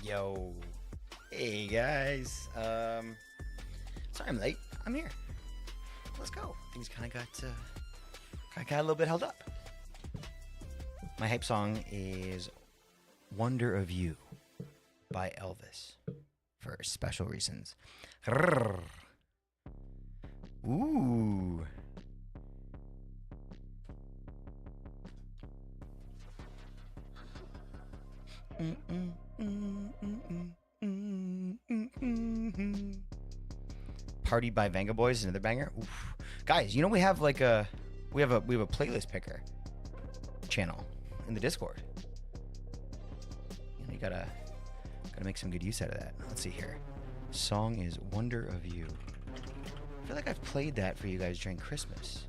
Yo. Hey guys. Sorry I'm late. I'm here. Let's go. Things kind of got a little bit held up. My hype song is Wonder of You by Elvis for special reasons. Ooh. Party by Venga Boys is another banger. Oof. Guys, you know we have a playlist picker channel in the Discord. You gotta make some good use out of that. Let's see here. Song is Wonder of You. I feel like I've played that for you guys during Christmas.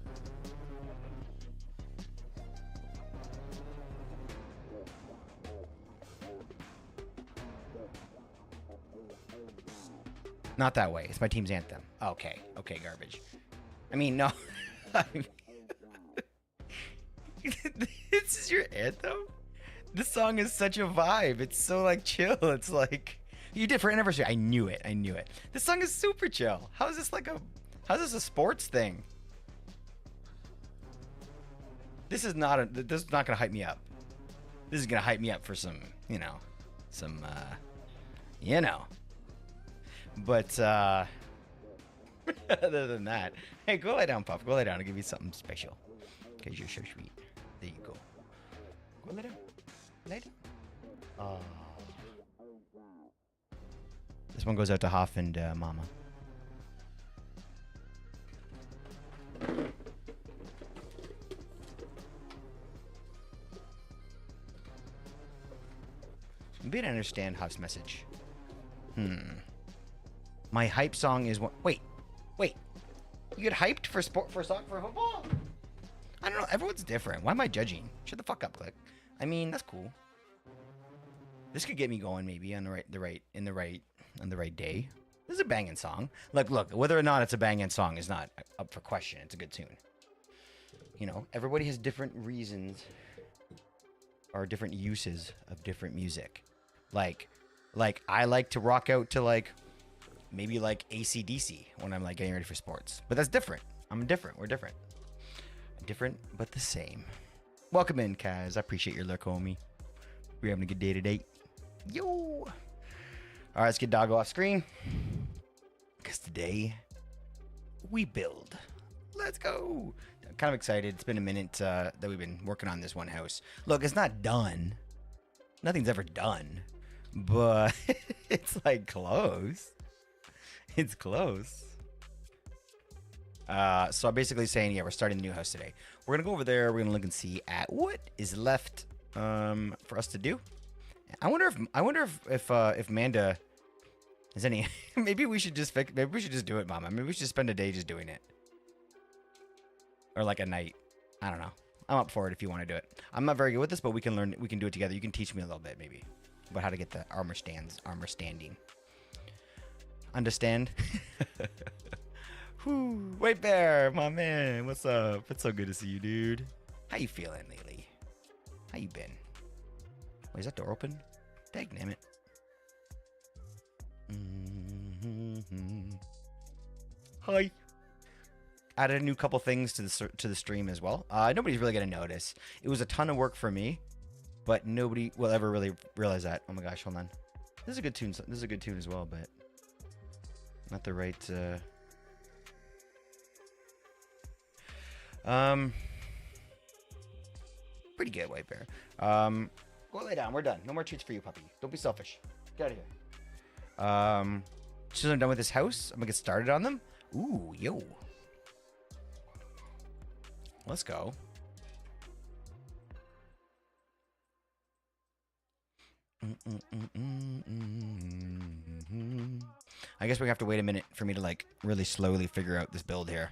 Not that way. It's my team's anthem. Okay, garbage. I mean, no. This is your anthem? This song is such a vibe. It's so like chill. It's like you did for anniversary. I knew it. This song is super chill. How's this a sports thing? This is not gonna hype me up. This is gonna hype me up for some. But other than that, hey, go lay down, Puff. Go lay down. I'll give you something special. Because you're so sweet. There you go. Go lay down. Lay down. This one goes out to Hoff and Mama. Maybe I don't understand Hoff's message. My hype song is one. Wait. You get hyped for football? I don't know. Everyone's different. Why am I judging? Shut the fuck up, Click. I mean, that's cool. This could get me going maybe on the right day. This is a banging song. Look, whether or not it's a banging song is not up for question. It's a good tune. You know, everybody has different reasons or different uses of different music. Like I like to rock out to maybe AC/DC when I'm getting ready for sports. But that's different. I'm different. We're different. Different, but the same. Welcome in, Kaz. I appreciate your look, homie. We're having a good day today. Yo! All right, let's get Doggo off screen. Because today, we build. Let's go! I'm kind of excited. It's been a minute that we've been working on this one house. Look, it's not done. Nothing's ever done. But it's close. It's close. So I'm basically saying, yeah, we're starting the new house today. We're gonna go over there. We're gonna look and see at what is left for us to do. I wonder if Manda is any. Maybe we should just do it, Mama. Maybe we should spend a day just doing it, or a night. I don't know. I'm up for it if you want to do it. I'm not very good with this, but we can learn. We can do it together. You can teach me a little bit, maybe, about how to get the armor standing. Understand? Whew. White Bear, my man, what's up? It's so good to see you, dude. How you feeling lately? How you been? Wait, is that door open? Dang it. Hi. Added a new couple things to the stream as well. Nobody's really gonna notice. It was a ton of work for me, but nobody will ever really realize that. Oh my gosh, hold on. This is a good tune. This is a good tune as well, but not the right. Pretty good, White Bear. Go lay down. We're done. No more treats for you, puppy. Don't be selfish. Get out of here. As soon as I'm done with this house, I'm gonna get started on them. Ooh, yo. Let's go. I guess we have to wait a minute for me to really slowly figure out this build here.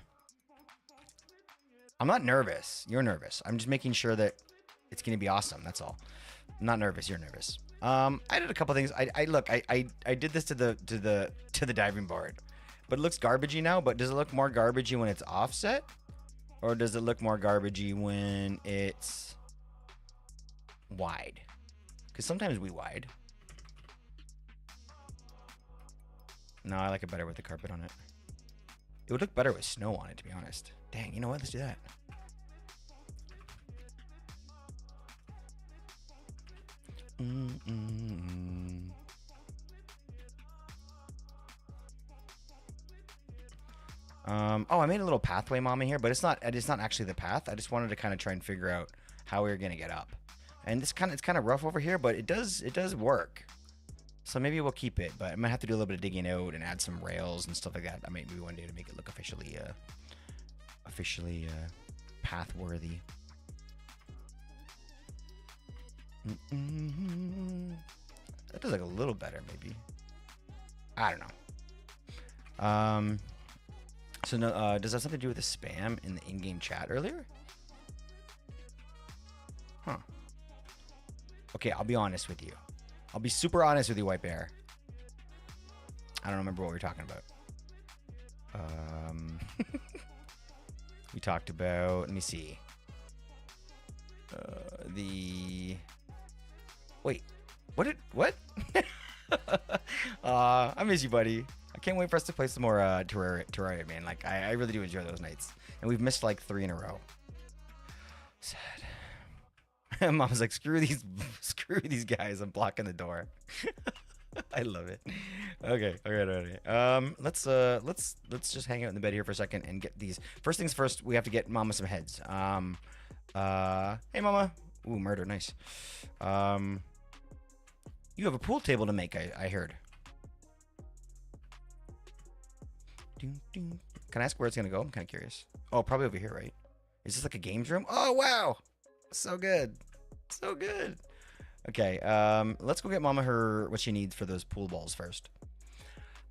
I'm not nervous. You're nervous. I'm just making sure that it's gonna be awesome. That's all. I'm not nervous. You're nervous. I did a couple things. I did this to the diving board, but it looks garbagey now. But does it look more garbagey when it's offset, or does it look more garbagey when it's wide? Because sometimes we wide. No, I like it better with the carpet on it. It would look better with snow on it, to be honest. Dang, you know what? Let's do that. Oh, I made a little pathway, Mama, here, but it's not actually the path. I just wanted to kind of try and figure out how we were gonna get up. And it's kind of rough over here, but it does work. So maybe we'll keep it, but I'm gonna have to do a little bit of digging out and add some rails and stuff like that. I might maybe one day to make it look officially path worthy. That does look a little better, maybe. I don't know. So no, does that have something to do with the spam in the in-game chat earlier? Huh. Okay, I'll be honest with you. I'll be super honest with you, White Bear. I don't remember what we were talking about. We talked about, let me see. Wait, what? I miss you, buddy. I can't wait for us to play some more Terraria, man. Like, I really do enjoy those nights. And we've missed like 3 in a row. Sad. Mom's like, screw these guys. I'm blocking the door. I love it. Okay, alright. Let's just hang out in the bed here for a second and get these. First things first, we have to get Mama some heads. Hey, Mama. Ooh, murder, nice. You have a pool table to make, I heard. Can I ask where it's gonna go? I'm kind of curious. Oh, probably over here, right? Is this like a games room? Oh, wow. So good. So good. Okay, let's go get Mama what she needs for those pool balls first.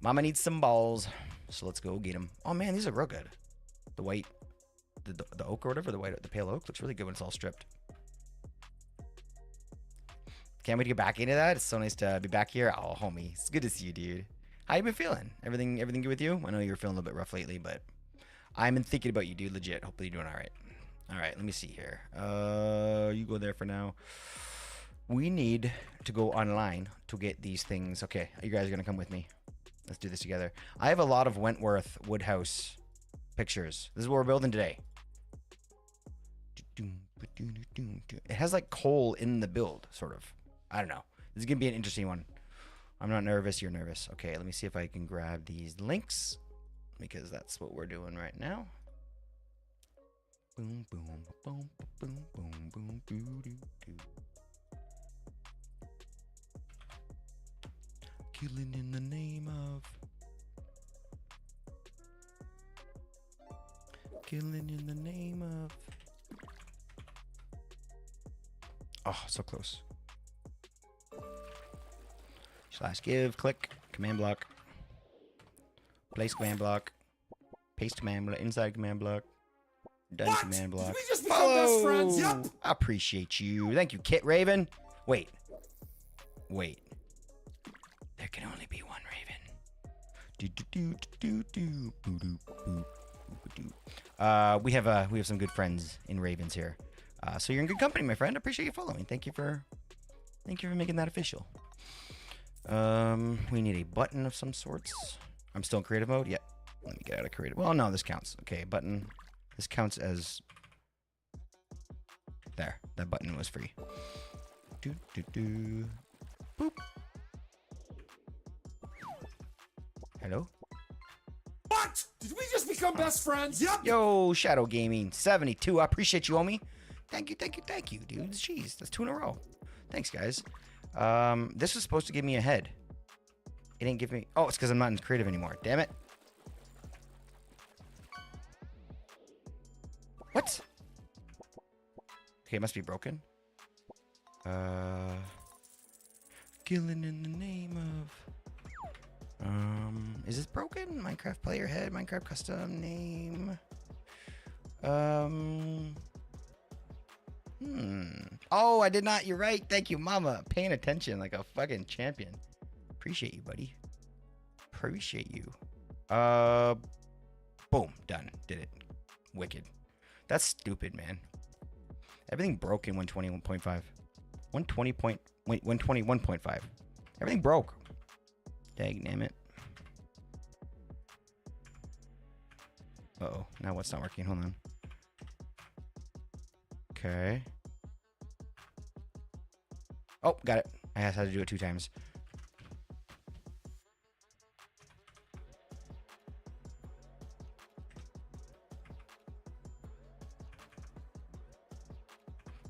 Mama needs some balls, so let's go get them. Oh man, these are real good. The white, the oak or whatever, the pale oak looks really good when it's all stripped. Can't wait to get back into that. It's so nice to be back here. Oh, homie, it's good to see you, dude. How you been feeling? Everything good with you? I know you were feeling a little bit rough lately, but I've been thinking about you, dude. Legit. Hopefully you're doing all right. All right, let me see here. You go there for now. We need to go online to get these things. Okay, you guys are gonna come with me. Let's do this together. I have a lot of Wentworth Woodhouse pictures. This is what we're building today. It has like coal in the build, sort of. I don't know. This is gonna be an interesting one. I'm not nervous. You're nervous. Okay, let me see if I can grab these links because that's what we're doing right now. Boom, boom, boom, boom, boom, boom, doo, doo, doo. Killing in the name of. Killing in the name of. Oh, so close. Slash give, click, command block. Place command block. Paste command block, inside command block. Done what? Command block. Did we just become best friends? Yep. I appreciate you. Thank you, Kit Raven. Wait. There can only be one Raven. We have some good friends in Ravens here. So you're in good company, my friend. I appreciate you following. Thank you for making that official. We need a button of some sorts. I'm still in creative mode. Yep. Let me get out of creative. Well, no, this counts. Okay, button. This counts as. There, that button was free. Boop. Hello? What? Did we just become best friends? Yep. Yo, Shadow Gaming 72. I appreciate you, homie. Thank you, dudes. Jeez, that's 2 in a row. Thanks, guys. This was supposed to give me a head. It didn't give me. Oh, it's because I'm not in creative anymore. Damn it. What? Okay, it must be broken. Killing in the name of. Is this broken? Minecraft player head, Minecraft custom name. Oh, I did not. You're right. Thank you, Mama. Paying attention like a fucking champion. Appreciate you, buddy. Appreciate you. Boom. Done. Did it. Wicked. That's stupid, man. Everything broke in 121.5. 121.5. Everything broke. Dang, damn it. Uh-oh. Now what's not working? Hold on. Okay. Oh, got it. I had to do it 2 times.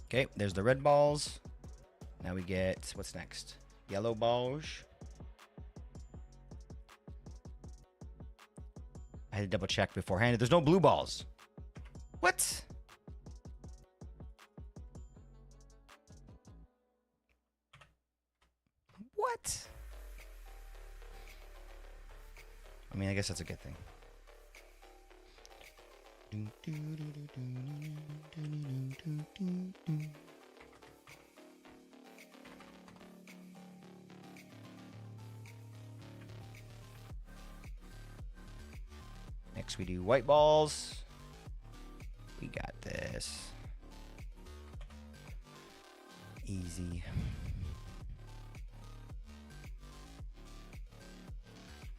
Okay, there's the red balls. Now we get, what's next? Yellow balls. I had to double check beforehand. There's no blue balls. What? What? I mean, I guess that's a good thing. Next we do white balls. We got this. Easy.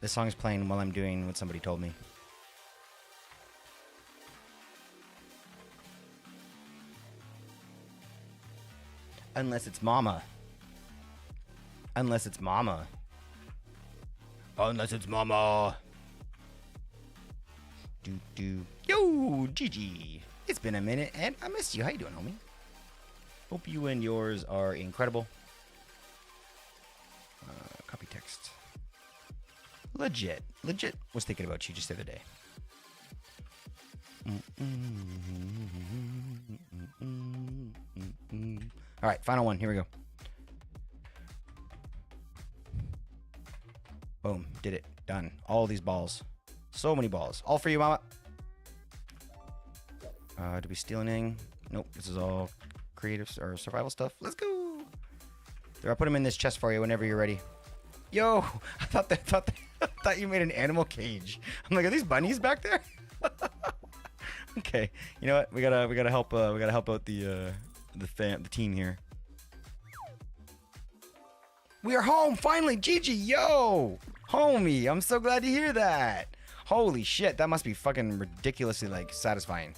This song is playing while I'm doing what somebody told me. Unless it's Mama. Unless it's Mama. Unless it's Mama. Yo, Gigi. It's been a minute and I missed you. How you doing, homie? Hope you and yours are incredible. Copy text. Legit. Was thinking about you just the other day. All right, final one. Here we go. Boom. Did it. Done. All these balls. So many balls. All for you, Mama. Did we steal anything? Nope. This is all creative or survival stuff. Let's go. There, I'll put them in this chest for you whenever you're ready. Yo, I thought you made an animal cage. I'm like, are these bunnies back there? Okay. You know what? We gotta help out the team here. We are home finally, Gigi. Yo, homie, I'm so glad to hear that. Holy shit, that must be fucking ridiculously like satisfying.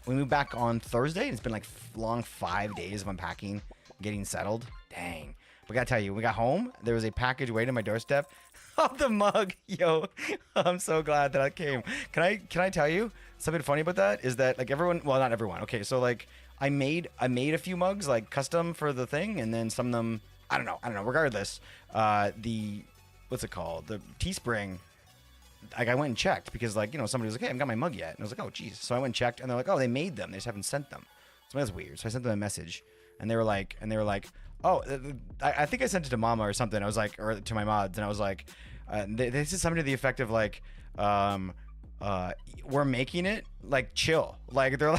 We moved back on Thursday. It's been like long 5 days of unpacking, getting settled. Dang. But I gotta tell you, when we got home, there was a package waiting on my doorstep. Oh, the mug. Yo, I'm so glad that came. Can I tell you something funny about that? Is that like everyone, well, not everyone. Okay, so like I made a few mugs like custom for the thing, and then some of them, I don't know. Regardless, what's it called? The Teespring. Like I went and checked because like, you know, somebody was like, hey, I haven't got my mug yet. And I was like, oh, geez. So I went and checked and they're like, oh, they made them. They just haven't sent them. So that's weird. So I sent them a message and they were like, oh, I think I sent it to Mama or something. I was like, or to my mods. And I was like, they said something to the effect of like, we're making it like chill. Like they're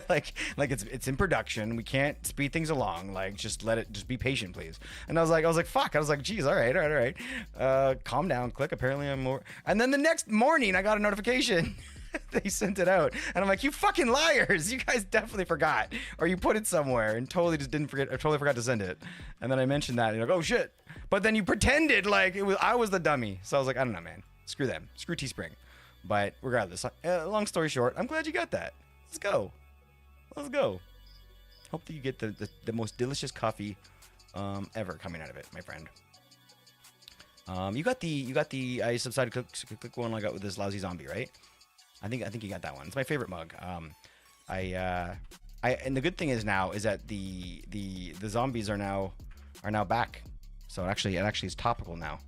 like it's in production. We can't speed things along. Like just be patient, please. And I was like, fuck. I was like, geez, all right. Calm down, click. Apparently I'm more. And then the next morning I got a notification. They sent it out, and I'm like, you fucking liars! You guys definitely forgot, or you put it somewhere and totally just didn't forget. I totally forgot to send it. And then I mentioned that, and you're like, oh shit! But then you pretended like I was the dummy. So I was like, I don't know, man. Screw them. Screw Teespring. But regardless, long story short, I'm glad you got that. Let's go. Hope that you get the most delicious coffee ever coming out of it, my friend. You got the I subsided click one I got with this lousy zombie, right? I think you got that one. It's my favorite mug. And the good thing is now is that the zombies are now back. So it actually is topical now.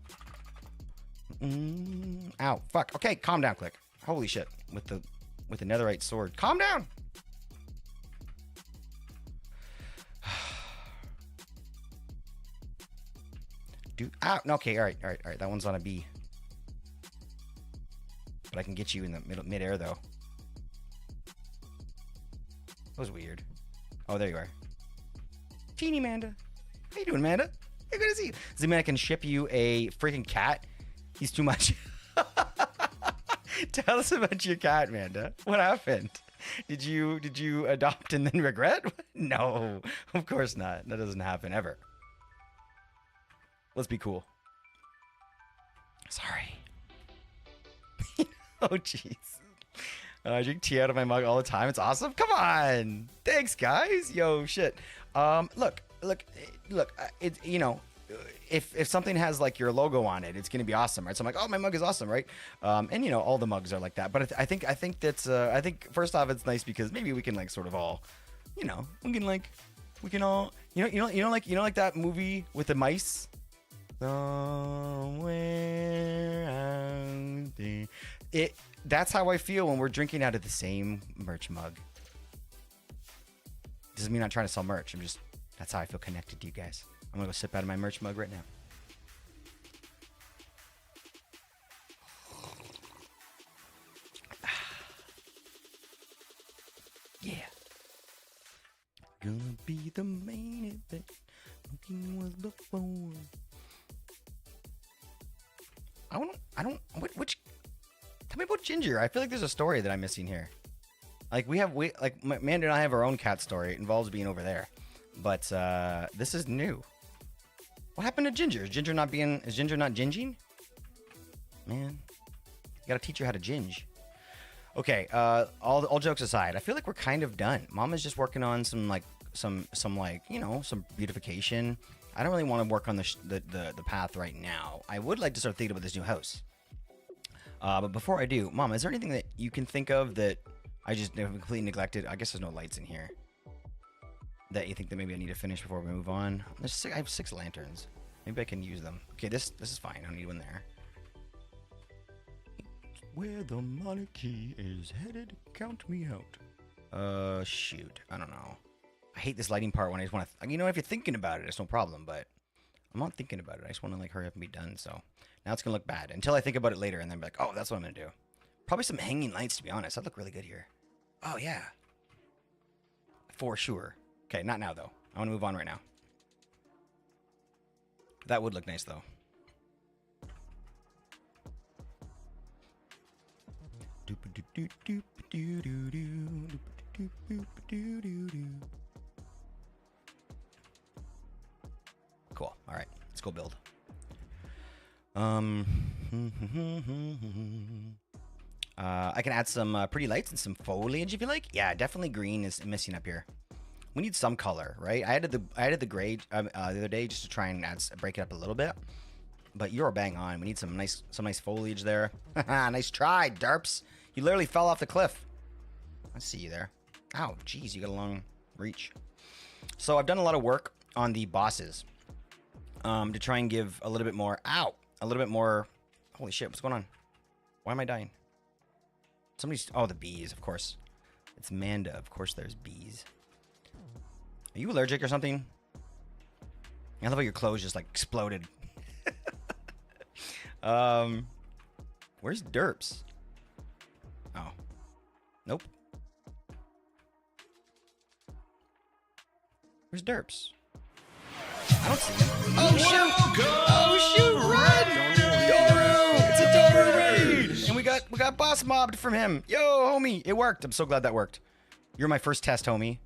Ow, fuck. Okay, calm down, click. Holy shit. With the netherite sword. Calm down. Okay, all right. That one's on a B. But I can get you in the mid-air, though. That was weird. Oh, there you are. Teeny Manda. How you doing, Manda? Hey, good to see you. Z-Man, I can ship you a freaking cat. He's too much. Tell us about your cat, Manda. What happened? Did you adopt and then regret? No, of course not. That doesn't happen ever. Let's be cool. Sorry. Oh, jeez. I drink tea out of my mug all the time. It's awesome. Come on. Thanks, guys. Yo, shit. Look. It's, you know, if something has like your logo on it, it's gonna be awesome, right? So I'm like, oh, my mug is awesome, right? And you know, all the mugs are like that. But I think that's I think first off, it's nice because maybe we can like sort of all, you know, we can all, you know, like that movie with the mice. Somewhere out there. That's how I feel when we're drinking out of the same merch mug. Doesn't mean I'm trying to sell merch. That's how I feel connected to you guys. I'm gonna go sip out of my merch mug right now. Yeah. Gonna be the main event. Looking was before. Which tell me about Ginger. I feel like there's a story that I'm missing here. Like Amanda and I have our own cat story. It involves being over there. But this is new. What happened to Ginger? Is Ginger not ginging? Man, you gotta teach her how to ginge. Okay, all jokes aside, I feel like we're kind of done. Mama's just working on some beautification. I don't really want to work on the path right now. I would like to start thinking about this new house. But before I do, Mom, is there anything that you can think of that I just completely neglected? I guess there's no lights in here. That you think that maybe I need to finish before we move on? I have 6 lanterns. Maybe I can use them. Okay, this is fine. I don't need one there. Where the monarchy is headed, count me out. Shoot. I don't know. I hate this lighting part when I just want to... You know, if you're thinking about it, it's no problem, but I'm not thinking about it. I just want to, like, hurry up and be done, so... Now it's going to look bad until I think about it later and then be like, oh, that's what I'm going to do. Probably some hanging lights, to be honest. That'd look really good here. Oh, yeah. For sure. Okay, not now, though. I want to move on right now. That would look nice, though. Cool. All right, let's go build. I can add some pretty lights and some foliage if you like. Yeah, definitely green is missing up here. We need some color, right? I added the gray the other day just to try and break it up a little bit. But you're bang on. We need some nice foliage there. Nice try, derps. You literally fell off the cliff. I see you there. Ow, geez, you got a long reach. So I've done a lot of work on the bosses to try and give a little bit more. Ow, a little bit more. Holy shit, what's going on? Why am I dying? Somebody's. Oh, the bees, of course. It's Manda. Of course, there's bees. Are you allergic or something? I love how your clothes just like exploded. Where's Derps? Oh. Nope. Where's Derps? I don't see him. Oh, shoot! Oh, shoot! Run! Doru! It's a Doru raid! And we got boss mobbed from him. Yo, homie! It worked. I'm so glad that worked. You're my first test, homie.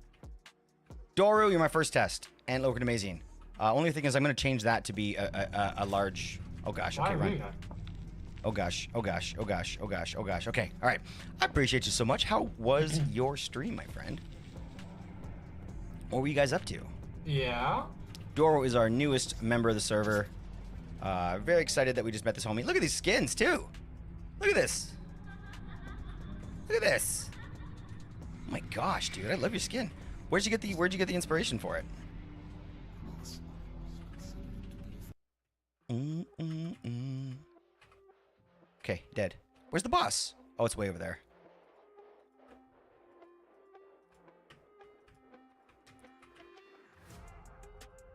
Doru, you're my first test. And looked amazing. Only thing is I'm going to change that to be a large... Oh, gosh. Okay, run. Oh, gosh. Oh, gosh. Oh, gosh. Oh, gosh. Oh, gosh. Okay. All right. I appreciate you so much. How was your stream, my friend? What were you guys up to? Yeah? Doro is our newest member of the server. Very excited that we just met this homie. Look at these skins, too. Look at this. Look at this. Oh, my gosh, dude. I love your skin. Where'd you get the inspiration for it? Okay, dead. Where's the boss? Oh, it's way over there.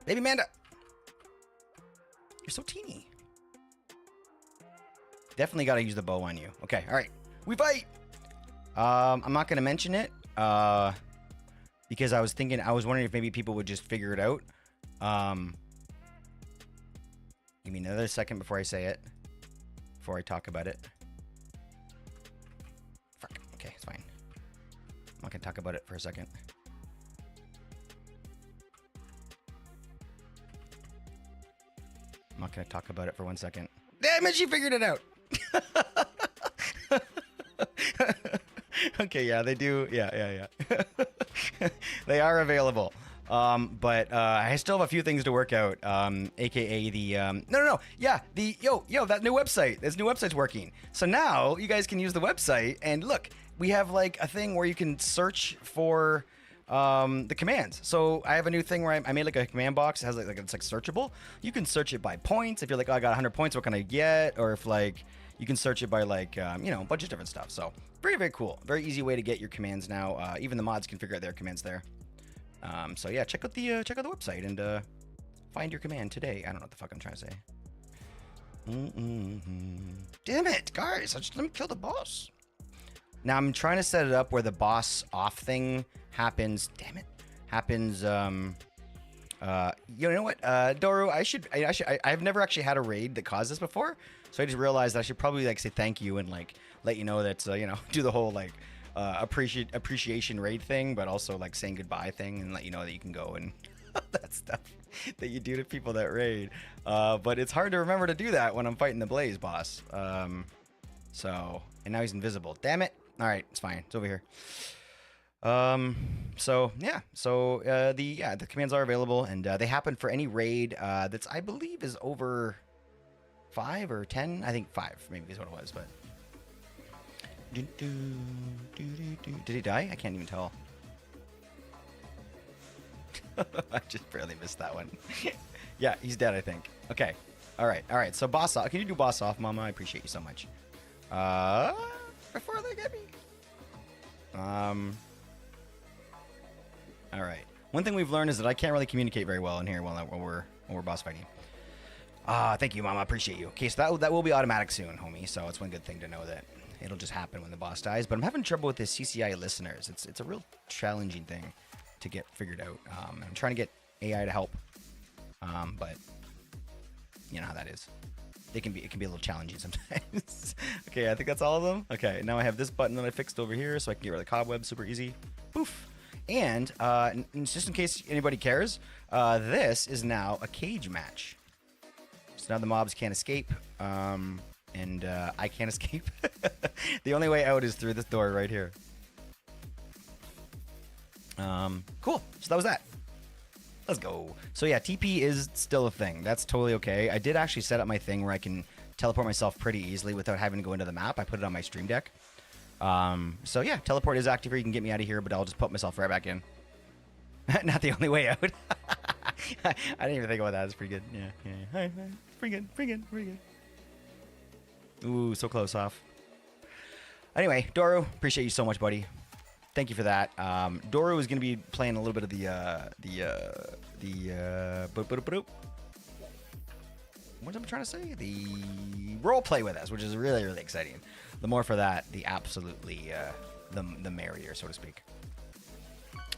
Baby Manda! You're so teeny. Definitely gotta use the bow on you. Okay, alright. We fight! I'm not gonna mention it, because I was wondering if maybe people would just figure it out. Give me another second before I say it. Before I talk about it. Fuck. Okay, it's fine. I'm not gonna talk about it for a second. I'm not gonna talk about it for 1 second. Damn it, she figured it out! Okay, yeah, they do. Yeah. They are available. But I still have a few things to work out. AKA the no. Yeah, the that new website. This new website's working. So now you guys can use the website and look. We have like a thing where you can search for the commands. So I have a new thing where I made like a command box. It has like it's like searchable. You can search it by points. If you're like, oh, I got 100 points, what can I get? Or if like you can search it by like a bunch of different stuff. So very cool. Very easy way to get your commands now. Even the mods can figure out their commands there. So yeah, check out the website and find your command today. I don't know what the fuck I'm trying to say. Damn it, guys! Let me kill the boss. Now I'm trying to set it up where the boss off thing happens. Damn it, happens. You know what, Doru? I've never actually had a raid that caused this before, so I just realized that I should probably like say thank you and like let you know that do the whole like appreciation raid thing, but also like saying goodbye thing and let you know that you can go and that stuff that you do to people that raid. But it's hard to remember to do that when I'm fighting the Blaze boss. So and now he's invisible. Damn it. All right, it's fine. It's over here. So yeah. So the commands are available and they happen for any raid that's I believe is over 5 or 10. I think 5 maybe is what it was, but. Did he die? I can't even tell. I just barely missed that one. Yeah, he's dead, I think. Okay. All right. So boss off. Can you do boss off, Mama? I appreciate you so much. Before they get me. All right. One thing we've learned is that I can't really communicate very well in here while we're boss fighting. Thank you, Mama. I appreciate you. Okay, so that will be automatic soon, homie. So it's one good thing to know that it'll just happen when the boss dies. But I'm having trouble with this CCI listeners. It's a real challenging thing to get figured out. I'm trying to get AI to help, but you know how that is. It can be a little challenging sometimes. Okay, I think that's all of them. Okay, now I have this button that I fixed over here, so I can get rid of the cobweb. Super easy. Poof. And just in case anybody cares, this is now a cage match. So now the mobs can't escape. And I can't escape. The only way out is through this door right here. Cool. So that was that. Let's go. So yeah, TP is still a thing. That's totally okay. I did actually set up my thing where I can teleport myself pretty easily without having to go into the map. I put it on my stream deck. So yeah, teleport is active here. You can get me out of here, but I'll just put myself right back in. Not the only way out. I didn't even think about that. It's pretty good. Yeah. Hi. Pretty good. Ooh, so close off. Anyway, Doru, appreciate you so much, buddy. Thank you for that. Doru is going to be playing a little bit of what am I trying to say? The role play with us, which is really exciting. The more for that, the absolutely the merrier, so to speak.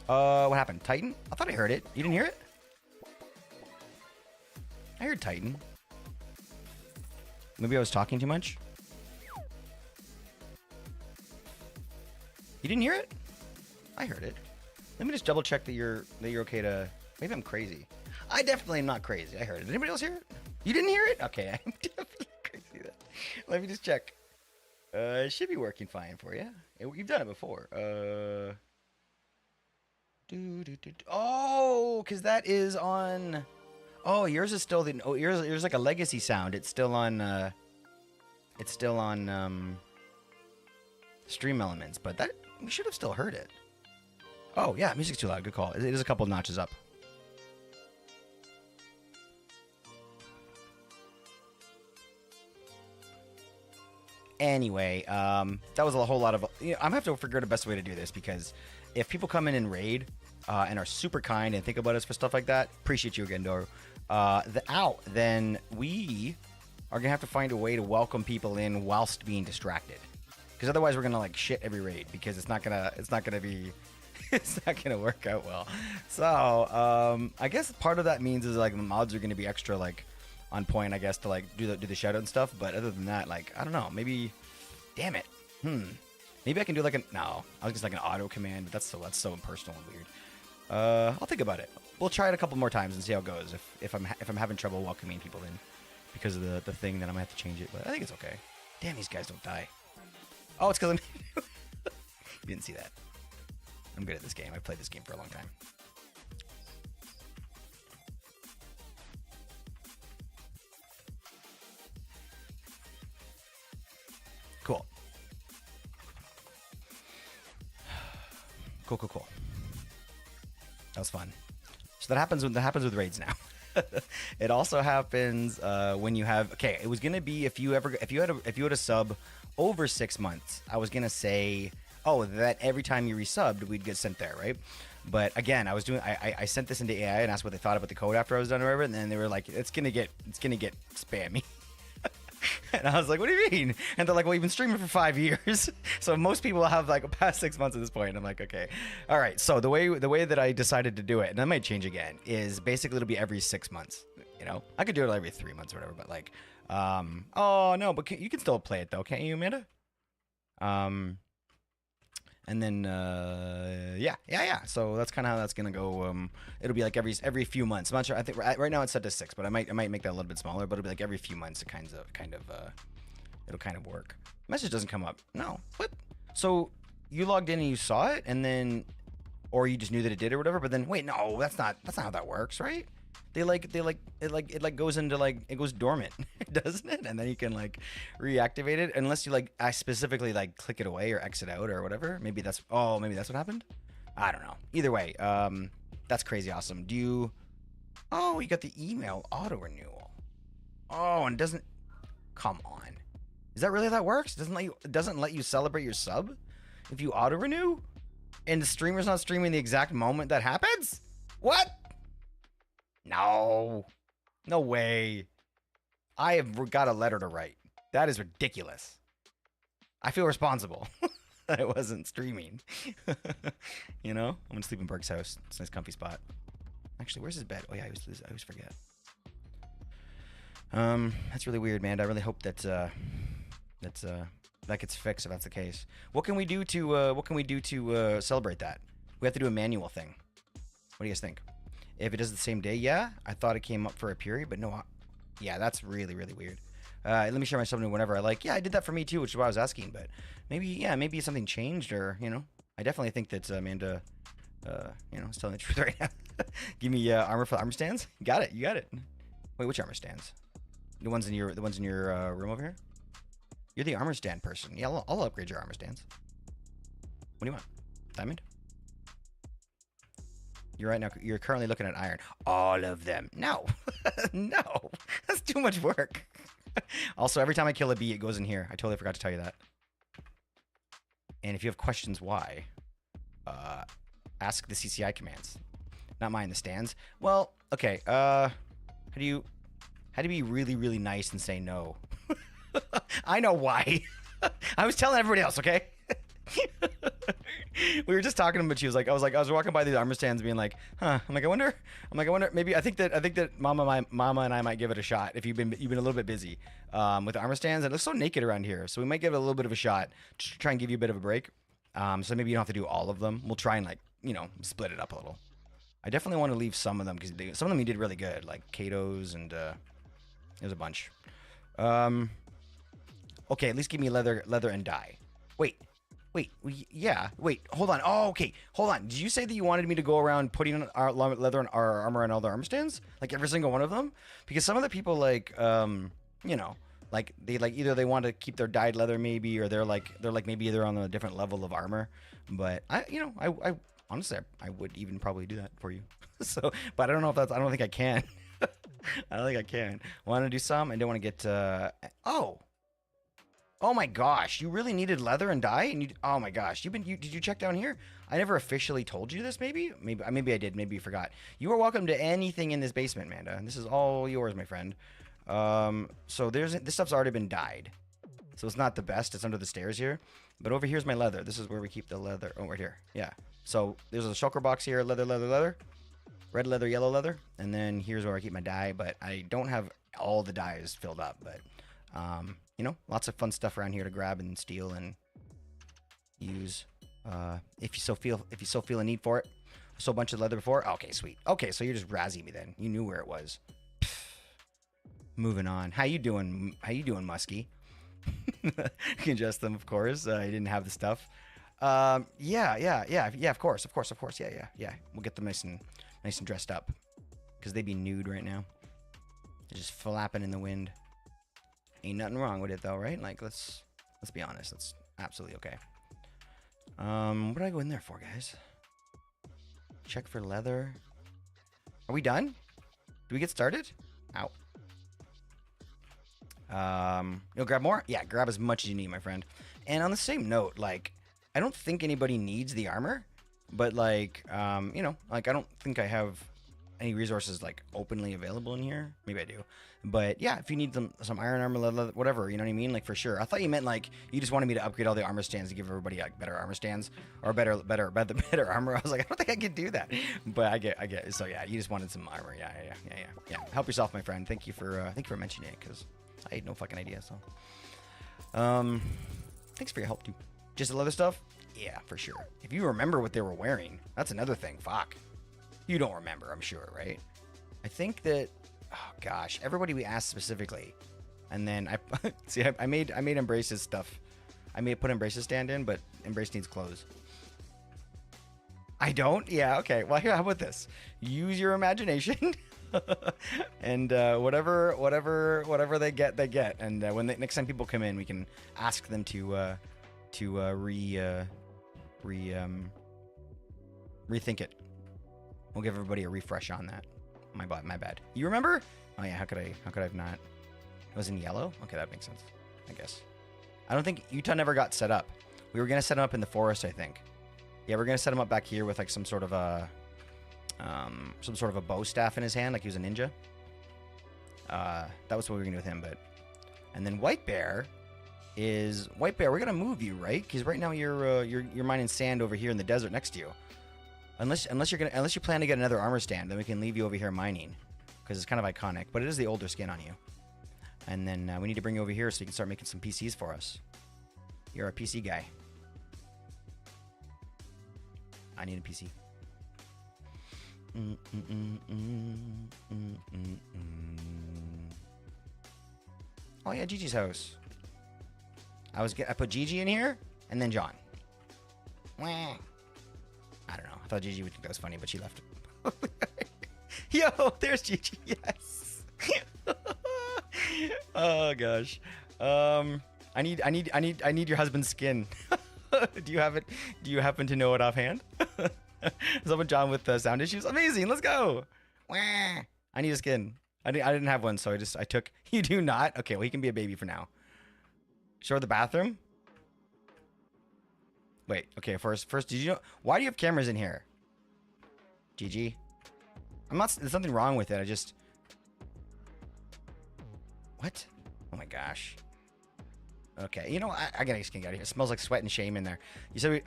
What happened? Titan? I thought I heard it. You didn't hear it? I heard Titan. Maybe I was talking too much. You didn't hear it? I heard it. Let me just double check that you're okay to. Maybe I'm crazy. I definitely am not crazy. I heard it. Did anybody else hear it? You didn't hear it? Okay, I'm definitely crazy then. Let me just check. It should be working fine for you. You've done it before. Oh, because that is on. Oh, yours is still the. Oh, yours like a legacy sound. It's still on. Stream Elements, but that we should have still heard it. Oh yeah, music's too loud. Good call. It is a couple notches up. Anyway, that was a whole lot of. I'm gonna have to figure out the best way to do this because if people come in and raid and are super kind and think about us for stuff like that, appreciate you again, Doru. Then we are gonna have to find a way to welcome people in whilst being distracted, because otherwise we're gonna like shit every raid because it's not gonna work out well. So I guess part of that means is like the mods are gonna be extra like on point, I guess, to like do the shout out and stuff. But other than that, like I don't know, maybe, damn it, maybe I can do like I was just like an auto command, but that's so impersonal and weird. I'll think about it. We'll try it a couple more times and see how it goes. If I'm having trouble welcoming people in because of the thing, then I might have to change it. But I think it's okay. Damn, these guys don't die. Oh, it's because I'm. You didn't see that. I'm good at this game. I've played this game for a long time. Cool. Cool. That was fun. So that happens with raids now. It also happens when you have, okay, it was gonna be if you had a sub over 6 months, I was gonna say, oh, that every time you resubbed, we'd get sent there, right? But again, I sent this into AI and asked what they thought about the code after I was done or whatever, and then they were like, it's gonna get spammy. And I was like, what do you mean? And they're like, well, you've been streaming for 5 years. So most people have like past 6 months at this point. And I'm like, okay. All right. So the way that I decided to do it, and that might change again, is basically it'll be every 6 months. You know, I could do it every 3 months or whatever, but like, oh no, but you can still play it though. Can't you, Amanda? And then, yeah. So that's kind of how that's gonna go. It'll be like every few months. I'm not sure. I think right now it's set to 6, but I might make that a little bit smaller. But it'll be like every few months. It'll kind of work. Message doesn't come up. No. What? So you logged in and you saw it, and then, or you just knew that it did or whatever. But then wait, no, that's not how that works, right? It goes dormant, doesn't it? And then you can like reactivate it unless you I specifically like click it away or exit out or whatever. Maybe that's what happened. I don't know. Either way, that's crazy awesome. You got the email auto renewal. Oh, and it doesn't, come on. Is that really how that works? It doesn't let you celebrate your sub if you auto renew and the streamer's not streaming the exact moment that happens? What? No way. I have got a letter to write. That is ridiculous. I feel responsible. I wasn't streaming. You know, I'm gonna sleep in Burke's house. It's a nice comfy spot. Actually, where's his bed? Oh yeah, I always forget. That's really weird, man. I really hope that gets fixed if that's the case. What can we do to celebrate that? We have to do a manual thing. What do you guys think? If it does the same day, yeah. I thought it came up for a period, but no. Yeah, that's really, really weird. Let me share my something whenever I like. Yeah, I did that for me too, which is why I was asking. But maybe something changed, or I definitely think that Amanda, is telling the truth right now. Give me armor for the armor stands. You got it. Wait, which armor stands? The ones in your room over here. You're the armor stand person. Yeah, I'll upgrade your armor stands. What do you want? Diamond? You're currently looking at iron. All of them. No. No. That's too much work. Also, every time I kill a bee, it goes in here. I totally forgot to tell you that. And if you have questions why, ask the CCI commands. Not mine, the stands. Well, okay. How do you be really, really nice and say no? I know why. I was telling everybody else, okay? We were just talking, but I was walking by these armor stands being like, huh. I wonder, maybe I think that Mama and I might give it a shot if you've been a little bit busy with the armor stands. It looks so naked around here. So we might give it a little bit of a shot to try and give you a bit of a break. So maybe you don't have to do all of them. We'll try and split it up a little. I definitely want to leave some of them because some of them you did really good, like Kato's and there's a bunch. Okay, at least give me leather and dye. Wait, hold on. Oh, okay, hold on. Did you say that you wanted me to go around putting our leather and our armor on all the armor stands? Like every single one of them? Because some of the people like either they want to keep their dyed leather maybe, or they're maybe they're on a different level of armor. But I honestly I would even probably do that for you. So, but I don't think I can. I don't think I can. Want to do some? I don't want to get Oh my gosh, you really needed leather and dye? And oh my gosh, did you check down here? I never officially told you this, maybe I did, maybe you forgot. You are welcome to anything in this basement, Manda. This is all yours, my friend. So this stuff's already been dyed. So it's not the best, it's under the stairs here. But over here's my leather. This is where we keep the leather. Oh, right here. Yeah. So there's a shulker box here, leather. Red leather, yellow leather. And then here's where I keep my dye, but I don't have all the dyes filled up, but lots of fun stuff around here to grab and steal and use if you so feel a need for it. So a bunch of leather before. Okay, sweet. Okay, so you're just razzing me then. You knew where it was. Pfft. Moving on. How you doing, Muskie? You can adjust them, of course. I didn't have the stuff. Yeah. Of course. Yeah. We'll get them nice and dressed up, because they'd be nude right now. They're just flapping in the wind. Ain't nothing wrong with it though, right? Like, let's be honest. That's absolutely okay. What did I go in there for, guys? Check for leather. Are we done? Do we get started? Ow. You'll grab more? Yeah, grab as much as you need, my friend. And on the same note, like, I don't think anybody needs the armor, but like, you know, like, I don't think I have any resources like openly available in here. Maybe I do, but yeah, if you need some iron armor, leather, whatever, you know what I mean? Like, for sure. I thought you meant like you just wanted me to upgrade all the armor stands to give everybody like better armor stands or better armor. I was like, I don't think I can do that, but I get. So yeah, you just wanted some armor. Yeah. Help yourself, my friend. Thank you for mentioning it, because I had no fucking idea. So, thanks for your help, dude. Just the leather stuff? Yeah, for sure. If you remember what they were wearing, that's another thing. Fuck. You don't remember, I'm sure, right? I think that, oh gosh, everybody we asked specifically, and then I made Embrace's stuff. I may put Embrace's stand in, but Embrace needs clothes. I don't? Yeah, okay. Well, here, how about this? Use your imagination. And whatever they get, they get. And when next time people come in, we can ask them to rethink it. We'll give everybody a refresh on that. My bad. You remember? Oh yeah. How could I have not? It was in yellow. Okay, that makes sense. I guess. I don't think Utah never got set up. We were gonna set him up in the forest, I think. Yeah, we're gonna set him up back here with like some sort of a bow staff in his hand, like he was a ninja. That was what we were gonna do with him, but. And then White Bear. We're gonna move you, right? Because right now you're mining sand over here in the desert next to you. Unless you plan to get another armor stand, then we can leave you over here mining, because it's kind of iconic. But it is the older skin on you. And then we need to bring you over here so you can start making some PCs for us. You're a PC guy. I need a PC. Oh yeah, Gigi's house. I put Gigi in here and then John. Wah. I don't know. I thought Gigi would think that was funny, but she left. Yo, there's Gigi. Yes. Oh gosh. I need your husband's skin. Do you have it? Do you happen to know it offhand? Someone John with sound issues. Amazing. Let's go. Wah. I need a skin. I didn't have one, so I took. You do not? Okay. Well, he can be a baby for now. Show her the bathroom. Wait, okay, first, did you know, why do you have cameras in here? GG. There's something wrong with it, what? Oh my gosh. Okay, you know, I gotta get out of here. It smells like sweat and shame in there. You said,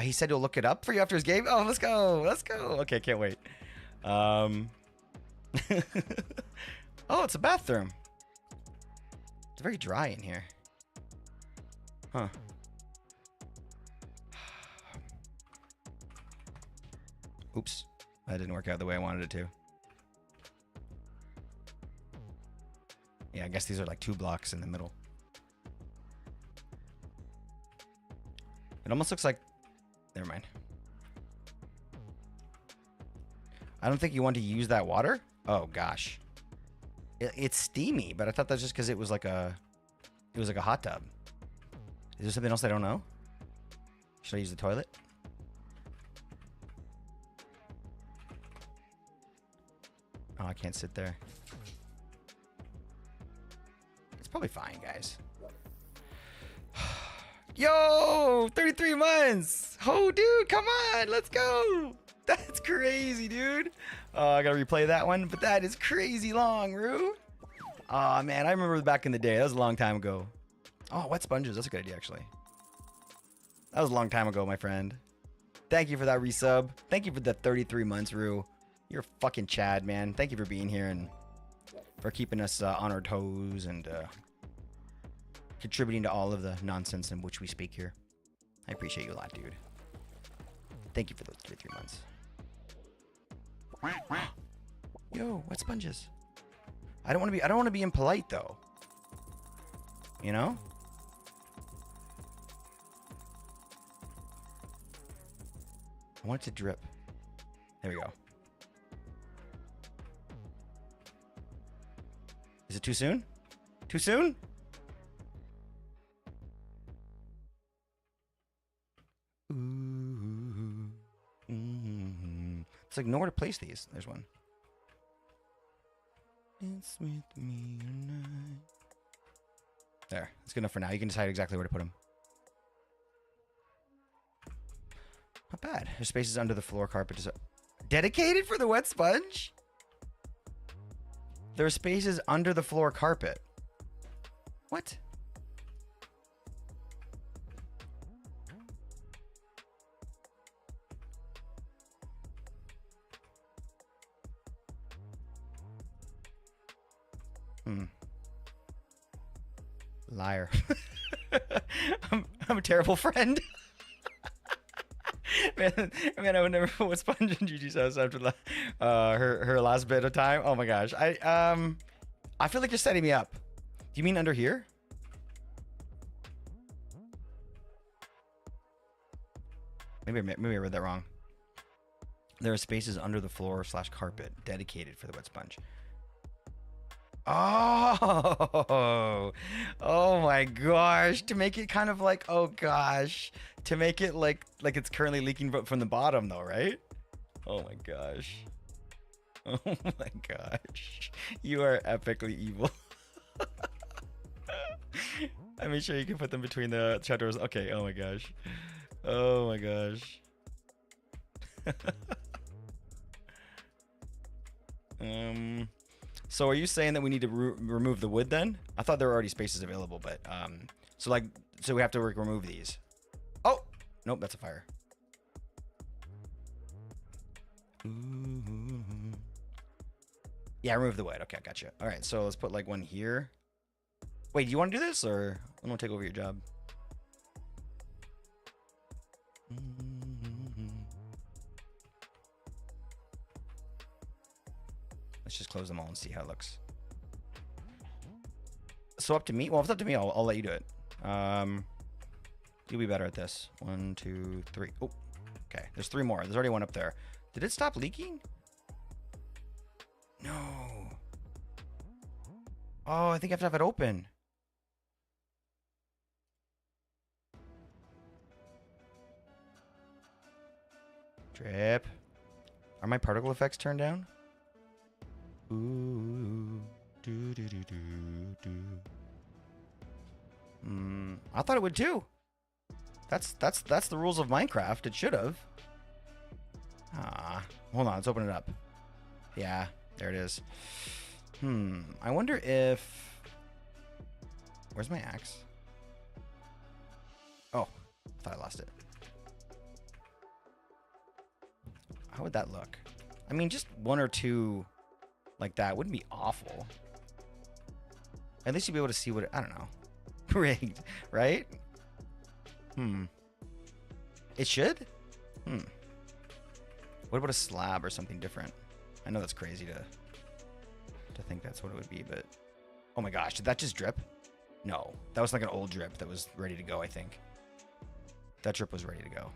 he said he'll look it up for you after his game? Oh, let's go. Okay, can't wait. Oh, it's a bathroom. It's very dry in here. Huh. Oops. That didn't work out the way I wanted it to. Yeah, I guess these are like 2 blocks in the middle. It almost looks like... Never mind. I don't think you want to use that water? Oh, gosh. It's steamy, but I thought that's just because it was like a hot tub. Is there something else I don't know? Should I use the toilet? Oh, I can't sit there. It's probably fine, guys. Yo, 33 months. Oh, dude, come on. Let's go. That's crazy, dude. Oh, I got to replay that one, but that is crazy long, Rue. Oh, man, I remember back in the day. That was a long time ago. Oh, wet sponges. That's a good idea, actually. That was a long time ago, my friend. Thank you for that resub. Thank you for the 33 months, Rue. You're fucking Chad, man. Thank you for being here and for keeping us on our toes and contributing to all of the nonsense in which we speak here. I appreciate you a lot, dude. Thank you for those 3 months. Yo, wet sponges. I don't want to be impolite though. You know? I want it to drip. There we go. Is it too soon? Too soon? Ooh. Mm-hmm. It's like nowhere to place these. There's one. It's with me tonight. There. That's good enough for now. You can decide exactly where to put them. Not bad. There's spaces under the floor carpet. Dedicated for the wet sponge? There are spaces under the floor carpet. What? Liar. I'm a terrible friend. man, I would never put wet sponge in Gigi's house after her last bit of time. Oh my gosh. I feel like you're setting me up. Do you mean under here? Maybe I read that wrong. There are spaces under the floor / carpet dedicated for the wet sponge. Oh, oh my gosh. To make it kind of like, oh gosh. To make it like it's currently leaking from the bottom though, right? Oh my gosh. Oh my gosh. You are epically evil. I made sure you can put them between the chapters. Okay, oh my gosh. Oh my gosh. So are you saying that we need to remove the wood then? I thought there were already spaces available, but so we have to remove these. Oh, nope, that's a fire. Ooh. Yeah, remove the wood. Okay, I gotcha. All right, so let's put like one here. Wait, do you want to do this or I'm gonna take over your job? Let's just close them all and see how it looks. So up to me. Well, if it's up to me, I'll let you do it. You'll be better at this. 1, 2, 3. Oh, okay. There's 3 more. There's already one up there. Did it stop leaking? No. Oh, I think I have to have it open. Drip. Are my particle effects turned down? Ooh. Do do do do do. I thought it would too. That's the rules of Minecraft. It should have. Hold on, let's open it up. Yeah, there it is. I wonder if... Where's my axe? Oh, I thought I lost it. How would that look? I mean, just 1 or 2 like that wouldn't be awful. At least you'd be able to see what it, I don't know. Rigged, right? It should? What about a slab or something different? I know that's crazy to think that's what it would be, but... Oh my gosh, did that just drip? No, that was like an old drip that was ready to go, I think. That drip was ready to go.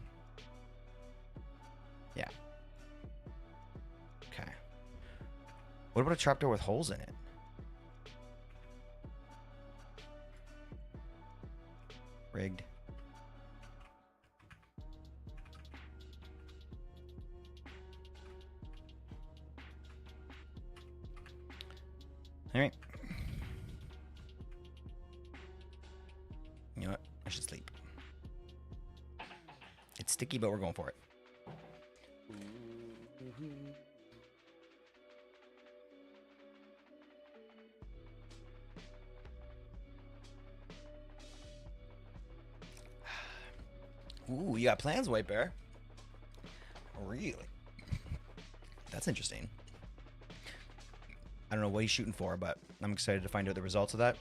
Yeah. Okay. What about a trapdoor with holes in it? Rigged. All right. You know what? I should sleep. It's sticky, but we're going for it. Ooh, you got plans, White Bear? Really? That's interesting. I don't know what he's shooting for, but I'm excited to find out the results of that.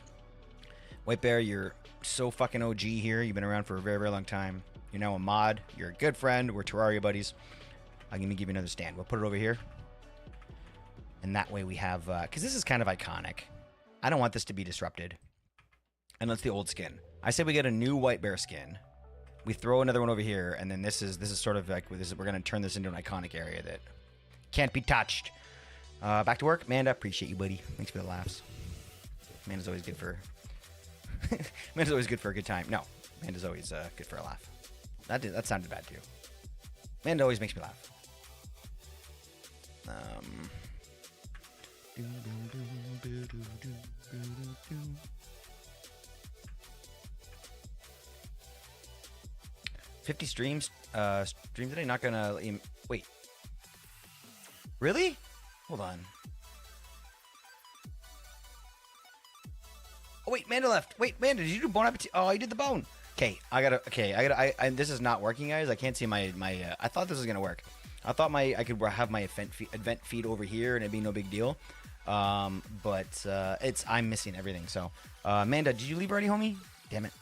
White Bear, you're so fucking OG here. You've been around for a very, very long time. You're now a mod. You're a good friend. We're Terraria buddies. I'm going to give you another stand. We'll put it over here. And that way we have... Because this is kind of iconic. I don't want this to be disrupted. And that's the old skin. I say we get a new White Bear skin. We throw another one over here, and then this is sort of like we're gonna turn this into an iconic area that can't be touched. Back to work, Amanda. Appreciate you, buddy. Thanks for the laughs. Amanda's always good for. Amanda's always good for a good time. No, Amanda's always good for a laugh. That sounded bad too. Amanda always makes me laugh. 50 streams. Stream today. Not gonna wait. Really? Hold on. Oh wait, Manda left. Wait, Manda, did you do bone appetit? Oh, I did the bone. Okay, I gotta. This is not working, guys. I can't see my. I thought this was gonna work. I thought I could have my event feed over here and it'd be no big deal. But I'm missing everything. So, Amanda, did you leave already, homie? Damn it.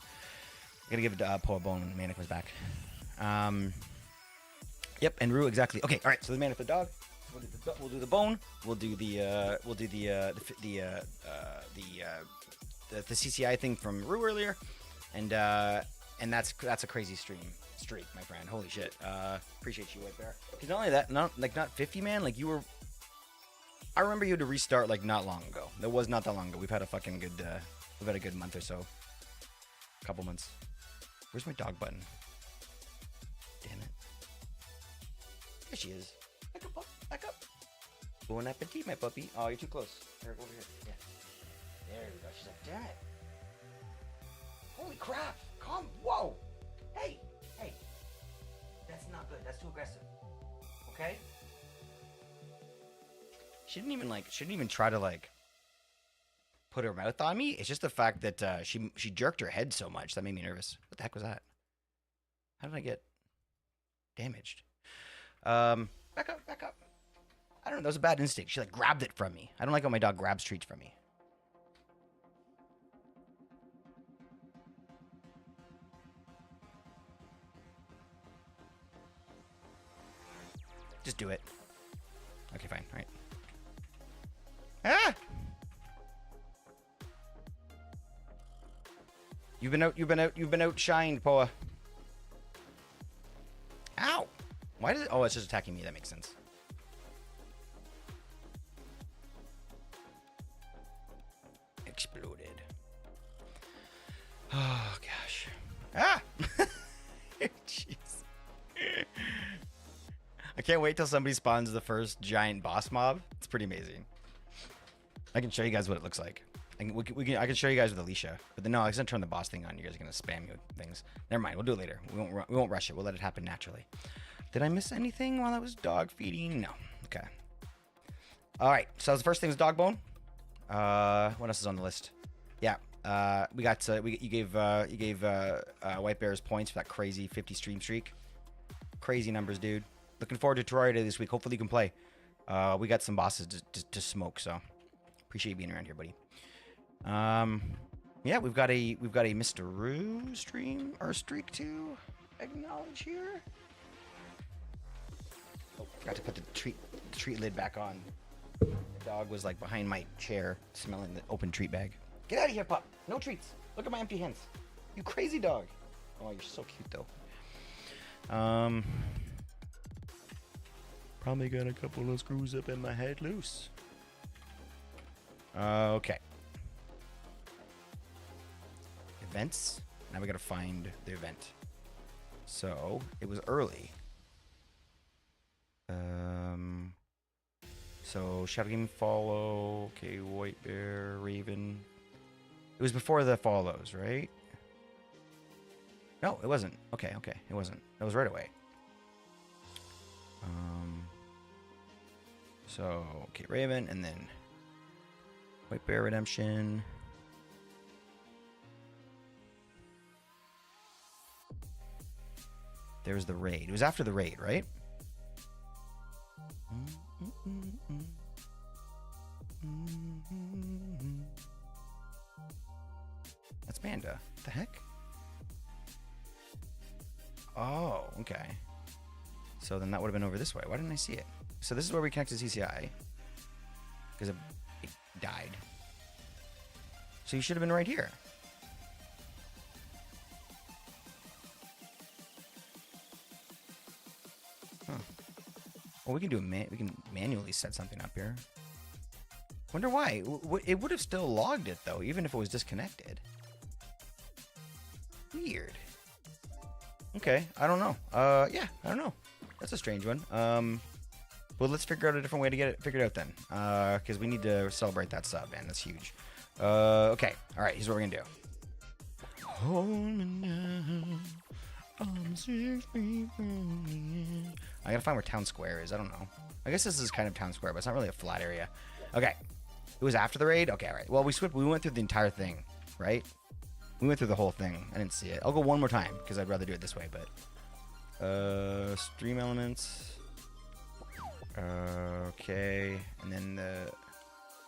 I gotta give Poe a bone when Amanda comes back. Yep, and Rue exactly. Okay, all right. So the Amanda for the dog. We'll do the bone. We'll do the CCI thing from Rue earlier, and that's a crazy streak, my friend. Holy shit. Appreciate you, White Bear. Because not only that, not 50, man. Like you were. I remember you had to restart like not long ago. That was not that long ago. We've had a fucking good. We've had a good month or so. Couple months. Where's my dog button? Damn it. There she is. Back up, back up. Bon appetit, my puppy. Oh, you're too close. Here, over here. Yeah. There we go. She's like, damn it. Holy crap. Calm. Whoa. Hey. Hey. That's not good. That's too aggressive. Okay? She didn't even try to like put her mouth on me. It's just the fact that she jerked her head so much that made me nervous. What the heck was that? How did I get damaged? Back up, back up. I don't know. That was a bad instinct. She like grabbed it from me. I don't like when my dog grabs treats from me. Just do it. Okay, fine. All right. Ah! You've been outshined, Poa. Ow! Why does it? Oh, it's just attacking me. That makes sense. Exploded. Oh gosh. Ah! Jeez. I can't wait till somebody spawns the first giant boss mob. It's pretty amazing. I can show you guys what it looks like. I can show you guys with Alicia, but then no, I was gonna turn the boss thing on. You guys are gonna spam me with things. Never mind. We'll do it later. We won't rush it. We'll let it happen naturally. Did I miss anything while I was dog feeding? No. Okay. All right. So the first thing is dog bone. What else is on the list? Yeah. We got. You gave White Bears points for that crazy 50 stream streak. Crazy numbers, dude. Looking forward to Terraria Day this week. Hopefully you can play. We got some bosses to smoke, so appreciate you being around here, buddy. Yeah, we've got a Mr. Roo stream or streak to acknowledge here. Oh, forgot to put the treat lid back on. The dog was like behind my chair, smelling the open treat bag. Get out of here, pup! No treats. Look at my empty hands. You crazy dog. Oh, you're so cute though. Probably got a couple of screws up in my head loose. Okay. Events. Now we gotta find the event. So it was early. So Shadow Game follow. Okay, White Bear, Raven. It was before the follows, right? No, it wasn't. Okay, it wasn't. It was right away. So okay, Raven, and then White Bear Redemption. There's the raid. It was after the raid, right? That's Manda. What the heck? Oh, okay. So then that would have been over this way. Why didn't I see it? So this is where we connect to CCI. Because it died. So you should have been right here. Well, we can do we can manually set something up here. Wonder why? It would have still logged it though, even if it was disconnected. Weird. Okay, I don't know. Yeah, I don't know. That's a strange one. Well, let's figure out a different way to get it figured out then. Because we need to celebrate that sub, man. That's huge. Okay. All right, here's what we're gonna do. Hold me now. I'm 6 feet from the end. I gotta find where Town Square is. I don't know. I guess this is kind of Town Square, but it's not really a flat area. Okay. It was after the raid? Okay, all right. Well, we went through the entire thing, right? We went through the whole thing. I didn't see it. I'll go one more time, because I'd rather do it this way, but... stream elements. Okay. And then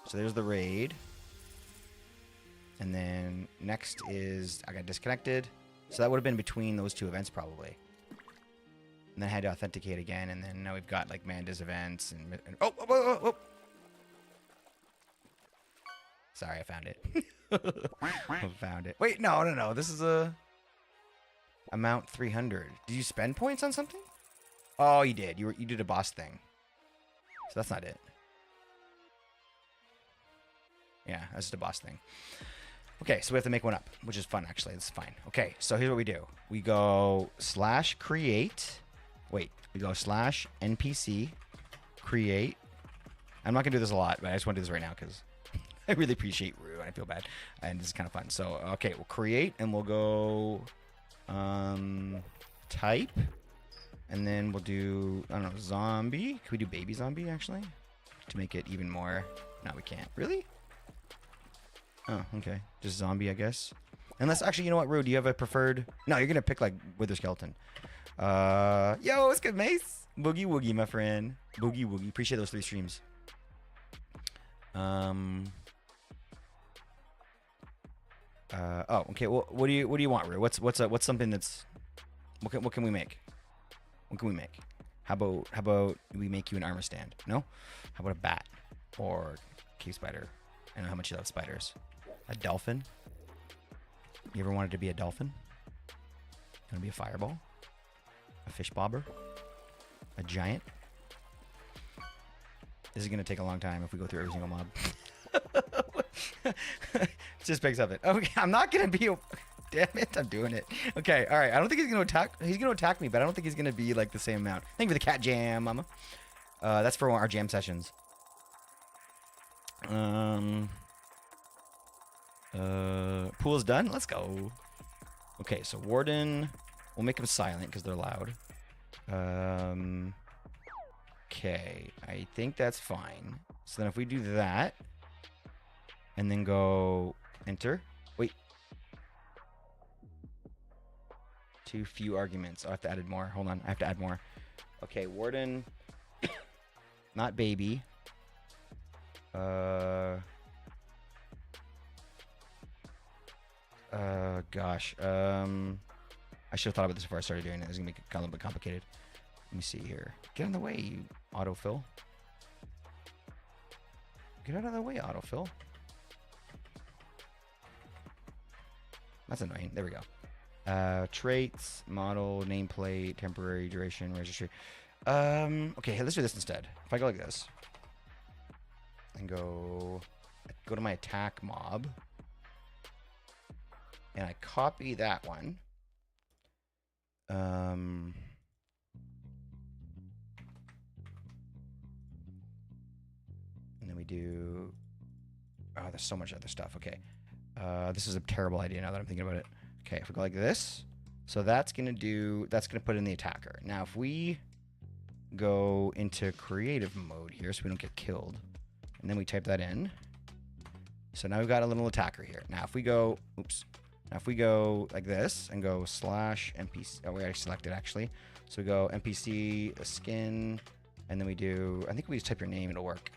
so there's the raid. And then next is... I got disconnected. So that would have been between those two events, probably. And then I had to authenticate again, and then now we've got, like, Manda's events, and oh! Sorry, I found it. I found it. Wait, no. This is a... Amount 300. Did you spend points on something? Oh, you did. You did a boss thing. So that's not it. Yeah, that's just a boss thing. Okay, so we have to make one up, which is fun, actually. It's fine. Okay, so here's what we do. We go /create. Wait, we go /NPC create. I'm not going to do this a lot, but I just want to do this right now because I really appreciate Rue and I feel bad. And this is kind of fun. So, okay, we'll create and we'll go type. And then we'll do, I don't know, zombie. Can we do baby zombie, actually? To make it even more. No, we can't. Really? Oh, okay. Just zombie, I guess. Unless, actually, you know what, Rue? Do you have a preferred? No, you're going to pick, like, Wither Skeleton. Yo, what's good, Mace? Boogie Woogie, my friend. Boogie Woogie. Appreciate those 3 streams. Oh, okay. Well, what do you want, Rue? What's something that's... What can we make? What can we make? How about we make you an armor stand? No? How about a bat? Or cave spider? I know how much you love spiders. A dolphin? You ever wanted to be a dolphin? You want to be a fireball? A fish bobber? A giant? This is going to take a long time if we go through every single mob. Just picks up it. Okay, I'm not going to be a... Damn it, I'm doing it. Okay, all right. I don't think he's going to attack. He's going to attack me, but I don't think he's going to be like the same amount. Thank you for the cat jam, mama. That's for our jam sessions. Pool's done. Let's go. Okay, so Warden. We'll make them silent because they're loud. Okay, I think that's fine. So then if we do that, and then go enter. Wait. Too few arguments. Oh, I have to add more. Hold on. I have to add more. Okay, Warden. Not baby. Gosh. I should have thought about this before I started doing it. It's gonna make it a little bit complicated. Let me see here. Get in the way, you autofill. Get out of the way, autofill. That's annoying. There we go. Traits, model, nameplate, temporary duration, registry. Okay, let's do this instead. If I go like this and go to my attack mob and I copy that one. And then we do... Oh, there's so much other stuff. Okay. This is a terrible idea now that I'm thinking about it. Okay, if we go like this. So that's going to put in the attacker. Now, if we go into creative mode here so we don't get killed, and then we type that in. So now we've got a little attacker here. Now, if we go... Oops. Now, if we go like this and go /NPC... Oh, we already selected, actually. So we go NPC, a skin, and then we do... I think we just type your name, it'll work.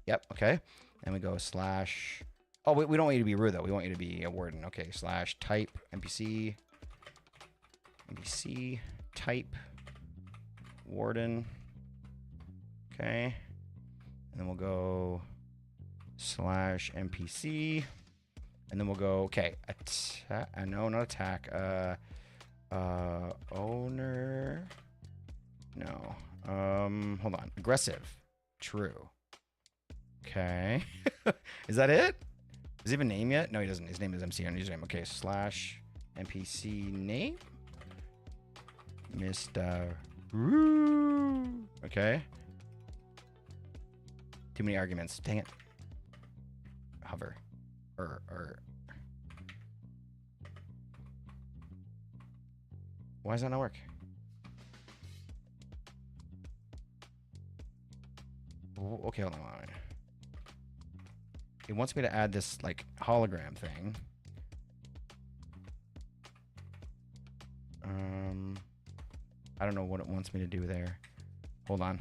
Yep, okay. And we go /... Oh, we don't want you to be Rue, though. We want you to be a warden. Okay, /type, NPC, type, warden. Okay. And then we'll go /NPC. And then we'll go, okay, no, not attack. Owner. No. Hold on. Aggressive. True. Okay. Is that it? Does he have a name yet? No, he doesn't. His name is MC on username. Okay, slash NPC name. Mr. Roo. Okay. Too many arguments. Dang it. Hover. Why does that not work? Okay, hold on. It wants me to add this like hologram thing. I don't know what it wants me to do there. Hold on.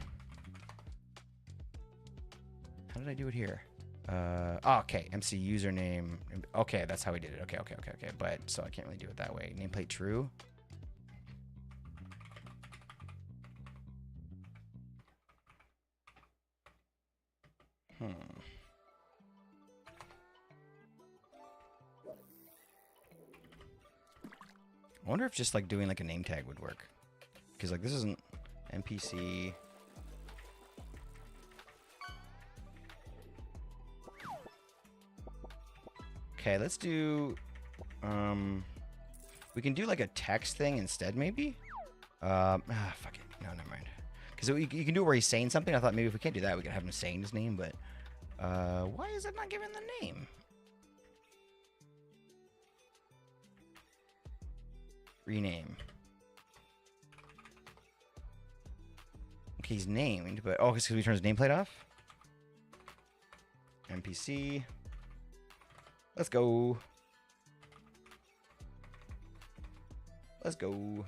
How did I do it here? Okay, MC username. Okay, that's how we did it. Okay. But so I can't really do it that way. Nameplate true. I wonder if just like doing like a name tag would work. Because like this isn't NPC. Okay, let's do we can do like a text thing instead maybe? Fuck it. No, never mind. Because you can do it where he's saying something. I thought maybe if we can't do that, we could have him saying his name, but why is it not giving the name? Rename. Okay, he's named, but oh, it's because we turned his nameplate off. NPC. Let's go. Let's go.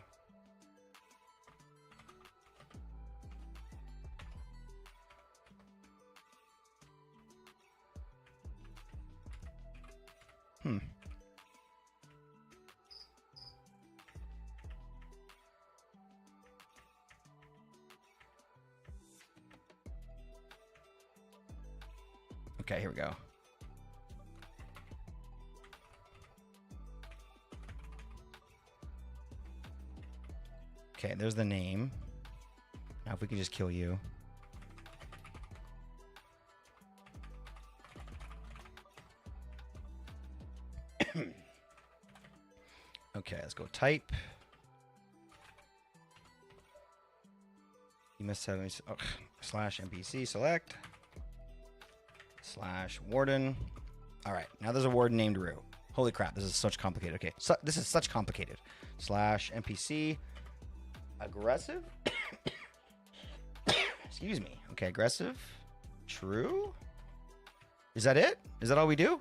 Okay, here we go. Okay, there's the name. Now if we can just kill you. Okay, let's go type. You must have slash NPC select slash warden. All right, now there's a warden named Rue. Holy crap, this is such complicated. Okay, so this is such complicated. Slash NPC aggressive. Excuse me. Okay, aggressive. True. Is that it? Is that all we do?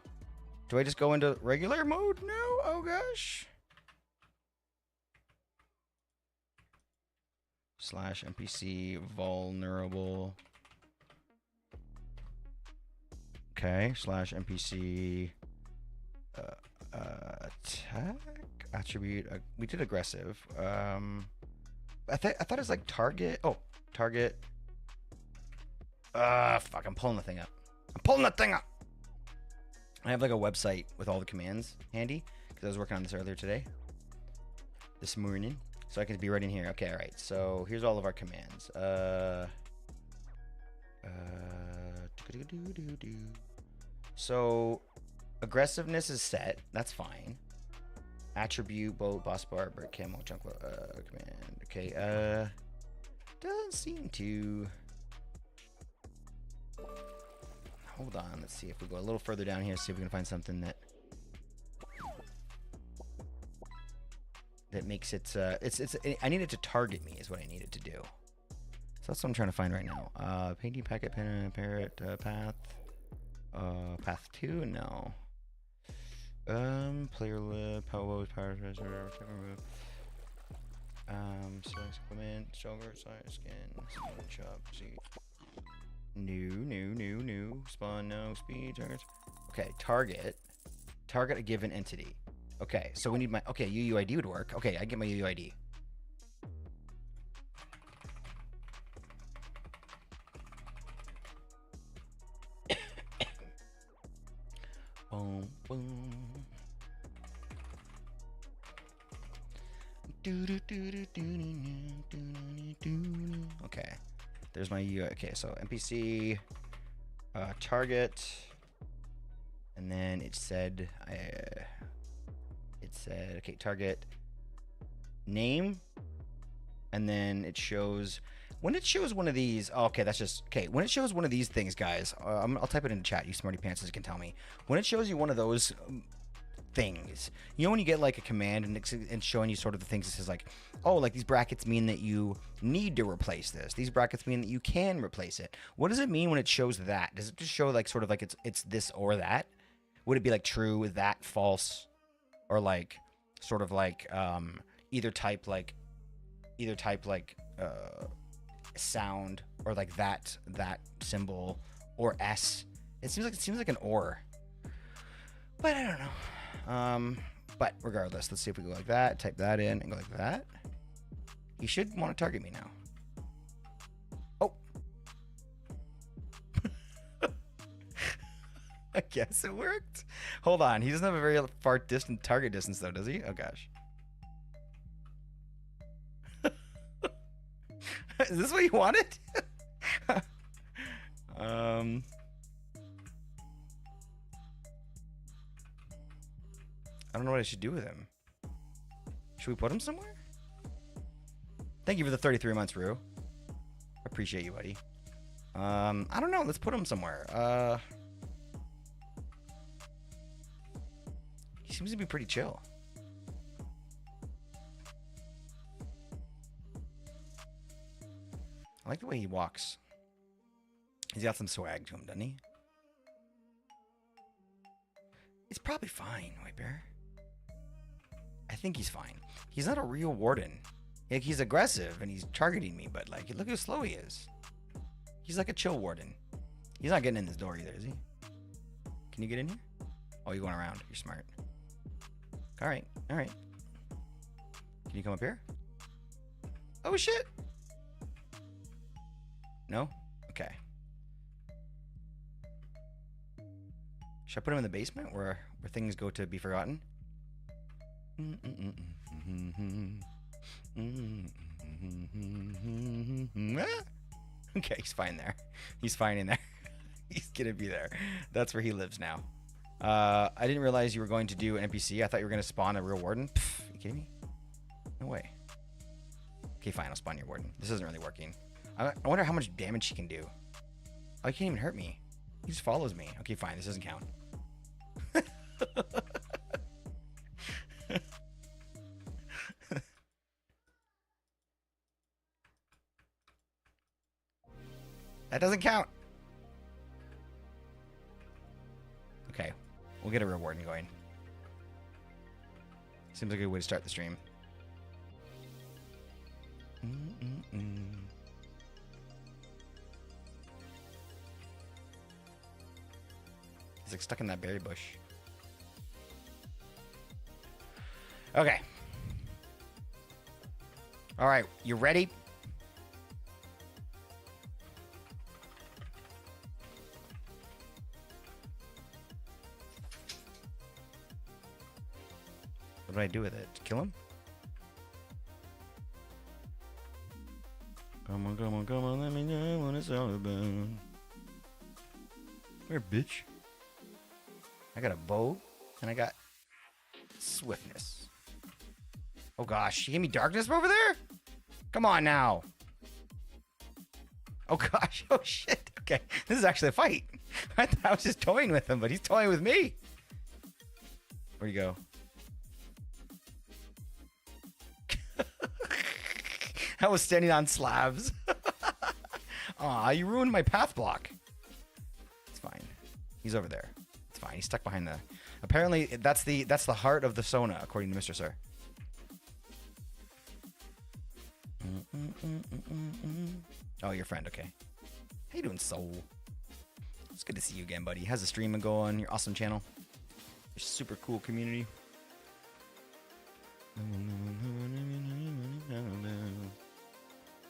Do I just go into regular mode? No. Oh gosh. Slash NPC vulnerable. Okay. Slash NPC attack attribute. We did aggressive. I thought it was like target. Oh, target. Fuck. I'm pulling the thing up. I have like a website with all the commands handy because I was working on this earlier today. This morning. So I can be right in here. Okay, all right. So here's all of our commands. So aggressiveness is set. That's fine. Attribute, boat, boss bar, brick, camo, chunk, command. Okay, doesn't seem to. Hold on. Let's see if we go a little further down here. See if we can find something that makes it. I need it to target me. Is what I need it to do. So that's what I'm trying to find right now. Painting packet, pen, parrot, path. Path 2? No. Player lib, power treasure, select equipment, shoulder, size, skin, shop, see. New. Spawn, no, speed, targets. Okay, target a given entity. Okay, so we need my, okay, UUID would work. Okay, I get my UUID. Boom, boom. Okay. There's my UI. Okay, so NPC, target, and then it said, okay, target, name, and then it shows, when it shows one of these, oh, okay, that's just, okay, when it shows one of these things, guys, I'll type it in the chat, you smarty pantses can tell me. When it shows you one of those things, you know when you get like a command and it's showing you sort of the things that says like, oh, like these brackets mean that you need to replace this, these brackets mean that you can replace it. What does it mean when it shows that? Does it just show like sort of like it's this or that? Would it be like true, that, false, or like sort of like either type like sound, or like that symbol, or S? It seems like an or, but I don't know. But regardless, let's see if we go like that, type that in, and go like that. He should want to target me now. Oh. I guess it worked. Hold on. He doesn't have a very far distant target distance, though, does he? Oh, gosh. Is this what you wanted? I don't know what I should do with him. Should we put him somewhere? Thank you for the 33 months, Rue. Appreciate you, buddy. I don't know. Let's put him somewhere. He seems to be pretty chill. I like the way he walks. He's got some swag to him, doesn't he? He's probably fine, White Bear. I think he's fine. He's not a real warden. Like, he's aggressive and he's targeting me, but like, look how slow he is. He's like a chill warden. He's not getting in this door either, is he? Can you get in here? Oh, you're going around. You're smart. All right. All right. Can you come up here? Oh, shit. No? Okay. Should I put him in the basement where things go to be forgotten? Okay, he's fine there. He's fine in there. He's gonna be there. That's where he lives now. I didn't realize you were going to do an NPC. I thought you were gonna spawn a real warden. Pff, you kidding me? No way. Okay, fine. I'll spawn your warden. This isn't really working. I wonder how much damage she can do. Oh, he can't even hurt me. He just follows me. Okay, fine. This doesn't count. That doesn't count. Okay. We'll get a reward going. Seems like a good way to start the stream. He's like stuck in that berry bush. Okay. All right. You ready? What do I do with it? Kill him? Come on, come on, come on, let me know what it's all about. Where, bitch? I got a bow, and I got swiftness. Oh gosh, you gave me darkness over there? Come on now. Oh gosh, oh shit. Okay, this is actually a fight. I thought I was just toying with him, but he's toying with me. Where'd you go? I was standing on slabs. Aw, you ruined my path block. It's fine. He's over there. It's fine. He's stuck behind the... Apparently, that's the heart of the Sona, according to Mr. Sir. Oh, your friend. Okay. How you doing, Soul? It's good to see you again, buddy. How's the stream going? Your awesome channel. Your super cool community.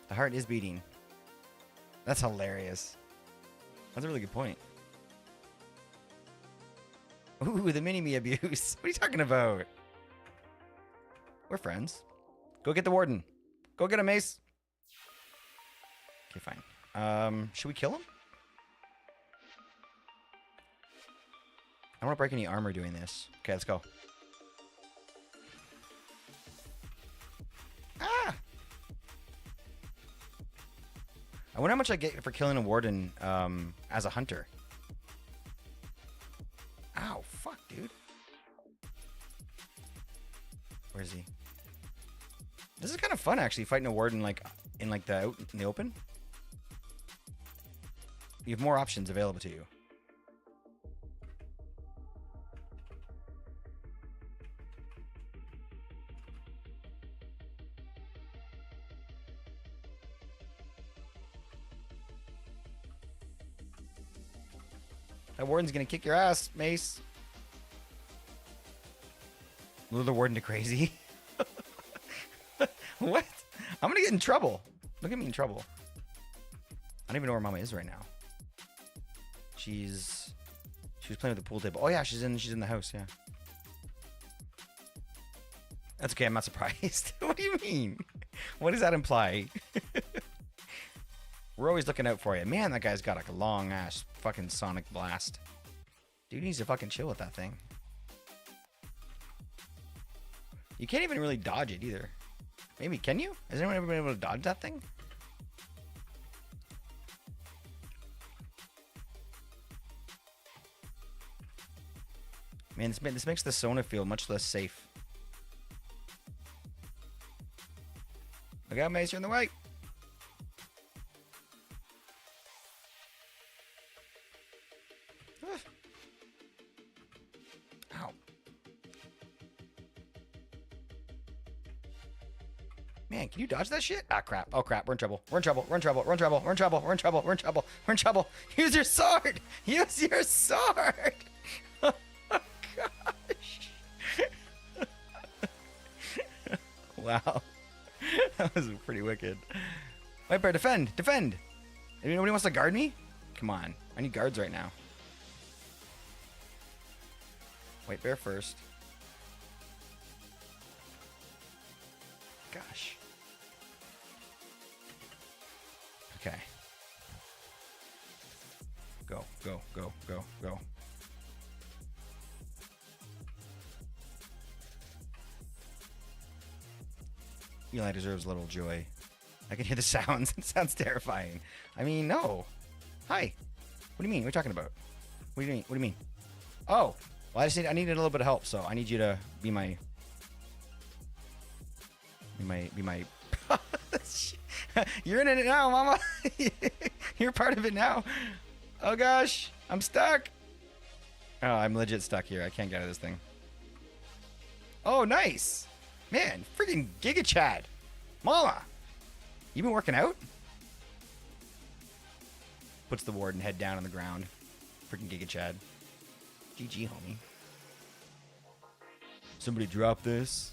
The heart is beating. That's hilarious. That's a really good point. Ooh, the mini-me abuse. What are you talking about? We're friends. Go get the warden. Go get him, Mace. Okay, fine. Should we kill him? I don't want to break any armor doing this. Okay, let's go. Ah! I wonder how much I get for killing a warden as a hunter. Ow, fuck, dude. Where is he? This is kind of fun, actually, fighting a warden like in the open. You have more options available to you. That warden's gonna kick your ass, Mace. Lure the warden to crazy. What? I'm gonna get in trouble. Look at me in trouble. I don't even know where Mama is right now. She was playing with the pool table. Oh yeah, she's in the house. Yeah. That's okay. I'm not surprised. What do you mean? What does that imply? We're always looking out for you. Man, that guy's got like a long ass fucking sonic blast. Dude needs to fucking chill with that thing. You can't even really dodge it either. Maybe, can you? Has anyone ever been able to dodge that thing? Man, this makes the Sona feel much less safe. Look out, Mace, you're in the way. Ow. Man, can you dodge that shit? Ah, crap. Oh, crap. We're in trouble. We're in trouble. We're in trouble. We're in trouble. We're in trouble. We're in trouble. We're in trouble. We're in trouble. Use your sword. Use your sword. Oh, gosh. Wow. That was pretty wicked. White Bear, defend. Defend. Nobody wants to guard me? Come on. I need guards right now. White Bear first. Gosh. Okay. Go, go, go, go, go. Eli deserves a little joy. I can hear the sounds. It sounds terrifying. I mean, no. Hi. What do you mean? What are you talking about? What do you mean? What do you mean? Oh. Well, I needed a little bit of help, so I need you to be my... Be my... You're in it now, Mama. You're part of it now. Oh, gosh. I'm stuck. Oh, I'm legit stuck here. I can't get out of this thing. Oh, nice. Man, freaking Giga Chad. Mama. You been working out? Puts the warden head down on the ground. Freaking Giga Chad. GG, homie. Somebody drop this.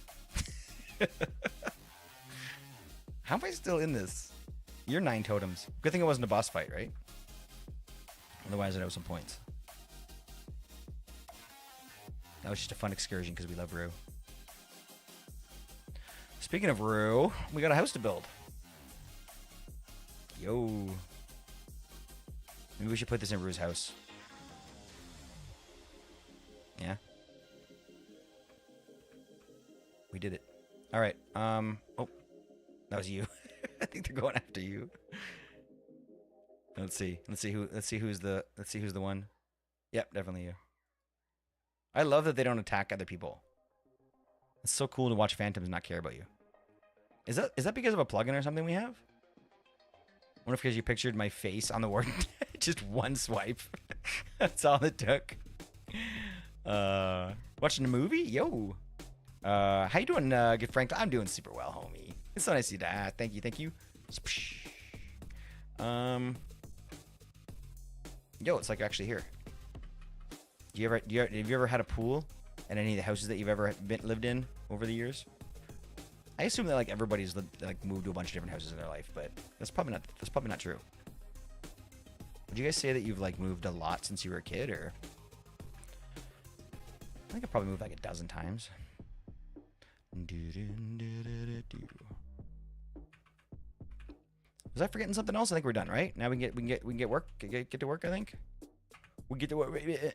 How am I still in this? You're 9 totems. Good thing it wasn't a boss fight, right? Otherwise, I'd have some points. That was just a fun excursion because we love Rue. Speaking of Rue, we got a house to build. Yo. Maybe we should put this in Rue's house. Yeah. We did it. All right. Oh, that was you. I think they're going after you. Let's see. Let's see who's the one. Yep, definitely you. I love that they don't attack other people. It's so cool to watch phantoms not care about you. Is that because of a plugin or something we have? I wonder if because you pictured my face on the warden. Just one swipe. That's all it took. Watching a movie? Yo. How you doing, good Frank? I'm doing super well, homie. It's so nice to see that. Thank you. Yo, it's like actually here. Have you ever had a pool at any of the houses that you've ever lived in over the years? I assume that like everybody's moved to a bunch of different houses in their life, but that's probably not true. Would you guys say that you've like moved a lot since you were a kid, or? I think I probably moved like a dozen times. Was I forgetting something else? I think we're done, right? Now we can get work. Get to work. I think we get to work. I think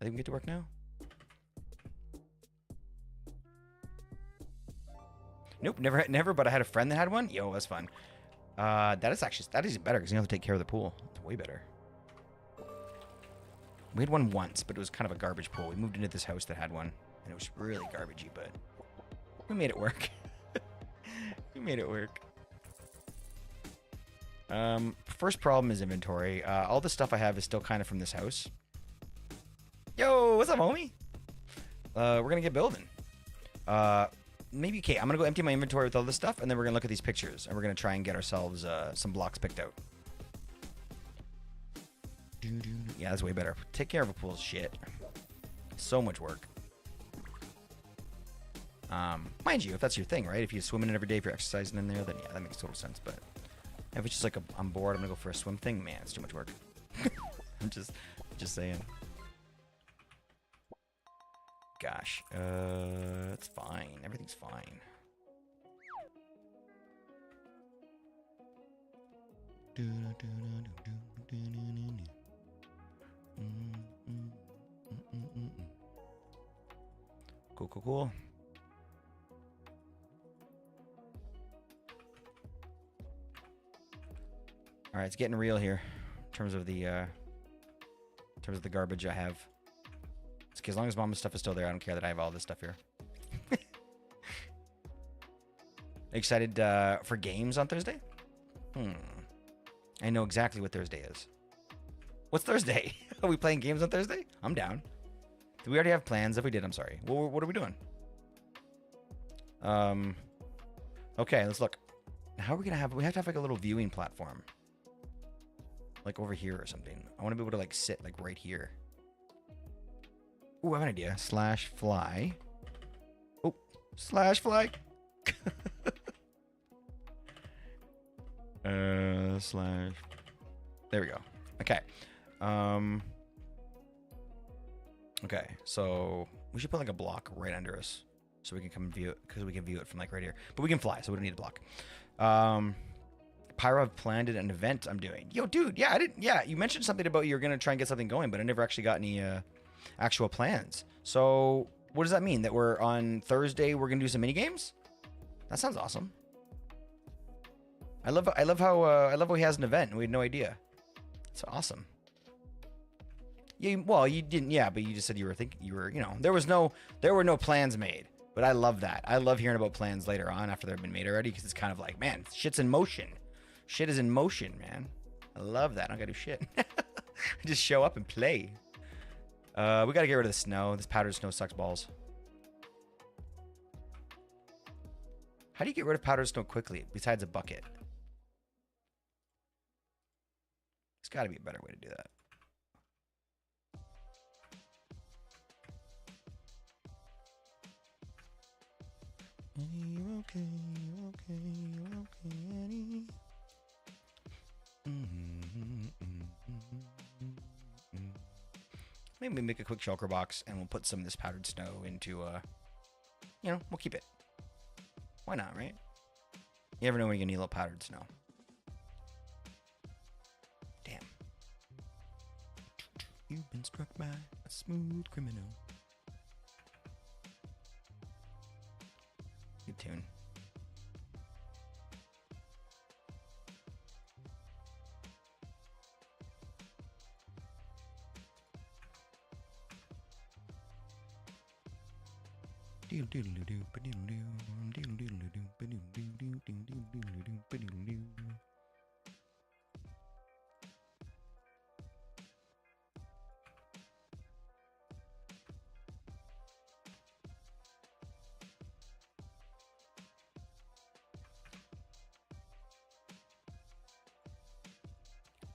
we can get to work now. Nope, never. But I had a friend that had one. Yo, that's fun. That is even better because you don't have to take care of the pool. It's way better. We had one once, but it was kind of a garbage pool. We moved into this house that had one, and it was really garbagey, but we made it work. We made it work. First problem is inventory. All the stuff I have is still kind of from this house. Yo, what's up, homie? We're gonna get building. Maybe, okay, I'm gonna go empty my inventory with all this stuff, and then we're gonna look at these pictures, and we're gonna try and get ourselves some blocks picked out. Yeah, that's way better. Take care of a pool is shit. So much work. Mind you, if that's your thing, right? If you swim in it every day, if you're exercising in there, then yeah, that makes total sense. But if it's just like I'm bored, I'm gonna go for a swim thing, man, it's too much work. I'm just saying. Gosh, it's fine. Everything's fine. Cool. All right, it's getting real here in terms of the garbage I have. It's okay, as long as Mama's stuff is still there, I don't care that I have all this stuff here. Excited for games on Thursday? I know exactly what Thursday is. What's Thursday? Are we playing games on Thursday? I'm down. Do we already have plans? If we did, I'm sorry. What are we doing? Okay, let's look. How are we gonna have? We have to have like a little viewing platform, like over here or something. I want to be able to like sit like right here. Ooh, I have an idea. /fly. Oh, /fly. Slash. There we go. Okay. Okay, so we should put like a block right under us so we can come view it, because we can view it from like right here. But we can fly, so we don't need a block. Pyro, I've planned an event I'm doing. Yo, dude, yeah, you mentioned something about you're gonna try and get something going, but I never actually got any actual plans. So what does that mean? That we're on Thursday, we're gonna do some mini games? That sounds awesome. I love how he has an event and we had no idea. It's awesome. Yeah, well, you didn't, yeah, but you just said you were, you know, there were no plans made. But I love that. I love hearing about plans later on after they've been made already, because it's kind of like, man, shit's in motion. Shit is in motion, man. I love that. I don't gotta do shit. Just show up and play. We gotta get rid of the snow. This powdered snow sucks balls. How do you get rid of powdered snow quickly besides a bucket? There's gotta be a better way to do that. You okay, Annie? Maybe we make a quick shulker box and we'll put some of this powdered snow into, you know, we'll keep it. Why not, right? You never know when you're gonna need a little powdered snow. Damn. You've been struck by a smooth criminal. Good tune.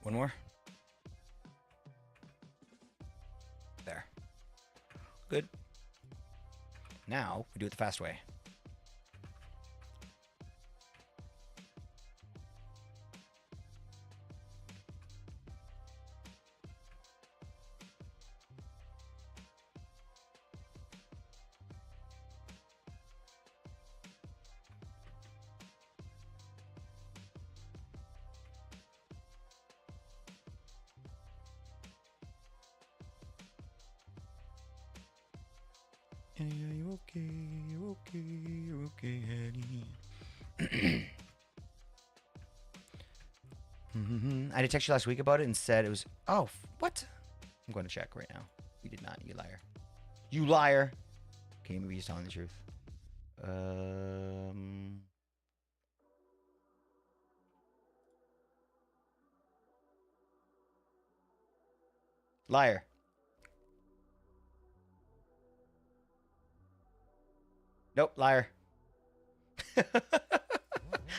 One more. There. Good. Now we do it the fast way. Henny, are you okay? You're okay. You're okay, Henny. I had a text you last week about it and said it was. Oh, what? I'm going to check right now. You did not. You liar. You liar. Okay, maybe he's telling the truth. Liar. Nope, liar.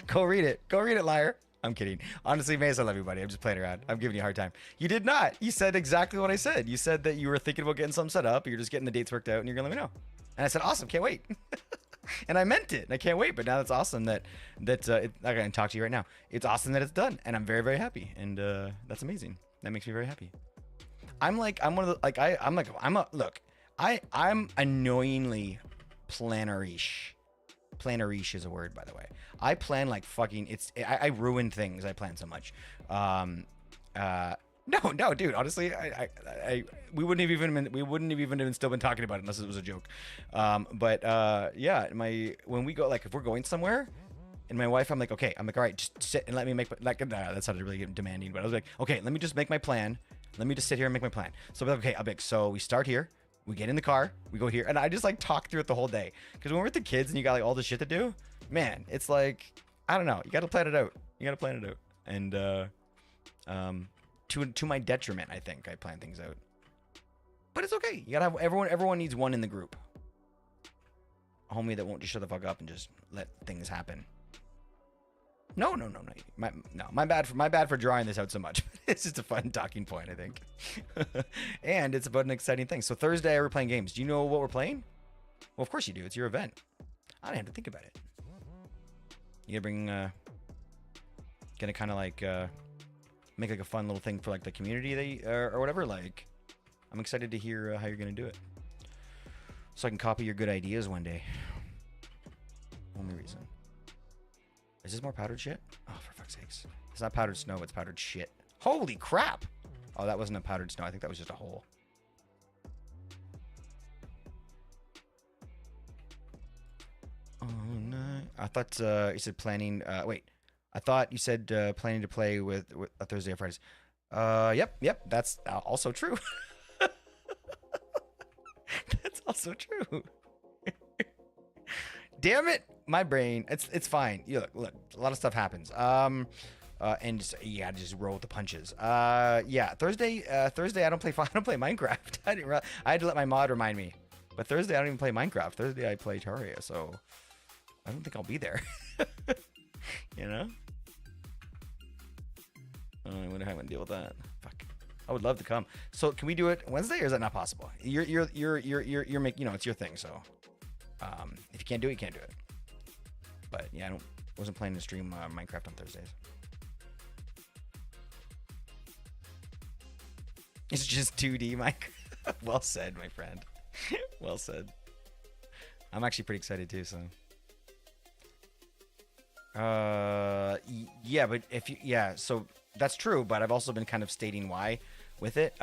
Go read it. Go read it, liar. I'm kidding. Honestly, Mace, I love you, buddy. I'm just playing around. I'm giving you a hard time. You did not. You said exactly what I said. You said that you were thinking about getting something set up. You're just getting the dates worked out, and you're going to let me know. And I said, awesome. Can't wait. And I meant it. And I can't wait. But now it's awesome that I'm going to talk to you right now. It's awesome that it's done. And I'm very, very happy. And that's amazing. That makes me very happy. I'm one of the, I'm annoyingly plannerish. Plannerish is a word, by the way. I plan like fucking. I ruin things. I plan so much. No, dude. Honestly, we wouldn't have even still been talking about it unless it was a joke. Yeah. When we go, like, if we're going somewhere, and my wife, I'm like, all right, just sit and let me make that sounded really demanding, but I was like, okay, let me just make my plan. Let me just sit here and make my plan. So I'll be like, okay, so we start here. We get in the car, we go here, and I just like talk through it the whole day. Because when we're with the kids and you got like all the shit to do, man, it's like, I don't know, you got to plan it out. And to my detriment, I think I plan things out. But it's okay. You gotta have everyone needs one in the group. A homie that won't just shut the fuck up and just let things happen. No. My bad for drawing this out so much. It's just a fun talking point, I think. And it's about an exciting thing. So Thursday we're playing games. Do you know what we're playing? Well, of course you do. It's your event. I don't have to think about it. You gonna kind of like make like a fun little thing for like the community or whatever. Like, I'm excited to hear how you're gonna do it, so I can copy your good ideas one day. Only reason. Is this more powdered shit? Oh, for fuck's sakes. It's not powdered snow, it's powdered shit. Holy crap! Oh, that wasn't a powdered snow. I think that was just a hole. Oh, no. I thought you said planning... wait. I thought you said planning to play with Thursday or Fridays. Yep. That's also true. That's also true. Damn it, my brain. It's fine. You look. A lot of stuff happens. And just roll with the punches. Yeah. Thursday. I don't play Minecraft. I had to let my mod remind me. But Thursday I don't even play Minecraft. Thursday I play Terraria. So I don't think I'll be there. You know. I wonder how I'm gonna deal with that. Fuck. I would love to come. So can we do it Wednesday, or is that not possible? You're making, it's your thing. So. If you can't do it, you can't do it. But yeah, wasn't planning to stream Minecraft on Thursdays. It's just 2D Minecraft. Well said, my friend. Well said. I'm actually pretty excited too. So. Yeah, but so that's true. But I've also been kind of stating why with it.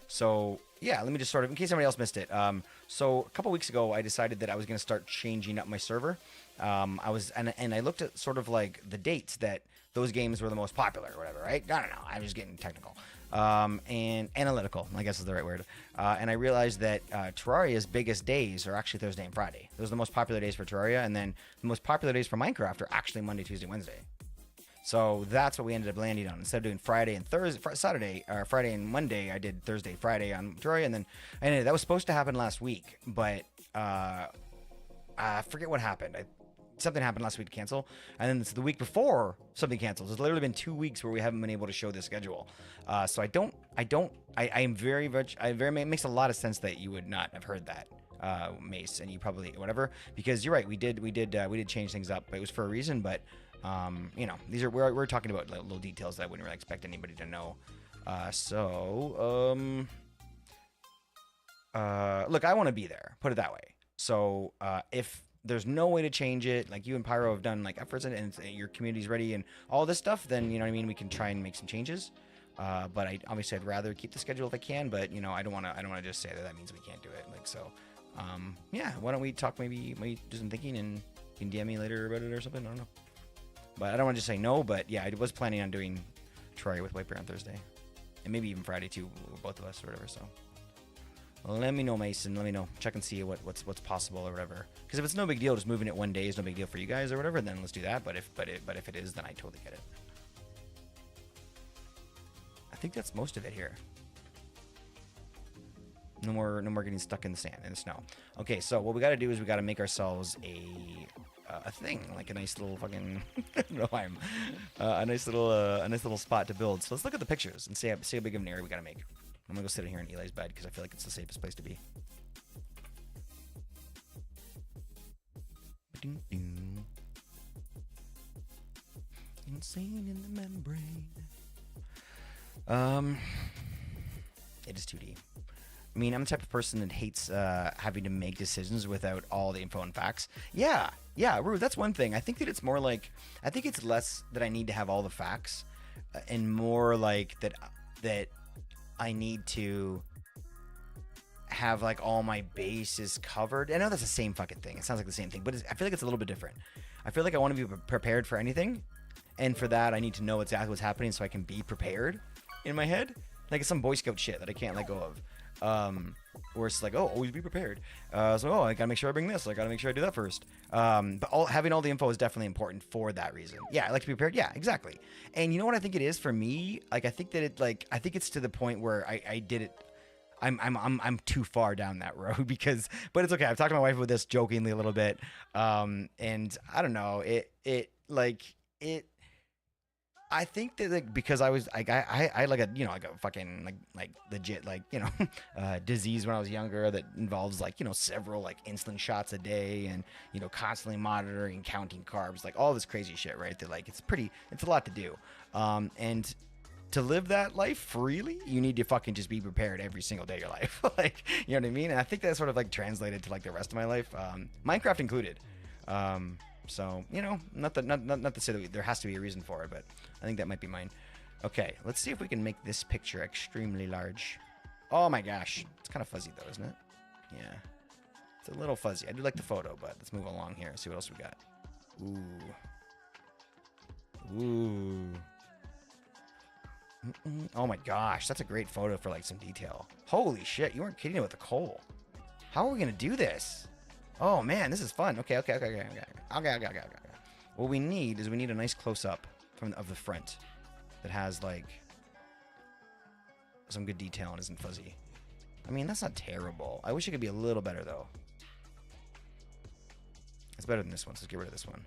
So yeah, let me just sort of, in case somebody else missed it. So a couple weeks ago, I decided that I was going to start changing up my server. And I looked at sort of like the dates that those games were the most popular or whatever, right? I don't know. I'm just getting technical. And analytical, I guess is the right word. And I realized that Terraria's biggest days are actually Thursday and Friday. Those are the most popular days for Terraria. And then the most popular days for Minecraft are actually Monday, Tuesday, Wednesday. So that's what we ended up landing on. Instead of doing Friday and Friday and Monday, I did Thursday, Friday on Terraria, and that was supposed to happen last week, but I forget what happened. Something happened last week to cancel, and then it's the week before something canceled. It's literally been 2 weeks where we haven't been able to show the schedule. So it makes a lot of sense that you would not have heard that, Mace, and you probably whatever, because you're right. We did change things up, but it was for a reason, but. We're talking about little details that I wouldn't really expect anybody to know. Look, I want to be there. Put it that way. So if there's no way to change it, like you and Pyro have done like efforts and your community's ready and all this stuff, then you know what I mean. We can try and make some changes. But I'd rather keep the schedule if I can. But I don't want to just say that means we can't do it. Like so. Yeah, why don't we talk? Maybe do some thinking and you can DM me later about it or something. I don't know. But I don't want to just say no. But yeah, I was planning on doing Troy with Wiper on Thursday, and maybe even Friday too, both of us or whatever. So let me know, Mason. Let me know. Check and see what's possible or whatever. Because if it's no big deal, just moving it one day is no big deal for you guys or whatever. Then let's do that. But if it is, then I totally get it. I think that's most of it here. No more getting stuck in the sand and the snow. Okay, so what we got to do is we got to make ourselves a thing, like a nice little fucking I don't know why I'm a nice little spot to build. So let's look at the pictures and see how big of an area we got to make. I'm gonna go sit in here in Eli's bed because I feel like it's the safest place to be. Insane in the membrane. It is 2D. I mean, I'm the type of person that hates having to make decisions without all the info and facts. Yeah, Rue, that's one thing. I think that it's more like, I think it's less that I need to have all the facts and more like that I need to have like all my bases covered. I know that's the same fucking thing. It sounds like the same thing, but I feel like it's a little bit different. I feel like I want to be prepared for anything. And for that, I need to know exactly what's happening so I can be prepared in my head. Like it's some Boy Scout shit that I can't let go of. Where it's like, oh, always be prepared. I gotta make sure I bring this. I gotta make sure I do that first. But having all the info is definitely important for that reason. Yeah, I like to be prepared. Yeah, exactly. And you know what I think it is for me? Like, I think that I think it's to the point where I did it. I'm too far down that road but it's okay. I've talked to my wife about this jokingly a little bit. And I don't know. I think that like because I was like I like a like a fucking like legit disease when I was younger that involves several like insulin shots a day and constantly monitoring and counting carbs, like all this crazy shit, right? That like it's a lot to do, and to live that life freely, you need to fucking just be prepared every single day of your life. Like, you know what I mean? And I think that's sort of like translated to like the rest of my life, Minecraft included. So, not to say that there has to be a reason for it, but I think that might be mine. Okay, let's see if we can make this picture extremely large. Oh my gosh. It's kind of fuzzy though, isn't it? Yeah. It's a little fuzzy. I do like the photo, but let's move along here and see what else we got. Ooh. Oh my gosh, that's a great photo for like some detail. Holy shit, you weren't kidding with the coal. How are we gonna do this? Oh man, this is fun. Okay. What we need is a nice close-up of the front that has like some good detail and isn't fuzzy. I mean, that's not terrible. I wish it could be a little better though. It's better than this one, so let's get rid of this one.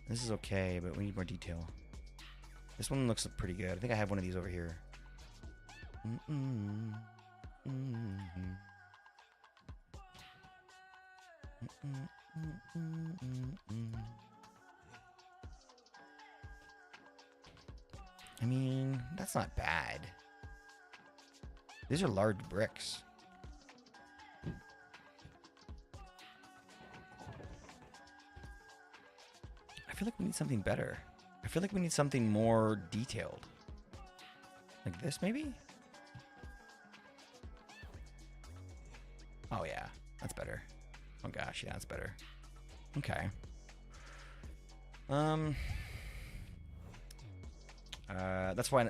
This is okay, but we need more detail. This one looks pretty good. I think I have one of these over here. I mean, that's not bad. These are large bricks. I feel like we need something better. I feel like we need something more detailed. Like this, maybe? Oh, yeah. That's better. Oh, gosh. Yeah, that's better. Okay. That's why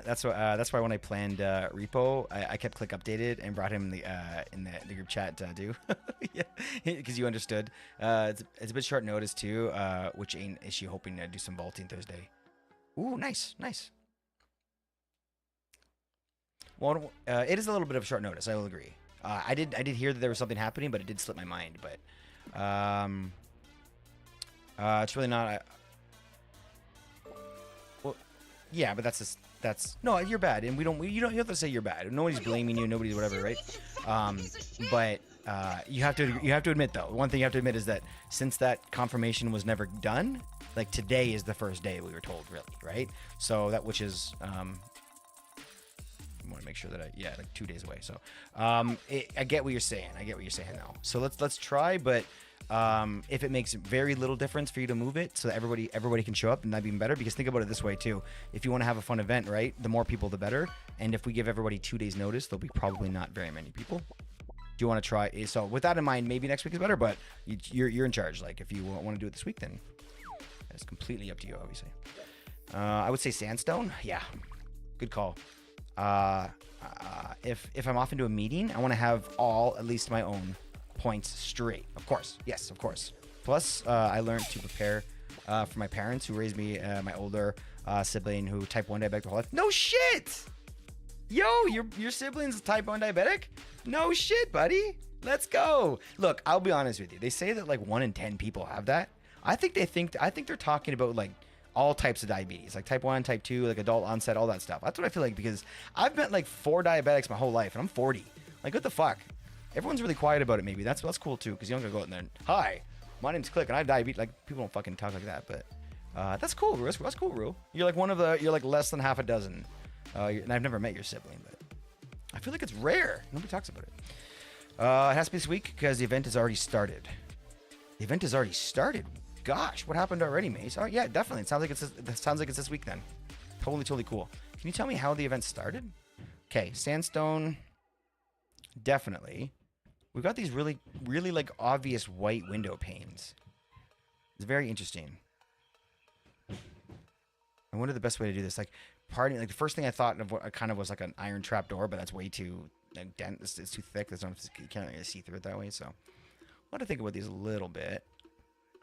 when I planned repo, I kept click updated and brought him in the group chat too. Yeah, because you understood. It's a bit short notice too. Which ain't is she hoping to do some vaulting Thursday? Ooh, nice. Well, it is a little bit of short notice. I will agree. I did hear that there was something happening, but it did slip my mind. But it's really not. Well, yeah, but that's no. You're bad, and you don't have to say you're bad. Nobody's blaming you. Nobody's whatever, right? But you have to admit though. One thing you have to admit is that since that confirmation was never done, like today is the first day we were told, really, right? So that which is I want to make sure that like 2 days away. So I get what you're saying. Though. So let's try, but if it makes very little difference for you to move it so that everybody can show up, then that'd be even better. Because think about it this way too: if you want to have a fun event, right, the more people the better. And if we give everybody 2 days notice, there'll be probably not very many people. Do you want to try? So with that in mind, maybe next week is better, but you're in charge. Like if you want to do it this week, then it's completely up to you, obviously. I would say sandstone. Yeah, good call. If I'm off into a meeting, I want to have at least my own points straight. Of course, yes, of course. Plus, I learned to prepare for my parents who raised me, my older sibling who type 1 diabetic the whole life. No shit! Yo, your sibling's type 1 diabetic? No shit, buddy. Let's go. Look, I'll be honest with you. They say that like 1 in 10 people have that. I think they're talking about like all types of diabetes, like type 1, type 2, like adult onset, all that stuff. That's what I feel like, because I've met like 4 diabetics my whole life and I'm 40. Like, what the fuck? Everyone's really quiet about it. Maybe that's cool too, because you don't gotta go out and then, hi, my name's Click and I have diabetes. Like, people don't fucking talk like that, but that's cool. That's cool, Ru. You're like less than half a dozen. And I've never met your sibling, but I feel like it's rare. Nobody talks about it. It has to be this week because the event has already started. The event has already started. Gosh, what happened already, Mace? Oh yeah, definitely. It sounds like it's this week then. Totally cool. Can you tell me how the event started? Okay, sandstone. Definitely. We've got these really like obvious white window panes. It's very interesting. I wonder the best way to do this. Like, the first thing I thought of what kind of was like an iron trap door, but that's way too dense. It's too thick. You can't really see through it that way. So, I want to think about these a little bit.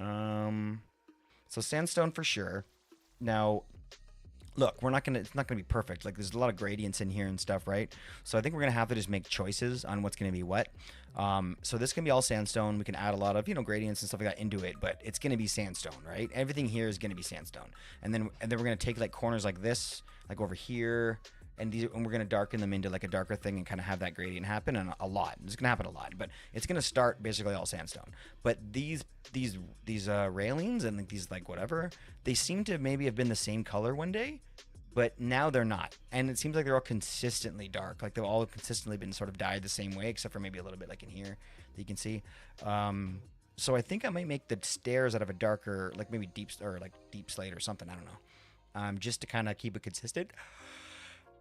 So sandstone for sure. Now, look, it's not gonna be perfect. Like, there's a lot of gradients in here and stuff, right? So I think we're gonna have to just make choices on what's gonna be what. So this can be all sandstone. We can add a lot of, gradients and stuff like that into it, but it's gonna be sandstone, right? Everything here is gonna be sandstone. And then we're gonna take like corners like this, like over here, and we're gonna darken them into like a darker thing and kind of have that gradient happen, and a lot. It's gonna happen a lot, but it's gonna start basically all sandstone. But these railings and like these like whatever, they seem to maybe have been the same color one day, but now they're not. And it seems like they're all consistently dark. Like they've all consistently been sort of dyed the same way, except for maybe a little bit like in here that you can see. So I think I might make the stairs out of a darker, like maybe deep slate or something. I don't know. Just to kind of keep it consistent.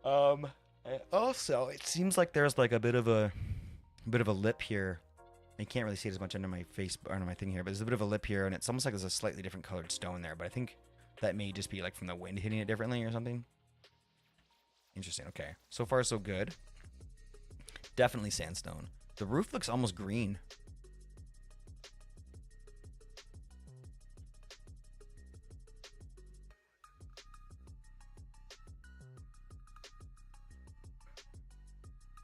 Also, it seems like there's like a bit of a lip here. You can't really see it as much under my face or under my thing here, but there's a bit of a lip here, and it's almost like there's a slightly different colored stone there. But I think that may just be like from the wind hitting it differently or something. Interesting. Okay, so far so good. Definitely sandstone. The roof looks almost green.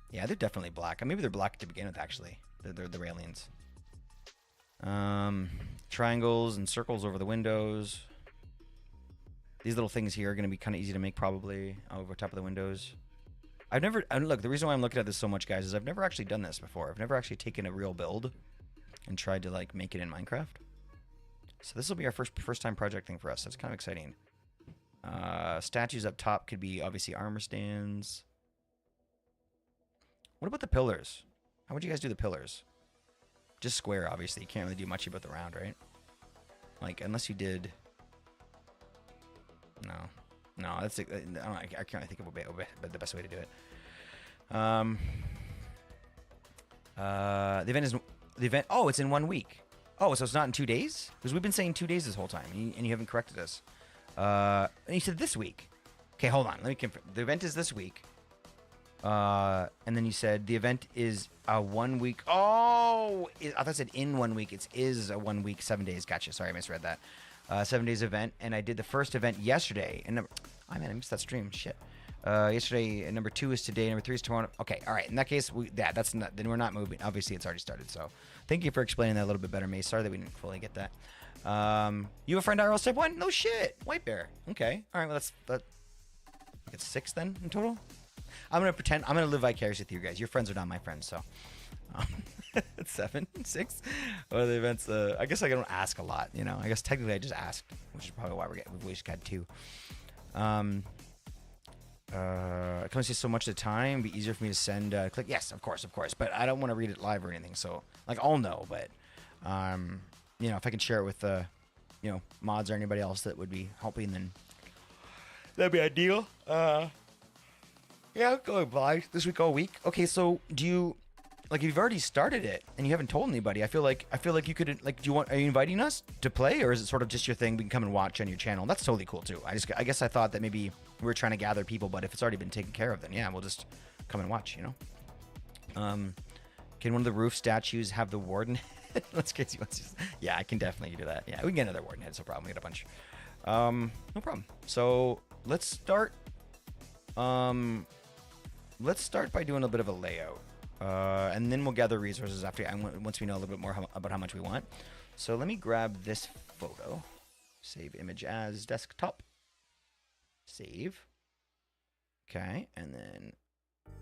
Yeah, they're definitely black. Maybe they're black to begin with, actually. They're the railings. Triangles and circles over the windows. These little things here are going to be kind of easy to make, probably, over top of the windows. Look, the reason why I'm looking at this so much, guys, is I've never actually done this before. I've never actually taken a real build and tried to, like, make it in Minecraft. So this will be our first time project thing for us. That's kind of exciting. Statues up top could be, obviously, armor stands. What about the pillars? How would you guys do the pillars? Just square, obviously. You can't really do much about the round, right? Like, unless you did... No, that's... I can't really think of the best way to do it. The event... Oh, it's in 1 week. Oh, so it's not in 2 days? Because we've been saying 2 days this whole time, and you haven't corrected us. And you said this week. Okay, hold on. Let me confirm. The event is this week. And then you said the event is a 1 week. Oh, I thought it said in 1 week. It is a 1 week, 7 days. Gotcha. Sorry, I misread that. 7 days event, and I did the first event yesterday. And I missed that stream. Shit. Yesterday, number 2 is today. Number 3 is tomorrow. Okay, all right. In that case, then we're not moving. Obviously, it's already started. So, thank you for explaining that a little bit better, Mace. Sorry that we didn't fully get that. You have a friend IRL step 1? No shit. White Bear. Okay. All right. Well, it's 6 then in total. I'm gonna live vicariously with you guys. Your friends are not my friends, so it's 7, 6. What are the events? I guess I don't ask a lot, I guess technically I just asked, which is probably why we've just got 2. It comes to so much of the time. Be easier for me to send click. Yes, of course, but I don't want to read it live or anything. So like I'll know, but if I can share it with mods or anybody else that would be helping, then that'd be ideal. Yeah, going by this week all week. Okay, so do you like if you've already started it and you haven't told anybody, I feel like you could like. Are you inviting us to play, or is it sort of just your thing? We can come and watch on your channel. That's totally cool too. I guess I thought that maybe we were trying to gather people, but if it's already been taken care of, then yeah, we'll just come and watch. You know. Can one of the roof statues have the warden? Let's get you. Yeah, I can definitely do that. Yeah, we can get another warden head. No problem. We get a bunch. No problem. So let's start. Let's start by doing a bit of a layout. And then we'll gather resources after once we know a little bit more about how much we want. So let me grab this photo. Save image as desktop. Save. Okay, and then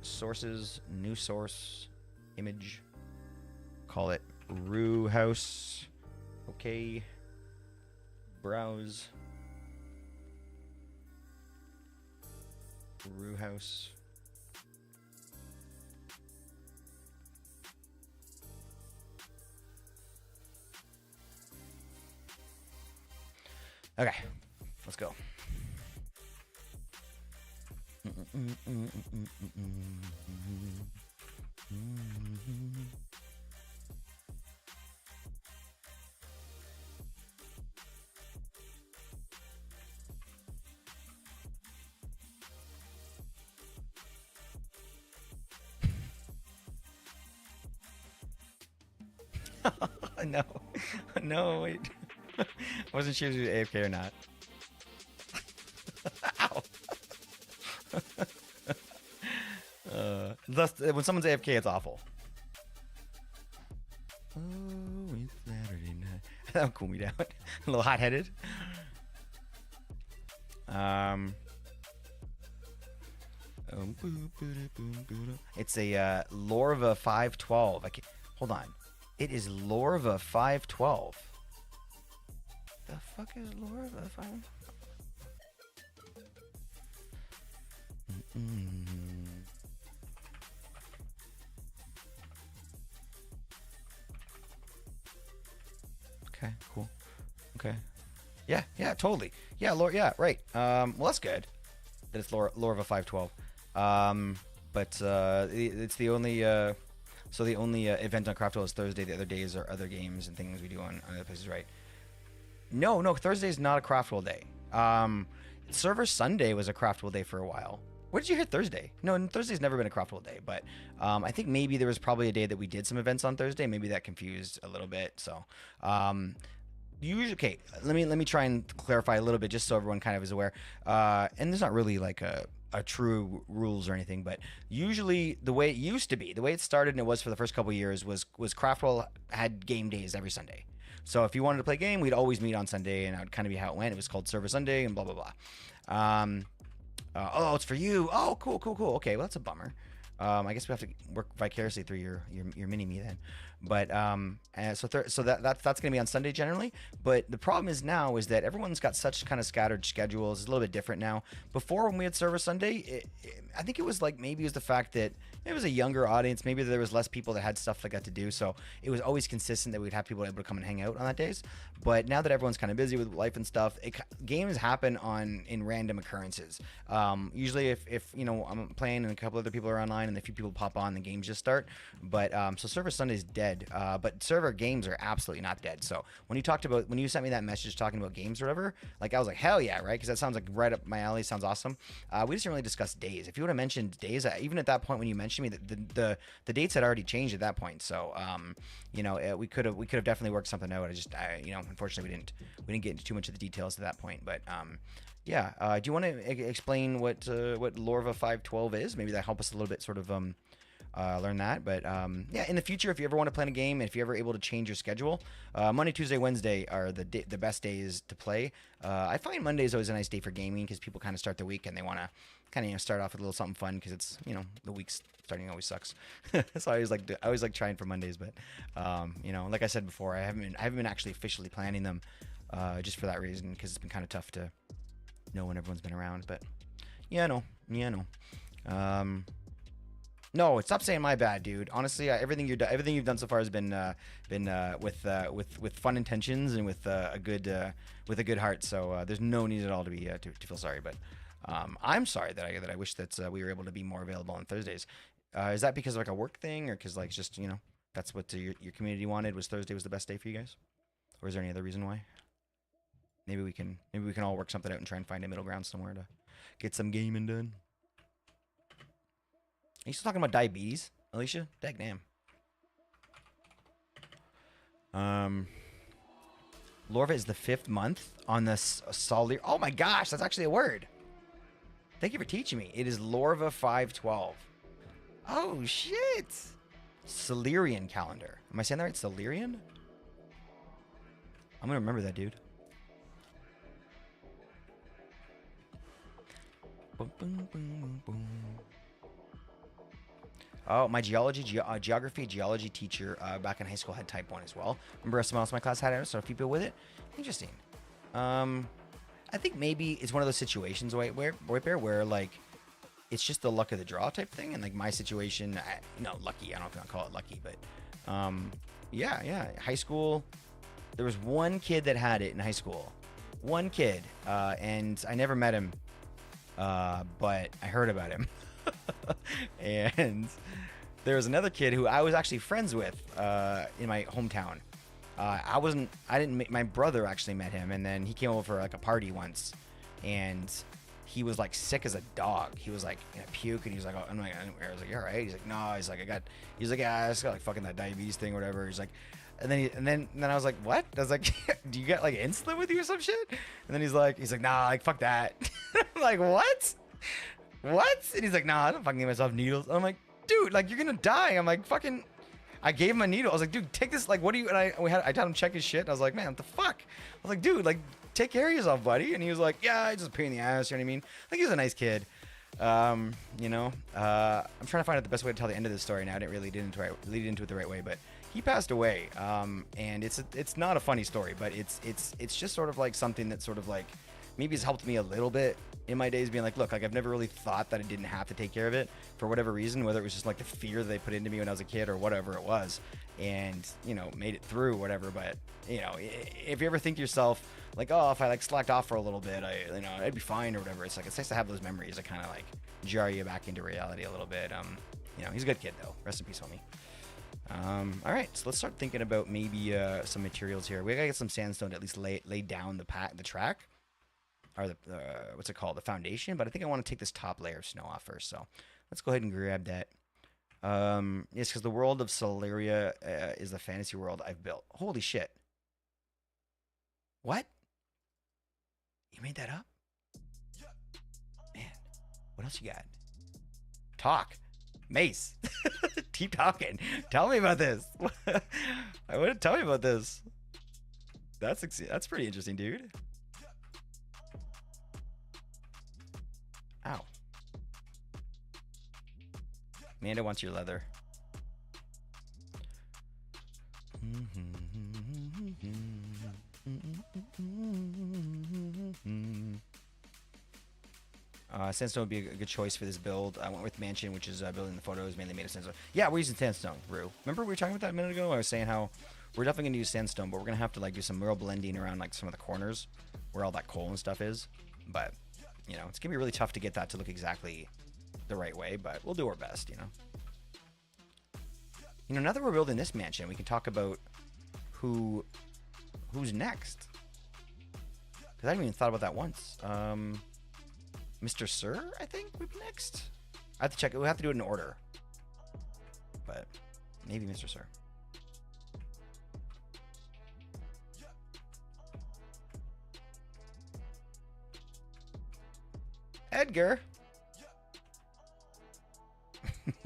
sources, new source, image. Call it Roo House. Okay. Browse. Roo House. Okay, let's go. No, no, wait. I wasn't sure if you were AFK or not. Ow. When someone's AFK, it's awful. Oh, it's Saturday night. That'll cool me down. A little hot-headed. It's a Lorva 512. Hold on. It is Lorva 512. The fuck is Lorva 5? Okay, cool. Okay. Yeah, totally. Yeah, yeah, right. Well, that's good. That it's Lorva 512. But it's the only so the only event on CraftWell is Thursday. The other days are other games and things we do on other places, right? No, Thursday is not a CraftWell day. Server Sunday was a CraftWell day for a while. Where did you hear Thursday? No, Thursday's never been a CraftWell day, but I think maybe there was probably a day that we did some events on Thursday. Maybe that confused a little bit. So, usually, okay, let me try and clarify a little bit just so everyone kind of is aware. And there's not really like a true rules or anything, but usually the way it used to be, the way it started and it was for the first couple of years was CraftWell had game days every Sunday. So if you wanted to play a game, we'd always meet on Sunday, and that would kind of be how it went. It was called Server Sunday and blah, blah, blah. Oh, it's for you. Oh, cool. Okay, well, that's a bummer. I guess we have to work vicariously through your mini-me then. But so that's going to be on Sunday generally. But the problem is now is that everyone's got such kind of scattered schedules. It's a little bit different now. Before, when we had Server Sunday, I think it was like maybe it was the fact that it was a younger audience. Maybe there was less people that had stuff like that to do. So it was always consistent that we'd have people able to come and hang out on that days. But now that everyone's kind of busy with life and stuff, games happen in random occurrences. Usually if you know I'm playing and a couple other people are online and a few people pop on, the games just start. But so Server Sunday is dead. But server games are absolutely not dead. So when you sent me that message talking about games or whatever, like I was like, hell yeah, right? Because that sounds like right up my alley. Sounds awesome. We just didn't really discuss days. If you would have mentioned days, even at that point when you mentioned me, the dates had already changed at that point. So you know, we could have definitely worked something out. You know, unfortunately we didn't get into too much of the details at that point. But yeah, do you want to explain what Lorva 512 is? Maybe that help us a little bit sort of learn that. But yeah, in the future, if you ever want to play a game, if you're ever able to change your schedule, Monday, Tuesday, Wednesday are the best days to play. I find Monday is always a nice day for gaming because people kind of start the week and they want to kind of start off with a little something fun because it's the week's starting always sucks. So I always like trying for Mondays, but like I said before, I haven't been actually officially planning them just for that reason because it's been kind of tough to know when everyone's been around. But yeah, no. No, stop saying my bad, dude. Honestly, everything you've done so far has been with fun intentions and with a good heart. So there's no need at all to be to feel sorry. But I'm sorry that I wish that we were able to be more available on Thursdays. Is that because of like a work thing, or because like just that's what your community wanted? Was Thursday was the best day for you guys, or is there any other reason why? Maybe we can all work something out and try and find a middle ground somewhere to get some gaming done. Are you still talking about diabetes, Alicia? Dag damn. Lorva is the 5th month on the Solir. Oh my gosh, that's actually a word. Thank you for teaching me. It is Lorva 512. Oh shit. Solarian calendar. Am I saying that right? Solarian? I'm gonna remember that, dude. Boom, boom, boom, boom. Oh, my geography, geology teacher back in high school had type 1 as well. Remember someone else in my class had it, so a few people with it. Interesting. I think maybe it's one of those situations, White Bear, where like it's just the luck of the draw type thing. And like my situation, lucky. I don't know if you want to call it lucky, but yeah. High school, there was one kid that had it in high school. One kid, and I never met him, but I heard about him. And there was another kid who I was actually friends with in my hometown. My brother actually met him, and then he came over for like a party once, and he was like sick as a dog. He was like in a puke, and he was like, oh, I'm like, I was like, you all right? He's like, no. He's like, yeah, I just got like fucking that diabetes thing or whatever. He's like, and then I was like, what? I was like, do you got like insulin with you or some shit? And then he's like, nah, like fuck that. I'm like, what? And he's like, nah, I don't fucking give myself needles. And I'm like, dude, like you're gonna die. I'm like, fucking. I gave him a needle. I was like, dude, take this. Like, what do you? And I had him check his shit. And I was like, man, what the fuck? I was like, dude, like, take care of yourself, buddy. And he was like, yeah, I just a pain in the ass. You know what I mean? Like, he was a nice kid. I'm trying to find out the best way to tell the end of this story. Now I didn't really lead into it the right way, but he passed away. And it's not a funny story, but it's just sort of like something that sort of like maybe has helped me a little bit in my days, being like, look, like I've never really thought that I didn't have to take care of it for whatever reason, whether it was just like the fear that they put into me when I was a kid or whatever it was, and made it through whatever. But if you ever think to yourself like, oh, if I like slacked off for a little bit, I'd be fine or whatever, it's like it's nice to have those memories that kind of like jar you back into reality a little bit. He's a good kid though. Rest in peace, homie. All right, so let's start thinking about maybe some materials here. We gotta get some sandstone to at least lay down the track, or the what's it called, the foundation. But I think I want to take this top layer of snow off first, so let's go ahead and grab that. Yes, because the world of Solaria is the fantasy world I've built. Holy shit. What? You made that up? Man, what else you got? Talk. Mace. Keep talking. Tell me about this. I want to tell me about this. That's pretty interesting, dude. Ow. Amanda wants your leather. Sandstone would be a good choice for this build. I went with Mansion, which is building the photos mainly made of sandstone. Yeah, we're using sandstone, Rue. Remember we were talking about that a minute ago? I was saying how we're definitely going to use sandstone, but we're going to have to like do some real blending around like some of the corners where all that coal and stuff is. But, it's going to be really tough to get that to look exactly the right way, but we'll do our best, now that we're building this mansion, we can talk about who's next. Because I haven't even thought about that once. Mr. Sir, I think, would be next. I have to check. We'll have to do it in order. But maybe Mr. Sir. Edgar.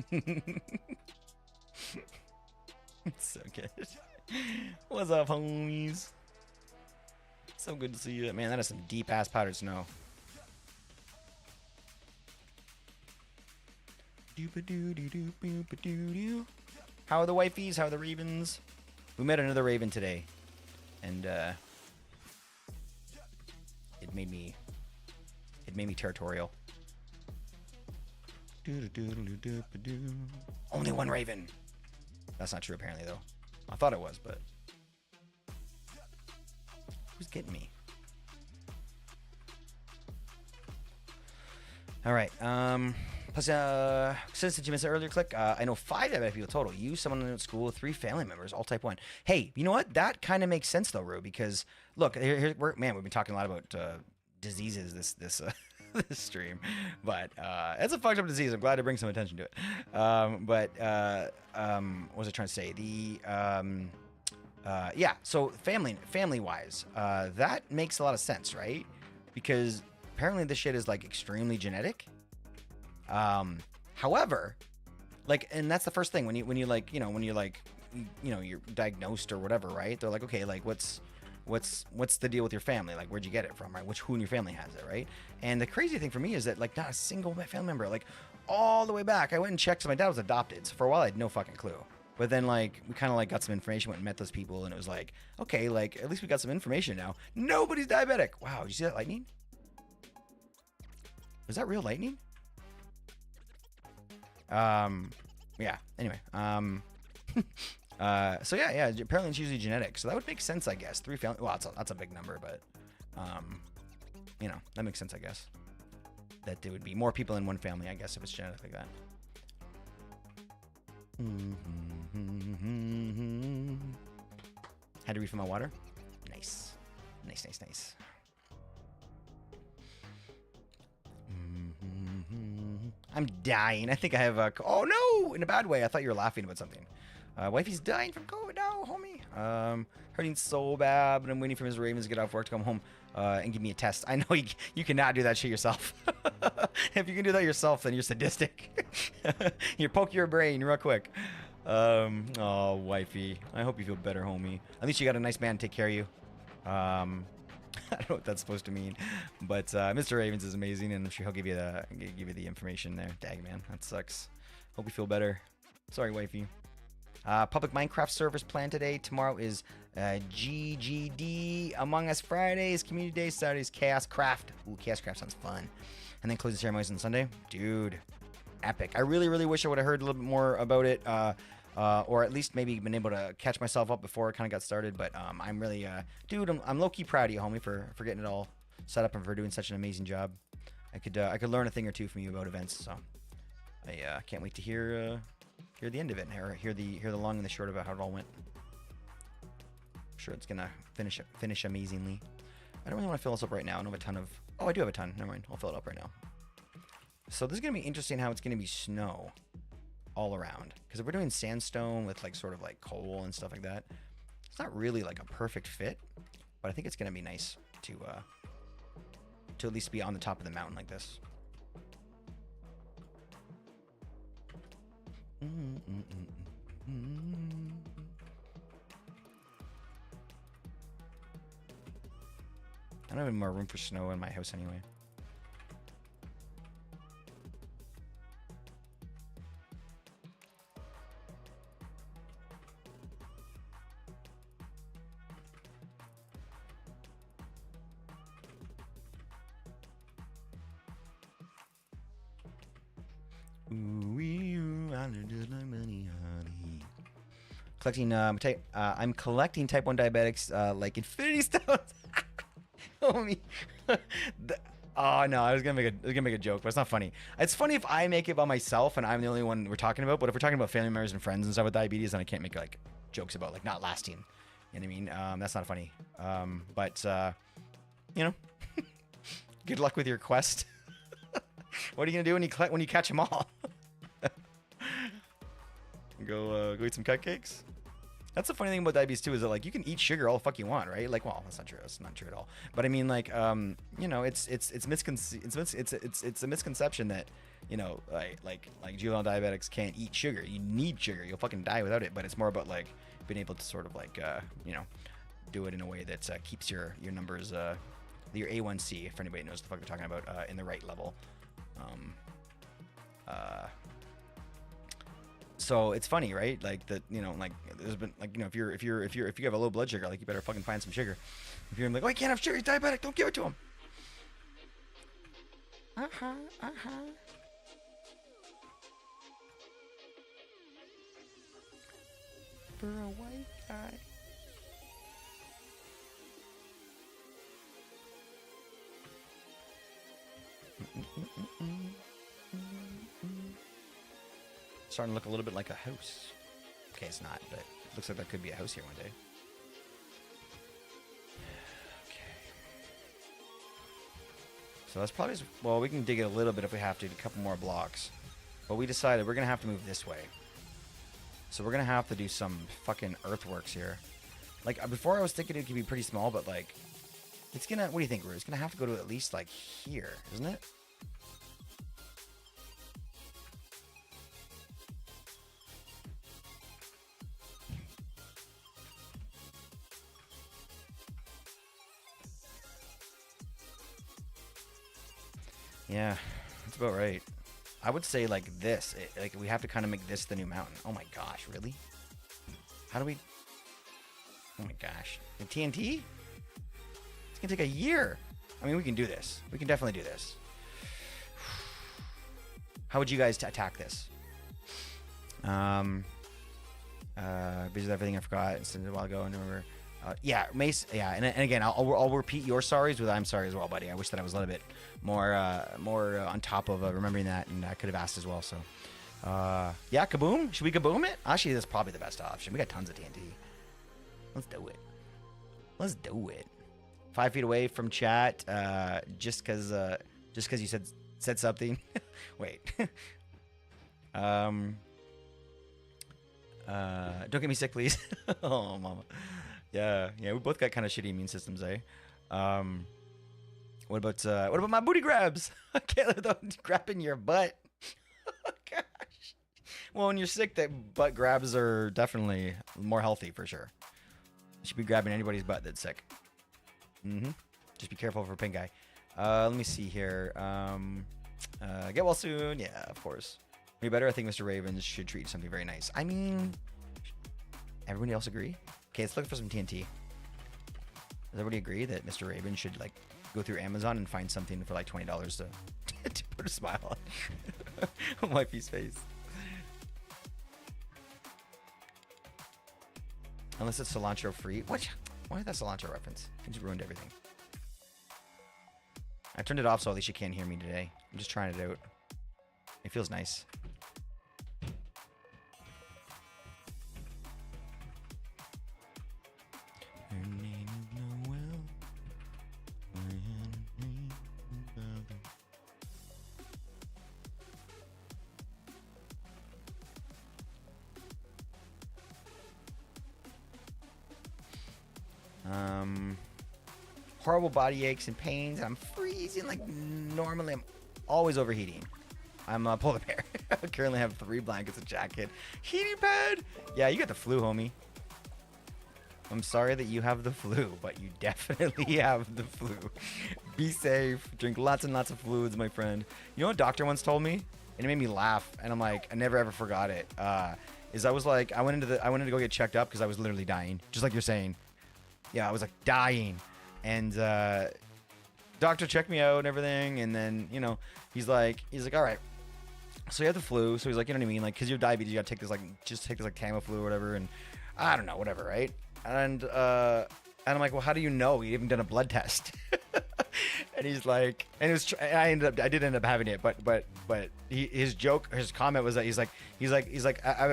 It's so good. What's up, homies? So good to see you. Man, that is some deep ass powdered snow. How are the wifeys? How are the ravens? We met another raven today, and it made me territorial. Only one raven. That's not true, apparently, though. I thought it was, but who's getting me? All right. Plus, since you missed it earlier, click. I know 5 diabetic people total. You, someone in school, 3 family members, all type 1. Hey, you know what? That kind of makes sense though, Rue, because look, we've been talking a lot about diseases this this stream, but it's a fucked up disease. I'm glad to bring some attention to it. What was I trying to say? Yeah. So family wise, that makes a lot of sense, right? Because apparently this shit is like extremely genetic. However, like, and that's the first thing when you're diagnosed or whatever, right? They're like, okay, like what's the deal with your family? Like, where'd you get it from, right? Who in your family has it, right? And the crazy thing for me is that like not a single family member, like all the way back, I went and checked. So my dad was adopted. So for a while I had no fucking clue. But then like we kind of like got some information, went and met those people, and it was like, okay, like at least we got some information now. Nobody's diabetic. Wow, did you see that lightning? Was that real lightning? Yeah, anyway, so yeah, apparently it's usually genetic, so that would make sense, I guess. 3 family, well, that's a big number, but, you know, that makes sense, I guess, that there would be more people in one family, I guess, if it's genetic like that. Had to refill my water. Nice. I'm dying. I think I have a... Oh, no! In a bad way. I thought you were laughing about something. Wifey's dying from COVID now, homie. Hurting so bad, but I'm waiting for Ms. Ravens to get off work to come home and give me a test. I know you cannot do that shit yourself. If you can do that yourself, then you're sadistic. You poke your brain real quick. Oh, wifey. I hope you feel better, homie. At least you got a nice man to take care of you. I don't know what that's supposed to mean, but Mr. Ravens is amazing, and I'm sure he'll give you the information there. Dag, man, that sucks. Hope you feel better. Sorry, wifey. Public Minecraft servers planned today. Tomorrow is GGD Among Us Fridays, Community Day. Saturdays Chaos Craft. Ooh, Chaos Craft sounds fun. And then closing ceremonies on Sunday. Dude, epic. I really wish I would have heard a little bit more about it. Or at least maybe been able to catch myself up before it kind of got started. But I'm really, dude, I'm low-key proud of you, homie, for getting it all set up and for doing such an amazing job. I could learn a thing or two from you about events, so I can't wait to hear the end of it and hear the long and the short about how it all went. I'm sure it's gonna finish amazingly. I don't really want to fill this up right now. I don't have a ton of. Oh, I do have a ton. Never mind. I'll fill it up right now. So this is gonna be interesting. How it's gonna be snow all around, because if we're doing sandstone with like sort of like coal and stuff like that, it's not really like a perfect fit, but I think it's gonna be nice to at least be on the top of the mountain like this. I don't have any more room for snow in my house anyway. Collecting, I'm collecting type 1 diabetics like Infinity Stones. Homie. Oh no, I was gonna make a joke, but it's not funny. It's funny if I make it by myself and I'm the only one we're talking about. But if we're talking about family members and friends and stuff with diabetes, then I can't make like jokes about like not lasting. You know what I mean? That's not funny. But you know, good luck with your quest. What are you gonna do when you catch them all? Go eat some cupcakes. That's the funny thing about diabetes too, is that like you can eat sugar all the fuck you want, right? Like, well, that's not true. That's not true at all. But I mean, like, you know, it's a misconception that, you know, like juvenile diabetics can't eat sugar. You need sugar. You'll fucking die without it. But it's more about like being able to sort of like, you know, do it in a way that keeps your numbers, your A1C, if anybody knows what the fuck we're talking about, in the right level. So it's funny, right? Like that, you know, like there's been like, you know, if you have a low blood sugar, like you better fucking find some sugar. If you're like, oh, he can't have sugar, he's diabetic, don't give it to him. For a white guy. starting to look a little bit like a house. Okay, it's not, but it looks like that could be a house here one day. Okay. So that's probably, well, we can dig it a little bit if we have to, a couple more blocks. But we decided we're going to have to move this way. So we're going to have to do some fucking earthworks here. Like, before I was thinking it could be pretty small, but like, it's going to, what do you think, Rue? It's going to have to go to at least like here, isn't it? Yeah, that's about right. I would say like this. Like we have to kind of make this the new mountain. Oh my gosh, really? How do we? Oh my gosh, the TNT? It's gonna take a year. I mean, we can do this. We can definitely do this. How would you guys attack this? Because everything I forgot instead of a while ago and remember. Yeah, Mace. Yeah, and again, I'll repeat your sorries with I'm sorry as well, buddy. I wish that I was a little bit more on top of remembering that, and I could have asked as well. So, yeah, kaboom. Should we kaboom it? Actually, that's probably the best option. We got tons of TNT. Let's do it. Let's do it. 5 feet away from chat, just because you said something. Wait. Don't get me sick, please. Oh, mama. Yeah, we both got kind of shitty immune systems, eh? What about my booty grabs? I can't let them grabbing your butt. Oh, gosh. Well, when you're sick, that butt grabs are definitely more healthy for sure. You should be grabbing anybody's butt that's sick. Just be careful for pink eye. Let me see here. Get well soon. Yeah, of course. Be better. I think Mr. Ravens should treat something very nice. I mean, everybody else agree? Okay, let's look for some TNT. Does everybody agree that Mr. Raven should like go through Amazon and find something for like $20 to put a smile on wifey's face? Unless it's cilantro free. What? Why is that cilantro reference? It just ruined everything. I turned it off so at least you can't hear me today. I'm just trying it out. It feels nice. Horrible body aches and pains. I'm freezing like normally. I'm always overheating. I'm a polar bear. I currently have 3 blankets, a jacket, heating pad. Yeah, you got the flu, homie. I'm sorry that you have the flu, but you definitely have the flu. Be safe. Drink lots and lots of fluids, my friend. You know what a doctor once told me? And it made me laugh. And I'm like, I never ever forgot it. Is I was like, I went to go get checked up because I was literally dying. Just like you're saying. Yeah, I was like dying. And doctor checked me out and everything. And then, you know, he's like, all right. So you have the flu. So he's like, you know what I mean? Like, because you have diabetes, you got to take this, like, just take this, like, Tamiflu or whatever. And I don't know, whatever, right? And I'm like, well, how do you know? You haven't done a blood test. And he's like, and it was, I did end up having it, but his comment was that he's like,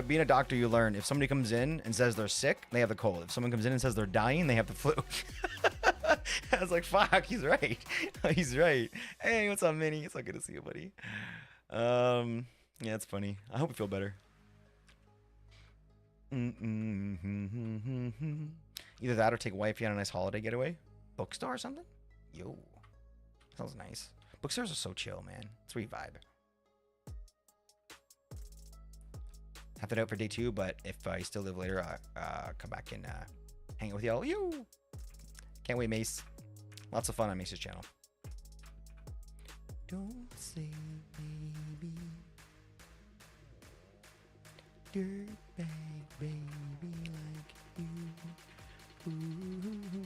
being a doctor, you learn if somebody comes in and says they're sick, they have the cold. If someone comes in and says they're dying, they have the flu. I was like, fuck, he's right. He's right. Hey, what's up, Minnie? It's so good to see you, buddy. Yeah, it's funny. I hope you feel better. Either that or take wifey on a nice holiday getaway. Bookstore or something? Yo. Sounds nice. Bookstores are so chill, man. It's where you vibe. Have it out for day 2, but if you still live later, come back and hang out with y'all. Yo! Can't wait, Mace. Lots of fun on Mace's channel. Don't say baby. Dirtbag baby like you. Ooh.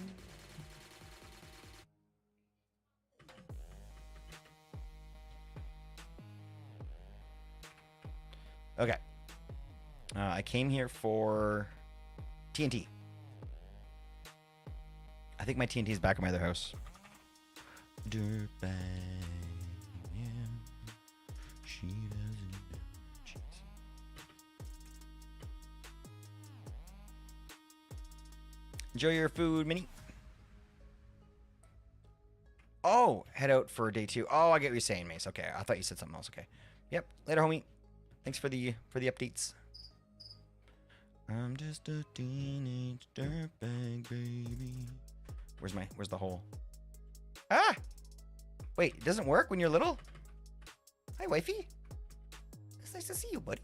Okay. I came here for TNT. I think my TNT is back at my other house. Dirtbag. Yeah. She doesn't know. Enjoy your food, Minnie. Oh, head out for day 2. Oh, I get what you're saying, Mace. Okay, I thought you said something else. Okay. Yep. Later, homie. Thanks for the updates. I'm just a teenage dirtbag baby. Where's the hole? Ah! Wait, it doesn't work when you're little? Hi, wifey. It's nice to see you, buddy.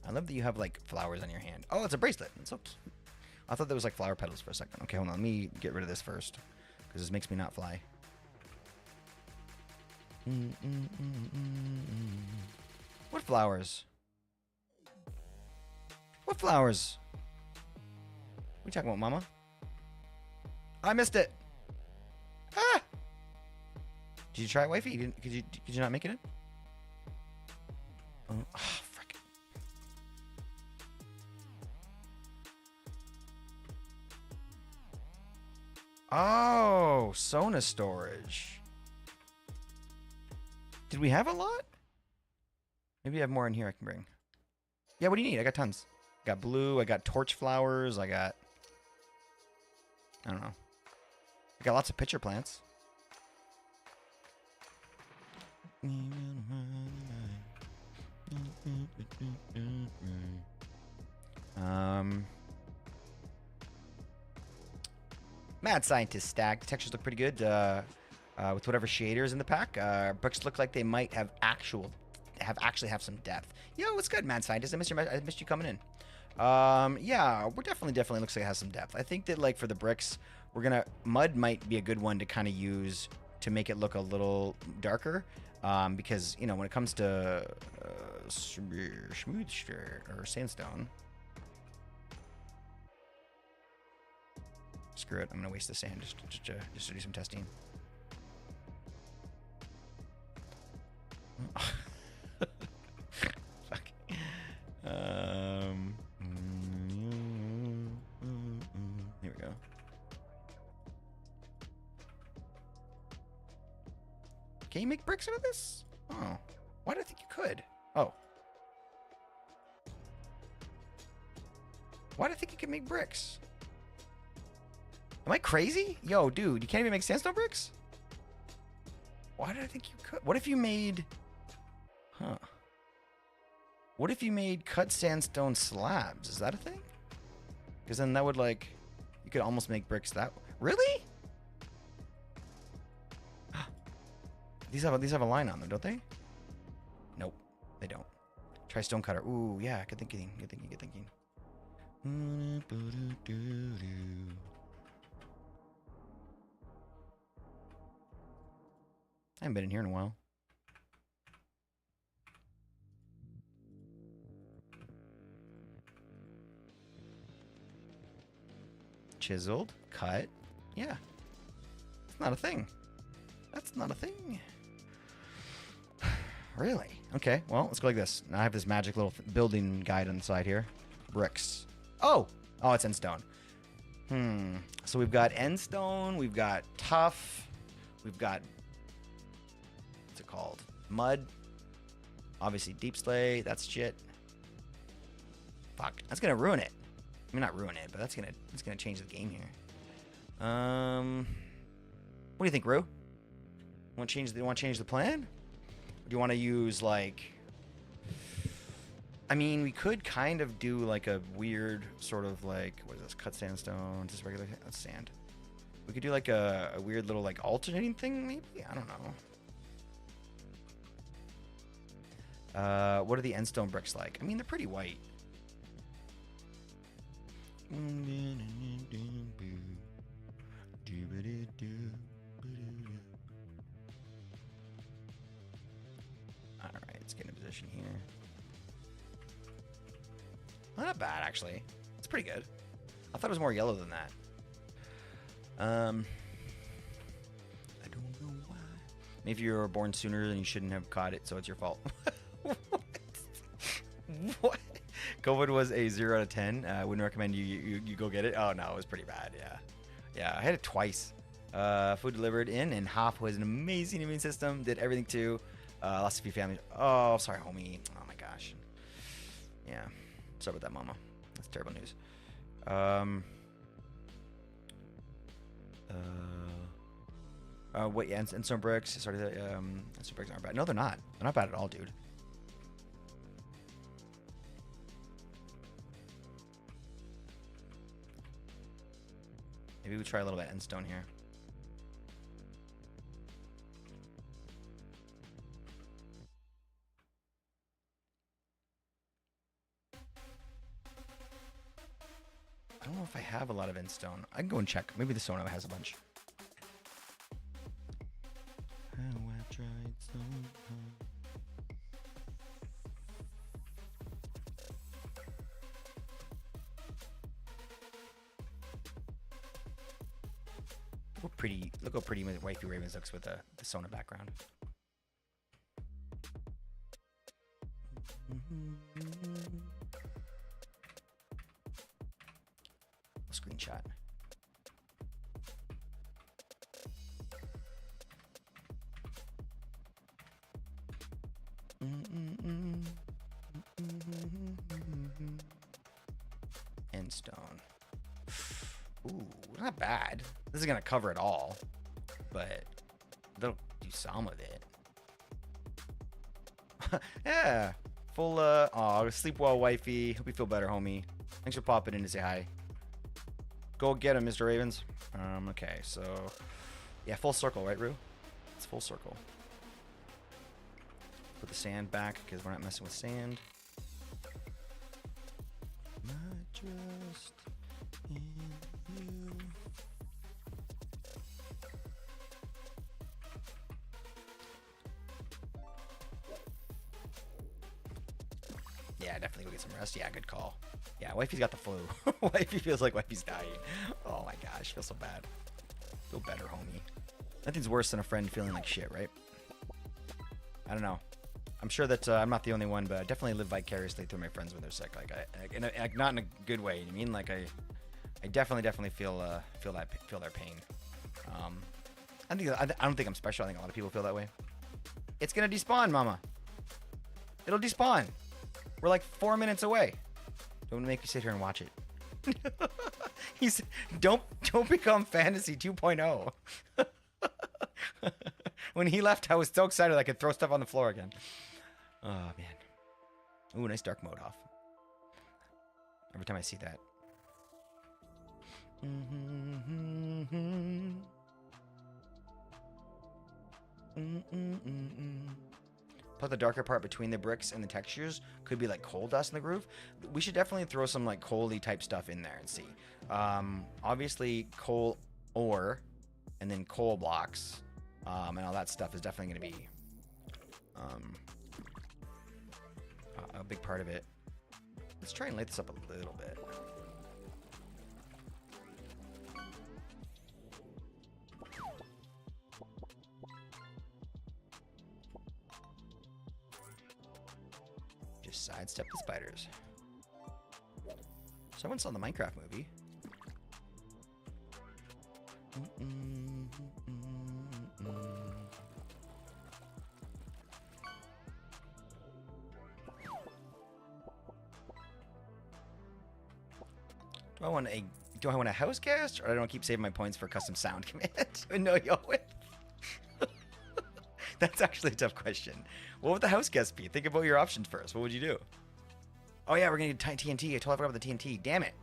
I love that you have, like, flowers on your hand. Oh, it's a bracelet. It's so cute. I thought there was, like, flower petals for a second. Okay, hold on. Let me get rid of this first. Because this makes me not fly. What flowers? What flowers? What are you talking about, Mama? I missed it. Ah! Did you try it, wifey? Could you not make it in? Oh, frick. Oh, Sona storage. Did we have a lot? Maybe I have more in here I can bring. Yeah, what do you need? I got tons. I got blue, I got torch flowers, I don't know. I got lots of pitcher plants. Mad Scientist stack. The textures look pretty good with whatever shaders in the pack. Bricks look like they might have actually have some depth. Yo, what's good, Mad Scientist? I missed you coming in. Yeah, we're definitely looks like it has some depth. I think that, like, for the bricks, mud might be a good one to kind of use to make it look a little darker. Because, you know, when it comes to smooth or sandstone, screw it. I'm gonna waste the sand just to do some testing. Fuck. Here we go. Can you make bricks out of this? Oh, why did I think you could? Oh. Why did I think you could make bricks? Am I crazy? Yo, dude, you can't even make sandstone bricks? Why did I think you could? What if you made... Huh. What if you made cut sandstone slabs? Is that a thing? Because then that would, like... You could almost make bricks that... Really? These have a line on them, don't they? Nope, they don't. Try stone cutter. Ooh, yeah, good thinking. I haven't been in here in a while. Chiseled, cut. Yeah. It's not a thing. That's not a thing. Really? Okay, well, let's go like this. Now I have this magic little building guide on the side here. Bricks. Oh! Oh, it's end stone. So we've got end stone, we've got tough, we've got... What's it called? Mud. Obviously deep slate, that's shit. Fuck, that's gonna ruin it. I mean, not ruin it, but that's gonna change the game here. What do you think, Rue? Want to change the plan? Or do you want to use, like... I mean, we could kind of do like a weird sort of like... What is this? Cut sandstone. Just regular sand. We could do like a weird little like alternating thing, maybe? I don't know. What are the end stone bricks like? I mean, they're pretty white. Alright, let's get in a position here. Well, not bad, actually. It's pretty good. I thought it was more yellow than that. I don't know why. Maybe you were born sooner and you shouldn't have caught it, so it's your fault. What? What? COVID was a 0 out of 10. I wouldn't recommend you go get it. Oh, no, it was pretty bad, yeah. Yeah, I had it twice. Food delivered in, and Hoff was an amazing immune system. Did everything, too. Lost a few families. Oh, sorry, homie. Oh, my gosh. Yeah. Sorry about that, Mama. That's terrible news. Wait, yeah, and some bricks. Sorry, some bricks aren't bad. No, they're not. They're not bad at all, dude. Maybe we try a little bit of endstone here. I don't know if I have a lot of endstone. I can go and check. Maybe the Sono has a bunch. How I tried so hard. Look how pretty Wifey Ravens looks with the Sona background. Screenshot. End stone. Ooh, not bad. This is gonna cover it all, but they'll do some of it. Yeah, full. Aw, sleep well, wifey. Hope you feel better, homie. Thanks for popping in to say hi. Go get him, Mr. Ravens. Okay, so yeah, full circle, right, Rue? It's full circle. Put the sand back because we're not messing with sand. Not just in you. Yeah, definitely go get some rest. Yeah, good call. Yeah, wifey's got the flu. Wifey feels like wifey's dying. Oh my gosh, feel so bad. Feel better, homie. Nothing's worse than a friend feeling like shit, right? I don't know. I'm sure that I'm not the only one, but I definitely live vicariously through my friends when they're sick. Like, not in a good way. You know what I mean? Like, I definitely feel their pain. I don't think I'm special. I think a lot of people feel that way. It's gonna despawn, mama. It'll despawn. We're like 4 minutes away. Don't make me sit here and watch it. He's don't become fantasy 2.0. When he left, I was so excited I could throw stuff on the floor again. Oh man. Ooh, nice dark mode off. Every time I see that. Put the darker part between the bricks and the textures could be like coal dust in the groove. We should definitely throw some like coal-y type stuff in there and see. Obviously coal ore and then coal blocks and all that stuff is definitely going to be a big part of it. Let's try and light this up a little bit. Just sidestep the spiders. Someone saw the Minecraft movie. Do I want a house guest, or I don't keep saving my points for custom sound command? No, yo. That's actually a tough question. What would the house guest be? Think about your options first. What would you do? Oh yeah, we're gonna need TNT. I totally forgot about the TNT. Damn it.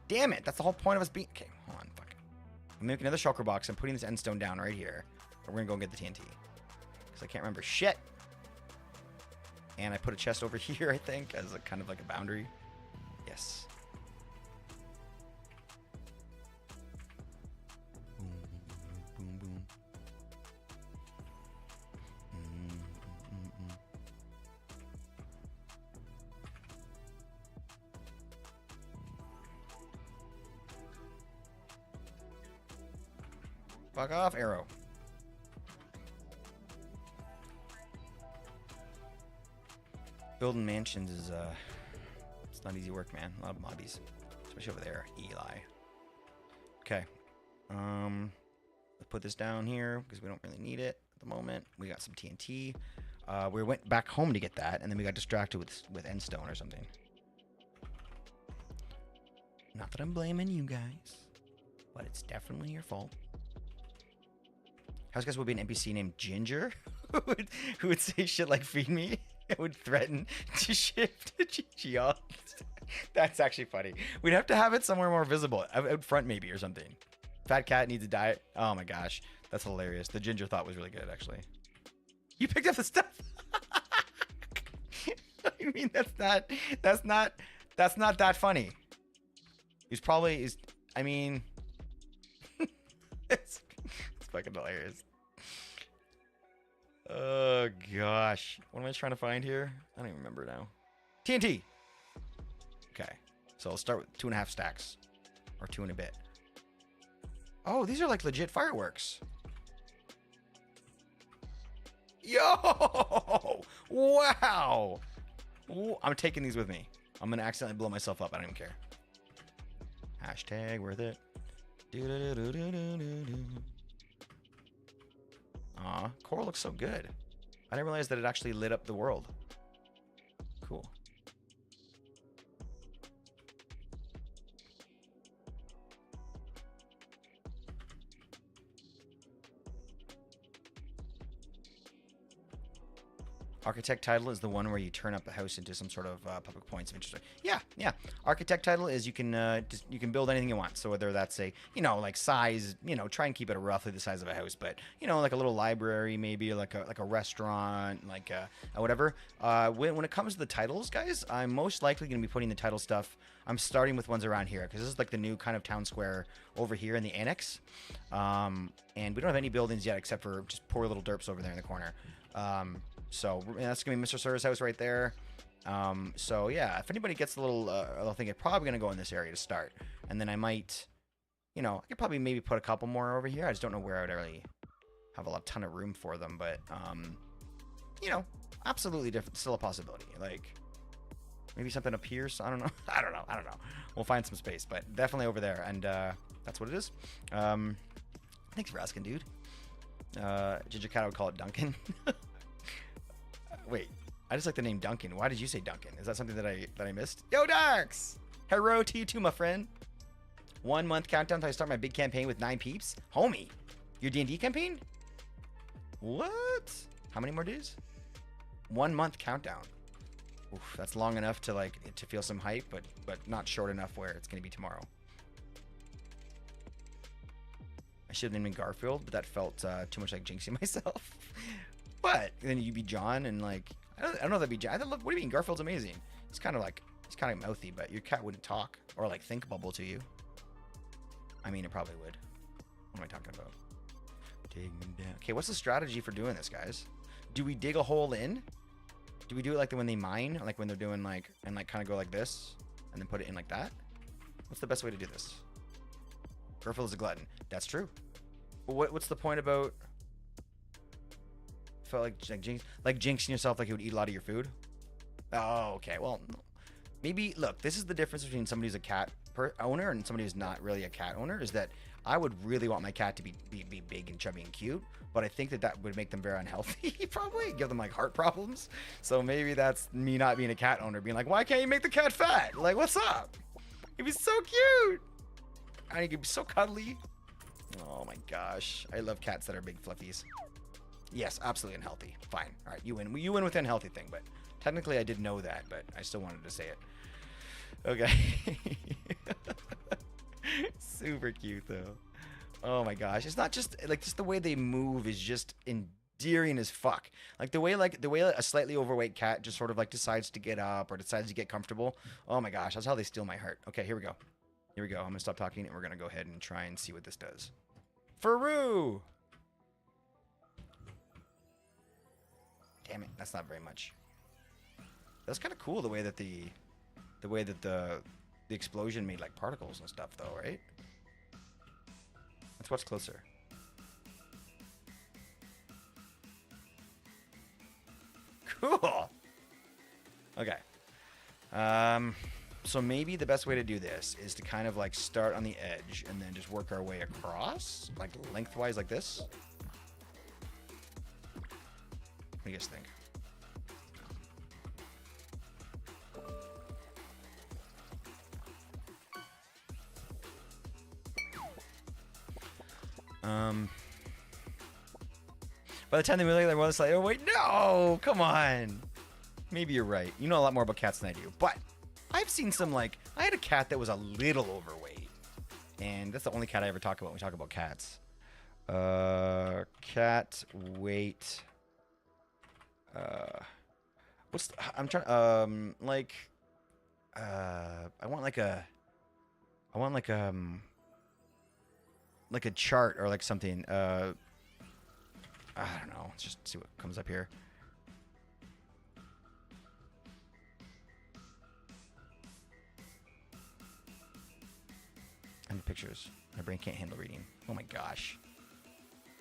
Damn it. That's the whole point of us being. Okay, hold on. Fuck it. I'm making another shulker box. I'm putting this endstone down right here. We're gonna go get the TNT because I can't remember shit. And I put a chest over here, I think, as a kind of like a boundary. Yes. Boom, boom, boom. Fuck off, arrow. Building mansions is it's not easy work, man. A lot of mobbies, especially over there. Eli. Okay. Let's put this down here because we don't really need it at the moment. We got some TNT. We went back home to get that, and then we got distracted with endstone or something. Not that I'm blaming you guys. but it's definitely your fault. House guest would be an NPC named Ginger, who would say shit like "feed me" and would threaten to shift to Gigi off. That's actually funny. We'd have to have it somewhere more visible, out front maybe or something. Fat cat needs a diet. Oh my gosh, that's hilarious. The Ginger thought was really good actually. You picked up the stuff. I mean, that's not that funny. I mean, it's fucking hilarious. Oh gosh, what am I trying to find here? I don't even remember now. TNT. Okay, so I'll start with 2.5 stacks, or 2 and a bit. Oh, these are like legit fireworks. Yo! Wow! Ooh, I'm taking these with me. I'm gonna accidentally blow myself up. I don't even care. Hashtag worth it. Aw, coral looks so good. I didn't realize that it actually lit up the world. Cool. Architect title is the one where you turn up a house into some sort of public points of interest. Yeah. Architect title is you can build anything you want. So whether that's a like size, try and keep it roughly the size of a house, but like a little library, maybe like a restaurant, like whatever. When it comes to the titles, guys, I'm most likely going to be putting the title stuff. I'm starting with ones around here because this is like the new kind of town square over here in the annex, and we don't have any buildings yet except for just poor little derps over there in the corner. So that's gonna be Mr. Sir's house right there. So yeah, if anybody gets a little thing, it's probably gonna go in this area to start, and then I might, I could probably maybe put a couple more over here. I just don't know where I would really have a ton of room for them, but absolutely different, still a possibility. Like maybe something up here. So I don't know. I don't know. We'll find some space, but definitely over there, and that's what it is. Thanks for asking, dude. Ginger Cat would call it Duncan. Wait, I just like the name Duncan. Why did you say Duncan? Is that something that I missed? Yo, Darks! Hero to you too, my friend. 1 month countdown until I start my big campaign with 9 peeps. Homie, your D&D campaign? What? How many more days? 1 month countdown. Oof, that's long enough to feel some hype, but not short enough where it's gonna be tomorrow. I should have named him Garfield, but that felt too much like jinxing myself. But then you'd be John, and I don't know if that'd be John. What do you mean? Garfield's amazing. He's kind of mouthy, but your cat wouldn't talk or think bubble to you. I mean, it probably would. What am I talking about? Dig me down. Okay, what's the strategy for doing this, guys? Do we dig a hole in? Do we do it like when they mine, like when they're doing and kind of go like this, and then put it in like that? What's the best way to do this? Garfield is a glutton. That's true. But what's the point about? Felt like jinxing yourself, like you would eat a lot of your food. Oh, okay. Well, maybe look. This is the difference between somebody who's a cat owner and somebody who's not really a cat owner. Is that I would really want my cat to be big and chubby and cute, but I think that would make them very unhealthy. Probably give them heart problems. So maybe that's me not being a cat owner, being like, why can't you make the cat fat? Like, what's up? He'd be so cute. And he could be so cuddly. Oh my gosh, I love cats that are big fluffies. Yes, absolutely unhealthy. Fine. All right, you win. You win with the unhealthy thing, but technically I did know that, but I still wanted to say it. Okay. Super cute though. Oh my gosh, it's not just just the way they move is just endearing as fuck. The way a slightly overweight cat just sort of decides to get up or decides to get comfortable. Oh my gosh, that's how they steal my heart. Okay, here we go. I'm gonna stop talking and we're gonna go ahead and try and see what this does. Faru! Damn it, that's not very much. That's kind of cool the way that the explosion made particles and stuff though, right? Let's watch closer. Cool. Okay. So maybe the best way to do this is to kind of start on the edge and then just work our way across, lengthwise like this. What do you guys think? By the time they realize they're like, oh wait, no, come on. Maybe you're right. You know a lot more about cats than I do, but I've seen some, like, I had a cat that was a little overweight, and that's the only cat I ever talk about when we talk about cats. Cat weight. What's the, I'm trying. I want like a chart or like something. I don't know. Let's just see what comes up here. And the pictures. My brain can't handle reading. Oh my gosh.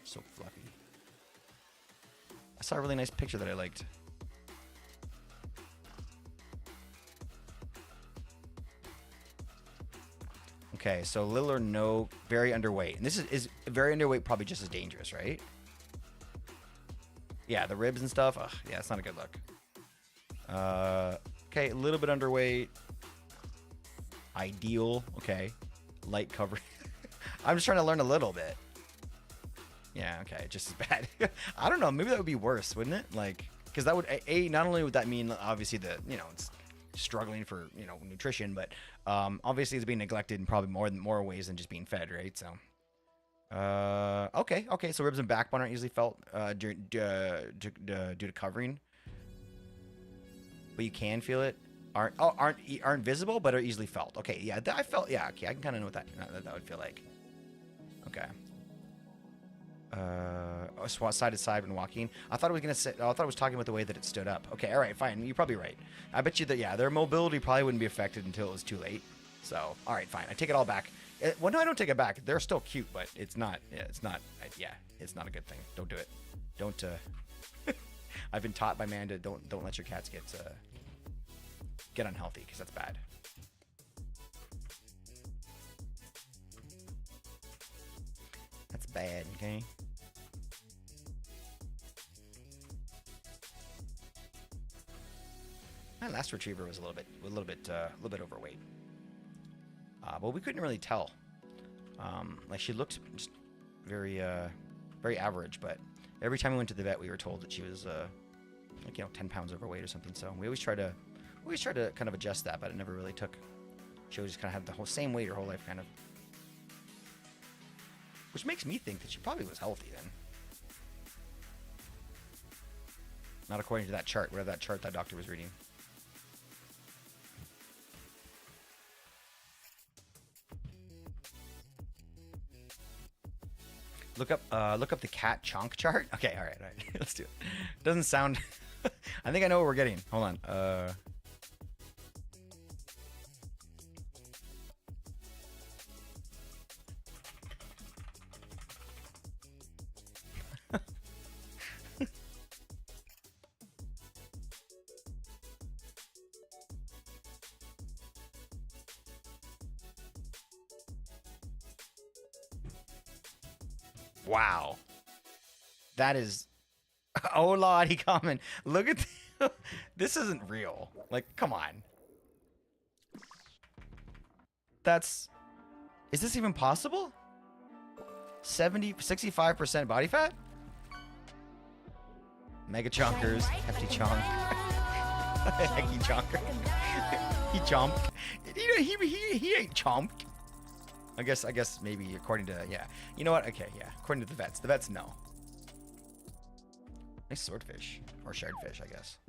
So fluffy. I saw a really nice picture that I liked. Okay, so little or no, very underweight. And this is very underweight, probably just as dangerous, right? Yeah, the ribs and stuff. Ugh, yeah, it's not a good look. Okay, a little bit underweight. Ideal. Okay. Light coverage. I'm just trying to learn a little bit. Yeah, okay, just as bad. I don't know, maybe that would be worse, wouldn't it? Like, because that would, not only would that mean, obviously, it's struggling for, nutrition, but obviously it's being neglected in probably more ways than just being fed, right? So, okay, so ribs and backbone aren't easily felt due to covering, but you can feel it. Aren't visible, but are easily felt. Okay, yeah, I felt, yeah, okay, I can kind of know what that would feel like. Okay. Side to side when walking. I thought it was talking about the way that it stood up. Okay, all right, fine. You're probably right. I bet you that, yeah, their mobility probably wouldn't be affected until it was too late. So, all right, fine. I take it all back. Well, no, I don't take it back. They're still cute, but it's not. Yeah, it's not. Yeah, it's not a good thing. Don't do it. Don't. I've been taught by Amanda, don't let your cats get unhealthy, because that's bad. That's bad. Okay. My last retriever was a little bit overweight, but we couldn't really tell. Like, she looked just very average, but every time we went to the vet, we were told that she was 10 pounds overweight or something. So we always try to kind of adjust that, but it never really took. She always just kind of had the same weight her whole life, kind of, which makes me think that she probably was healthy then. Not according to that chart, whatever that chart that doctor was reading. Look up the cat chonk chart. Okay, all right, let's do it. Doesn't sound. I think I know what we're getting. Hold on. Wow. That is. Oh, lordy, common. Look at this. Isn't real. Like, come on. Is this even possible? 65% body fat? Mega chonkers. Hefty chonk. Hecky chonker. He chomped. He ain't chomped. I guess maybe according to, yeah. You know what? Okay, yeah. According to the vets. The vets know. Nice swordfish. Or shardfish, I guess.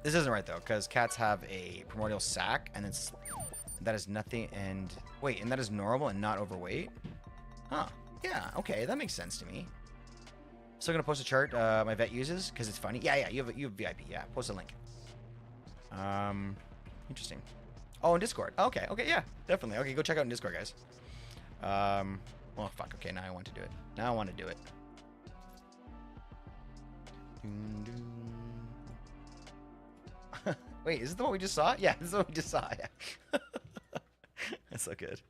This isn't right, though, because cats have a primordial sac, and that is nothing, and... Wait, and that is normal and not overweight? Huh. Yeah, okay, that makes sense to me. Still gonna post a chart my vet uses because it's funny. Yeah, you have VIP. Yeah, post a link. Interesting. Oh, in Discord. Okay, yeah, definitely. Okay, go check out in Discord, guys. Well, fuck. Okay, now I want to do it. Now I want to do it. Wait, is this the one we just saw? Yeah, this is the one we just saw. Yeah. That's so good.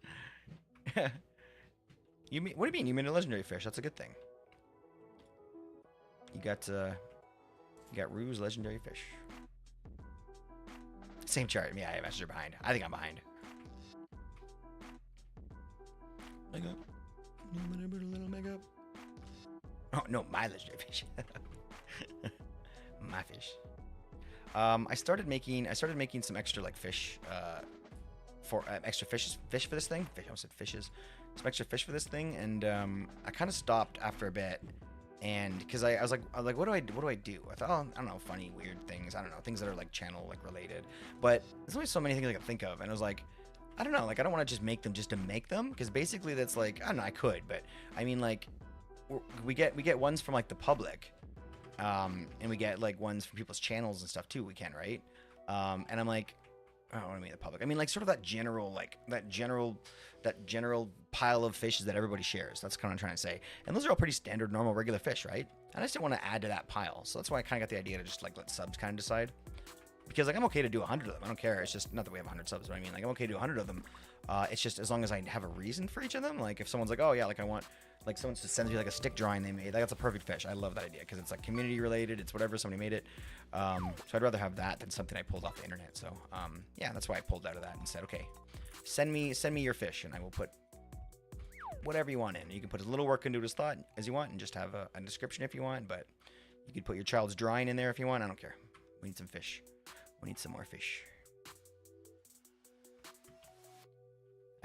You mean? What do you mean? You mean a legendary fish? That's a good thing. You got You got Ruse Legendary Fish. Same chart. Yeah, I messaged her behind. I think I'm behind. Makeup. Little makeup. Oh no, my legendary fish. My fish. I started making some extra like fish for extra fish for this thing. I almost said fishes. Some extra fish for this thing, and I kind of stopped after a bit, and because I was like, what do I do? I thought, oh, I don't know, funny, weird things. I don't know, things that are like channel like related. But there's only so many things I can think of, and I was like, I don't know, like I don't want to just make them just to make them, because basically that's like, I don't know, I could, but I mean like we get ones from like the public, and we get like ones from people's channels and stuff too. We can, right? And I'm like, I don't want to mean the public. I mean like sort of that general pile of fishes that everybody shares. That's kind of what I'm trying to say. And those are all pretty standard, normal, regular fish, right? And I just didn't want to add to that pile. So that's why I kind of got the idea to just like let subs kind of decide. Because like I'm okay to do 100 of them. I don't care. It's just not that we have 100 subs, but I mean like I'm okay to do 100 of them. It's just as long as I have a reason for each of them. Like if someone's like, oh yeah, like I want, like someone just sends me like a stick drawing they made. That's a perfect fish. I love that idea because it's like community related. It's whatever, somebody made it. So I'd rather have that than something I pulled off the internet. So yeah, that's why I pulled out of that and said, okay, send me your fish and I will put whatever you want in. You can put as little work into it as thought as you want and just have a description if you want, but you could put your child's drawing in there if you want. I don't care. We need some fish. We need some more fish.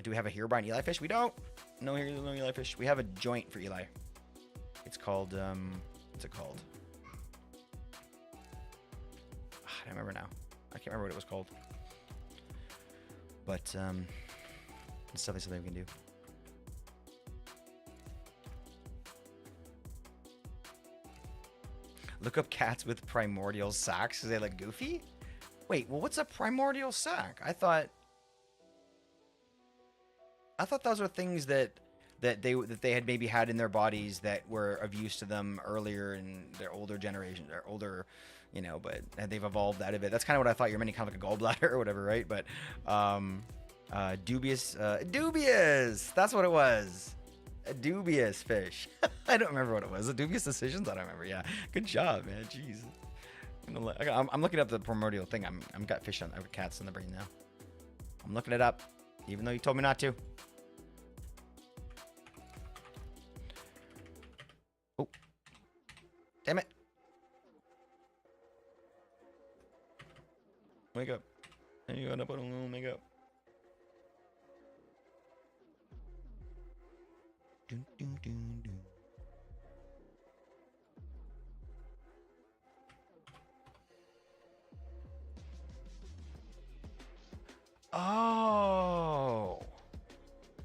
Do we have a Herobrine Eli fish? We don't. No Eli fish. We have a joint for Eli. It's called, what's it called? I don't remember now. I can't remember what it was called. But, it's definitely something we can do. Look up cats with primordial sacks. Is they like goofy? Wait, well, what's a primordial sack? I thought those are things that they had maybe had in their bodies that were of use to them earlier in their older generation, or older, you know, but they've evolved out of it. That's kind of what I thought. You're meant kind of like a gallbladder or whatever, right? But dubious. That's what it was. A dubious fish. I don't remember what it was. A dubious decisions. I don't remember. Yeah, good job, man. Jeez. I'm looking up the primordial thing. I'm got fish on. I've got cats in the brain now. I'm looking it up, even though you told me not to. Oh, damn it! Wake up! And you gotta put on a little makeup. Dun, dun, dun, dun. Oh,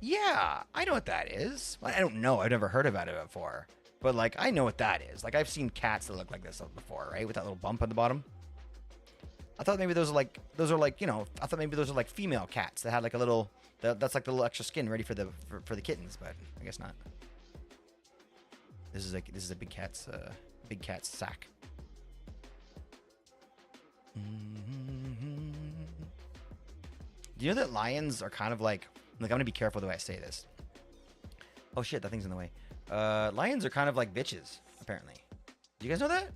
yeah, I know what that is. I don't know. I've never heard about it before. But, like, I know what that is. Like, I've seen cats that look like this before, right? With that little bump on the bottom. I thought maybe those are like, you know, I thought maybe those are like female cats that had like a little, that's like the little extra skin ready for the kittens, but I guess not. This is a big cat's sack. Do you know that lions are kind of like I'm gonna be careful the way I say this. Oh shit, that thing's in the way. Lions are kind of like bitches, apparently. Do you guys know that?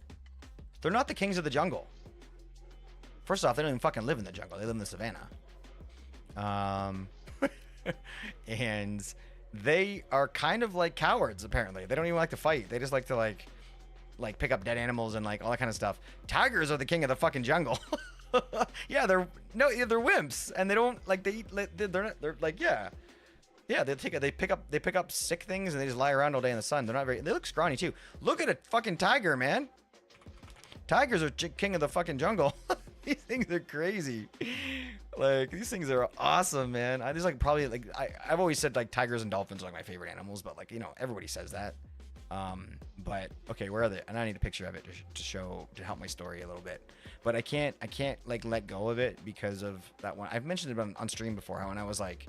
They're not the kings of the jungle. First off, they don't even fucking live in the jungle. They live in the savannah. And they are kind of like cowards, apparently. They don't even like to fight. They just like to like pick up dead animals and like all that kind of stuff. Tigers are the king of the fucking jungle. Yeah, they're wimps, and they don't like they're like they pick up sick things and they just lie around all day in the sun. They look scrawny too. Look at a fucking tiger, man. Tigers are king of the fucking jungle. These things are crazy. Like, these things are awesome, man. I've always said like tigers and dolphins are like my favorite animals, but like, you know, everybody says that. But okay, where are they? And I need a picture of it to help my story a little bit. But I can't like let go of it because of that one. I've mentioned it on stream before, how when I was like,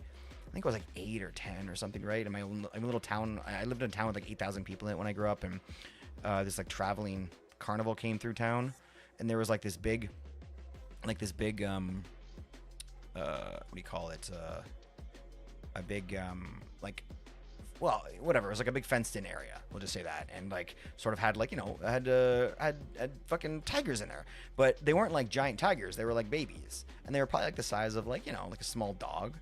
I think I was like 8 or 10 or something, right? In my little town, I lived in a town with like 8,000 people in it when I grew up, and this like traveling carnival came through town, and there was like this big what do you call it? A big like well, whatever. It was like a big fenced-in area. We'll just say that, and like sort of had like had fucking tigers in there, but they weren't like giant tigers. They were like babies, and they were probably like the size of like like a small dog.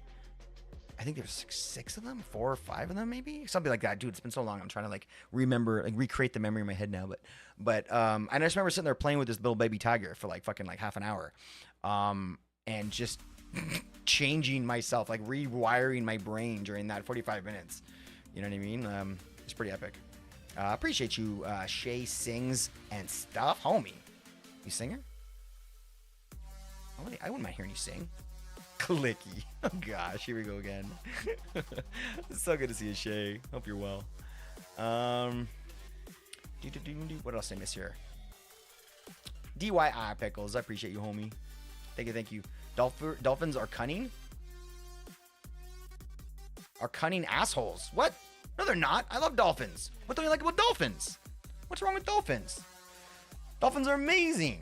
I think there's six of them, 4 or 5 of them, maybe something like that. Dude, it's been so long. I'm trying to like remember, like recreate the memory in my head now. But and I just remember sitting there playing with this little baby tiger for like fucking like half an hour, and just changing myself, like rewiring my brain during that 45 minutes. You know what I mean? It's pretty epic. Appreciate you, Shay Sings and Stuff, homie. You singer? I wouldn't mind hearing you sing. Clicky. Oh gosh, here we go again. It's so good to see you, Shay. Hope you're well. What else did I miss here? DYI Pickles. I appreciate you, homie. Thank you. Dolphins are cunning? Are cunning assholes. What? No, they're not. I love dolphins. What don't you like about dolphins? What's wrong with dolphins? Dolphins are amazing.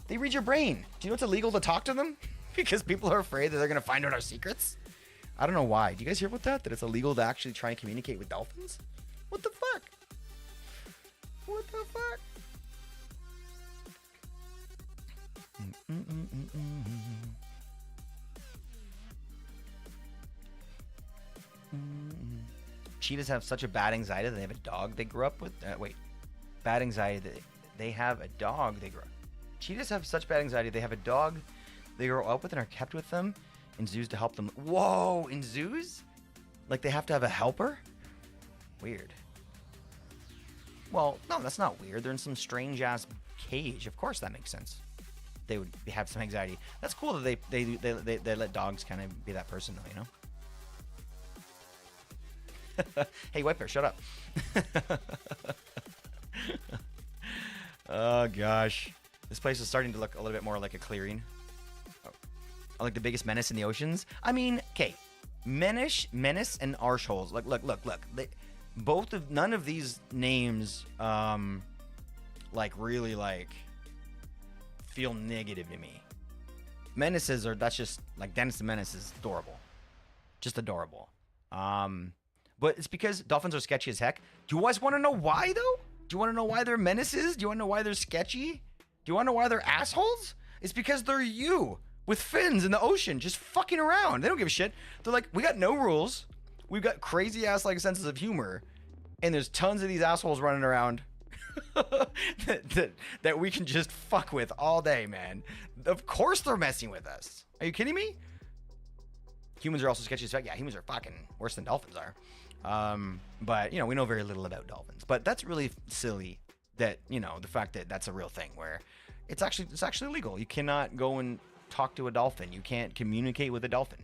They read your brain. Do you know it's illegal to talk to them? Because people are afraid that they're going to find out our secrets? I don't know why. Do you guys hear about that? That it's illegal to actually try and communicate with dolphins? What the fuck? What the fuck? Cheetahs have such a bad anxiety that they have a dog they grew up with. Bad anxiety that they have a dog they grew up. Cheetahs have such bad anxiety they have a dog they grow up with and are kept with them in zoos to help them. Whoa, in zoos? Like they have to have a helper? Weird. Well, no, that's not weird. They're in some strange ass cage. Of course that makes sense. They would have some anxiety. That's cool that they let dogs kind of be that person though, you know? Hey, White Bear, shut up. Oh gosh. This place is starting to look a little bit more like a clearing. Oh, like the biggest menace in the oceans. I mean, okay. Menace and arseholes. Look. None of these names like really like feel negative to me. Menaces that's just like Dennis the Menace is adorable. Just adorable. But it's because dolphins are sketchy as heck. Do you guys want to know why though? Do you want to know why they're menaces? Do you want to know why they're sketchy? Do you want to know why they're assholes? It's because they're you with fins in the ocean just fucking around. They don't give a shit. They're like, we got no rules. We've got crazy ass like senses of humor. And there's tons of these assholes running around that we can just fuck with all day, man. Of course they're messing with us. Are you kidding me? Humans are also sketchy as fuck. Yeah, humans are fucking worse than dolphins are. But, we know very little about dolphins. But that's really silly that, the fact that that's a real thing where it's actually illegal. You cannot go and talk to a dolphin. You can't communicate with a dolphin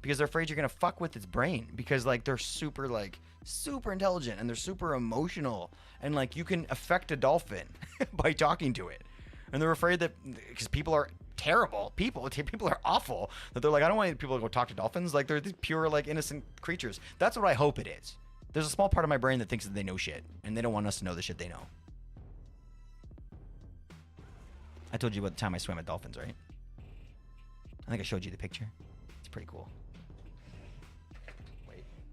because they're afraid you're going to fuck with its brain because, like, they're super intelligent and they're super emotional and, like, you can affect a dolphin by talking to it. And they're afraid that because people are terrible people are awful that they're like, I don't want people to go talk to dolphins. Like, they're these pure, like, innocent creatures. That's what I hope it is. There's a small part of my brain that thinks that they know shit and they don't want us to know the shit they know. I told you about the time I swam with dolphins, right? I think I showed you the picture. It's pretty cool.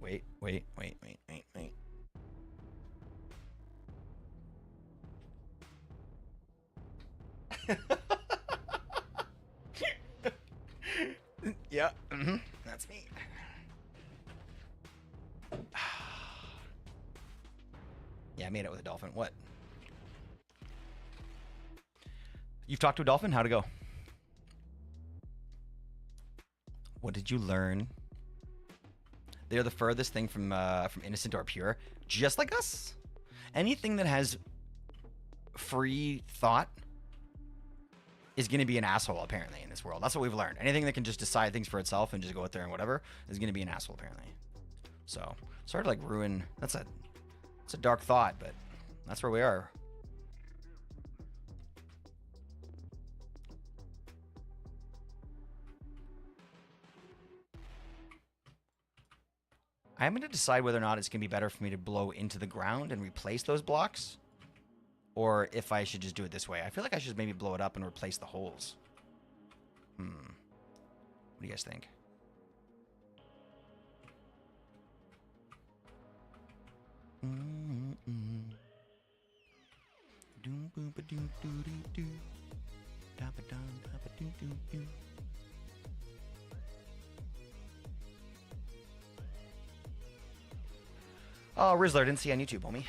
Wait. Yeah, that's me. Yeah, I made it with a dolphin. What? You've talked to a dolphin? How'd it go? What did you learn? They're the furthest thing from innocent or pure, just like us. Anything that has free thought is going to be an asshole, apparently, in this world. That's what we've learned. Anything that can just decide things for itself and just go out there and whatever is going to be an asshole, apparently. So, sorry to, like, ruin... It's a dark thought, but that's where we are. I'm going to decide whether or not it's going to be better for me to blow into the ground and replace those blocks, or if I should just do it this way. I feel like I should maybe blow it up and replace the holes. What do you guys think? Oh, Rizzler, I didn't see you on YouTube, homie.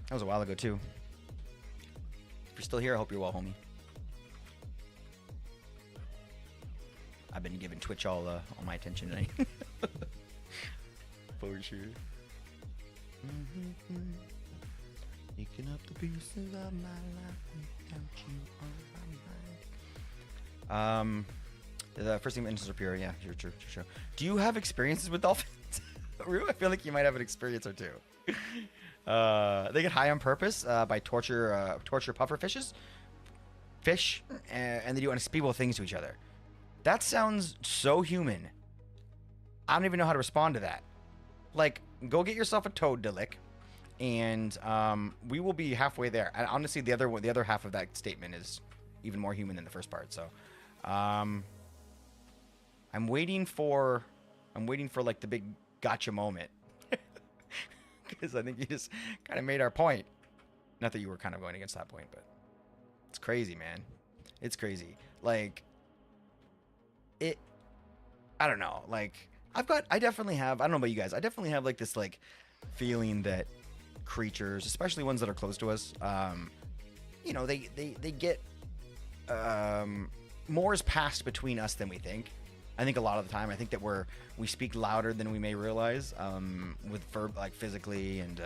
That was a while ago, too. If you're still here, I hope you're well, homie. I've been giving Twitch all my attention tonight. For sure. Picking up the pieces of my life without you on my mind. The first thing mentions are pure. Yeah, sure. Do you have experiences with dolphins? Rue, I feel like you might have an experience or two. They get high on purpose by torture puffer fish, and they do unspeakable things to each other. That sounds so human. I don't even know how to respond to that. Like, go get yourself a toad to lick, and we will be halfway there. And honestly, the other half of that statement is even more human than the first part. So, I'm waiting for like the big gotcha moment, because I think you just kind of made our point. Not that you were kind of going against that point, but it's crazy, man. It's crazy. Like, I don't know. Like, I definitely have, I don't know about you guys, I definitely have like this like feeling that creatures, especially ones that are close to us, you know, they get, more is passed between us than we think. I think a lot of the time, I think that we speak louder than we may realize, with like physically and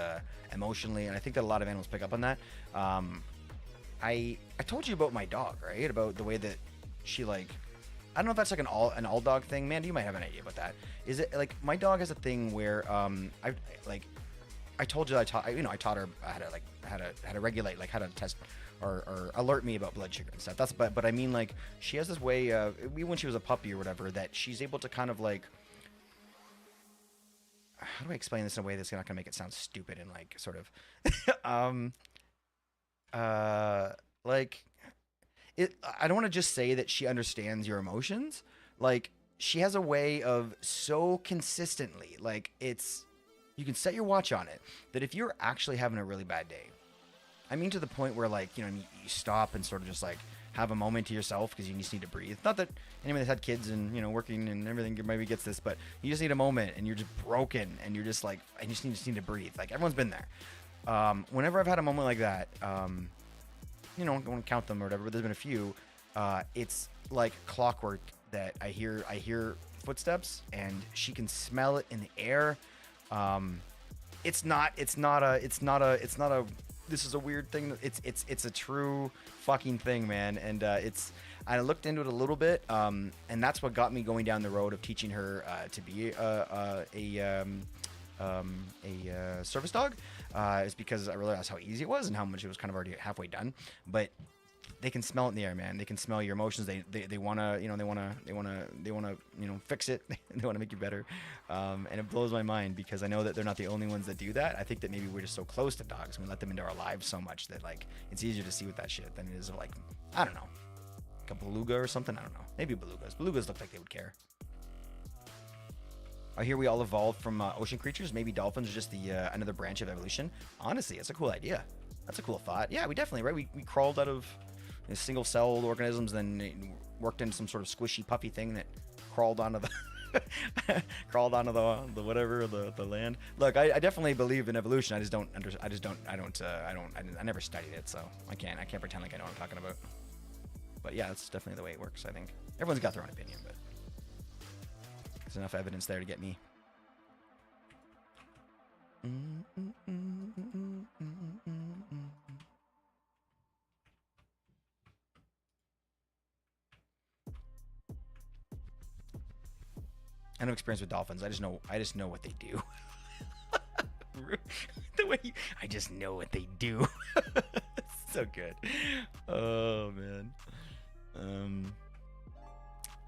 emotionally, and I think that a lot of animals pick up on that. I told you about my dog, right? About the way that she, like, I don't know if that's like an all dog thing. Man, you might have an idea about that. Is it like my dog has a thing where I told you I taught her how to regulate, like how to test or alert me about blood sugar and stuff. But I mean, like, she has this way when she was a puppy or whatever, that she's able to kind of like, how do I explain this in a way that's not gonna make it sound stupid and like sort of like it, I don't want to just say that she understands your emotions. Like, she has a way of so consistently, like, you can set your watch on it, that if you're actually having a really bad day, I mean, to the point where, like, you know, you stop and sort of just like have a moment to yourself because you just need to breathe. Not that anyone that's had kids and, you know, working and everything maybe gets this, but you just need a moment and you're just broken and you're just like, I just need to breathe. Like, everyone's been there. Whenever I've had a moment like that, you know, I don't want to count them or whatever, but there's been a few. It's like clockwork that I hear footsteps, and she can smell it in the air. It's not a. This is a weird thing. It's a true fucking thing, man. And I looked into it a little bit, and that's what got me going down the road of teaching her to be a service dog, is because I realized how easy it was and how much it was kind of already halfway done. But they can smell it in the air, man. They can smell your emotions. They wanna, you know, they wanna, you know, fix it. They wanna make you better. And it blows my mind because I know that they're not the only ones that do that. I think that maybe we're just so close to dogs, and we let them into our lives so much that, like, it's easier to see with that shit than it is, like, I don't know, like a beluga or something. I don't know. Maybe belugas. Belugas look like they would care. I hear we all evolved from ocean creatures. Maybe dolphins are just the another branch of evolution. Honestly, that's a cool idea. That's a cool thought. Yeah, we definitely, right? We crawled out of single-celled organisms, then worked into some sort of squishy, puffy thing that crawled onto the the whatever, the land. Look, I definitely believe in evolution. I never studied it, so I can't pretend like I know what I'm talking about. But yeah, that's definitely the way it works. I think everyone's got their own opinion, but there's enough evidence there to get me. I have no experience with dolphins. I just know what they do. I just know what they do. So good. Oh man.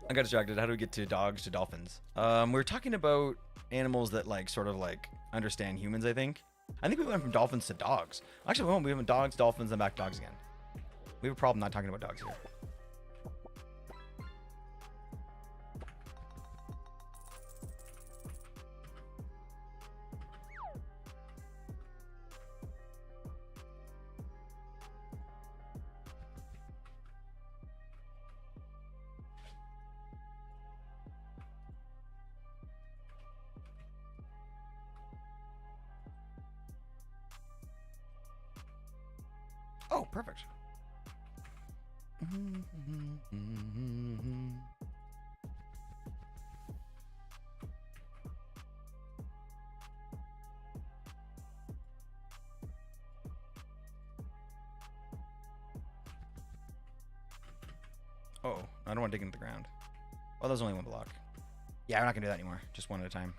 I got distracted. How do we get to dogs to dolphins? We're talking about animals that, like, sort of like understand humans. I think we went from dolphins to dogs. Actually, we went dogs, dolphins, and back dogs again. We have a problem not talking about dogs here. Oh, perfect. Oh, I don't want to dig into the ground. Oh, there's only one block. Yeah, I'm not gonna do that anymore. Just one at a time.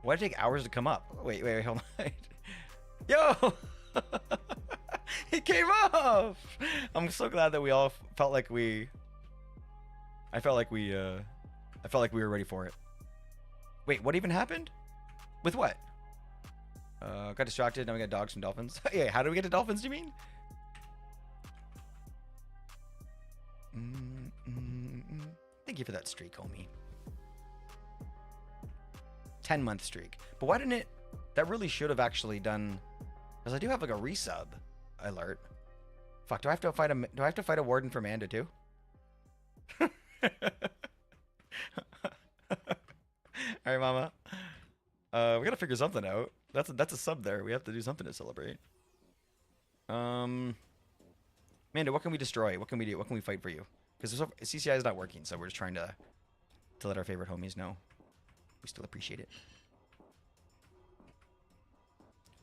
Why'd it take hours to come up? Wait, hold on. Yo! It came off! I'm so glad that we all felt like we... I felt like we were ready for it. Wait, what even happened? With what? Got distracted, now we got dogs and dolphins. Yeah, how do we get to dolphins, do you mean? Thank you for that streak, homie. 10-month streak. But why didn't it... That really should have actually done... Because I do have like a resub alert. Fuck, do I have to fight a warden for Manda too? Alright, mama. We gotta figure something out. That's a sub there. We have to do something to celebrate. Manda, what can we destroy? What can we do? What can we fight for you? Because CCI is not working, so we're just trying to let our favorite homies know. We still appreciate it.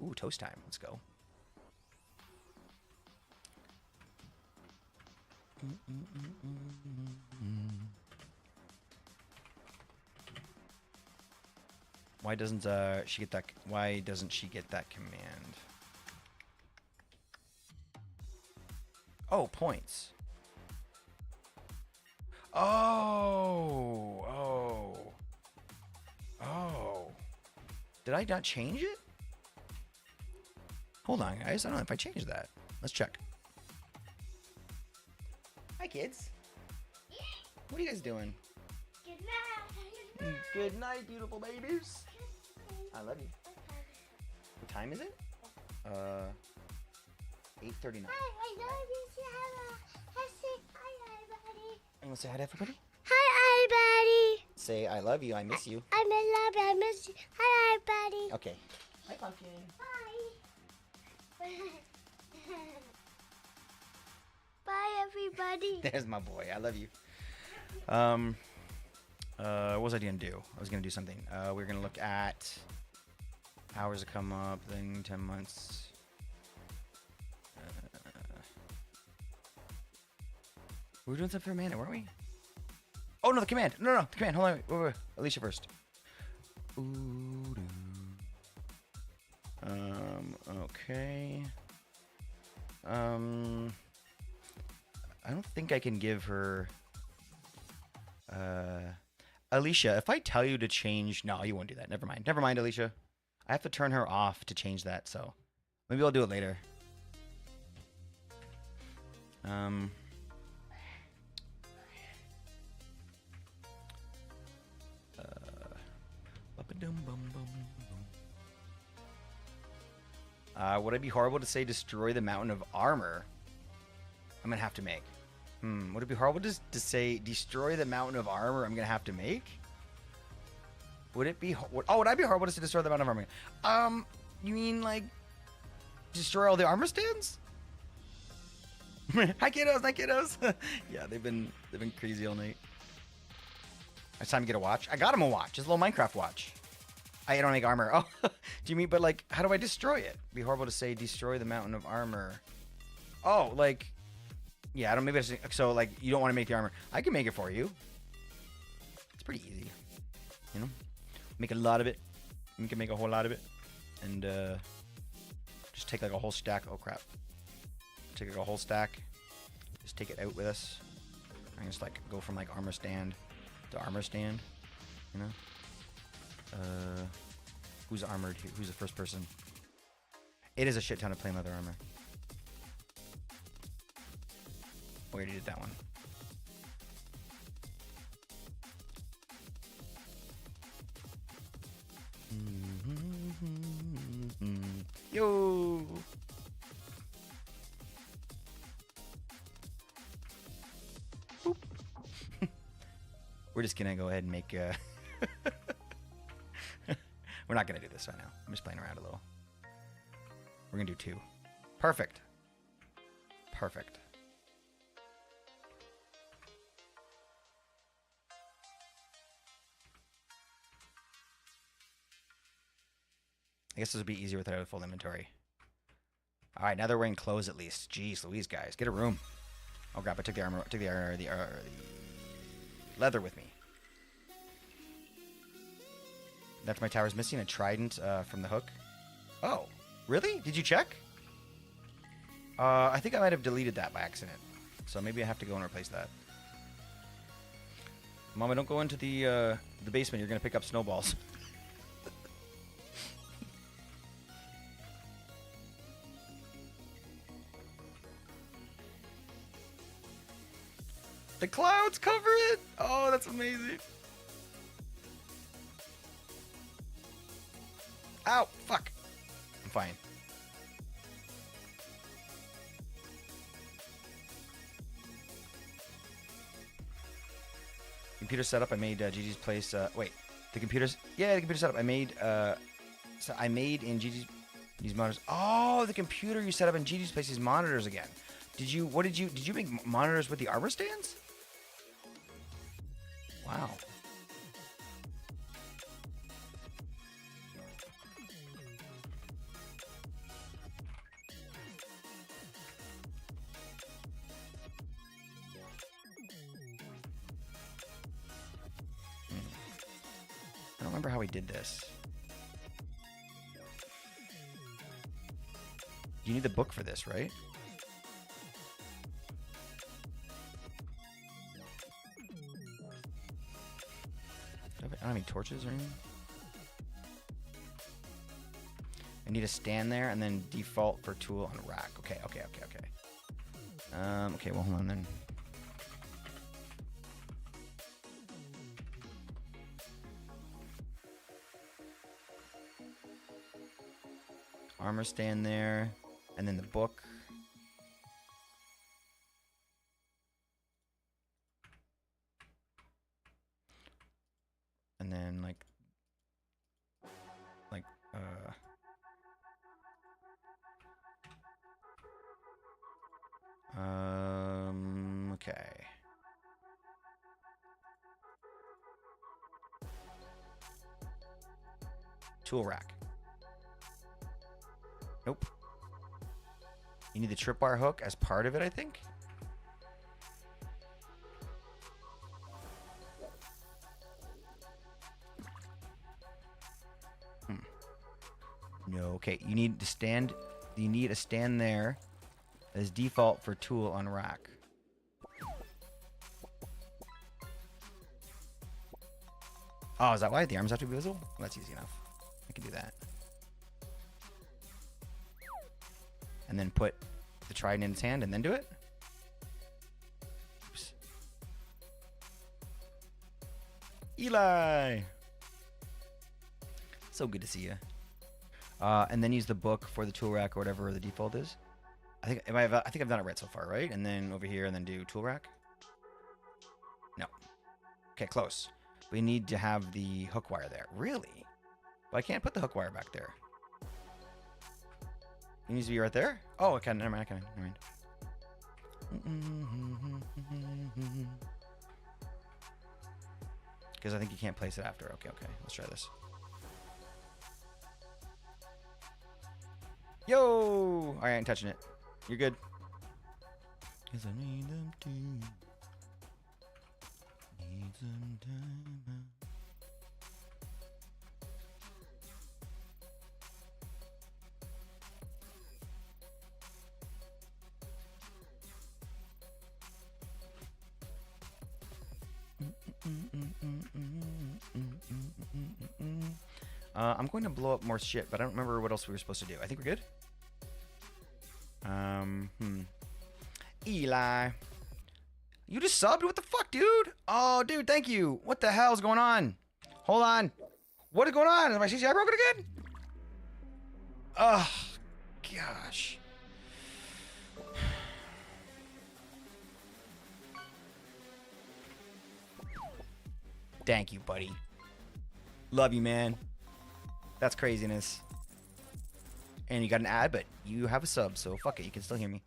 Ooh, toast time. Let's go. Why doesn't she get that? Why doesn't she get that command? Oh, points. Oh. Did I not change it? Hold on, guys. I don't know if I changed that. Let's check. Hi, kids. What are you guys doing? Good night. Good night, beautiful babies. I love you. What time is it? 8:39. Hi, I love you. Say hi, everybody. You want to say hi to everybody? Hi, everybody. Say I love you. I miss you. I love you. I miss you. Hi, everybody. Okay. Hi, pumpkin. Bye. Bye, everybody. There's my boy. I love you. What was I gonna do? I was gonna do something. We're gonna look at hours to come up, then 10 months. We were doing something for Amanda, weren't we? Oh no, the command. No, the command. Hold on. Wait. Alicia first. Okay. I don't think I can give her. Alicia, if I tell you to change, no, you won't do that. Never mind, Alicia. I have to turn her off to change that, so maybe I'll do it later. Would it be horrible to say destroy the mountain of armor? I'm gonna have to make. Would it be horrible to say destroy the mountain of armor I'm gonna have to make? Would it be... would I be horrible to say destroy the mountain of armor? You mean like destroy all the armor stands? Hi kiddos. Yeah, they've been crazy all night. It's time to get a watch. I got him a watch. It's a little Minecraft watch. I don't make armor. Oh, do you mean, but like, how do I destroy it? It'd be horrible to say destroy the mountain of armor. Oh, like, yeah, I don't, maybe I should, so like, you don't want to make the armor. I can make it for you. It's pretty easy. You know? Make a lot of it. You can make a whole lot of it. And, just take like a whole stack. Oh crap. Take like a whole stack. Just take it out with us. And just like go from like armor stand to armor stand. You know? Who's armored? Who's the first person? It is a shit ton of plain leather armor. We already did that one. Yo! We're just gonna go ahead and make. We're not gonna do this right now. I'm just playing around a little. We're gonna do 2. Perfect. Perfect. I guess this would be easier without a full inventory. All right, now they're wearing clothes at least. Jeez, Louise, guys, get a room. Oh crap! I took the armor, took the leather with me. That's my tower's missing a trident from the hook. Oh, really? Did you check? I think I might have deleted that by accident, so maybe I have to go and replace that. Mama, don't go into the basement. You're gonna pick up snowballs. The clouds cover it! Oh, that's amazing. Ow! Fuck! I'm fine. Computer setup. I made Gigi's place. Wait, the computers. Yeah, the computer setup. I made. So I made in Gigi's these monitors. Oh, the computer you set up in Gigi's place. These monitors again. Did you? What did you? Did you make monitors with the armor stands? Wow. I don't remember how we did this. You need the book for this, right? I don't have any torches or anything. I need a stand there and then default for tool on rack. Okay. Okay, well, hold on then. Armor stand there, and then the book. And then okay. Tool rack. Nope. You need the tripwire hook as part of it, I think. No, okay. You need to stand. You need a stand there as default for tool on rack. Oh, is that why the arms have to be visible? Well, that's easy enough. I can do that. And then put the trident in his hand and then do it. Oops. Eli! So good to see you. And then use the book for the tool rack or whatever the default is. I think I've done it right so far, right? And then over here and then do tool rack. No. Okay, close. We need to have the hook wire there. Really? But I can't put the hook wire back there. It needs to be right there? Oh, okay, never mind. Because I think you can't place it after. Okay, let's try this. Yo! Alright, I ain't touching it. You're good. Cause I need them to. Need some time. I'm going to blow up more shit, but I don't remember what else we were supposed to do. I think we're good. Eli. You just subbed? What the fuck, dude? Oh, dude, thank you. What the hell is going on? Hold on. What is going on? Is my CCI broken again? Oh, gosh. Thank you, buddy. Love you, man. That's craziness. And you got an ad, but you have a sub, so fuck it. You can still hear me.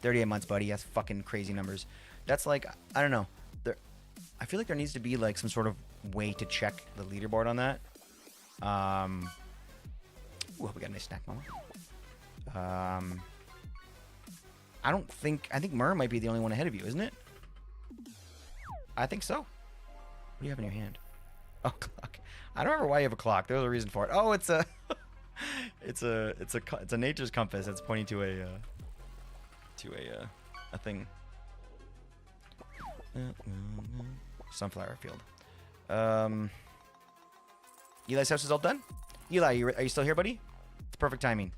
38 months, buddy. That's fucking crazy numbers. That's like, I don't know. I feel like there needs to be like some sort of way to check the leaderboard on that. Ooh, we got a nice snack, mama. I think Myrrh might be the only one ahead of you, isn't it? I think so. What do you have in your hand? Oh, clock. I don't remember why you have a clock. There's a reason for it. Oh, it's a, it's a nature's compass. It's pointing to a thing. Sunflower field. Eli's house is all done. Eli, are you still here, buddy? It's perfect timing.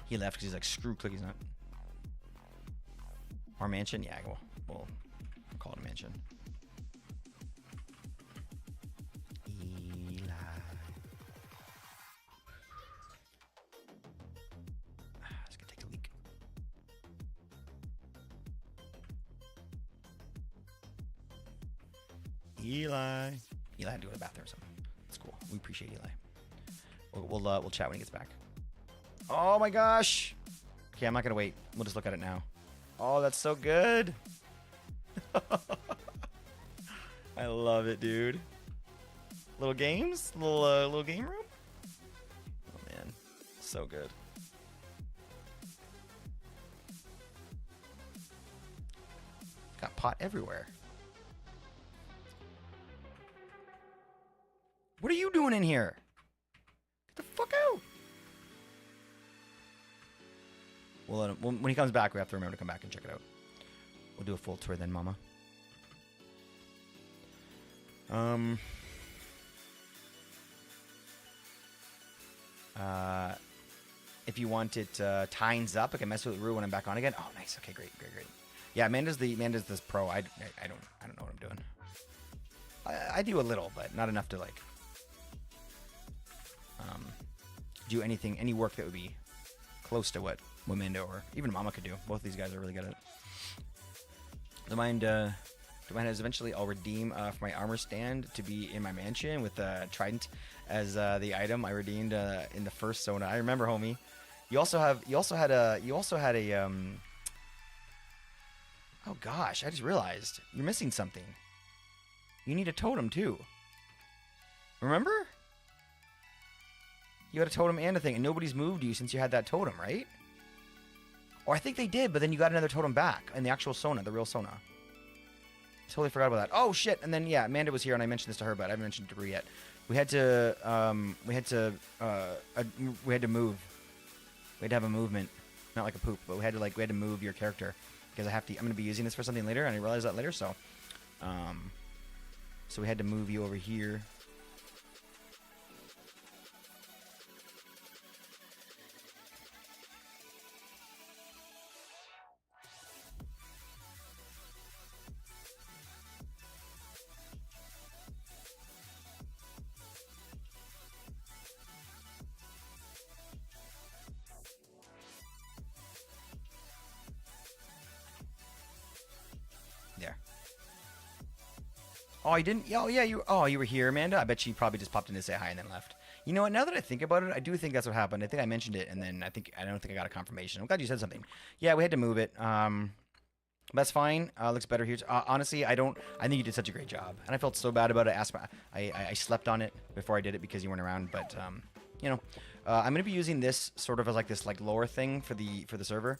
He left because he's like, screw Click, not. Our mansion? Yeah, we'll call it a mansion. Eli. Just gonna take a leak. Eli had to go to the bathroom or something. That's cool. We appreciate Eli. We'll chat when he gets back. Oh my gosh. Okay, I'm not gonna wait. We'll just look at it now. Oh, that's so good. I love it, dude. Little games, little game room. Oh man, so good. Got pot everywhere. What are you doing in here? Get the fuck out. We'll let him, when he comes back, we have to remember to come back and check it out. We'll do a full tour then, mama. If you want it tines up, I can mess with Rue when I'm back on again. Oh, nice. Okay, great. Yeah, Amanda's this pro. I don't know what I'm doing. I do a little, but not enough to like do any work that would be close to what Amanda or even Mama could do. Both of these guys are really good at it. The mind is eventually I'll redeem for my armor stand to be in my mansion with Trident as the item I redeemed in the first Sona. I remember, homie. You also had a oh gosh, I just realized you're missing something. You need a totem too. Remember? You had a totem and a thing, and nobody's moved you since you had that totem, right? Or I think they did, but then you got another totem back in the actual Sona, the real Sona. Totally forgot about that. Oh shit! And then yeah, Amanda was here, and I mentioned this to her, but I haven't mentioned it to her yet. We had to move. We had to have a movement, not like a poop, but we had to move your character because I'm gonna be using this for something later, and I realized that later, so we had to move you over here. There. Oh, you didn't? Oh, yeah, you were here, Amanda? I bet she probably just popped in to say hi and then left. You know what? Now that I think about it, I do think that's what happened. I think I mentioned it, and then I don't think I got a confirmation. I'm glad you said something. Yeah, we had to move it. That's fine. Looks better here. Honestly, I think you did such a great job, and I felt so bad about it. I slept on it before I did it because you weren't around, but you know, I'm gonna be using this sort of as like this lower thing for the server.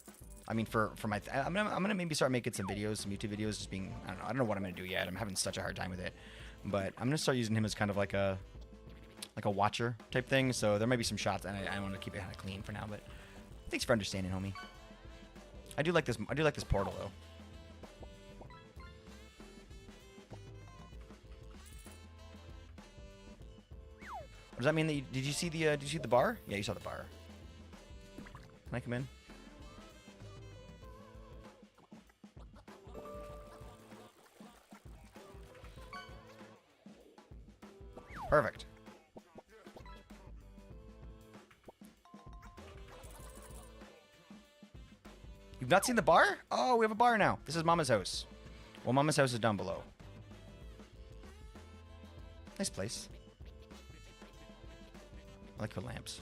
I mean, for my, I'm gonna maybe start making some videos, some YouTube videos, just being, I don't know what I'm gonna do yet. I'm having such a hard time with it, but I'm gonna start using him as kind of like a watcher type thing. So there might be some shots, and I want to keep it kind of clean for now. But thanks for understanding, homie. I do like this portal though. Does that mean that did you see the bar? Yeah, you saw the bar. Can I come in? Perfect. You've not seen the bar? Oh, we have a bar now. This is Mama's house. Well, Mama's house is down below. Nice place. I like her lamps.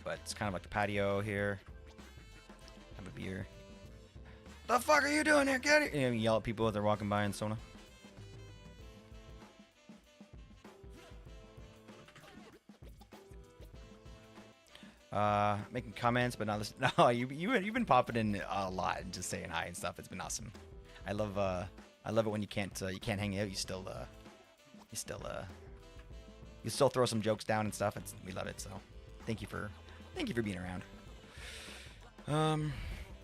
But it's kind of like the patio here. Have a beer. The fuck are you doing here? Get it! You know, you yell at people as they're walking by in Sona. Making comments, but not listening. No, you've been popping in a lot and just saying hi and stuff. It's been awesome. I love it when you can't hang out. You still throw some jokes down and stuff. We love it. So, thank you for being around.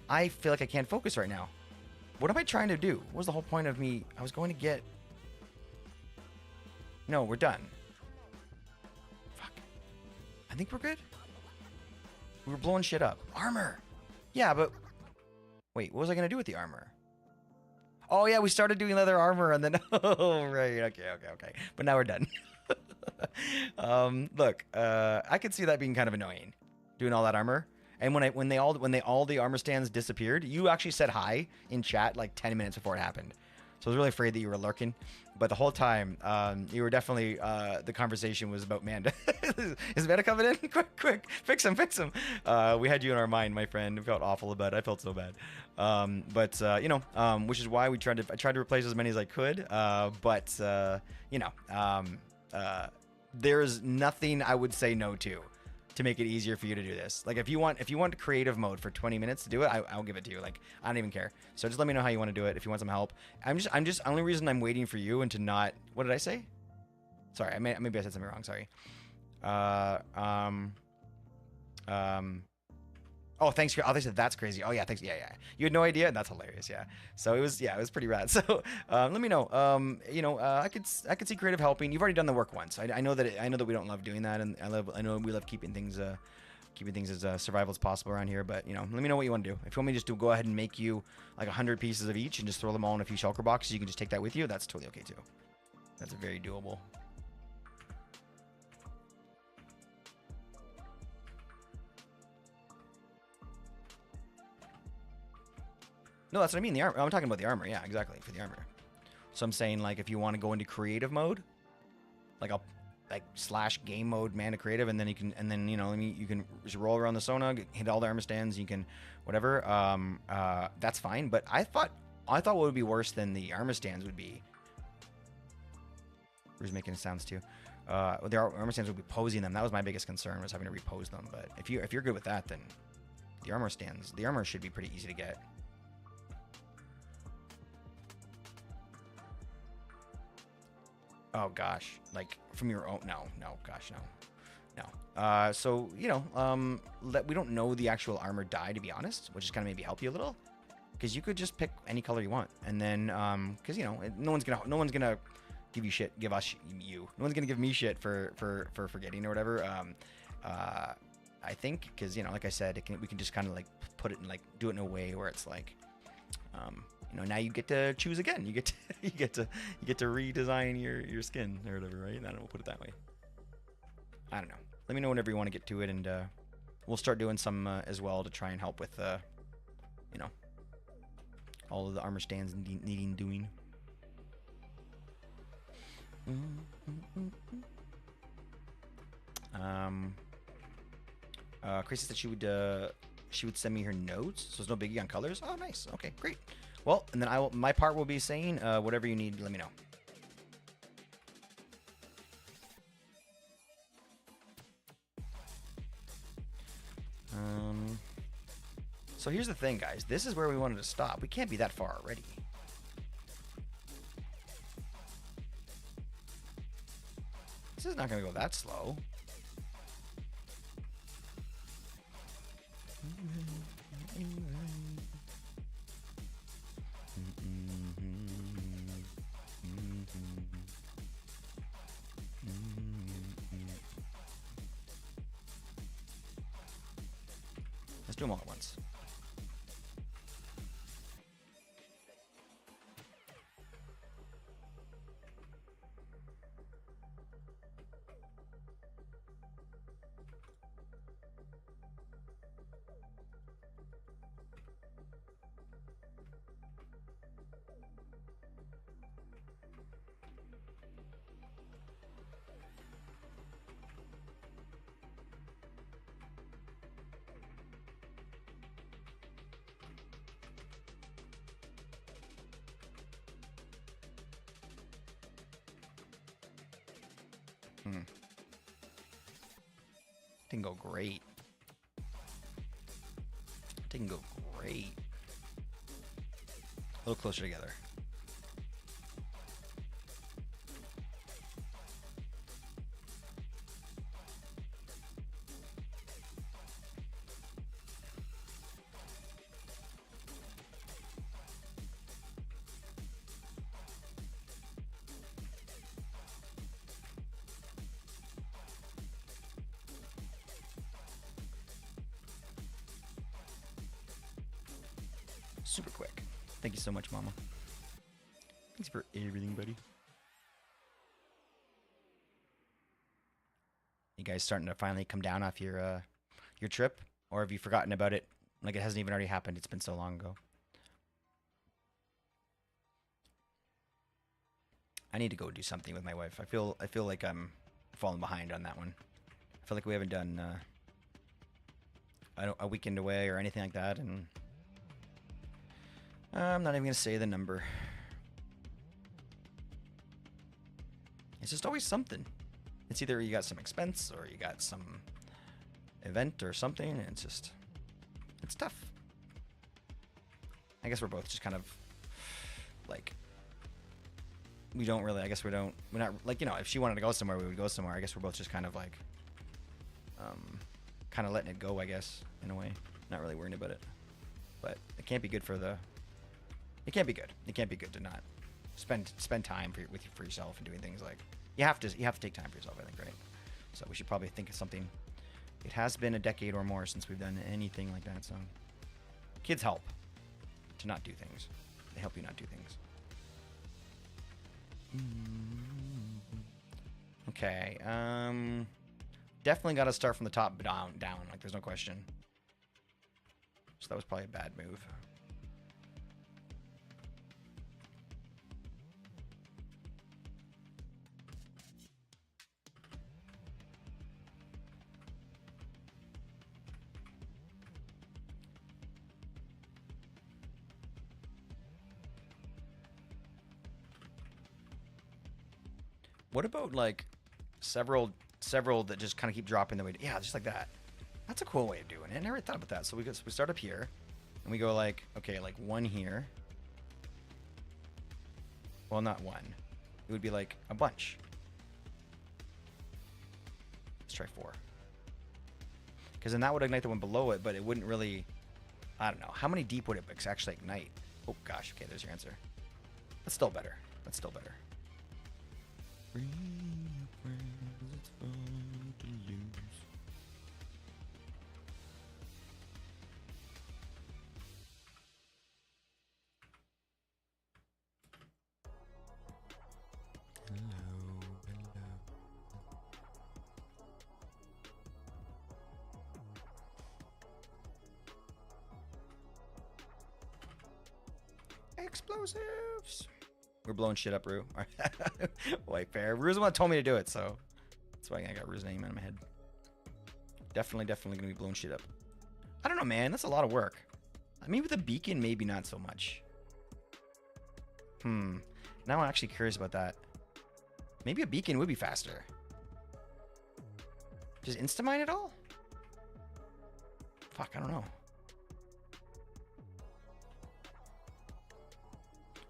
I feel like I can't focus right now. What am I trying to do? What was the whole point of me? I was going to get. No, we're done. Fuck. I think we're good. We were blowing shit up. Armor. Yeah, but wait, what was I gonna do with the armor? Oh yeah, we started doing leather armor and then oh right, okay. But now we're done. Look, I could see that being kind of annoying, doing all that armor. And when all the armor stands disappeared, you actually said hi in chat like 10 minutes before it happened. So I was really afraid that you were lurking. But the whole time, you were definitely, the conversation was about Manda. Is Manda coming in? Quick, fix him. We had you in our mind, my friend. We felt awful about it. I felt so bad. Which is why I tried to replace as many as I could. There's nothing I would say no to make it easier for you to do this. Like if you want creative mode for 20 minutes to do it, I'll give it to you. Like I don't even care. So just let me know how you want to do it. If you want some help, I'm just only reason I'm waiting for you and to not. What did I say? Sorry, maybe I said something wrong. Sorry. Oh, thanks. Oh, they said that's crazy. Oh yeah, thanks. Yeah. You had no idea. That's hilarious. Yeah. So it was pretty rad. So let me know. I could see creative helping. You've already done the work once. I know that we don't love doing that, and I know we love keeping things as survival as possible around here. But let me know what you want to do. If you want me just to go ahead and make you like 100 pieces of each and just throw them all in a few shulker boxes, you can just take that with you. That's totally okay too. That's very doable. No, that's what I mean. The armor. I'm talking about the armor. Yeah, exactly, for the armor. So I'm saying like if you want to go into creative mode, like I'll / game mode, man to creative, and then you can just roll around the Sona, hit all the armor stands. You can whatever. That's fine. But I thought what would be worse than the armor stands would be. Who's making sounds too? The armor stands would be posing them. That was my biggest concern, was having to repose them. But if you're good with that, then the armor should be pretty easy to get. Oh gosh, like from your own? No, gosh, no. So we don't know the actual armor dye, to be honest, which is kind of maybe help you a little, because you could just pick any color you want, and then because no one's gonna give you shit, no one's gonna give me shit for forgetting or whatever. I think because like I said, we can just kind of like put it in like do it in a way where it's like now you get to choose again. You get to redesign your skin or whatever, right? I don't know, we'll put it that way. I don't know. Let me know whenever you want to get to it, and we'll start doing some as well to try and help with all of the armor stands needing doing. Chrissy said she would send me her notes, so there's no biggie on colors. Oh, nice. Okay, great. Well, and then my part will be saying whatever you need, let me know. So here's the thing, guys. This is where we wanted to stop. We can't be that far already. This is not going to go that slow. Let's do them all at once. Didn't go great. Didn't go great. A little closer together. Super quick. Thank you so much, Mama. Thanks for everything, buddy. You guys starting to finally come down off your trip? Or have you forgotten about it? Like it hasn't even already happened. It's been so long ago. I need to go do something with my wife. I feel like I'm falling behind on that one. I feel like we haven't done a weekend away or anything like that, and I'm not even gonna say the number. It's just always something. It's either you got some expense or you got some event or something, and it's tough. I guess we're both just kind of like, we don't really, we're not, like, you know, if she wanted to go somewhere, we would go somewhere. I guess we're both just kind of like, kind of letting it go, I guess, in a way. Not really worrying about it. But it can't be good for the, it can't be good. It can't be good to not spend time for yourself and doing things like, you have to take time for yourself, I think, right? So we should probably think of something. It has been a decade or more since we've done anything like that, so kids help to not do things. They help you not do things. Okay, definitely got to start from the top down, like there's no question. So that was probably a bad move. What about like several that just kind of keep dropping the weight? Yeah, just like that. That's a cool way of doing it. I never thought about that. So we start up here, and we go like, okay, like one here. Well, not one. It would be like a bunch. Let's try 4. Because then that would ignite the one below it, but it wouldn't really. I don't know. How many deep would it actually ignite? Oh gosh. Okay, there's your answer. That's still better. That's still better. Bring your friends, it's fun to lose. Hello. Explosives. We're blowing shit up, Rue. White bear. Rue's the one that told me to do it, so that's why I got Rue's name in my head. Definitely gonna be blowing shit up. I don't know, man. That's a lot of work. I mean, with a beacon, maybe not so much. Now I'm actually curious about that. Maybe a beacon would be faster. Does insta-mine it all? Fuck, I don't know.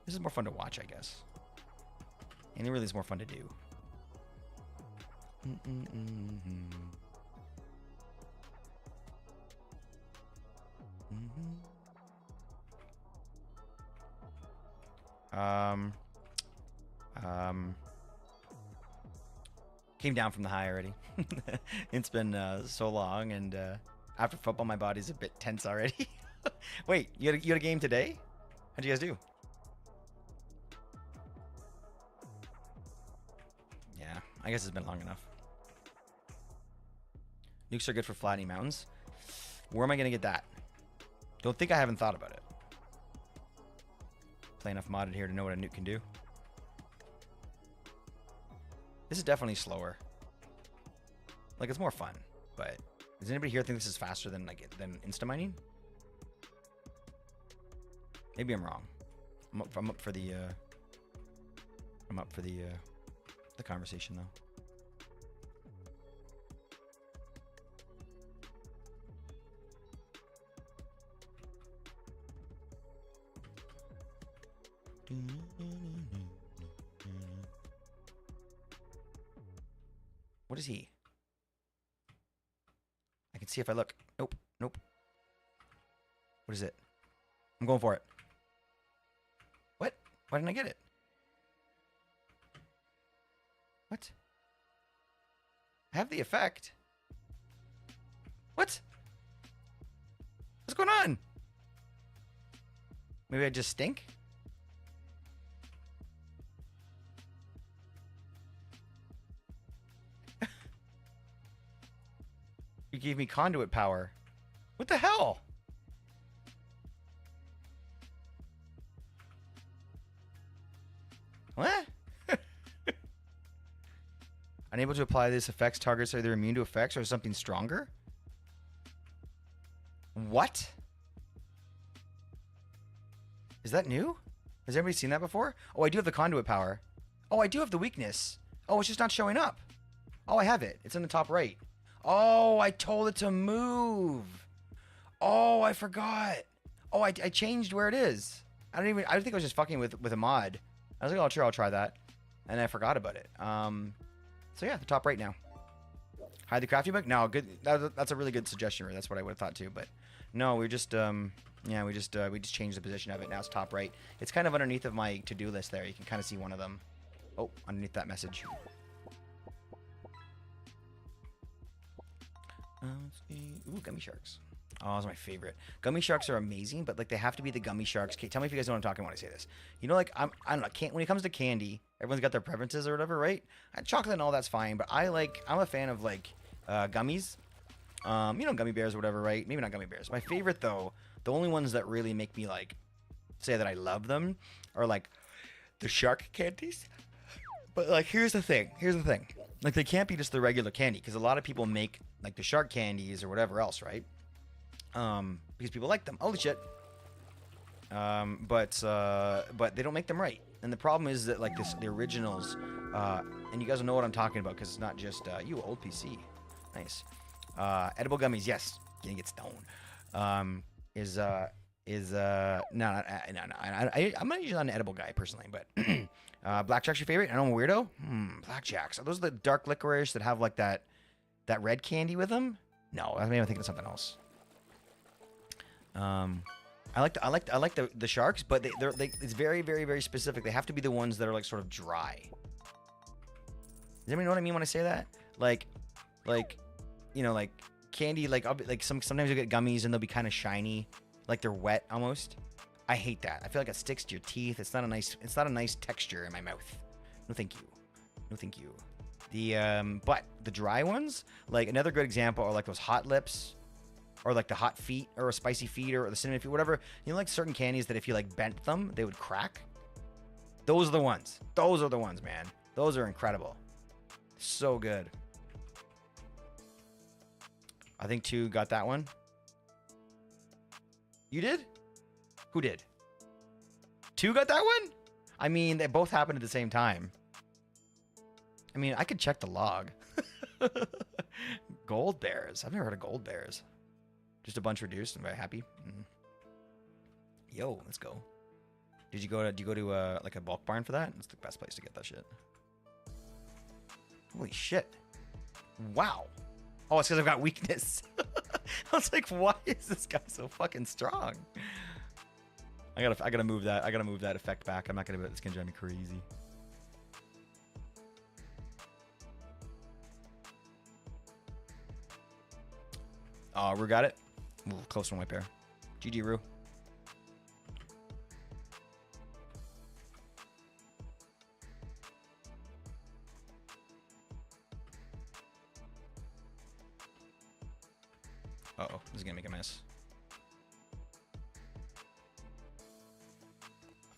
This is more fun to watch, I guess. And it really is more fun to do. Came down from the high already. It's been so long, and after football, my body's a bit tense already. Wait, you had a game today? How'd you guys do? Yeah, I guess it's been long enough. Nukes are good for flattening mountains. Where am I gonna get that? Don't think I haven't thought about it. Play enough modded here to know what a nuke can do. This is definitely slower. Like, it's more fun, but does anybody here think this is faster than insta mining? Maybe I'm wrong. I'm up for the conversation though. What is he? I can see if I look. Nope. Nope. What is it? I'm going for it. What? Why didn't I get it? What? I have the effect. What? What's going on? Maybe I just stink? You gave me conduit power. What the hell? What? Unable to apply this effects. Targets are either immune to effects or something stronger? What? Is that new? Has anybody seen that before? Oh, I do have the conduit power. Oh, I do have the weakness. Oh, it's just not showing up. Oh, I have it. It's in the top right. Oh, I told it to move. Oh, I forgot. Oh, I changed where it is. I think I was just fucking with a mod. I was like, oh, sure, I'll try that. And I forgot about it. So yeah, the top right now. Hide the crafting book? No, good. That's a really good suggestion. That's what I would have thought too. But no, we just yeah, we just changed the position of it. Now it's top right. It's kind of underneath of my to-do list there. You can kind of see one of them. Oh, underneath that message. Ooh, gummy sharks. Oh, those are my favorite. Gummy sharks are amazing, but like they have to be the gummy sharks. Okay, tell me if you guys know what I'm talking when I say this. You know, like I don't know. When it comes to candy, everyone's got their preferences or whatever, right? Chocolate and all that's fine, but I'm a fan of like gummies. You know, gummy bears or whatever, right? Maybe not gummy bears. My favorite though, the only ones that really make me like say that I love them are like the shark candies. But like, here's the thing. Like, they can't be just the regular candy because a lot of people make like the shark candies or whatever else, right? Because people like them. Holy shit. But they don't make them right. And the problem is that like the originals, and you guys will know what I'm talking about because it's not just you old PC. Nice. Edible gummies, yes. Gonna get stoned. No. I'm not usually not an edible guy personally, but blackjack's your favorite? I know I'm a weirdo. Blackjacks. Are those the dark licorice that have like that red candy with them? No, I mean I'm thinking of something else. I like the sharks, but it's very, very, very specific. They have to be the ones that are like sort of dry. Does anybody know what I mean when I say that? Like, you know, like candy, like sometimes you get gummies and they'll be kind of shiny, like they're wet almost. I hate that. I feel like it sticks to your teeth. It's not a nice texture in my mouth. No, thank you. No, thank you. But the dry ones, like another good example are like those hot lips. Or like the hot feet, or a spicy feet, or the cinnamon feet, whatever. You know, like certain candies that if you like bent them, they would crack. Those are the ones. Those are the ones, man. Those are incredible. So good. I think 2 got that one. You did? Who did? 2 got that one? I mean, they both happened at the same time. I mean, I could check the log. Gold bears. I've never heard of gold bears. Just a bunch reduced. I'm very happy. Yo, let's go. Do you go to like a bulk barn for that? It's the best place to get that shit. Holy shit! Wow. Oh, it's because I've got weakness. I was like, why is this guy so fucking strong? I gotta move that. I gotta move that effect back. I'm not gonna. It's gonna drive me crazy. Oh, Rue got it. Ooh, close one white pair. GG, Rue. Uh-oh, this is gonna make a mess.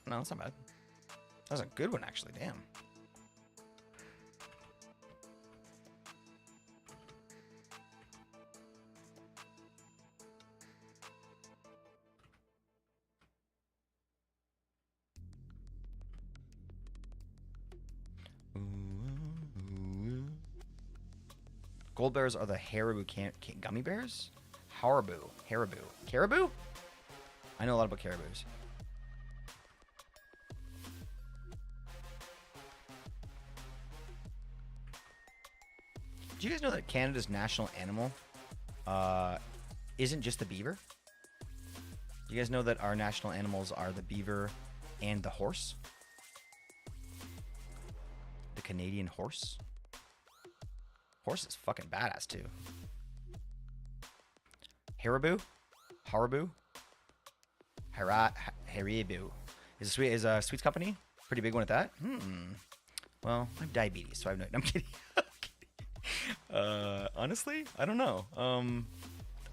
No, that's not bad. That was a good one, actually. Damn. Gold bears are the Haribo gummy bears? Haribo. Caribou? I know a lot about caribous. Do you guys know that Canada's national animal isn't just the beaver? Do you guys know that our national animals are the beaver and the horse? The Canadian horse? Horse is fucking badass too. Haribo? Haribo? Haribo. Is a sweets company? Pretty big one at that? Well, I have diabetes, so I have no... I'm kidding. Honestly, I don't know.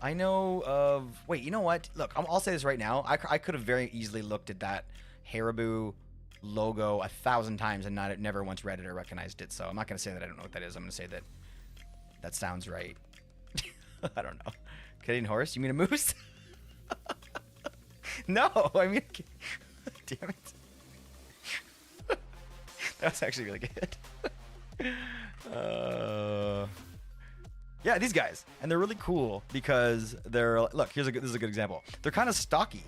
I know of... Wait, you know what? Look, I'll say this right now. I could have very easily looked at that Haribo logo 1,000 times and never once read it or recognized it. So I'm not going to say that I don't know what that is. I'm going to say that that sounds right. I don't know. Canadian horse? You mean a moose? No, I mean... Damn it. That was actually really good. Yeah, these guys. And they're really cool because they're... Look, this is a good example. They're kind of stocky.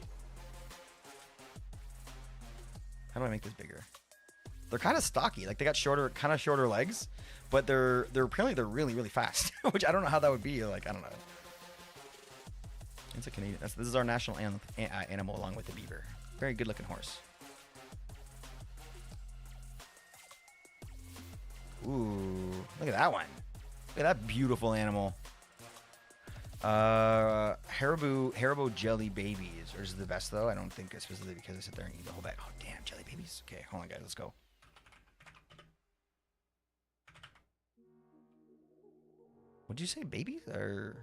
How do I make this bigger? They're kind of stocky. Like, they got kind of shorter legs, but they're apparently they're really, really fast. Which I don't know how that would be. Like, I don't know. It's a Canadian... This is our national animal along with the beaver. Very good looking horse. Ooh, look at that one. Look at that beautiful animal. Haribo jelly babies. Or is it the best though? I don't think it's specifically because I sit there and eat the whole bag. Oh damn, jelly babies. Okay, hold on guys, let's go. What'd you say, babies or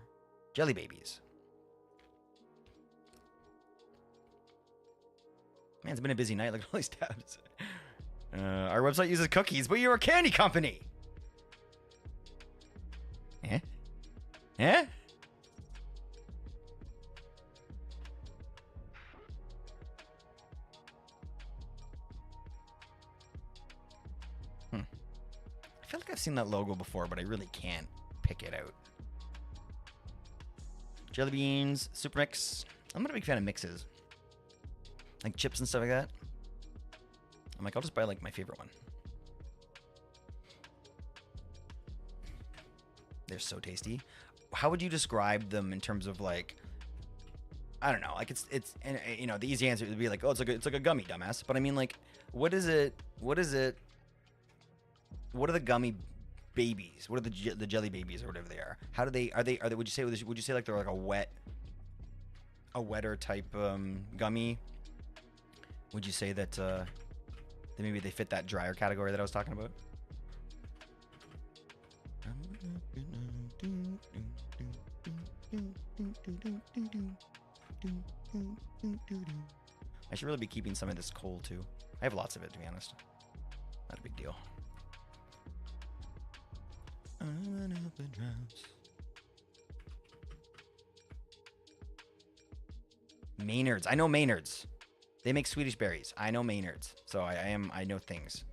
jelly babies? Man, it's been a busy night. Look at all these tabs. Our website uses cookies, but you're a candy company. Eh? Eh? I feel like I've seen that logo before, but I really can't pick it out. Jelly beans, super mix. I'm not a big fan of mixes. Like chips and stuff like that. I'm like, I'll just buy like my favorite one. They're so tasty. How would you describe them in terms of like, I don't know, like it's and you know, the easy answer would be like, oh, it's like a gummy, dumbass. But I mean, like, what is it? What are the gummy babies? What are the jelly babies or whatever they are? How do they are they would you say like they're like a wetter type gummy? Would you say that maybe they fit that drier category that I was talking about? I should really be keeping some of this coal too. I have lots of it, to be honest. Not a big deal. Maynard's. I know Maynard's. They make Swedish berries. I know Maynard's. So I know things.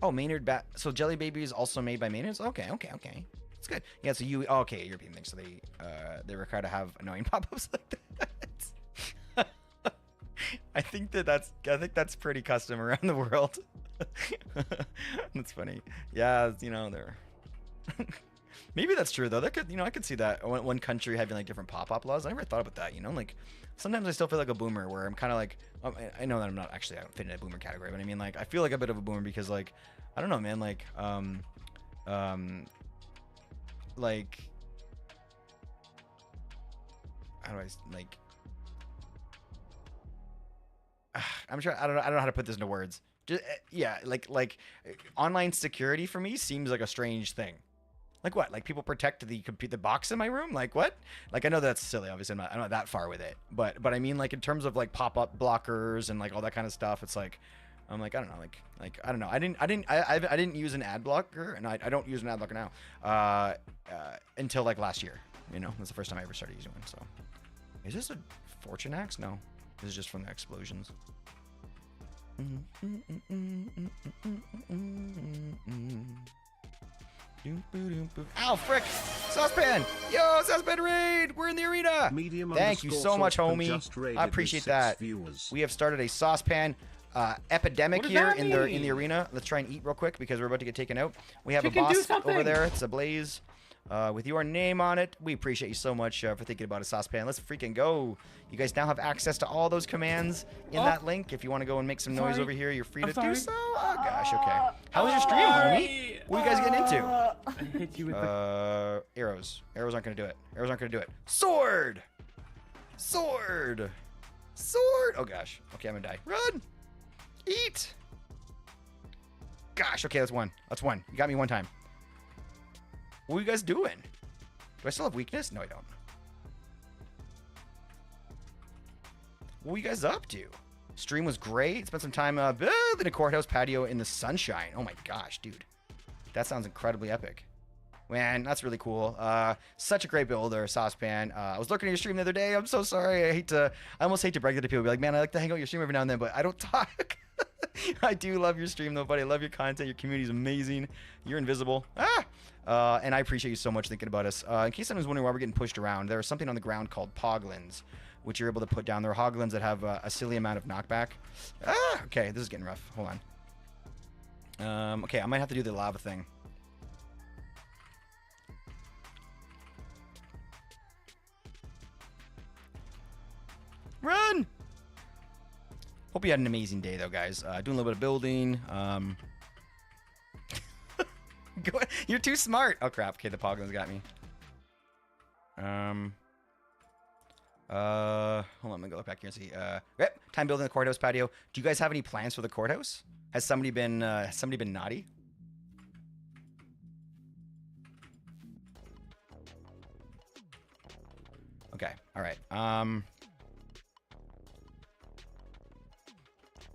Oh, Maynard so Jelly Baby is also made by Maynard's? Okay. That's good. Yeah, so okay, European thing. So they require to have annoying pop-ups like that. I think that's pretty custom around the world. That's funny. Yeah, you know, they're maybe that's true though. That could, I could see that one country having like different pop-up laws. I never thought about that. Like sometimes I still feel like a boomer where I'm kind of like, I know that I'm not actually, I don't fit in a boomer category, but I mean like I feel like a bit of a boomer because like I don't know, man. Like like how do I like? I'm sure I don't know how to put this into words. Just, yeah, like online security for me seems like a strange thing. Like what? Like people protect the box in my room? Like what? Like I know that's silly. Obviously, I'm not that far with it. But I mean, like in terms of like pop-up blockers and like all that kind of stuff, it's like I'm like I don't know. Like I don't know. I didn't use an ad blocker, and I don't use an ad blocker now. Until like last year. That's the first time I ever started using one. So, is this a fortune axe? No, this is just from the explosions. Ow, frick! Saucepan! Yo, Saucepan raid! We're in the arena! Thank you so much, homie. I appreciate that. We have started a Saucepan epidemic What does here that in the mean? arena. Let's try and eat real quick because we're about to get taken out. We have Chicken, a do boss something. over there. It's a Blaze. With your name on it. We appreciate you so much for thinking about a saucepan. Let's freaking go. You guys now have access to all those commands in that link. If you want to go and make some noise Sorry. over here, you're free I'm to sorry. do so. Oh, gosh, okay. How was your stream, homie? What are you guys getting into? I hit you with Arrows. Arrows aren't going to do it. Arrows aren't going to do it. Sword! Sword! Sword! Oh, gosh. Okay, I'm going to die. Run! Eat! Gosh, okay, that's one. That's one. You got me one time. What are you guys doing? Do I still have weakness? No, I don't. What are you guys up to? Stream was great. Spent some time in a courthouse patio in the sunshine. Oh my gosh, dude. That sounds incredibly epic. Man, that's really cool. Such a great builder, Saucepan. I was looking at your stream the other day. I'm so sorry. I almost hate to break it to people. Be like, man, I like to hang out your stream every now and then, but I don't talk. I do love your stream though, buddy. I love your content. Your community is amazing. You're invisible. And I appreciate you so much thinking about us. In case anyone's wondering why we're getting pushed around, there's something on the ground called poglins, which you're able to put down. There are hoglins that have a silly amount of knockback. Okay, this is getting rough. Hold on. Okay, I might have to do the lava thing. Run! Hope you had an amazing day, though, guys. Doing a little bit of building. You're too smart. Oh, crap. Okay, the poglins got me. Hold on. I'm going to go back here and see. Yep, time building the courthouse patio. Do you guys have any plans for the courthouse? Has somebody been naughty? Okay. All right.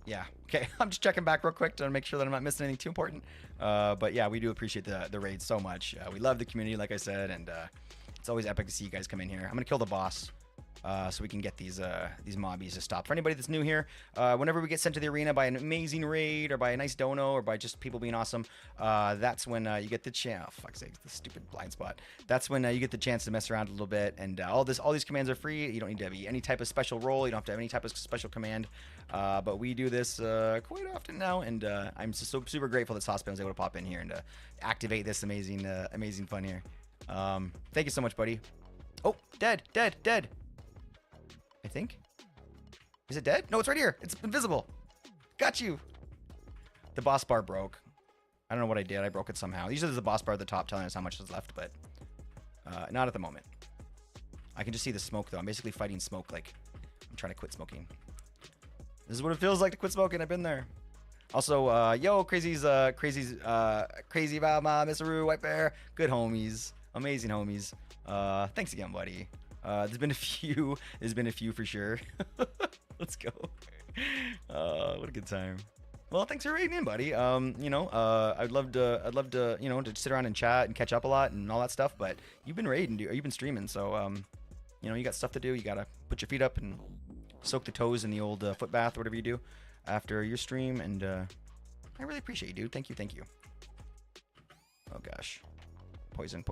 Yeah. Okay. I'm just checking back real quick to make sure that I'm not missing anything too important. But yeah, we do appreciate the raid so much. We love the community, like I said, and it's always epic to see you guys come in here. I'm gonna kill the boss. So we can get these mobbies to stop. For anybody that's new here, whenever we get sent to the arena by an amazing raid or by a nice dono or by just people being awesome, that's when you get the chance. Oh, fuck's sake, the stupid blind spot. That's when you get the chance to mess around a little bit. And all these commands are free. You don't need to have any type of special role. You don't have to have any type of special command. But we do this quite often now, and I'm so super grateful that Saucepan was able to pop in here and activate this amazing fun here. Thank you so much, buddy. Oh, dead. I think. Is it dead? No, it's right here. It's invisible. Got you. The boss bar broke. I don't know what I did. I broke it somehow. Usually there's a boss bar at the top telling us how much is left, but not at the moment. I can just see the smoke, though. I'm basically fighting smoke like I'm trying to quit smoking. This is what it feels like to quit smoking. I've been there. Also, yo, crazy Valma, Missaru, White Bear. Good homies. Amazing homies. Thanks again, buddy. There's been a few. There's been a few for sure. Let's go. What a good time. Well, thanks for raiding in, buddy. I'd love to, to sit around and chat and catch up a lot and all that stuff. But you've been raiding, you've been streaming, so you got stuff to do. You gotta put your feet up and soak the toes in the old foot bath or whatever you do after your stream. And I really appreciate you, dude. Thank you. Oh gosh, poison.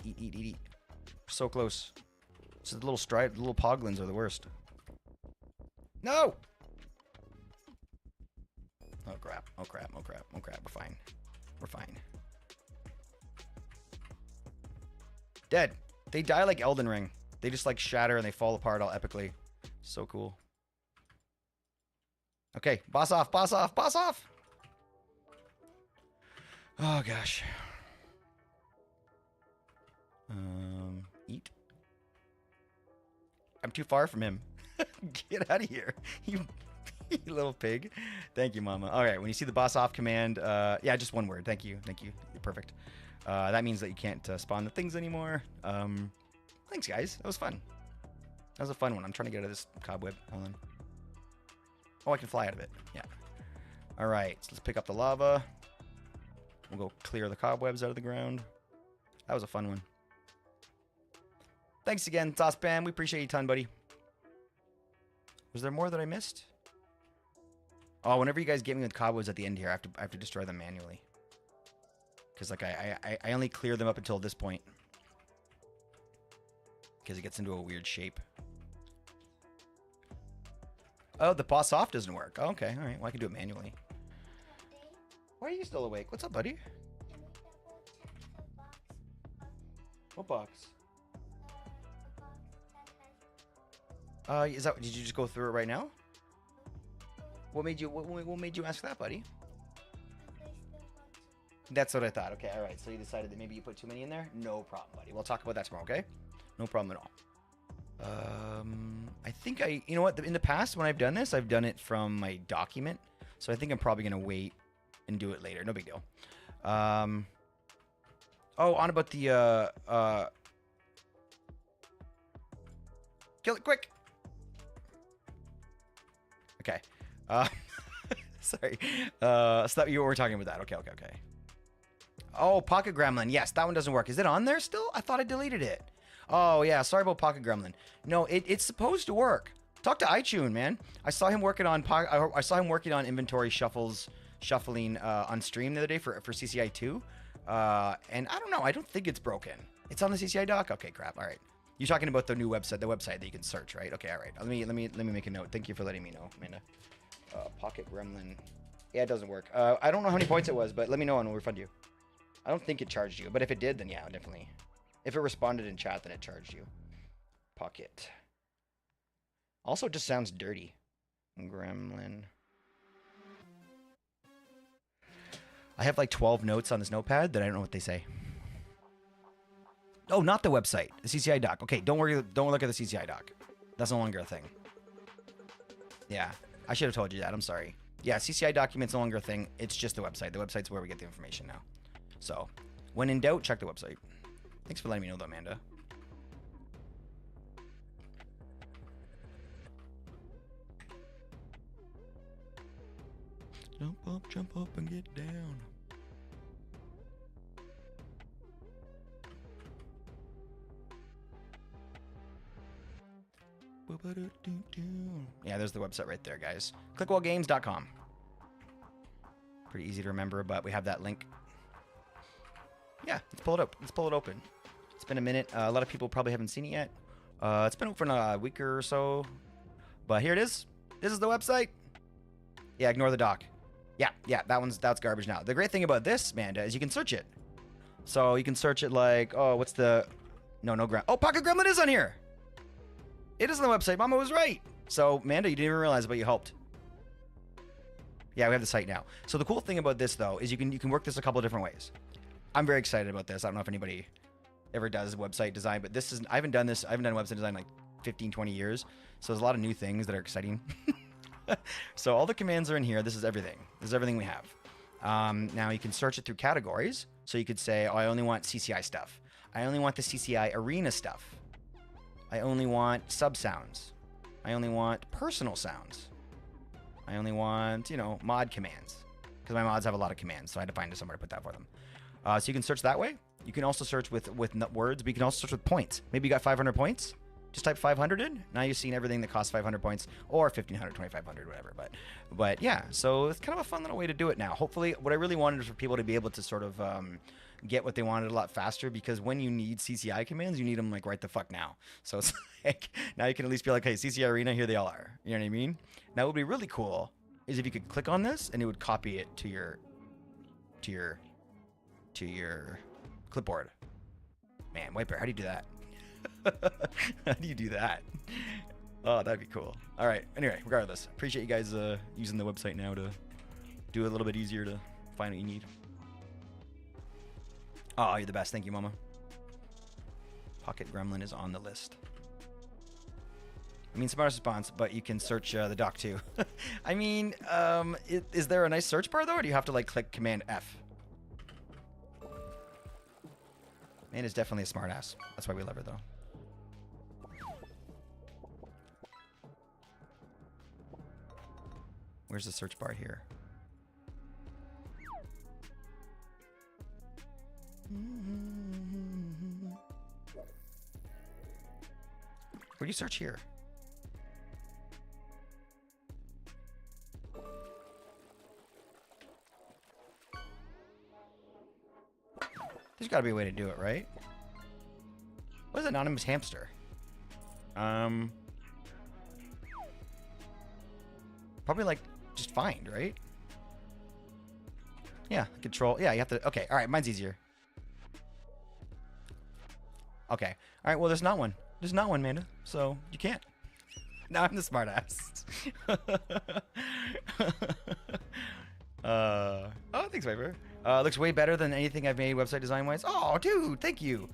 Eat. So close. So the little poglins are the worst. No! Oh crap. We're fine. Dead. They die like Elden Ring. They just like shatter and they fall apart all epically. So cool. Okay, boss off. Oh gosh. Eat. I'm too far from him. Get out of here, you little pig. Thank you, mama. All right, when you see the boss off command, yeah, just one word. Thank you. You're perfect. That means that you can't spawn the things anymore. Thanks, guys. That was fun. That was a fun one. I'm trying to get out of this cobweb. Hold on. Oh, I can fly out of it. Yeah. All right, so let's pick up the lava. We'll go clear the cobwebs out of the ground. That was a fun one. Thanks again, Saucepan. We appreciate you a ton, buddy. Was there more that I missed? Oh, whenever you guys get me with cobwebs at the end here, I have to destroy them manually. Because like I only clear them up until this point. Because it gets into a weird shape. Oh, the pause off doesn't work. Oh, okay, all right. Well, I can do it manually. Why are you still awake? What's up, buddy? What box? Is that? Did you just go through it right now? What made you? What made you ask that, buddy? That's what I thought. Okay, all right. So you decided that maybe you put too many in there. No problem, buddy. We'll talk about that tomorrow. Okay? No problem at all. I think you know what? In the past, when I've done this, I've done it from my document. So I think I'm probably gonna wait and do it later. No big deal. Oh, on about the kill it quick. Okay. Sorry. Stop. You were talking about that. Okay. Oh, Pocket Gremlin. Yes, that one doesn't work. Is it on there still? I thought I deleted it. Oh, yeah. Sorry about Pocket Gremlin. No, it's supposed to work. Talk to iTunes, man. I saw him working on inventory shuffling on stream the other day for CCI 2. And I don't know. I don't think it's broken. It's on the CCI doc. Okay, crap. All right. You're talking about the new website, the website that you can search, right? Okay, all right. Let me make a note. Thank you for letting me know, Amanda. Pocket Gremlin. Yeah, it doesn't work. I don't know how many points it was, but let me know and we'll refund you. I don't think it charged you, but if it did, then yeah, definitely. If it responded in chat, then it charged you. Pocket. Also, it just sounds dirty. Gremlin. I have like 12 notes on this notepad that I don't know what they say. Oh, not the website. The CCI doc. Okay, don't worry. Don't look at the CCI doc. That's no longer a thing. Yeah, I should have told you that. I'm sorry. Yeah, CCI document's no longer a thing. It's just the website. The website's where we get the information now. So, when in doubt, check the website. Thanks for letting me know that, Amanda. Jump up and get down. Yeah, there's the website right there, guys. ClickWellGames.com. Pretty easy to remember, but we have that link. Yeah, let's pull it up. Let's pull it open. It's been a minute. A lot of people probably haven't seen it yet. It's been open a week or so, but here it is. This is the website. Yeah, ignore the doc. Yeah, that's garbage now. The great thing about this, Amanda, is you can search it. So you can search it like, oh, what's the... No ground. Oh, Pocket Gremlin is on here. It is on the website. Mama was right. So, Amanda, you didn't even realize, but you helped. Yeah, we have the site now. So the cool thing about this, though, is you can work this a couple of different ways. I'm very excited about this. I don't know if anybody ever does website design, but this is... I haven't done website design in like 15, 20 years. So there's a lot of new things that are exciting. So all the commands are in here. This is everything. This is everything we have. Now you can search it through categories. So you could say, oh, I only want CCI stuff. I only want the CCI arena stuff. I only want sub sounds. I only want personal sounds. I only want, mod commands. Because my mods have a lot of commands, so I had to find somewhere to put that for them. So you can search that way. You can also search with words, but you can also search with points. Maybe you got 500 points. Just type 500 in. Now you've seen everything that costs 500 points, or 1,500, 2,500, whatever. But yeah, so it's kind of a fun little way to do it now. Hopefully, what I really wanted is for people to be able to sort of get what they wanted a lot faster, because when you need CCI commands, you need them like right the fuck now. So it's like, now you can at least be like, hey, CCI Arena, here they all are. You know what I mean? Now, what would be really cool is if you could click on this and it would copy it to your clipboard. Man, Whitebear, how do you do that? How do you do that? Oh, that'd be cool. All right. Anyway, regardless, appreciate you guys using the website now to do it a little bit easier to find what you need. Oh, you're the best. Thank you, Mama. Pocket Gremlin is on the list. I mean, smart response, but you can search the doc too. I mean, is there a nice search bar though, or do you have to like click Command F? Man is definitely a smart ass. That's why we love her though. Where's the search bar here? Where do you search here? There's got to be a way to do it, right? What is Anonymous Hamster? Probably like just find, right? Yeah, control. Yeah, you have to. Okay, all right, mine's easier. Okay, all right. Well, there's not one. There's not one, Amanda. So you can't. Now I'm the smart ass. Oh, thanks, Viper. Looks way better than anything I've made website design wise. Oh, dude, thank you.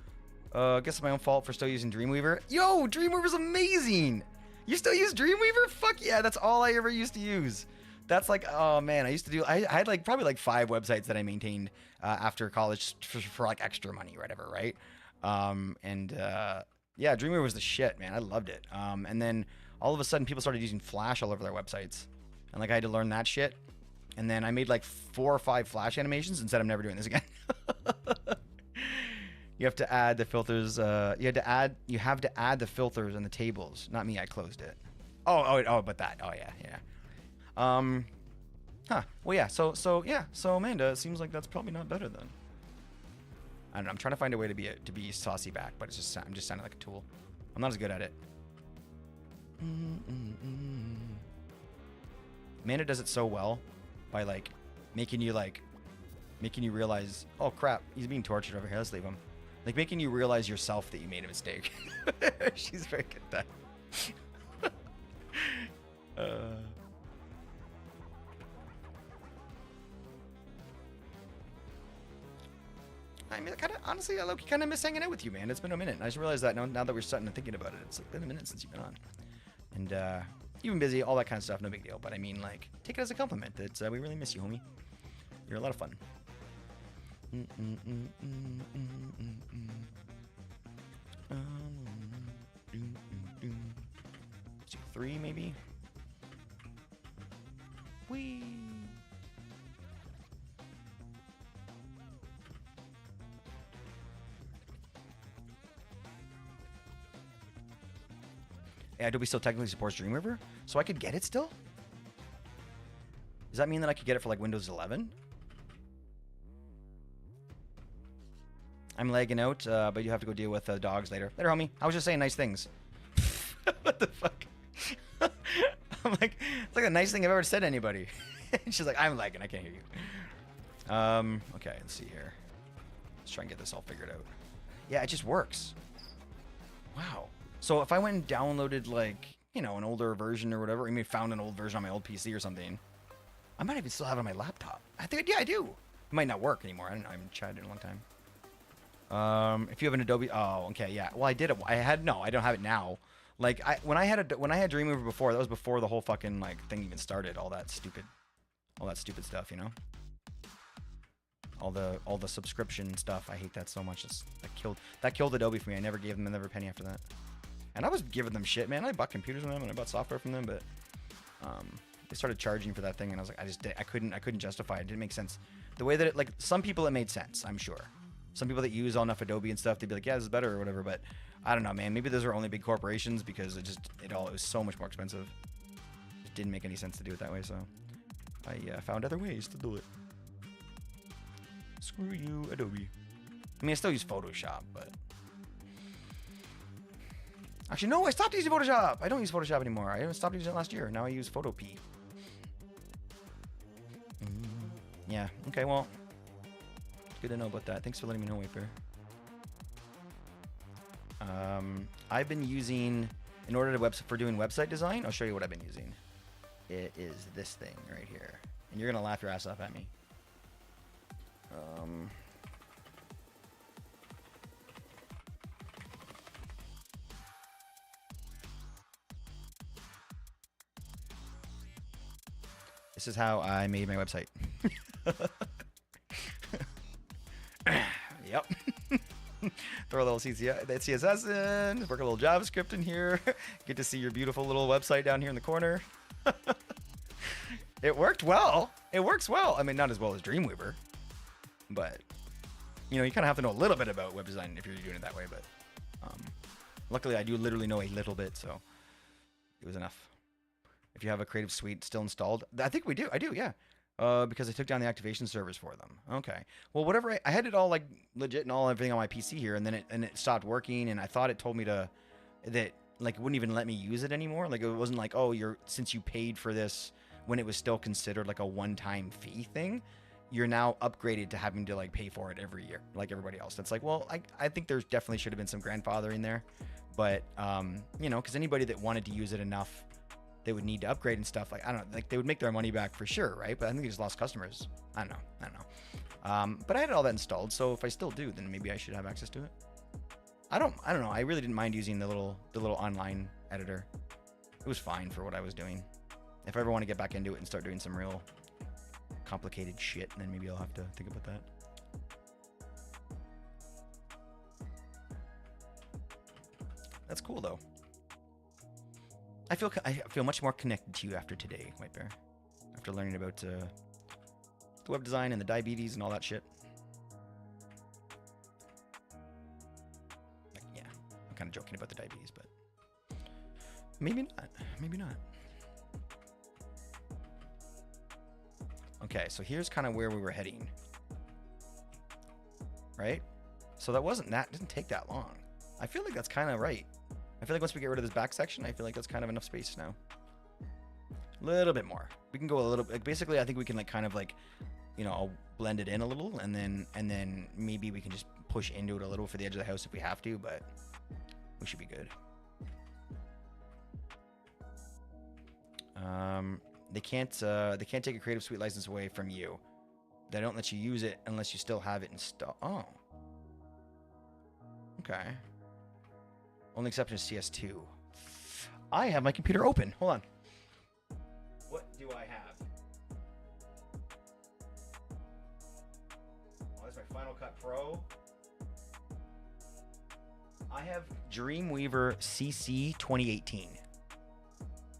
Guess it's my own fault for still using Dreamweaver. Yo, Dreamweaver's amazing. You still use Dreamweaver? Fuck yeah, that's all I ever used to use. That's like, oh man, I used to do, I had like probably like 5 websites that I maintained after college for like extra money or whatever, right? Yeah, Dreamweaver was the shit, man. I loved it. And then all of a sudden people started using Flash all over their websites. And like I had to learn that shit. And then I made like 4 or 5 Flash animations and said I'm never doing this again. You have to add the filters. You have to add the filters and the tables. Not me. I closed it. Oh, but that. Oh yeah. Huh. Well, yeah. So Amanda, it seems like that's probably not better then. I don't know. I'm trying to find a way to be saucy back, but it's just I'm just sounding like a tool. I'm not as good at it. Amanda does it so well by like making you realize, oh crap, he's being tortured over here. Let's leave him. Like making you realize yourself that you made a mistake. She's very good at that. I mean, honestly, I kind of miss hanging out with you, man. It's been a minute. And I just realized that now that we're starting to thinking about it. It's like been a minute since you've been on. And you've been busy, all that kind of stuff, no big deal. But I mean, like, take it as a compliment that we really miss you, homie. You're a lot of fun. 3 maybe. Whee. Yeah, Adobe still technically supports Dreamweaver, so I could get it still? Does that mean that I could get it for like Windows 11? I'm lagging out, but you have to go deal with dogs later. Later, homie. I was just saying nice things. What the fuck? I'm like, it's like the nice thing I've ever said to anybody. She's like, I'm lagging. I can't hear you. Okay, let's see here. Let's try and get this all figured out. Yeah, it just works. Wow. So if I went and downloaded like, you know, an older version or whatever, I mean, found an old version on my old PC or something, I might even still have it on my laptop. I think, yeah, I do. It might not work anymore. I don't know. I haven't tried it in a long time. If you have an Adobe, oh, okay, yeah. Well, I did it. I don't have it now. Like when I had Dreamweaver before, that was before the whole fucking like thing even started. All that stupid stuff, you know. All the subscription stuff. I hate that so much. That killed Adobe for me. I never gave them another penny after that. And I was giving them shit, man. I bought computers from them and I bought software from them, but they started charging for that thing, and I was like, I couldn't justify it. It didn't make sense. The way that like some people it made sense, I'm sure. Some people that use all enough Adobe and stuff, they'd be like, yeah, this is better or whatever. But I don't know, man. Maybe those are only big corporations because it was so much more expensive. It didn't make any sense to do it that way, so I found other ways to do it. Screw you, Adobe. I mean, I still use Photoshop, but actually, no, I stopped using Photoshop. I don't use Photoshop anymore. I stopped using it last year. Now I use Photopea. Yeah. Okay. Well, good to know about that. Thanks for letting me know, Wafer. I've been using, in order to for doing website design, I'll show you what I've been using. It is this thing right here, and you're gonna laugh your ass off at me. This is how I made my website. Yep. Throw a little CSS in, work a little JavaScript in here. Get to see your beautiful little website down here in the corner. It worked well. It works well. I mean, not as well as Dreamweaver, but you know, you kind of have to know a little bit about web design if you're doing it that way. But luckily, I do literally know a little bit, so it was enough. If you have a Creative Suite still installed, I think we do. I do, yeah. Because I took down the activation servers for them. Okay. Well, whatever. I had it all like legit and everything on my PC here, and then it stopped working, and I thought it told me that like it wouldn't even let me use it anymore. Like it wasn't like, oh, since you paid for this when it was still considered like a one-time fee thing, you're now upgraded to having to like pay for it every year, like everybody else. That's like, well, I think there's definitely should have been some grandfathering there, but you know, because anybody that wanted to use it enough, they would need to upgrade and stuff. Like I don't know, like they would make their money back for sure, right? But I think they just lost customers. I don't know. But I had all that installed, so if I still do, then maybe I should have access to it. I don't know. I really didn't mind using the little online editor. It was fine for what I was doing. If I ever want to get back into it and start doing some real complicated shit, then maybe I'll have to think about that. That's cool though. I feel much more connected to you after today, White Bear. After learning about the web design and the diabetes and all that shit. Yeah, I'm kind of joking about the diabetes, but maybe not. Maybe not. Okay, so here's kind of where we were heading. Right? So didn't take that long. I feel like that's kind of right. I feel like once we get rid of this back section, I feel like that's kind of enough space now. A little bit more. We can go a little bit. Basically, I think we can like kind of like, you know, I'll blend it in a little, and then maybe we can just push into it a little for the edge of the house if we have to, but we should be good. They can't take a Creative Suite license away from you. They don't let you use it unless you still have it installed. Oh. Okay. Only exception is CS2. I have my computer open. Hold on. What do I have? Oh, that's my Final Cut Pro. I have Dreamweaver CC 2018.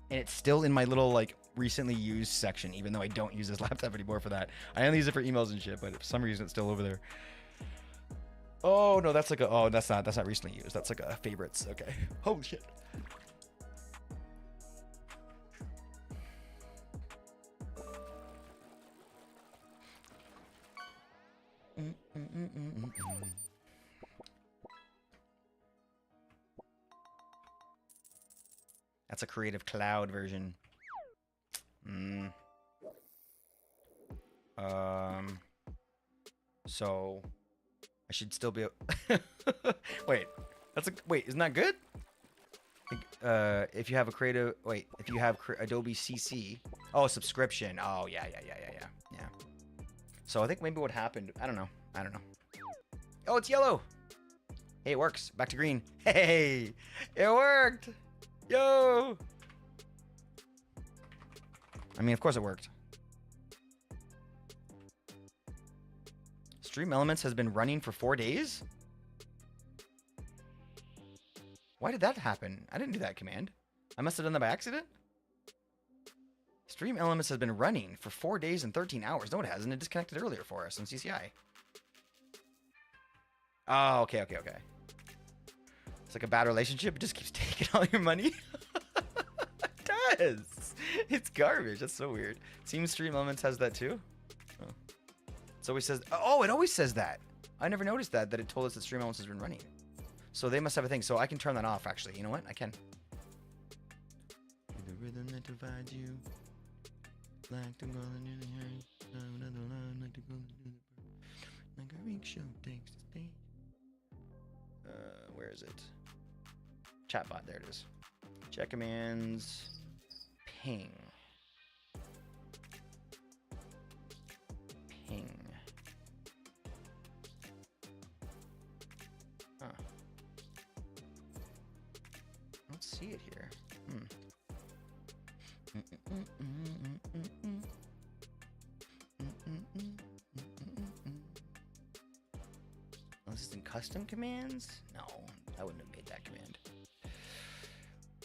And it's still in my little like recently used section, even though I don't use this laptop anymore for that. I only use it for emails and shit, but for some reason it's still over there. Oh no, that's like that's not recently used. That's like a favorites. Okay. Holy shit. That's a Creative Cloud version. So I should still be. Wait, isn't that good? If you have a creative, if you have Adobe CC, subscription. Oh yeah. So I think maybe what happened, I don't know. Oh, it's yellow. Hey, it works. Back to green. Hey, it worked. Yo. I mean, of course it worked. Stream Elements has been running for 4 days? Why did that happen? I didn't do that command. I must have done that by accident? Stream Elements has been running for 4 days and 13 hours. No, it hasn't. It disconnected earlier for us on CCI. Oh, okay. It's like a bad relationship. It just keeps taking all your money. It does. It's garbage. That's so weird. Seems Stream Elements has that too. Oh. It always says. Oh, it always says that. I never noticed that it told us that Stream Elements has been running. So they must have a thing. So I can turn that off. Actually, you know what? I can. The rhythm that divides you. Like to go in the hair. Another line like to go in the like a week show takes the stage. Where is it? Chatbot. There it is. Check commands. Ping. Huh. I don't see it here. Oh, this is in custom commands? No, I wouldn't have made that command.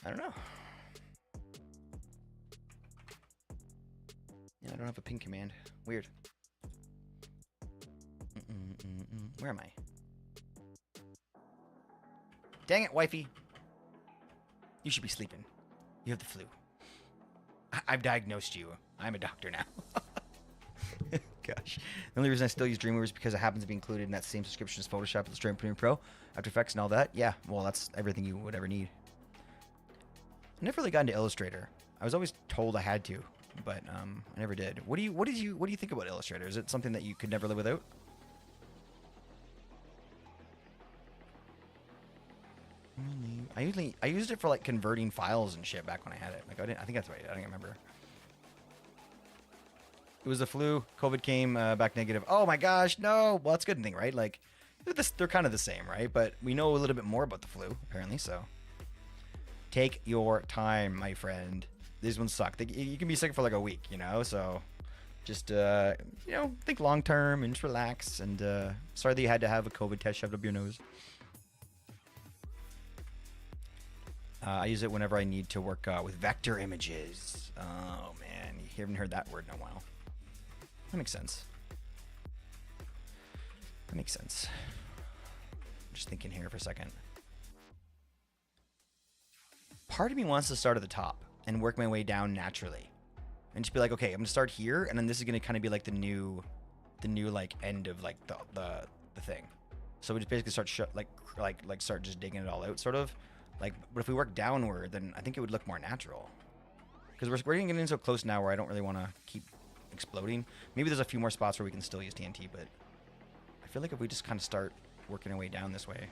I don't know. Yeah, I don't have a ping command. Weird. Where am I? Dang it, wifey. You should be sleeping. You have the flu. I've diagnosed you. I'm a doctor now. Gosh. The only reason I still use Dreamweaver is because it happens to be included in that same subscription as Photoshop, Illustrator, Premiere Pro, After Effects, and all that. Yeah, well, that's everything you would ever need. I never really got into Illustrator. I was always told I had to. but I never did. What do you think about Illustrator? Is it something that you could never live without? I used it for like converting files and shit back when I had it. Like I think that's right. I don't remember. It was the flu. COVID came back negative. Oh my gosh, no. Well, that's a good thing, right? Like they're kind of the same, right? But we know a little bit more about the flu apparently. So take your time, my friend. These ones suck. You can be sick for like a week, you know. So just think long term and just relax. And sorry that you had to have a COVID test shoved up your nose. I use it whenever I need to work with vector images. Oh, man. You haven't heard that word in a while. That makes sense. That makes sense. I'm just thinking here for a second. Part of me wants to start at the top and work my way down naturally. And just be like, okay, I'm going to start here. And then this is going to kind of be like the new like end of like the thing. So we just basically start start just digging it all out sort of. Like, but if we work downward, then I think it would look more natural. Because we're getting in so close now where I don't really want to keep exploding. Maybe there's a few more spots where we can still use TNT, but I feel like if we just kind of start working our way down this way.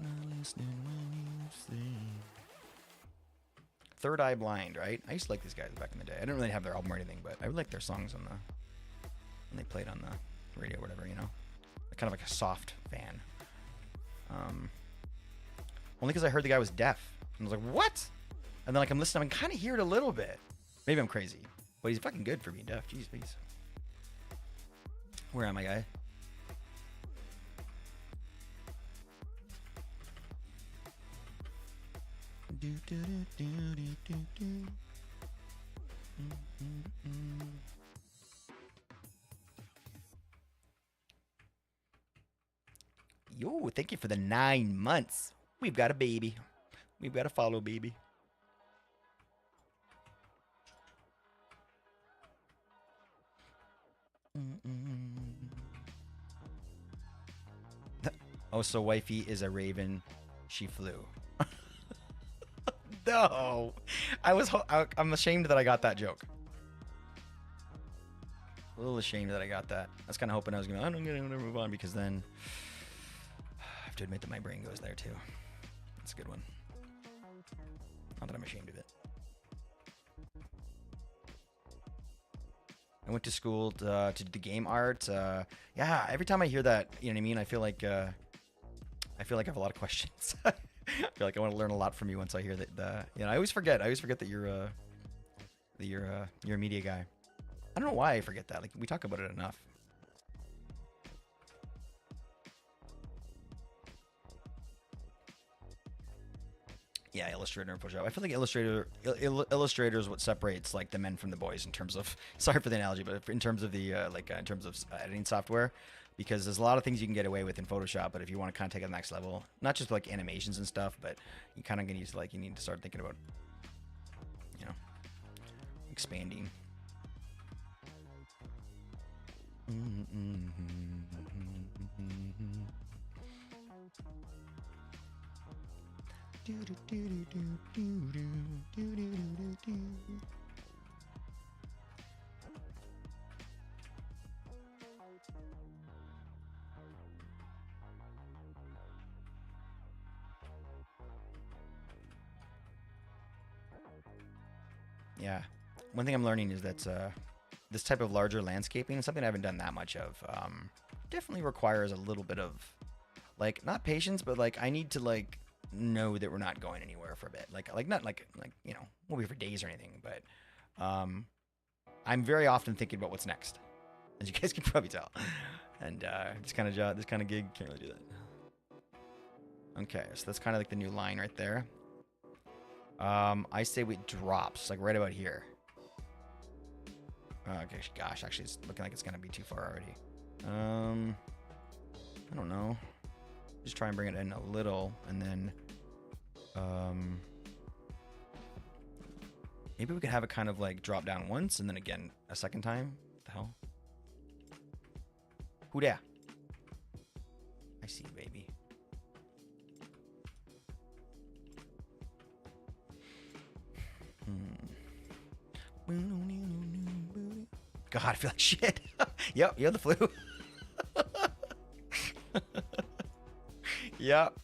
Not listening when you sing. Third Eye Blind, right? I used to like these guys back in the day. I didn't really have their album or anything, but I would like their songs when they played on the radio or whatever, you know? Kind of like a soft fan. Only because I heard the guy was deaf. And I was like, what? And then like I'm listening, I can kind of hear it a little bit. Maybe I'm crazy. But he's fucking good for being deaf. Jeez, please. Where am I, guy? Yo, thank you for the 9 months. We've got a baby. We've got a follow baby. Oh, so wifey is a raven. She flew. No. I'm ashamed that I got that joke. A little ashamed that I got that. I was kind of hoping I was going to move on because then I have to admit that my brain goes there too. That's a good one. Not that I'm ashamed of it. I went to school to do the game art. Yeah, every time I hear that, you know what I mean? I feel like I have a lot of questions. I feel like I want to learn a lot from you once I hear that. I always forget. I always forget that you're a media guy. I don't know why I forget that. Like we talk about it enough. Yeah, Illustrator and Photoshop. I feel like Illustrator is what separates like the men from the boys in terms of. Sorry for the analogy, but in terms of the in terms of editing software, because there's a lot of things you can get away with in Photoshop, but if you want to kind of take it to the next level, not just like animations and stuff, but you kind of you need to start thinking about, expanding. Yeah. One thing I'm learning is that this type of larger landscaping is something I haven't done that much of. Definitely requires a little bit of, like, not patience, but like I need to like know that we're not going anywhere for a bit. Not like we'll be for days or anything, but I'm very often thinking about what's next, as you guys can probably tell. And this kind of gig can't really do that. Okay, so that's kind of like the new line right there. I say we drops like right about here. Okay, gosh, actually, it's looking like it's gonna be too far already. I don't know. Just try and bring it in a little, and then maybe we could have it kind of like drop down once, and then again a second time. What the hell? Who there? I see you, baby. God, I feel like shit. Yep, you have the flu. Yep.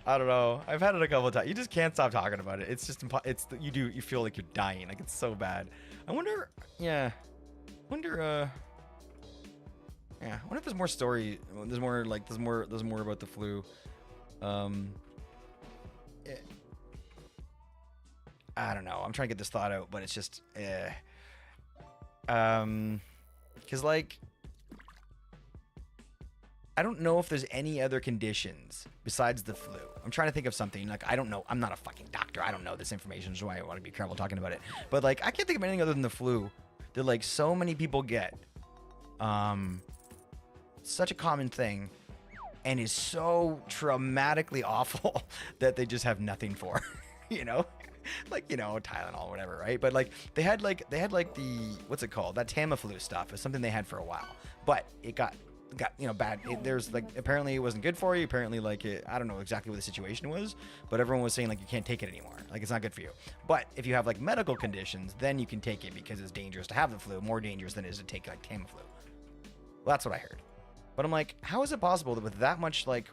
I don't know. I've had it a couple of times. You just can't stop talking about it. It's just you feel like you're dying. Like it's so bad. I wonder. Yeah. Wonder. Yeah. I wonder if there's more story. There's more like there's more about the flu. I don't know. I'm trying to get this thought out, but it's just. Because like. I don't know if there's any other conditions besides the flu. I'm trying to think of something. Like, I don't know. I'm not a fucking doctor. I don't know this information, which is why I want to be careful talking about it. But, like, I can't think of anything other than the flu that, like, so many people get. Such a common thing and is so traumatically awful that they just have nothing for, you know? Like, you know, Tylenol or whatever, right? But, like, they had the, what's it called? That Tamiflu stuff is something they had for a while. But it got you know, bad. There's like, apparently it wasn't good for you. Apparently, like, I don't know exactly what the situation was, but everyone was saying like you can't take it anymore. Like, it's not good for you. But if you have like medical conditions, then you can take it because it's dangerous to have the flu, more dangerous than it is to take like Tamiflu. Well, that's what I heard. But I'm like, how is it possible that with that much like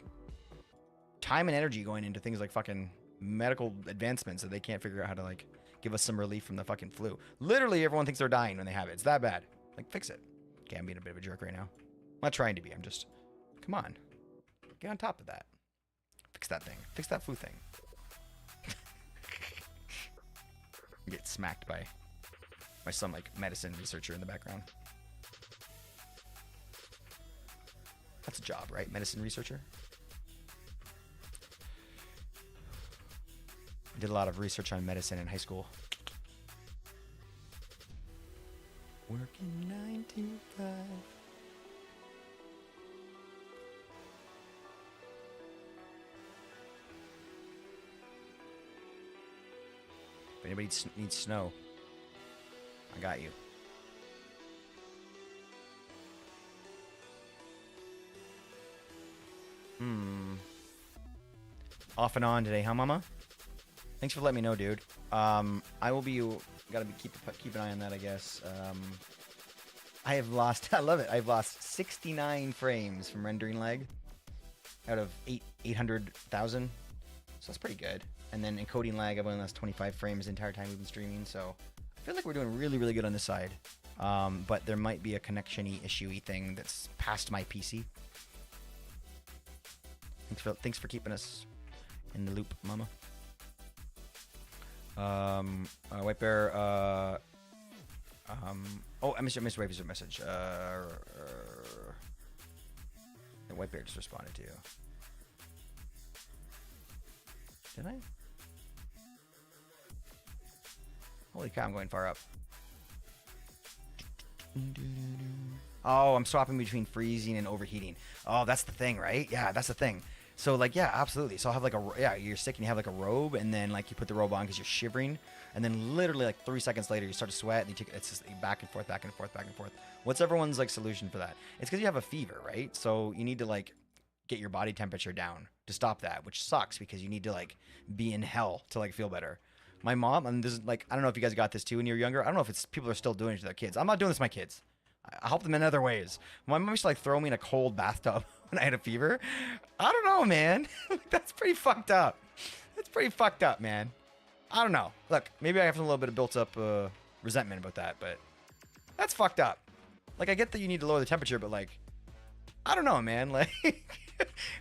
time and energy going into things like fucking medical advancements that they can't figure out how to like give us some relief from the fucking flu? Literally, everyone thinks they're dying when they have it. It's that bad. Like, fix it. Okay, I'm being a bit of a jerk right now. I'm not trying to be. I'm just, come on, get on top of that. Fix that thing. Fix that flu thing. Get smacked by some like medicine researcher in the background. That's a job, right? Medicine researcher. I did a lot of research on medicine in high school. Working 9 to 5. If anybody needs snow, I got you. Off and on today, huh, Mama? Thanks for letting me know, dude. I will be. Gotta keep an eye on that, I guess. I have lost. I love it. I've lost 69 frames from rendering lag out of 800,000. So that's pretty good. And then encoding lag, I've only lost 25 frames the entire time we've been streaming. So I feel like we're doing really, really good on this side. But there might be a connection-y, issue-y thing that's past my PC. Thanks for keeping us in the loop, Mama. White Bear. Oh, I missed Wave's message. The White Bear just responded to you. Did I? Holy cow, I'm going far up. Oh, I'm swapping between freezing and overheating. Oh, that's the thing, right? Yeah, that's the thing. So, like, yeah, absolutely. So I'll have, like, you're sick and you have, like, a robe, and then, like, you put the robe on because you're shivering, and then literally, like, 3 seconds later, you start to sweat, and it's just back and forth, back and forth, back and forth. What's everyone's, like, solution for that? It's because you have a fever, right? So you need to, like, get your body temperature down to stop that, which sucks because you need to, like, be in hell to, like, feel better. My mom, and this is, like, I don't know if you guys got this, too, when you were younger. I don't know if it's people are still doing it to their kids. I'm not doing this to my kids. I help them in other ways. My mom used to, like, throw me in a cold bathtub when I had a fever. I don't know, man. That's pretty fucked up. That's pretty fucked up, man. I don't know. Look, maybe I have a little bit of built up resentment about that, but that's fucked up. Like, I get that you need to lower the temperature, but, like, I don't know, man. Like,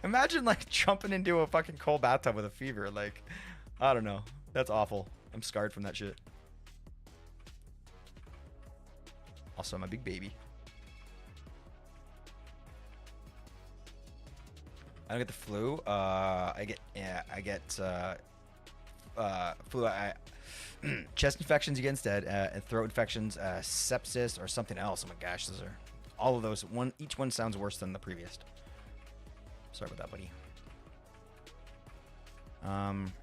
imagine, like, jumping into a fucking cold bathtub with a fever. Like, I don't know. That's awful. I'm scarred from that shit. Also, I'm a big baby. I don't get the flu. I get flu. Chest infections you get instead, and throat infections, sepsis, or something else. Oh my gosh, those are all of those. Each one sounds worse than the previous. Sorry about that, buddy.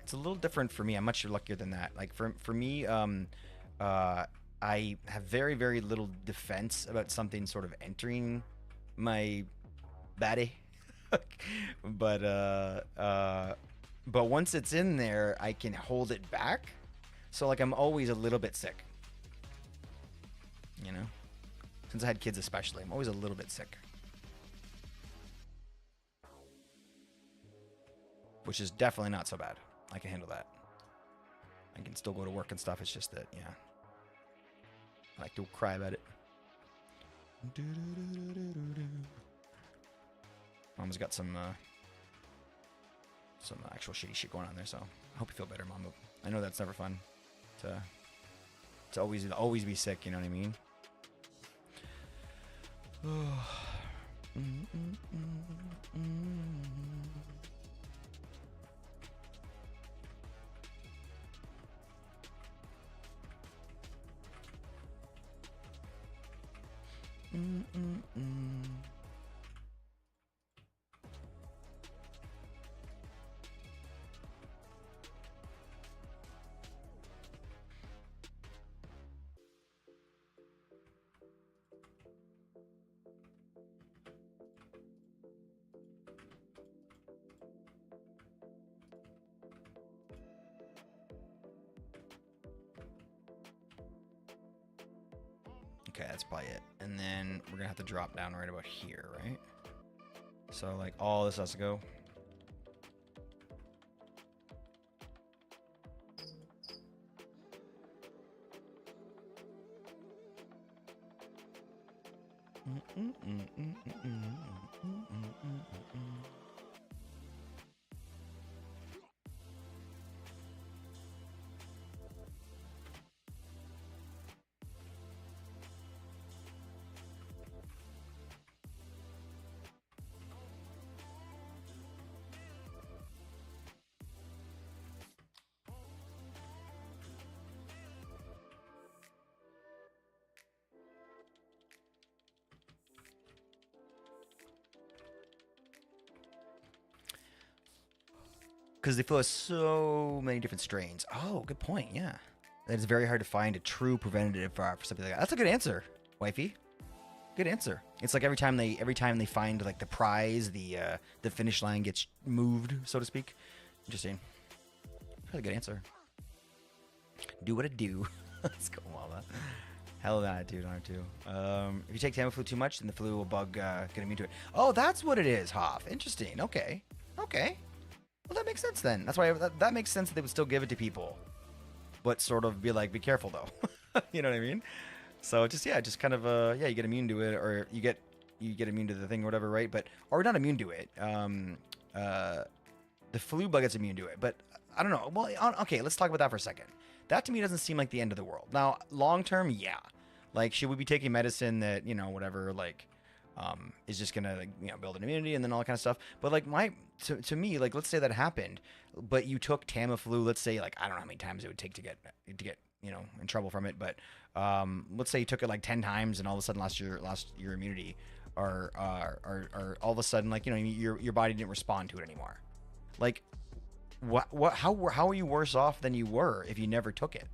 It's a little different for me. I'm much luckier than that. Like for me, I have very, very little defense about something sort of entering my body. But once it's in there, I can hold it back. So like I'm always a little bit sick. You know, since I had kids especially, I'm always a little bit sick. Which is definitely not so bad. I can handle that. I can still go to work and stuff. It's just that, yeah. I like to cry about it. Mom's got some actual shitty shit going on there, so I hope you feel better, Mom. I know that's never fun to always be sick. You know what I mean? Okay, that's probably it. And then we're gonna have to drop down right about here, right? So like all this has to go. Because the flu has so many different strains. Oh, good point. Yeah, that it's very hard to find a true preventative for something like that. That's a good answer, wifey. Good answer. It's like every time they find like the prize, the finish line gets moved, so to speak. Interesting. Really good answer. Do what it do. Let's go, Mama. Hell of that, dude. If you take Tamiflu too much, then the flu will get immune to it. Oh, that's what it is, Hoff. Interesting. Okay. Well, that makes sense then. That's why that makes sense that they would still give it to people, but sort of be like, be careful though. You know what I mean? So just kind of you get immune to it, or you get immune to the thing or whatever, right? But or not immune to it. The flu bug gets immune to it, but I don't know. Well, okay, let's talk about that for a second. That to me doesn't seem like the end of the world. Now, long term, yeah. Like, should we be taking medicine that, you know, whatever, like, is just gonna, like, you know, build an immunity and then all that kind of stuff? But like to me, like, let's say that happened, but you took Tamiflu. Let's say, like, I don't know how many times it would take to get you know, in trouble from it, but let's say you took it like 10 times and all of a sudden lost your immunity, or all of a sudden, like, you know, your body didn't respond to it anymore. Like, how are you worse off than you were if you never took it?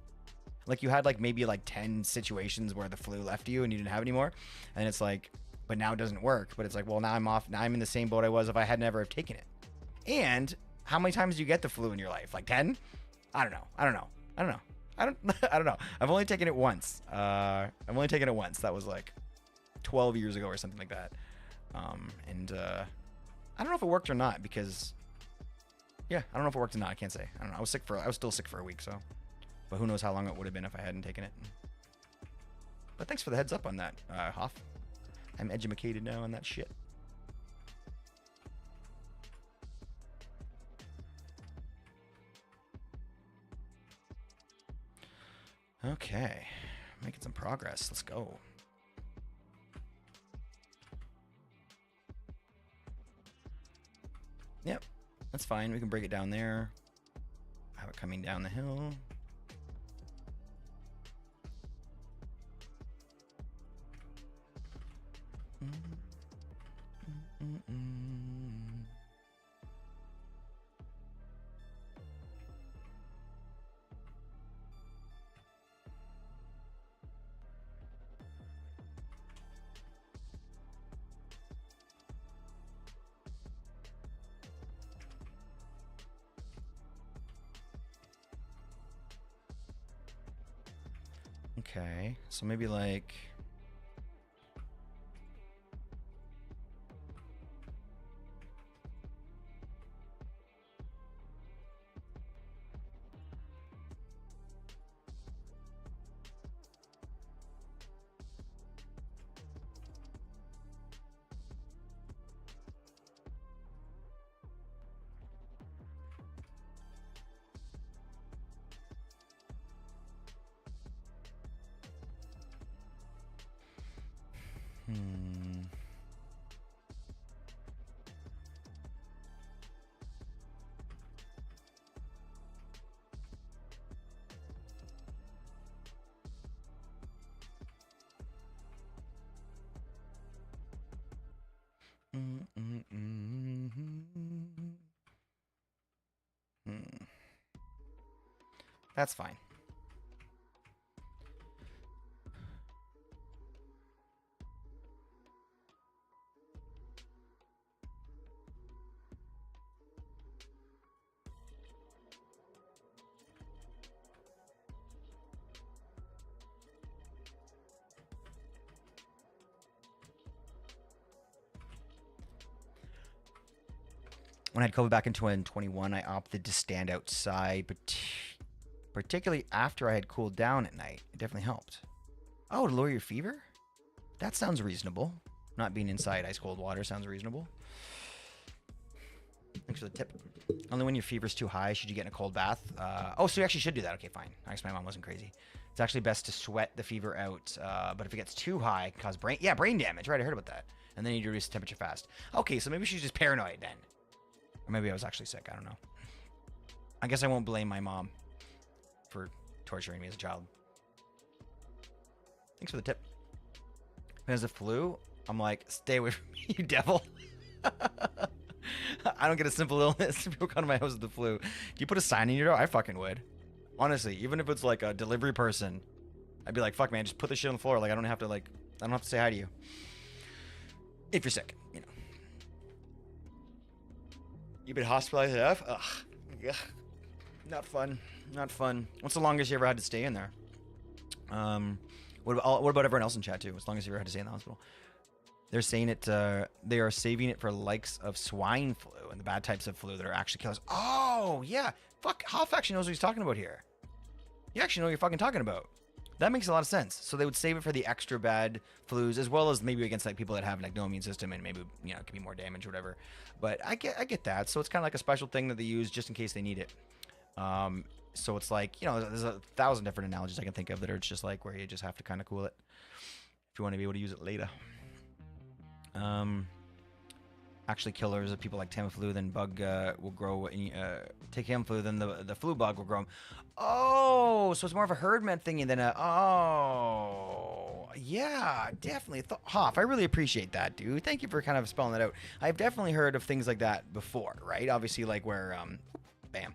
Like, you had like maybe like 10 situations where the flu left you and you didn't have it anymore, and it's like, but now it doesn't work. But it's like, well, now I'm off. Now I'm in the same boat I was if I had never have taken it. And how many times do you get the flu in your life? Like 10? I don't know. I don't know. I've only taken it once. That was like 12 years ago or something like that. And I don't know if it worked or not, because yeah, I don't know if it worked or not. I can't say. I don't know. I was still sick for a week, so. But who knows how long it would have been if I hadn't taken it. But thanks for the heads up on that, Hoff. I'm educated now on that shit. Okay, making some progress. Let's go. Yep, that's fine. We can break it down there. Have it coming down the hill. Okay, so maybe like Hmm. Mm, mm, mm, mm, mm. That's fine. When I had COVID back in 2021, I opted to stand outside, but particularly after I had cooled down at night. It definitely helped. Oh, to lower your fever? That sounds reasonable. Not being inside ice cold water sounds reasonable. Thanks for the tip. Only when your fever's too high should you get in a cold bath. Oh, so you actually should do that. Okay, fine. I guess my mom wasn't crazy. It's actually best to sweat the fever out. But if it gets too high, it can cause brain damage. Right, I heard about that. And then you reduce the temperature fast. Okay, so maybe she's just paranoid then. Or maybe I was actually sick. I don't know. I guess I won't blame my mom for torturing me as a child. Thanks for the tip. If it has a flu, I'm like, stay away from me, you devil. I don't get a simple illness. People come to my house with the flu. Do you put a sign in your door? I fucking would. Honestly, even if it's like a delivery person, I'd be like, fuck, man, just put the shit on the floor. Like, I don't have to say hi to you. If you're sick, you know. You've been hospitalized enough? Ugh. Not fun. Not fun. What's the longest you ever had to stay in there? What about everyone else in chat too? What's the longest you ever had to stay in the hospital? They're saying it. They are saving it for likes of swine flu and the bad types of flu that are actually killers. Oh yeah, fuck. Hoff actually knows what he's talking about here. You actually know what you're fucking talking about. That makes a lot of sense. So they would save it for the extra bad flus, as well as maybe against like people that have like no immune system and maybe it could be more damage or whatever. But I get that. So it's kind of like a special thing that they use just in case they need it. So it's like there's 1,000 different analogies I can think of that are just like where you just have to kind of cool it if you want to be able to use it later. Actually, killers of people like Tamiflu, then bug will grow. And, take Tamiflu, then the flu bug will grow. Oh, so it's more of a herdman thingy than a. Oh, yeah, definitely. Hoff, I really appreciate that, dude. Thank you for kind of spelling that out. I've definitely heard of things like that before, right? Obviously, like where, bam,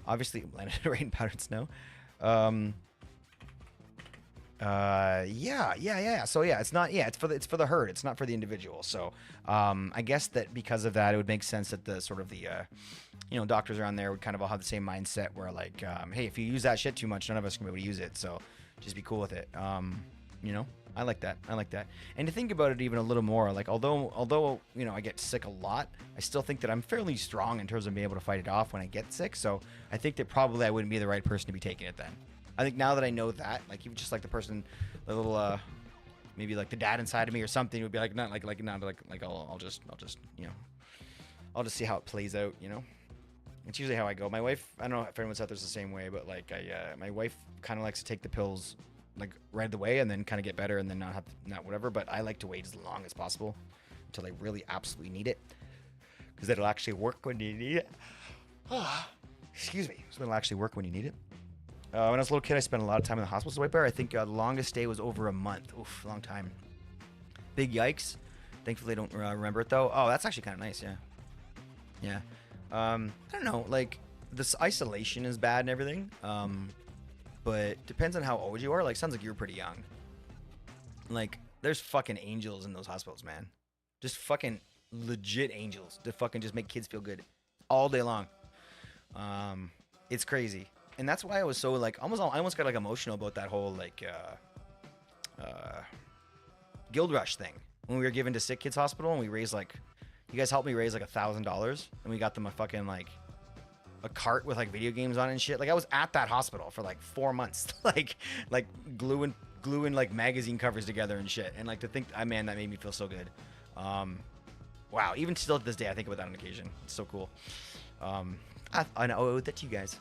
obviously landed right in powdered snow. Yeah. So yeah, it's not. Yeah, it's for the herd. It's not for the individual. So, I guess that because of that, it would make sense that the sort of the, doctors around there would kind of all have the same mindset where like, hey, if you use that shit too much, none of us can be able to use it. So, just be cool with it. I like that. And to think about it even a little more, like although I get sick a lot, I still think that I'm fairly strong in terms of being able to fight it off when I get sick. So I think that probably I wouldn't be the right person to be taking it then. I think now that I know that, like even just like the person, the little, maybe like the dad inside of me or something would be like, not like I'll just I'll just see how it plays out. It's usually how I go. My wife, I don't know if anyone's out there's the same way, but like my wife kind of likes to take the pills like right away and then kind of get better and then not whatever. But I like to wait as long as possible until I really absolutely need it, because it'll actually work when you need it. Excuse me. So it'll actually work when you need it. When I was a little kid, I spent a lot of time in the hospital. So, White Bear, I think the longest stay was over a month. Oof, long time. Big yikes. Thankfully, I don't remember it, though. Oh, that's actually kind of nice, yeah. Yeah. I don't know, like, this isolation is bad and everything, but depends on how old you are. Like, sounds like you're pretty young. Like, there's fucking angels in those hospitals, man. Just fucking legit angels to fucking just make kids feel good all day long. It's crazy. And that's why I was so like I almost got like emotional about that whole like Guild Rush thing when we were given to Sick Kids Hospital and we raised like, you guys helped me raise like $1,000 and we got them a fucking like a cart with like video games on it and shit. Like I was at that hospital for like 4 months, like gluing like magazine covers together and shit. And like to think, man, that made me feel so good. Wow, even still to this day, I think about that on occasion. It's so cool. I owe that to you guys.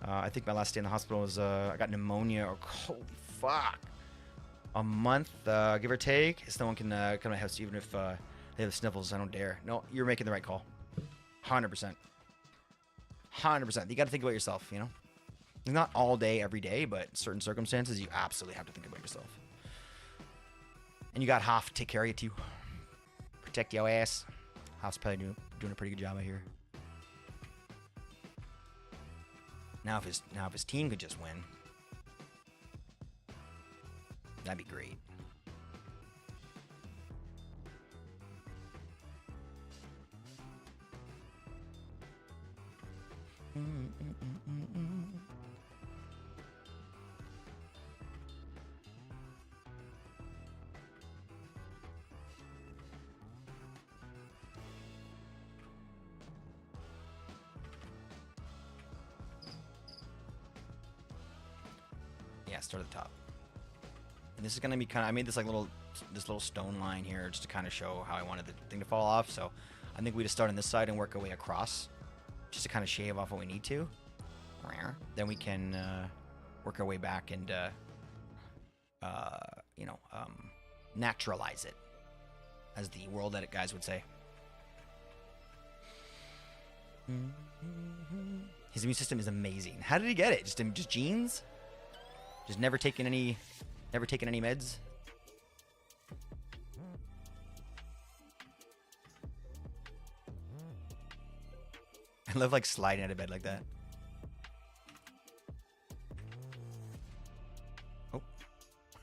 I think my last day in the hospital was I got pneumonia. Or holy fuck! A month, give or take. So no one can come to my house even if they have sniffles. I don't dare. No, you're making the right call. 100%. 100%. You got to think about yourself, you know? Not all day, every day, but in certain circumstances, you absolutely have to think about yourself. And you got Hoff to take care of you, too. Protect your ass. Hoff's probably doing a pretty good job out here. Now if his team could just win, that'd be great. Yeah, start at the top. And this is gonna be kind of, I made this like this little stone line here just to kind of show how I wanted the thing to fall off. So I think we just start on this side and work our way across, just to kind of shave off what we need to. Then we can work our way back and naturalize it, as the World Edit guys would say. His immune system is amazing. How did he get it? Just genes? Just never taken any meds? I love like sliding out of bed like that. Oh.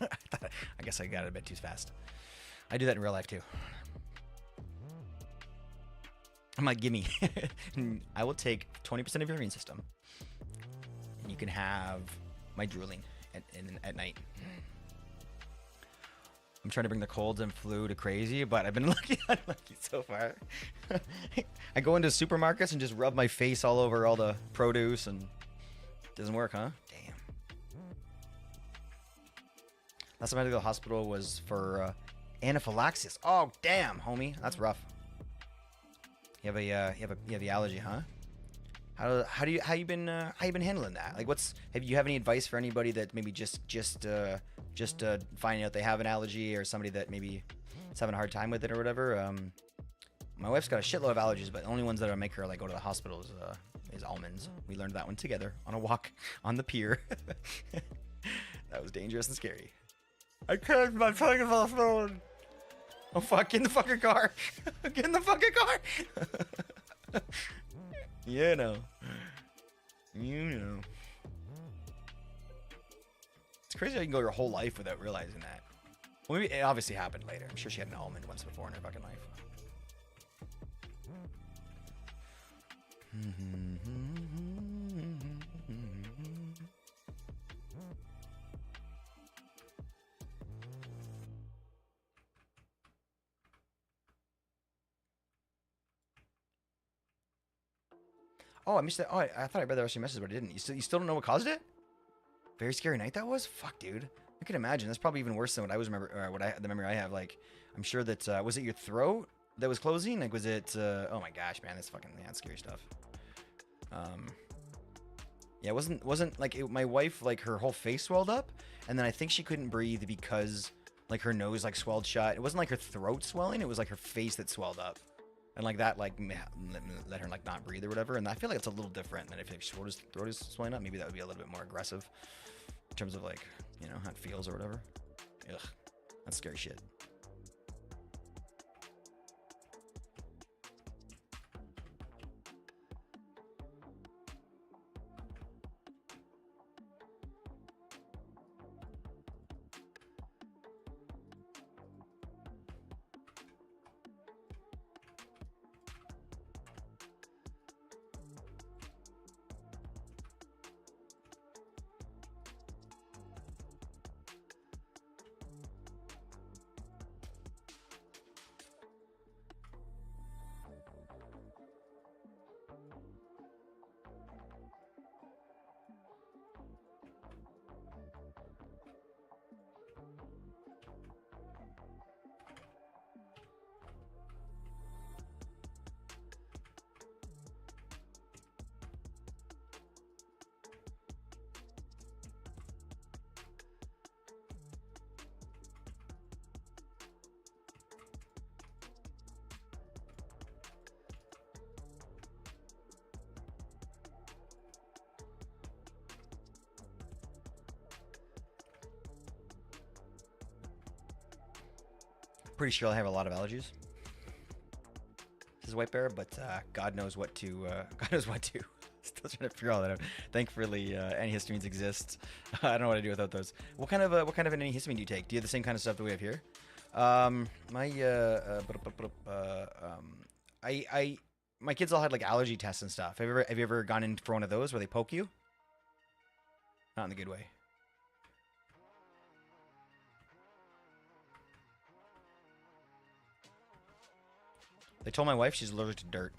I guess I got out of bed too fast. I do that in real life too. I'm like, gimme. I will take 20% of your immune system. And you can have my drooling at night. I'm trying to bring the colds and flu to crazy, but I've been unlucky so far. I go into supermarkets and just rub my face all over all the produce, and it doesn't work, huh? Damn. Last time I had to go to the hospital was for anaphylaxis. Oh, damn, homie, that's rough. You have the allergy, huh? How you been handling that? Like, have you have any advice for anybody that maybe just finding out they have an allergy, or somebody that maybe is having a hard time with it or whatever? My wife's got a shitload of allergies, but the only ones that make her like go to the hospital is almonds. We learned that one together on a walk on the pier. That was dangerous and scary. I can't. My fucking phone. Oh fuck! Get in the fucking car. Get in the fucking car. You know. It's crazy how you can go your whole life without realizing that. Well, maybe it obviously happened later. I'm sure she had an almond once before in her fucking life. Oh, I missed that. Oh, I thought I read the rest of your message, but I didn't. You still don't know what caused it? Very scary night that was? Fuck, dude. I can imagine. That's probably even worse than what I was the memory I have. Like, I'm sure that, was it your throat that was closing? Like, was it, oh my gosh, man, that's fucking, yeah, that's scary stuff. Yeah, it wasn't like, my wife, like, her whole face swelled up, and then I think she couldn't breathe because, like, her nose, like, swelled shut. It wasn't like her throat swelling, it was like her face that swelled up. And like that, like, let her like not breathe or whatever. And I feel like it's a little different than if her throat is swelling up. Maybe that would be a little bit more aggressive in terms of like, you know, how it feels or whatever. Ugh, that's scary shit. Pretty sure I have a lot of allergies. This is White Bear, but God knows what to. God knows what to. Still trying to figure all that out. Thankfully, antihistamines exist. I don't know what to do without those. What kind of an antihistamine do you take? Do you have the same kind of stuff that we have here? My kids all had like allergy tests and stuff. Have you ever gone in for one of those where they poke you? Not in the good way. They told my wife she's allergic to dirt.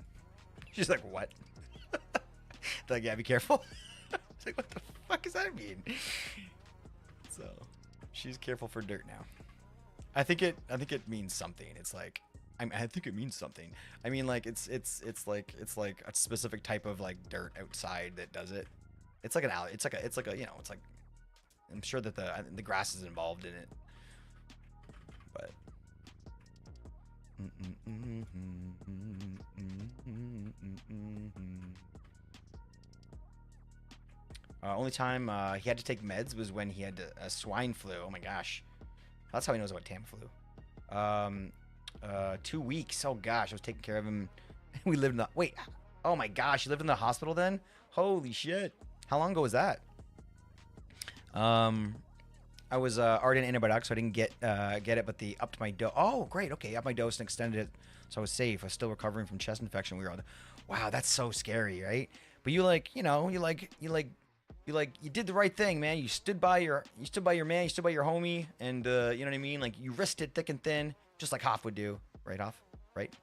She's like, what? They're like, yeah, be careful. It's like, what the fuck does that mean? So, she's careful for dirt now. I think it means something. It's like, I think it means something. I mean, like it's like a specific type of like dirt outside that does it. It's like it's like a you know, it's like, I'm sure that the grass is involved in it, but. Only time he had to take meds was when he had a swine flu. Oh my gosh, that's how he knows about Tamiflu. 2 weeks. Oh gosh, I was taking care of him. We lived in the wait. Oh my gosh, you lived in the hospital then? Holy shit! How long ago was that? I was already on antibiotics, so I didn't get it, but they upped my dose. Oh, great. Okay, upped my dose and extended it, so I was safe. I was still recovering from chest infection. We were on. Wow, that's so scary, right? But you did the right thing, man. You stood by your man. You stood by your homie, and you know what I mean. Like you risked it thick and thin, just like Hoff would do, right, Hoff? Right?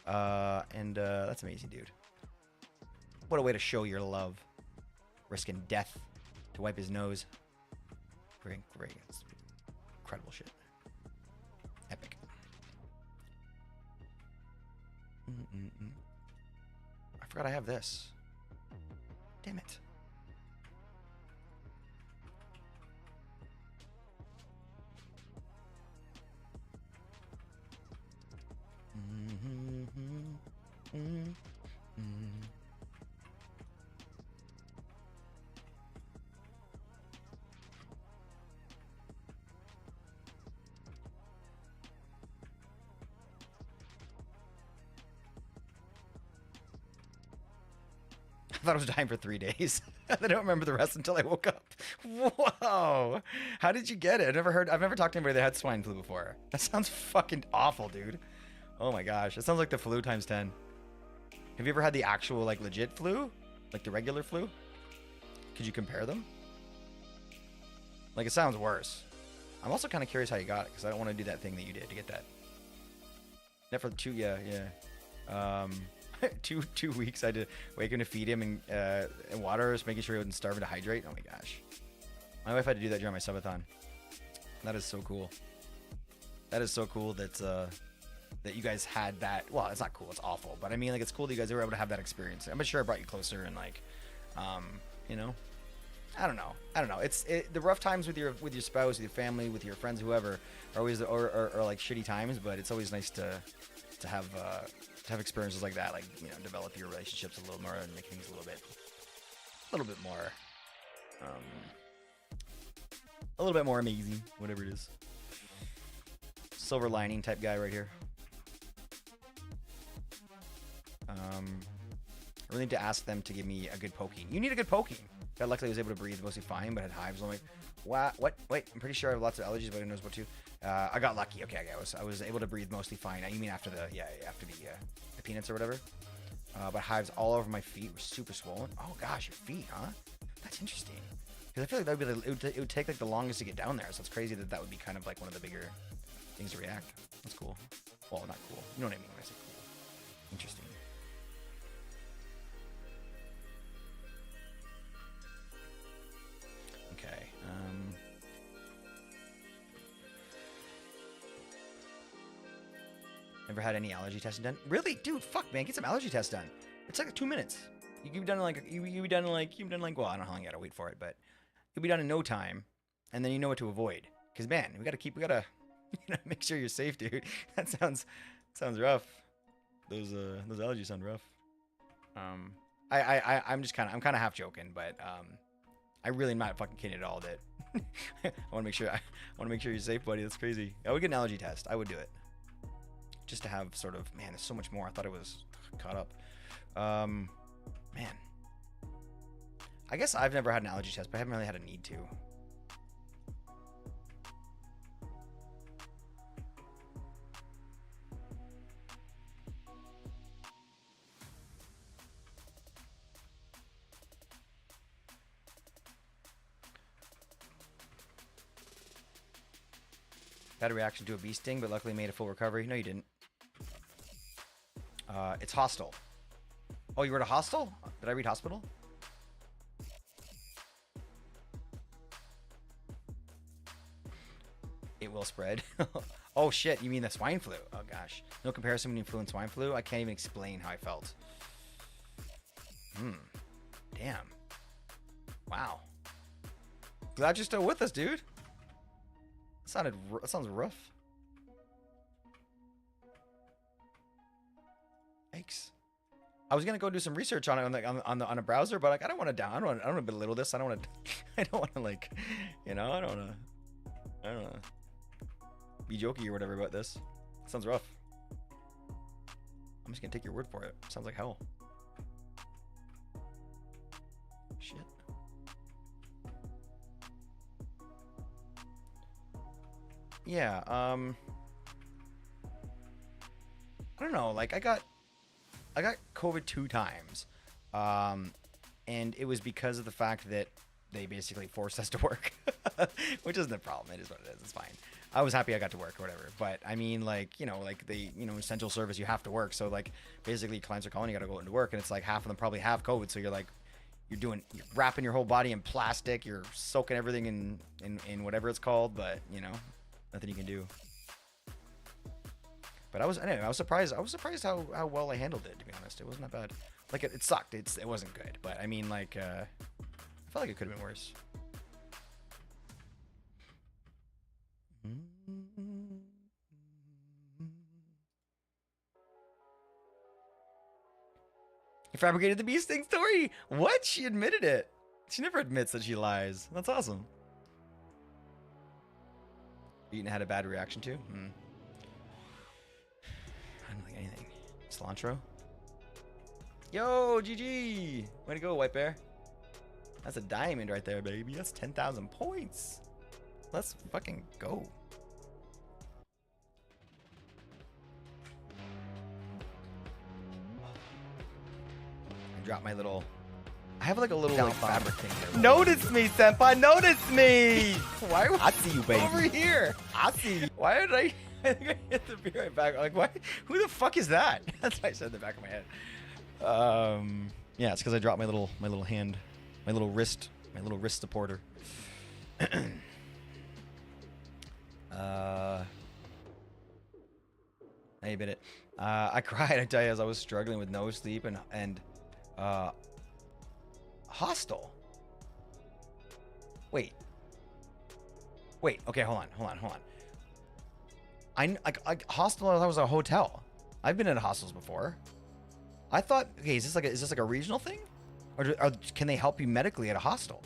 That's amazing, dude. What a way to show your love, risking death to wipe his nose. Great. It's incredible shit. Epic. I forgot I have this. Damn it. I thought I was dying for 3 days. I don't remember the rest until I woke up. Whoa! How did you get it? I've never talked to anybody that had swine flu before. That sounds fucking awful, dude. Oh my gosh, it sounds like the flu times 10. Have you ever had the actual like legit flu, like the regular flu? Could you compare them? Like it sounds worse. I'm also kind of curious how you got it because I don't want to do that thing that you did to get that. Net for 2, yeah. 2 weeks I had to wake him to feed him and water, just making sure he wouldn't starve and dehydrate. Oh my gosh. My wife had to do that during my subathon. That is so cool. That is so cool that that you guys had that. Well, it's not cool, it's awful. But I mean, like, it's cool that you guys were able to have that experience. I'm sure it brought you closer and like, you know, I don't know. It's the rough times with your spouse, with your family, with your friends, whoever, are always or like shitty times. But it's always nice to have experiences like that, like, you know, develop your relationships a little more and make things a little bit more amazing, whatever it is. Silver lining type guy right here. I really need to ask them to give me a good poking. You need a good poking. God, luckily I was able to breathe mostly fine, but had hives. I'm like, what? Wait, I'm pretty sure I have lots of allergies, but who knows what to. I got lucky. Okay, I was able to breathe mostly fine. You mean after the peanuts or whatever? But hives all over my feet were super swollen. Oh gosh, your feet, huh? That's interesting. Because I feel like that would be it would take like the longest to get down there. So it's crazy that would be kind of like one of the bigger things to react. That's cool. Well, not cool. You know what I mean when I say cool. Interesting. Okay. Never had any allergy testing done. Really, dude? Fuck, man, get some allergy tests done. It's like 2 minutes. You've done like well, I don't know how long you gotta wait for it, but you'll be done in no time, and then you know what to avoid. Cause man, we gotta make sure you're safe, dude. That sounds rough. Those allergies sound rough. I'm kind of half joking, but I really am not fucking kidding at all. That I want to make sure you're safe, buddy. That's crazy. I would get an allergy test. I would do it. just to have sort of, man, there's so much more. I thought it was caught up. Man. I guess I've never had an allergy test, but I haven't really had a need to. Had a reaction to a bee sting, but luckily made a full recovery. No, you didn't. It's hostile. Oh, you were at a hostel? Did I read hospital? It will spread. Oh shit, you mean the swine flu? Oh gosh. No comparison between flu and swine flu. I can't even explain how I felt. Damn. Wow. Glad you're still with us, dude. That sounds rough. Yikes. I was gonna go do some research on it on a browser, but like I don't want to belittle this. I don't want to. I don't want to like, you know. I don't want to be jokey or whatever about this. Sounds rough. I'm just gonna take your word for it. Sounds like hell. Shit. Yeah. I don't know. Like I got COVID 2 times, and it was because of the fact that they basically forced us to work, which isn't a problem. It is what it is. It's fine. I was happy I got to work or whatever. But I mean, like, you know, like they, you know, essential service, you have to work. So like, basically, clients are calling, you got to go into work, and it's like half of them probably have COVID. So you're like, you're wrapping your whole body in plastic. You're soaking everything in whatever it's called. But you know, nothing you can do. But I was surprised. I was surprised how well I handled it. To be honest, it wasn't that bad. Like it sucked. It wasn't good. But I mean, like, I felt like it could have been worse. You fabricated the bee sting story. What? She admitted it. She never admits that she lies. That's awesome. Eaten had a bad reaction to? I don't think anything. Cilantro? Yo, GG! Way to go, White Bear. That's a diamond right there, baby. That's 10,000 points. Let's fucking go. I dropped my little... I have like a little like, fabric thing there. Notice me, senpai! Notice me! Why? I see you, baby. Over here! I see you. Why did I... I think I hit the beer right back. Like, what? Who the fuck is that? That's what I said in the back of my head. Yeah, it's because I dropped my little hand, my little wrist supporter. I bit it. I cried, I tell you, as I was struggling with no sleep and hostel. Wait. Okay, hold on. Hostel, I thought was a hotel. I've been in hostels before. I thought, okay, is this like a regional thing, or can they help you medically at a hostel?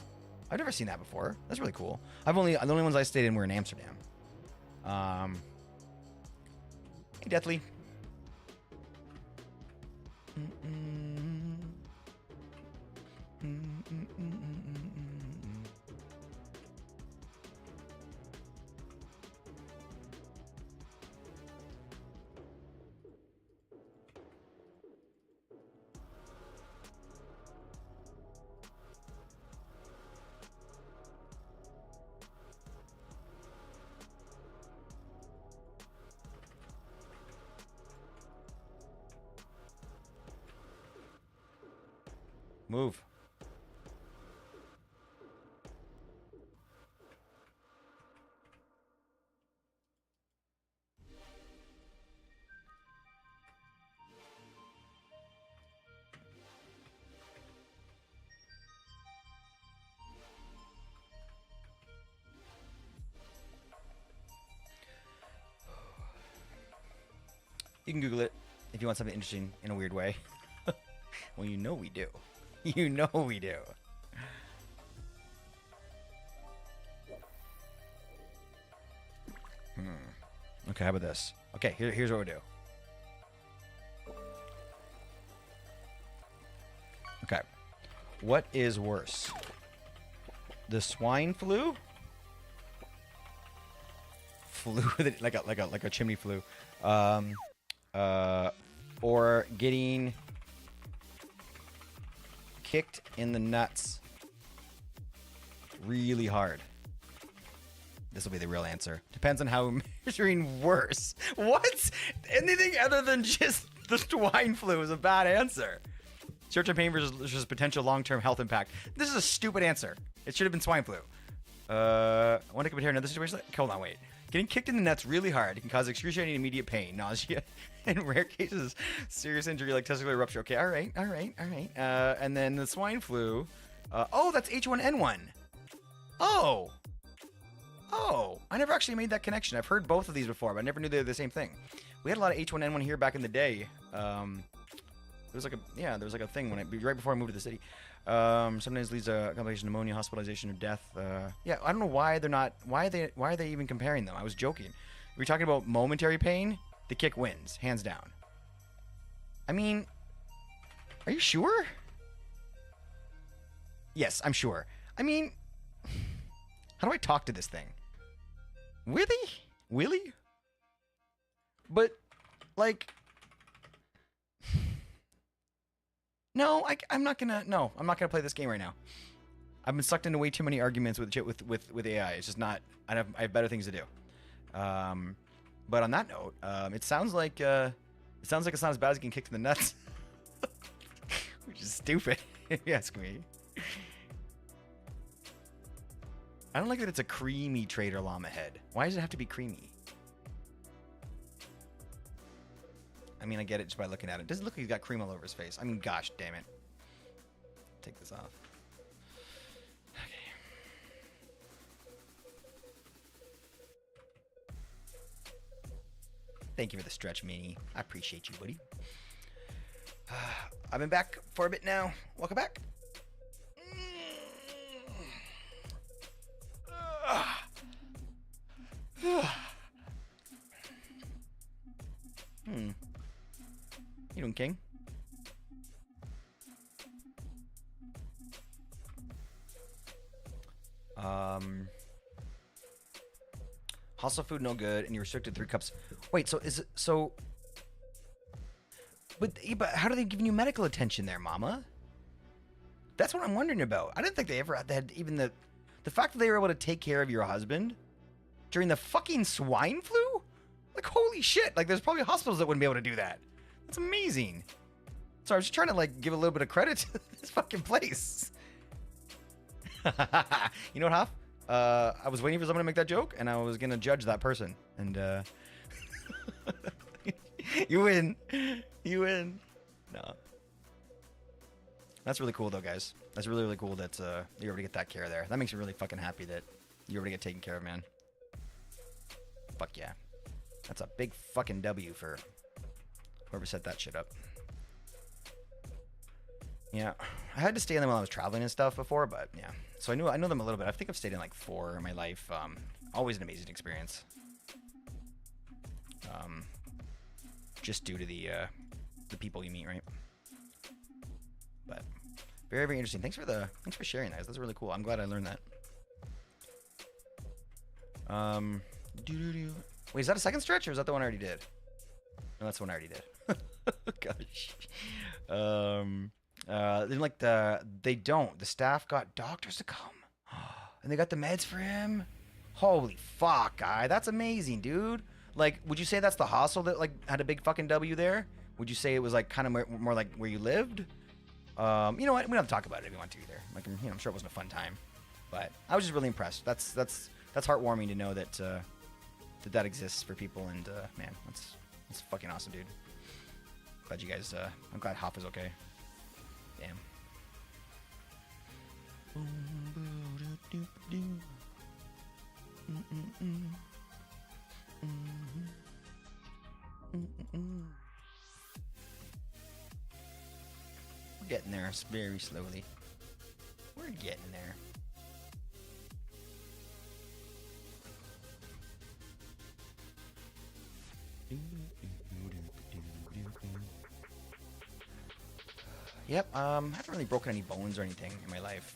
I've never seen that before. That's really cool. The only ones I stayed in were in Amsterdam. Hey, Deathly. Move. You can Google it if you want something interesting in a weird way. Well, you know we do. You know we do. Okay, how about this? Okay, here's what we do. Okay. What is worse? The swine flu? Flu like a chimney flu. Or getting kicked in the nuts really hard. This will be the real answer. Depends on how measuring worse. What? Anything other than just the swine flu is a bad answer. Short-term pain versus potential long-term health impact. This is a stupid answer. It should have been swine flu. I want to compare another situation. Hold on, wait. Getting kicked in the nuts really hard can cause excruciating immediate pain, nausea, in rare cases, serious injury like testicular rupture. Okay, all right. And then the swine flu. Oh, that's H1N1. Oh, I never actually made that connection. I've heard both of these before, but I never knew they were the same thing. We had a lot of H1N1 here back in the day. There was like a thing right before I moved to the city. Sometimes leads to a complication of pneumonia, hospitalization, or death. Yeah, I don't know why they're not. Why are they even comparing them? I was joking. We're talking about momentary pain. The kick wins, hands down. I mean, are you sure? Yes, I'm sure. I mean, how do I talk to this thing? Willie? But, like, no, I'm not gonna play this game right now. I've been sucked into way too many arguments with AI. It's just not. I have better things to do. But on that note, it sounds like it's not as bad as getting kicked in the nuts, which is stupid if you ask me. I don't like that it's a creamy trader llama head. Why does it have to be creamy? I mean, I get it just by looking at it. It doesn't look like he's got cream all over his face. I mean, gosh, damn it. Take this off. Okay. Thank you for the stretch, Mini. I appreciate you, buddy. I've been back for a bit now. Welcome back. You doing, King? Hostile food no good, and you restricted 3 cups. Wait, so is it so? But how are they giving you medical attention there, Mama? That's what I'm wondering about. I didn't think they ever had even the fact that they were able to take care of your husband during the fucking swine flu. Like, holy shit! Like, there's probably hospitals that wouldn't be able to do that. That's amazing. So I was just trying to like give a little bit of credit to this fucking place. You know what, Huff? I was waiting for someone to make that joke, and I was gonna judge that person. And you win. You win. No. That's really cool, though, guys. That's really, really cool that you're able to get that care there. That makes me really fucking happy that you're able to get taken care of, man. Fuck yeah. That's a big fucking W for whoever set that shit up. Yeah, I had to stay in them while I was traveling and stuff before, but yeah. So I know them a little bit. I think I've stayed in like 4 in my life. Always an amazing experience. Just due to the people you meet, right? But very, very interesting. Thanks for sharing that. That's really cool. I'm glad I learned that. Wait, is that a second stretch or is that the one I already did? No, that's the one I already did. Gosh. The staff got doctors to come, and they got the meds for him. Holy fuck, guy, that's amazing, dude. Like, would you say that's the hostel that like had a big fucking W there? Would you say it was like kind of more like where you lived? You know what? We don't have to talk about it if you want to either. Like, I'm sure it wasn't a fun time, but I was just really impressed. That's heartwarming to know that that exists for people, and man, that's fucking awesome, dude. Glad you guys. I'm glad Hop is okay. Damn. We're getting there very slowly. We're getting there. Yep. I haven't really broken any bones or anything in my life.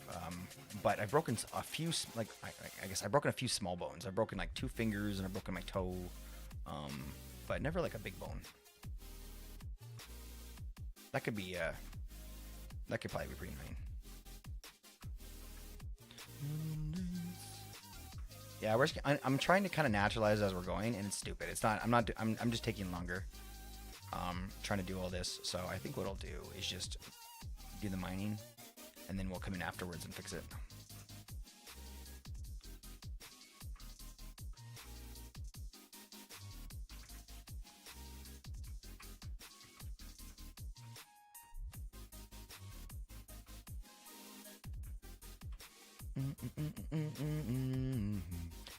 But I've broken a few, like, I guess I've broken a few small bones. I've broken like 2 fingers and I've broken my toe. But never like a big bone. That could be, that could probably be pretty annoying. Yeah, I'm trying to kind of naturalize as we're going, and it's stupid. It's not. I'm just taking longer. Trying to do all this. So I think what I'll do is just do the mining, and then we'll come in afterwards and fix it.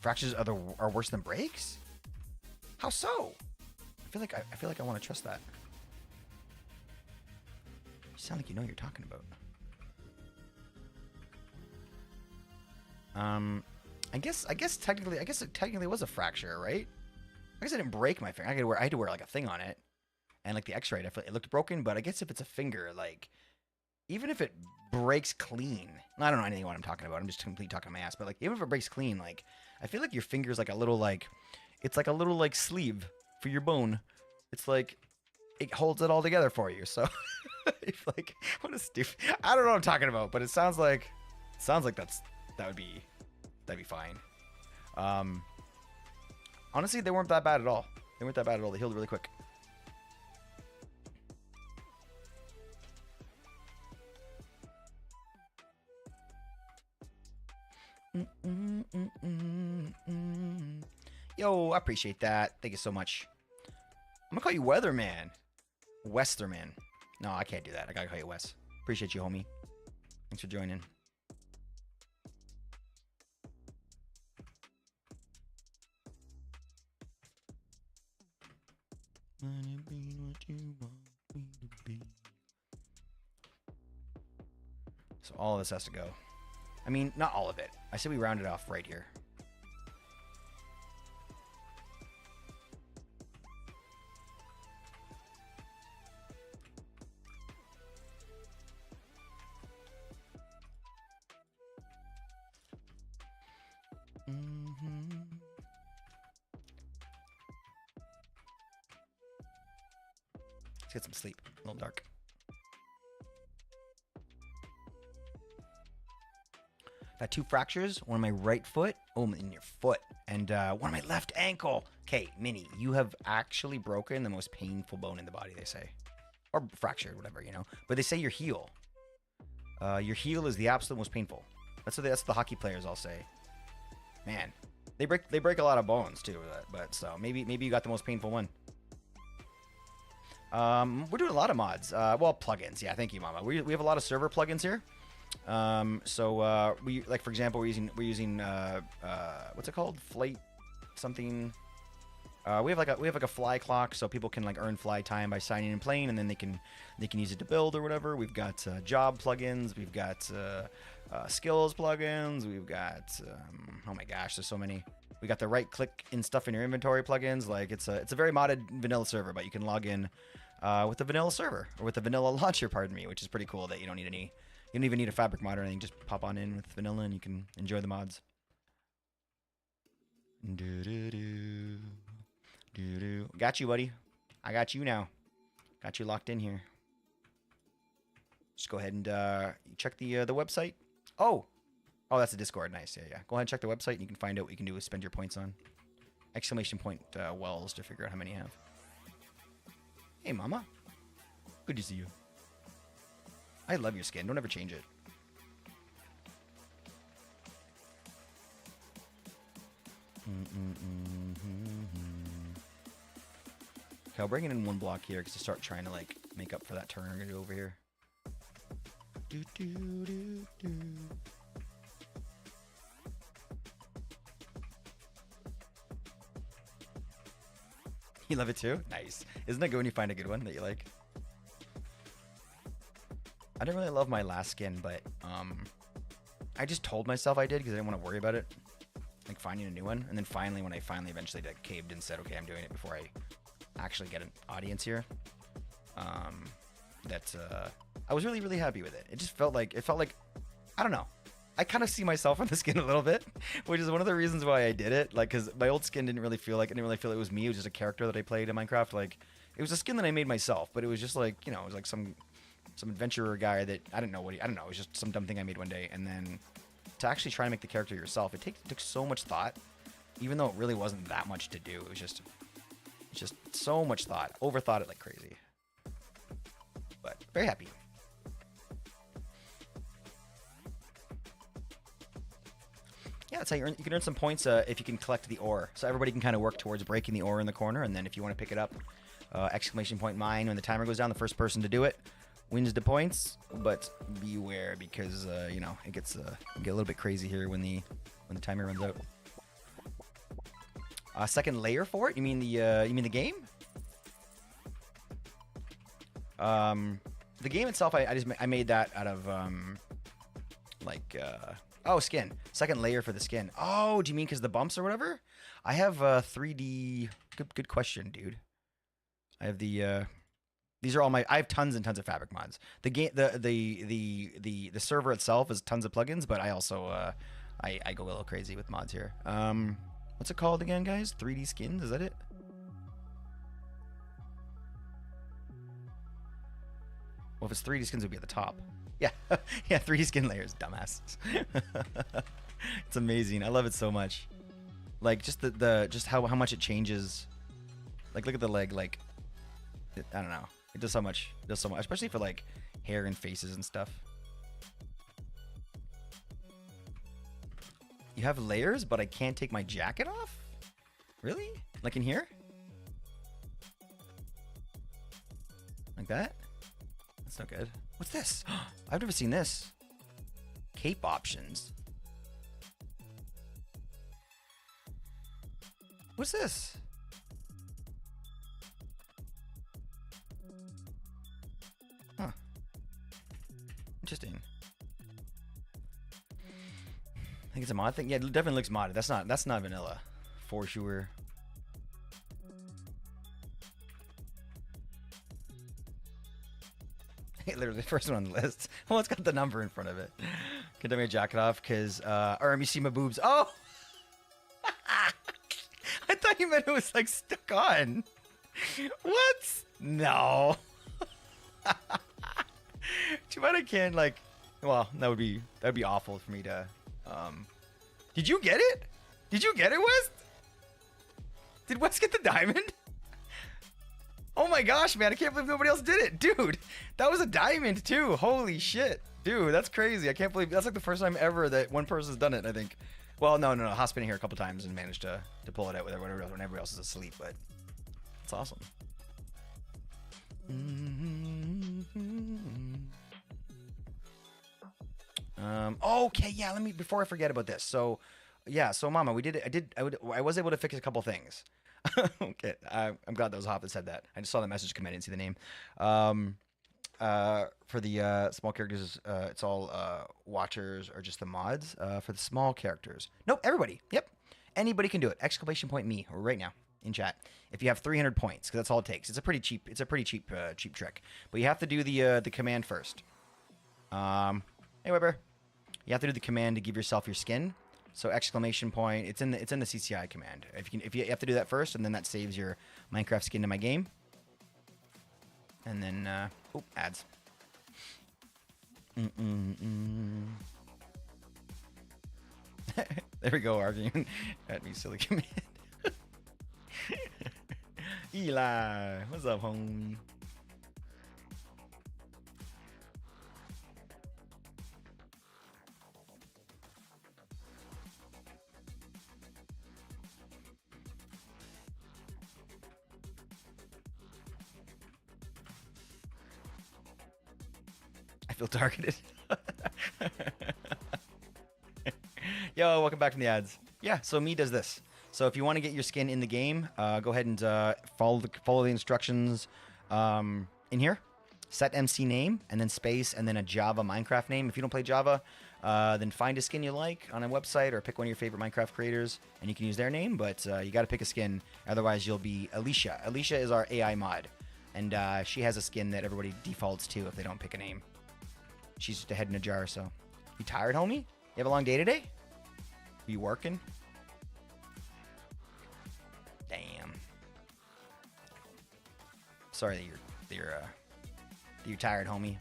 Fractures are worse than breaks? How so? I feel like I want to trust that. You sound like you know what you're talking about. I guess it technically was a fracture, right? I guess I didn't break my finger. I had to wear like a thing on it, and like the X-ray, it looked broken. But I guess if it's a finger, like even if it breaks clean, I don't know anything what I'm talking about. I'm just completely talking my ass. But like even if it breaks clean, like I feel like your finger's like a little like it's like a little like sleeve for your bone. It's like it holds it all together for you. So it's like what a stupid. I don't know what I'm talking about, but it sounds like that'd be fine. Honestly, they weren't that bad at all. They healed really quick. Yo, I appreciate that. Thank you so much. I'm gonna call you Weatherman. Westerman. No, I can't do that. I gotta call you Wes. Appreciate you, homie. Thanks for joining. So all of this has to go. I mean, not all of it. I say we round it off right here. Let's get some sleep. A little dark. Got 2 fractures. One on my right foot. Oh, in your foot. And one on my left ankle. Okay, Minnie, you have actually broken the most painful bone in the body, they say. Or fractured, whatever, you know. But they say your heel. Your heel is the absolute most painful. That's what the hockey players all say. Man, they break a lot of bones too. But so maybe you got the most painful one. We're doing a lot of mods. Well, plugins. Yeah, thank you, Mama. We have a lot of server plugins here. We like, for example, we're using what's it called? Flight something. We have like a fly clock, so people can like earn fly time by signing in playing, and then they can use it to build or whatever. We've got job plugins. We've got skills plugins. We've got oh my gosh, there's so many. We got the right click in stuff in your inventory plugins. Like it's a very modded vanilla server, but you can log in with the vanilla server or with the vanilla launcher, pardon me, which is pretty cool. That you don't even need a fabric mod or anything. Just pop on in with vanilla and you can enjoy the mods. Got you, buddy. I got you now. Got you locked in here. Just go ahead and check the website. Oh, that's a Discord. Nice. Yeah. Go ahead and check the website and you can find out what you can do is spend your points on. Exclamation point wells to figure out how many you have. Hey, Mama. Good to see you. I love your skin. Don't ever change it. Okay, I'll bring it in one block here because to start trying to like make up for that turn I'm gonna do over here. You love it too? Nice. Isn't that good when you find a good one that you like? I didn't really love my last skin, but I just told myself I did because I didn't want to worry about it, like finding a new one. And then finally, when I eventually like caved and said, okay, I'm doing it before I actually get an audience here, that I was really, really happy with it. It just felt like, I don't know. I kind of see myself in the skin a little bit, which is one of the reasons why I did it. Like, because my old skin I didn't really feel it was me. It was just a character that I played in Minecraft. Like, it was a skin that I made myself, but it was just like, you know, it was like some adventurer guy that I don't know. It was just some dumb thing I made one day. And then to actually try to make the character yourself, it took so much thought, even though it really wasn't that much to do. It was just so much thought. Overthought it like crazy. But very happy. Yeah, that's how you can earn some points if you can collect the ore. So everybody can kind of work towards breaking the ore in the corner, and then if you want to pick it up, exclamation point mine. When the timer goes down, the first person to do it wins the points. But beware, because you know, it gets get a little bit crazy here when the timer runs out. Second layer for it? You mean the game? The game itself, I made that out of oh, skin. Second layer for the skin. Oh, do you mean because the bumps or whatever? I have 3D. Good question, dude. I have the. These are all my. I have tons and tons of fabric mods. The game, the server itself is tons of plugins, but I also I go a little crazy with mods here. What's it called again, guys? 3D skins? Is that it? Well, if it's 3D skins, it would be at the top. Yeah, yeah, 3D skin layers, dumbasses. It's amazing. I love it so much. Like just just how much it changes. Like look at the leg. Like I don't know. It does so much. It does so much, especially for like hair and faces and stuff. You have layers, but I can't take my jacket off? Really? Like in here? Like that? That's not good. What's this? I've never seen this. Cape options. What's this? Huh. Interesting. I think it's a mod thing. Yeah, it definitely looks modded. That's not vanilla, for sure. Literally the first one on the list. Well, it's got the number in front of it. Can I take my jacket off? Because, or you see my boobs. Oh! I thought you meant it was, like, stuck on. What? No. Too bad I can't, like, well, that'd be awful for me to, Did you get it? Did you get it, West? Did West get the diamond? Oh my gosh, man, I can't believe nobody else did it. Dude, that was a diamond too. Holy shit. Dude, that's crazy. I can't believe that's like the first time ever that one person's done it, I think. Well, no. Hot's been here a couple times and managed to pull it out with everyone when everybody else is asleep, but it's awesome. Okay, yeah, let me, before I forget about this. So, yeah, so Mama, I was able to fix a couple things. Okay, I'm glad that was Hop that said that. I just saw the message come in, I didn't see the name. For the small characters, it's all watchers or just the mods. For the small characters, nope, everybody. Yep, anybody can do it. Exclamation point me right now in chat if you have 300 points, because that's all it takes. It's a pretty cheap. It's a pretty cheap trick, but you have to do the command first. Hey Weber, you have to do the command to give yourself your skin. So exclamation point, it's in the CCI command. If you have to do that first, and then that saves your Minecraft skin to my game. And then ads. There we go, arguing at me, silly command. Eli, what's up, homie? I feel targeted. Yo, welcome back from the ads. Yeah, so me does this. So if you want to get your skin in the game, go ahead and follow the instructions in here. Set MC name, and then space, and then a Java Minecraft name. If you don't play Java, then find a skin you like on a website, or pick one of your favorite Minecraft creators, and you can use their name, but you got to pick a skin. Otherwise, you'll be Alicia. Alicia is our AI mod. And she has a skin that everybody defaults to if they don't pick a name. She's just a head in a jar, so. You tired, homie? You have a long day today? Are you working? Damn. Sorry that you're tired, homie.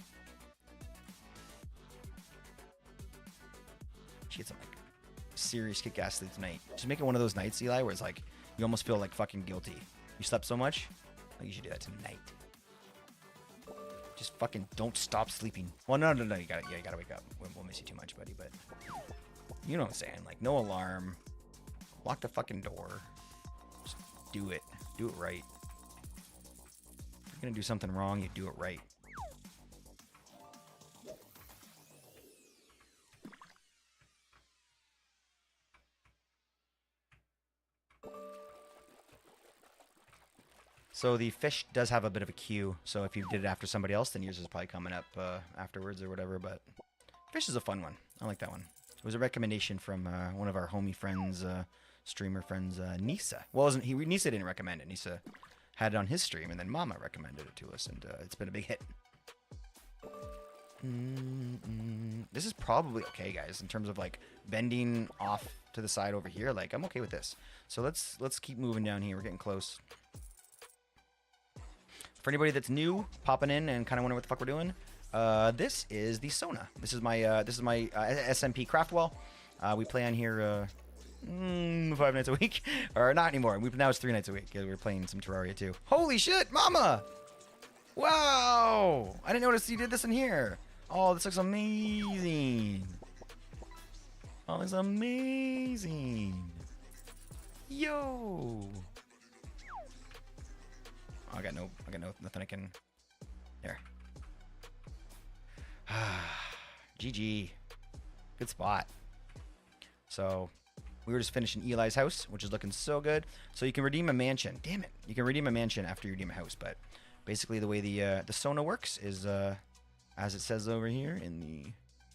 She had some like serious kick-ass sleep tonight. Just make it one of those nights, Eli, where it's like you almost feel like fucking guilty. You slept so much, like you should do that tonight. Just fucking don't stop sleeping. Well, no, you gotta wake up. We'll miss you too much, buddy. But you know what I'm saying? Like no alarm, lock the fucking door. Just do it. Do it right. If you're gonna do something wrong, you do it right. So the fish does have a bit of a queue. So if you did it after somebody else, then yours is probably coming up afterwards or whatever. But fish is a fun one. I like that one. It was a recommendation from one of our homie friends, streamer friends, Nisa. Well, Nisa didn't recommend it. Nisa had it on his stream, and then Mama recommended it to us, and it's been a big hit. This is probably okay, guys, in terms of like bending off to the side over here. Like I'm okay with this. So let's keep moving down here. We're getting close. For anybody that's new, popping in and kind of wondering what the fuck we're doing, this is the Sona. This is my SMP CraftWell. We play on here 5 nights a week, or not anymore. Now it's 3 nights a week. We're playing some Terraria too. Holy shit, Mama! Wow! I didn't notice you did this in here. Oh, this looks amazing. Oh, it's amazing. Yo. I got nothing I can. There. GG. Good spot. So, we were just finishing Eli's house, which is looking so good. So you can redeem a mansion. Damn it. You can redeem a mansion after you redeem a house, but basically the way the Sona works is, as it says over here in the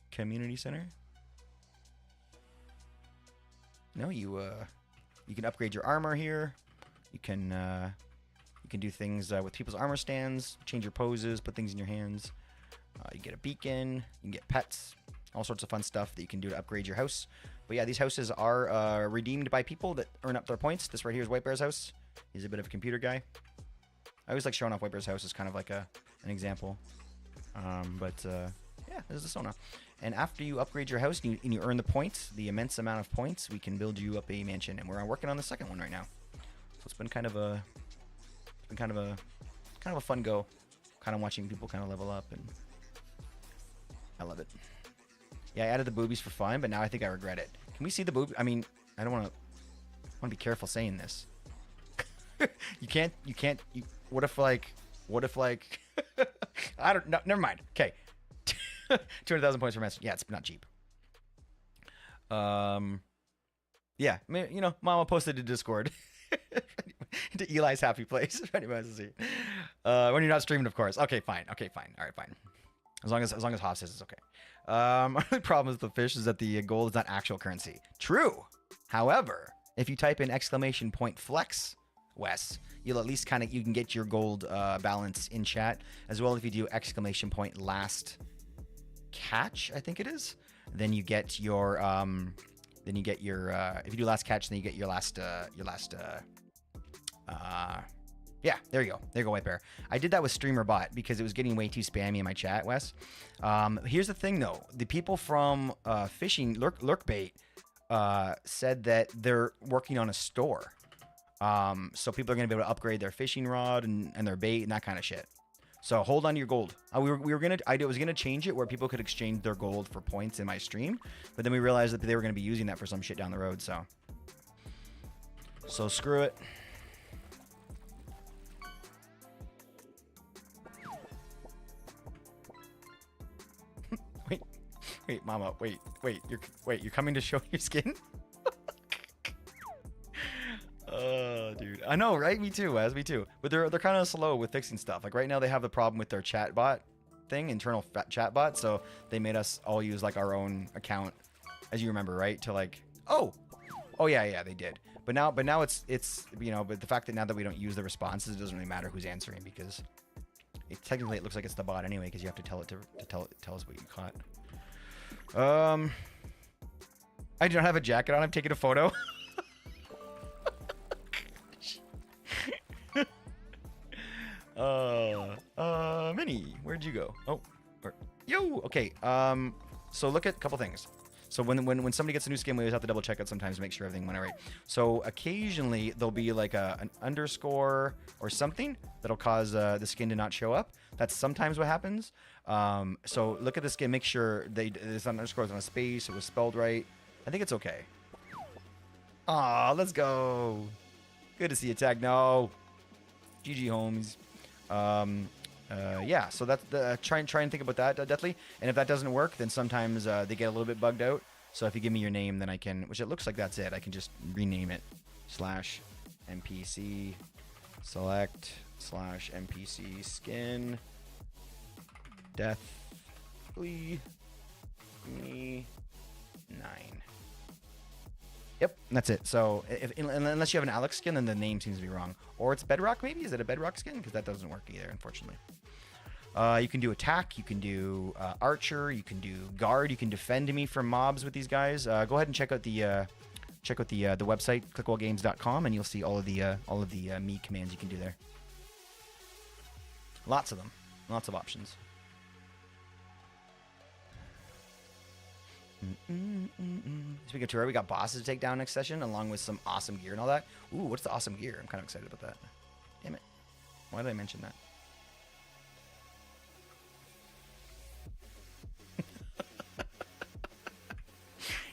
community center. No, you can upgrade your armor here. You can do things with people's armor stands, change your poses, put things in your hands. You get a beacon, you can get pets, all sorts of fun stuff that you can do to upgrade your house. But yeah, these houses are redeemed by people that earn up their points. This right here is White Bear's house. He's a bit of a computer guy. I always like showing off White Bear's house as kind of like an example. Yeah, this is the Sona. And after you upgrade your house and you earn the points, the immense amount of points, we can build you up a mansion. And we're working on the second one right now. So it's been kind of a fun go, kind of watching people kind of level up, and I love it. Yeah, I added the boobies for fun, but now I think I regret it. Can we see the boob? I mean, I don't want to be careful saying this. You can't. What if like I don't know. Never mind. Okay. 200,000 points for master. Yeah, it's not cheap. Yeah, Mama posted to Discord. To Eli's happy place. If anybody wants to see. When you're not streaming, of course. Okay, fine. All right, fine. As long as Hoff says it's okay. My only problem with the fish is that the gold is not actual currency. True. However, if you type in !flex, Wes, you'll at least you can get your gold balance in chat, as well. If you do !last catch, I think it is, then you get your if you do last catch, then you get your last yeah, there you go, White Bear. I did that with Streamer Bot because it was getting way too spammy in my chat, Wes. Here's the thing though, the people from fishing Lurkbait said that they're working on a store, so people are gonna be able to upgrade their fishing rod and their bait and that kind of shit. So hold on to your gold. I was gonna change it where people could exchange their gold for points in my stream, but then we realized that they were gonna be using that for some shit down the road. So screw it. Wait, Mama. Wait. You're coming to show your skin? Oh, dude. I know, right? Me too, Wes. Me too. But they're kind of slow with fixing stuff. Like right now, they have the problem with their chatbot thing, internal chatbot. So they made us all use like our own account, as you remember, right? To like, oh yeah, they did. But now it's but the fact that now that we don't use the responses, it doesn't really matter who's answering because technically it looks like it's the bot anyway because you have to tell it to tell us what you caught. I don't have a jacket on. I'm taking a photo. Minnie, where'd you go? Oh, yo. Okay. So look at a couple things. So when somebody gets a new skin, we always have to double check it sometimes to make sure everything went all right. So occasionally there'll be like an underscore or something that'll cause the skin to not show up. That's sometimes what happens. So look at the skin, make sure there's an underscore on a space, it was spelled right. I think it's okay. Aw, let's go. Good to see you, Tag. No. GG, homies. Yeah, so that's the try and think about that, Deathly. And if that doesn't work, then sometimes they get a little bit bugged out. So if you give me your name, then I can, which it looks like that's it. I can just rename it /NPC select /NPC skin Deathly me 9. Yep, that's it. So unless you have an Alex skin, then the name seems to be wrong. Or it's Bedrock, maybe? Is it a Bedrock skin? Because that doesn't work either, unfortunately. You can do attack, you can do archer, you can do guard, you can defend me from mobs with these guys. Go ahead and check out the website clickwellgames.com, and you'll see all of the me commands you can do there. Lots of them, lots of options. Speaking of Terraria, we got bosses to take down next session, along with some awesome gear and all that. Ooh, what's the awesome gear? I'm kind of excited about that. Damn it. Why did I mention that?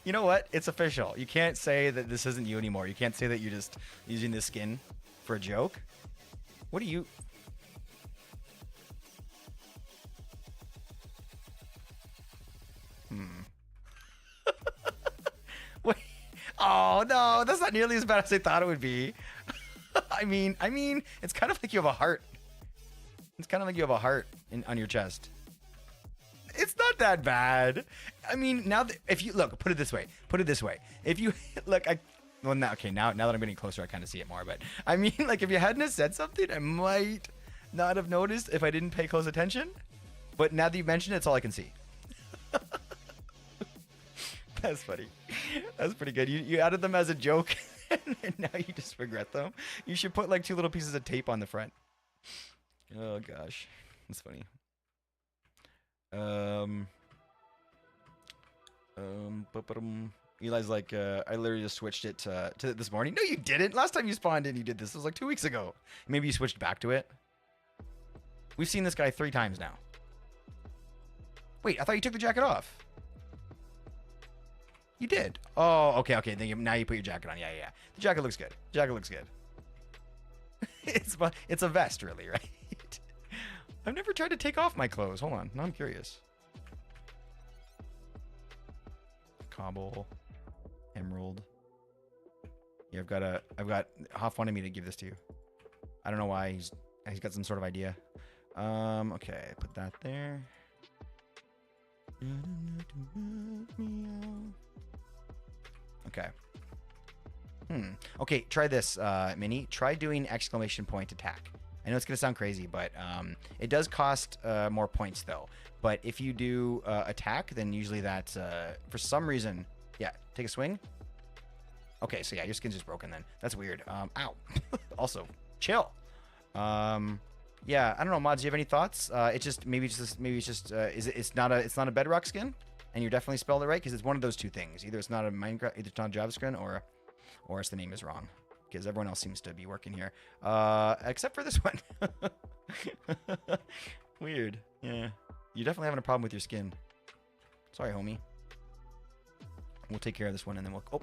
You know what? It's official. You can't say that this isn't you anymore. You can't say that you're just using this skin for a joke. What are you... Wait. Oh, no. That's not nearly as bad as I thought it would be. I mean, it's kind of like you have a heart. It's kind of like you have a heart on your chest. It's not that bad. I mean, now that, if you look, put it this way. If you look, now that I'm getting closer, I kind of see it more. But I mean, like, if you hadn't have said something, I might not have noticed if I didn't pay close attention. But now that you mentioned it, it's all I can see. That's funny. That's pretty good. You added them as a joke, and now you just regret them. You should put like 2 little pieces of tape on the front. Oh gosh, that's funny. Eli's like, I literally just switched it to this morning. No, you didn't. Last time you spawned in, you did this. It was like 2 weeks ago. Maybe you switched back to it. We've seen this guy 3 times now. Wait, I thought you took the jacket off. You did. Oh, okay. Then now you put your jacket on. Yeah. The jacket looks good. It's a vest, really, right? I've never tried to take off my clothes. Hold on. Now I'm curious. Cobble. Emerald. Yeah, I've got Hoff wanted me to give this to you. I don't know why. He's got some sort of idea. Okay, put that there. Okay. Okay, try this, Minnie. Try doing exclamation point attack. I know it's going to sound crazy, but it does cost more points, though. But if you do attack, then usually that's, for some reason... Yeah, take a swing. Okay, so yeah, your skin's just broken then. That's weird. Ow. Also, chill. Yeah, I don't know, Mods, do you have any thoughts? It's not a Bedrock skin, and you definitely spelled it right, because it's one of those 2 things. Either it's not a Minecraft, either it's not a Java skin, or it's the name is wrong. Because everyone else seems to be working here. Except for this one. Weird. Yeah. You're definitely having a problem with your skin. Sorry, homie. We'll take care of this one and then we'll... Oh.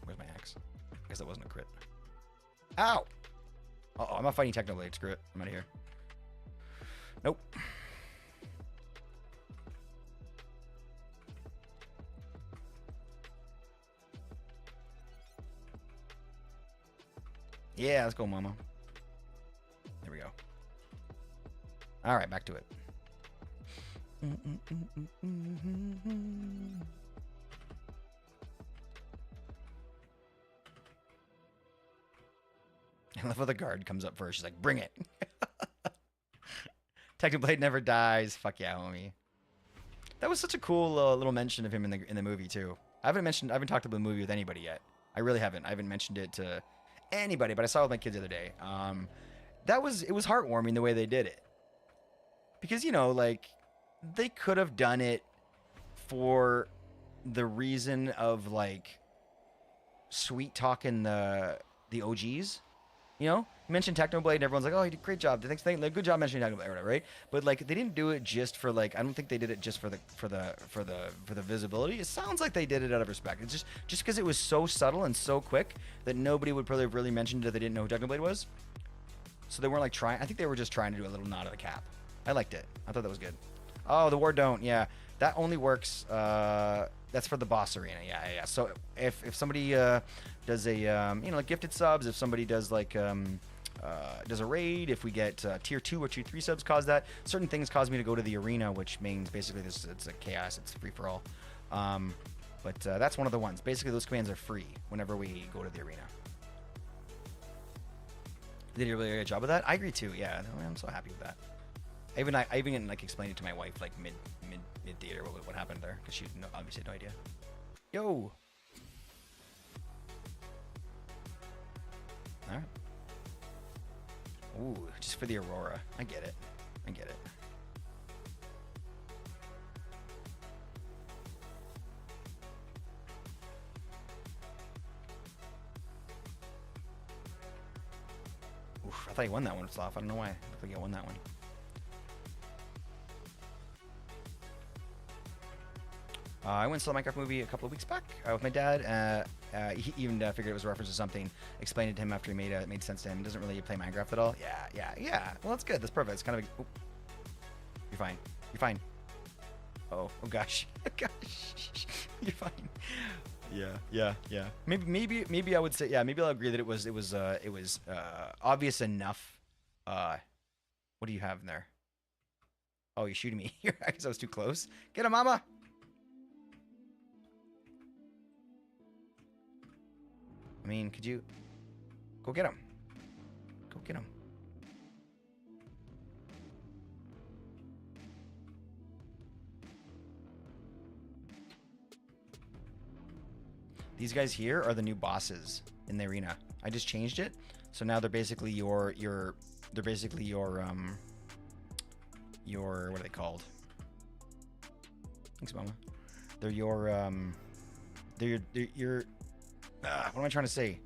Where's my axe? I guess that wasn't a crit. Ow! Uh-oh, I'm not fighting Technoblade. Screw it. I'm out of here. Nope. Yeah, let's go, mama. There we go. All right, back to it. I love how the guard comes up first. She's like, bring it. Technoblade never dies. Fuck yeah, homie. That was such a cool little mention of him in the movie too. I haven't talked about the movie with anybody yet. I really haven't. I haven't mentioned it to anybody, but I saw it with my kids the other day. It was heartwarming the way they did it. Because, you know, like, they could have done it for the reason of, like, sweet talking the OGs. You know, you mentioned Technoblade, and everyone's like, "Oh, you did a great job. Thanks, good job mentioning Technoblade," or whatever, right? But like, they didn't do it just for like. I don't think they did it just for the visibility. It sounds like they did it out of respect. It's just because it was so subtle and so quick that nobody would probably have really mentioned it if they didn't know who Technoblade was. So they weren't like trying. I think they were just trying to do a little nod of the cap. I liked it. I thought that was good. Oh, the war don't. Yeah, that only works. That's for the boss arena. Yeah. So if somebody does a you know, like gifted subs, if somebody does like does a raid, if we get tier 2 or tier 3 subs, cause that. Certain things cause me to go to the arena, which means basically it's a chaos. It's free for all. But that's one of the ones. Basically, those commands are free whenever we go to the arena. They did a really good job of that. I agree too. Yeah, I'm so happy with that. I even like explained it to my wife like mid theater what happened there, because she obviously had no idea. Yo. All right. Ooh, just for the Aurora. I get it. Oof, I thought you won that one, Sloth. I don't know why. I think you won that one. I went and saw the Minecraft movie a couple of weeks back with my dad. He even figured it was a reference to something. Explained it to him after he made sense to him. Doesn't really play Minecraft at all. Yeah. Well, that's good. That's perfect. It's kind of a... You're fine. Oh gosh. You're fine. Yeah. Maybe I would say, yeah, maybe I'll agree that it was obvious enough. What do you have in there? Oh, you're shooting me. I guess I was too close. Get him, mama. I mean, could you go get him? Go get him. These guys here are the new bosses in the arena. I just changed it, so now they're basically your what are they called? Thanks, mama. They're your what am I trying to say?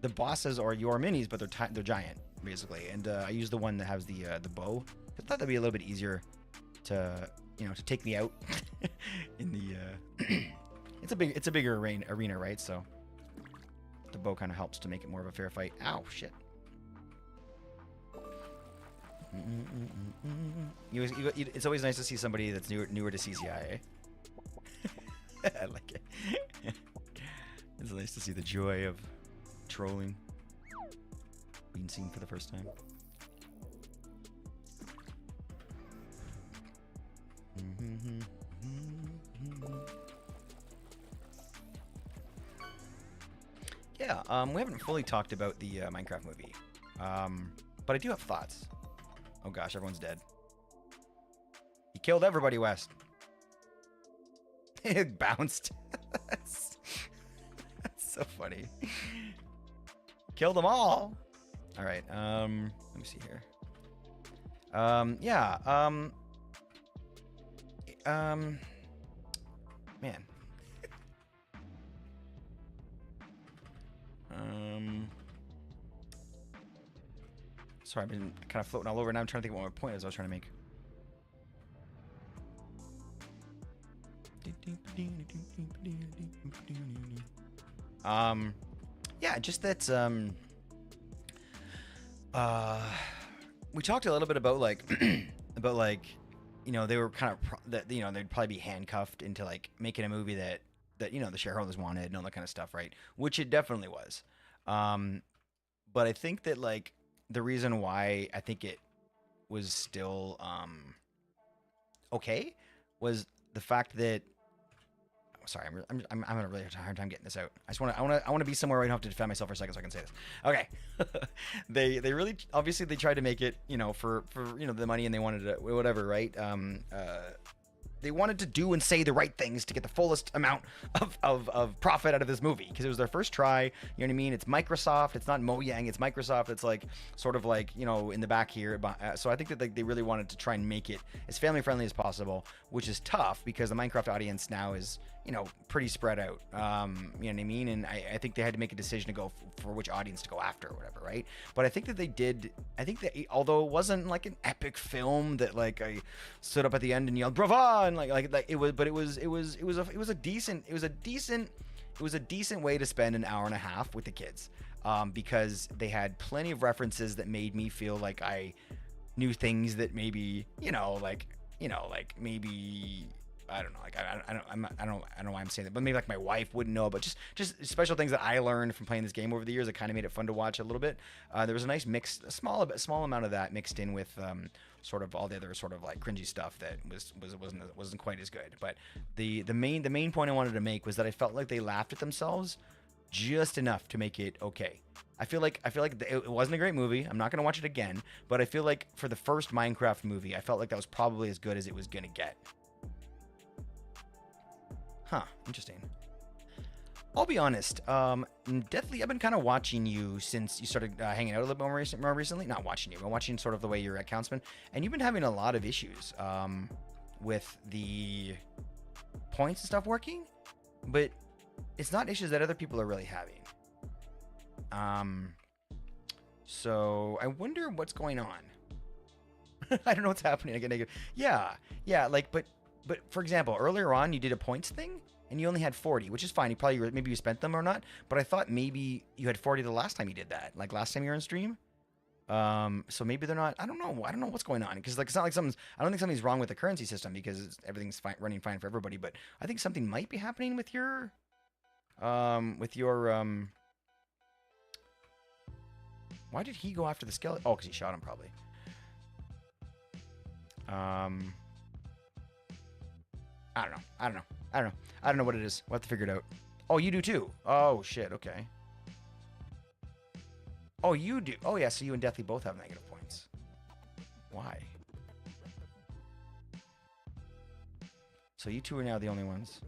The bosses are your minis, but they're giant, basically. And I use the one that has the bow. I thought that'd be a little bit easier to take me out in the. It's a bigger arena, right? So the bow kind of helps to make it more of a fair fight. Ow, shit. It's always nice to see somebody that's newer to CCI. Eh? I like it. It's nice to see the joy of trolling being seen for the first time. Yeah, we haven't fully talked about the Minecraft movie, but I do have thoughts. Oh gosh, everyone's dead. He killed everybody, West. It bounced. That's so funny. Killed them all. All right. Let me see here. Yeah. Man. Sorry, I've been kind of floating all over. Now I'm trying to think what my point is I was trying to make. Yeah, just that we talked a little bit about like they were kind of they'd probably be handcuffed into like making a movie that the shareholders wanted and all that kind of stuff, right? Which it definitely was. But I think that like the reason why I think it was still okay was the fact that sorry, I'm having a really hard time getting this out. I want to be somewhere where I don't have to defend myself for a second so I can say this. Okay, they really obviously they tried to make it, you know, for you know the money, and they wanted to whatever, right? They wanted to do and say the right things to get the fullest amount of profit out of this movie because it was their first try. You know what I mean? It's Microsoft. It's not Mojang. It's Microsoft. It's like sort of like, you know, in the back here. So I think that they really wanted to try and make it as family friendly as possible, which is tough because the Minecraft audience now is, you know, pretty spread out. You know what I mean? And I think they had to make a decision to go for which audience to go after or whatever, right? But I think that they did. I think that although it wasn't like an epic film that like I stood up at the end and yelled "Brava!" and like it was, but it was a decent way to spend an hour and a half with the kids, because they had plenty of references that made me feel like I knew things that maybe like maybe. I don't know, like I don't know why I'm saying that, but maybe like my wife wouldn't know, but just special things that I learned from playing this game over the years that kind of made it fun to watch a little bit. There was a nice mix, a small amount of that mixed in with sort of all the other sort of like cringy stuff that wasn't quite as good. But the main point I wanted to make was that I felt like they laughed at themselves just enough to make it okay. I feel like it wasn't a great movie. I'm not gonna watch it again, but I feel like for the first Minecraft movie, I felt like that was probably as good as it was gonna get. Huh, interesting. I'll be honest, Deathly, I've been kind of watching you since you started hanging out a little bit more recently. Not watching you, but watching sort of the way your account's been. And you've been having a lot of issues with the points and stuff working, but it's not issues that other people are really having. So I wonder what's going on. I don't know what's happening. I get negative. Yeah, like, but for example, earlier on you did a points thing and you only had 40, which is fine. You probably maybe you spent them or not, but I thought maybe you had 40 the last time you did that, like last time you were on stream. So maybe they're not. I don't know what's going on, because like it's not like I don't think something's wrong with the currency system because everything's fine, running fine for everybody. But I think something might be happening with your why did he go after the skeleton? Oh, because he shot him probably. I don't know what it is. We'll have to figure it out. Oh, you do too. Oh shit. Okay. Oh, you do. Oh yeah. So you and Deathly both have negative points. Why? So you two are now the only ones.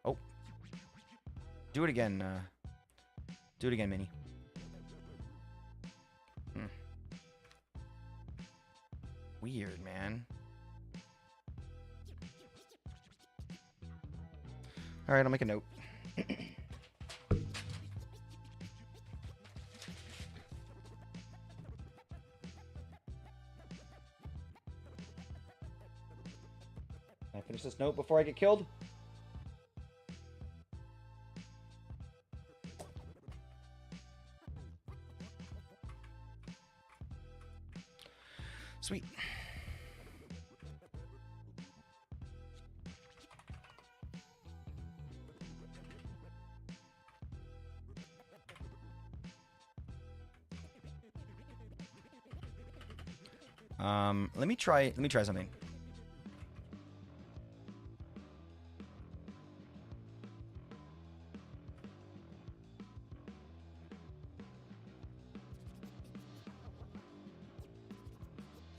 Oh. Do it again. Do it again, Minnie. Weird, man. All right, I'll make a note. Can I finish this note before I get killed? Sweet. Let me try something.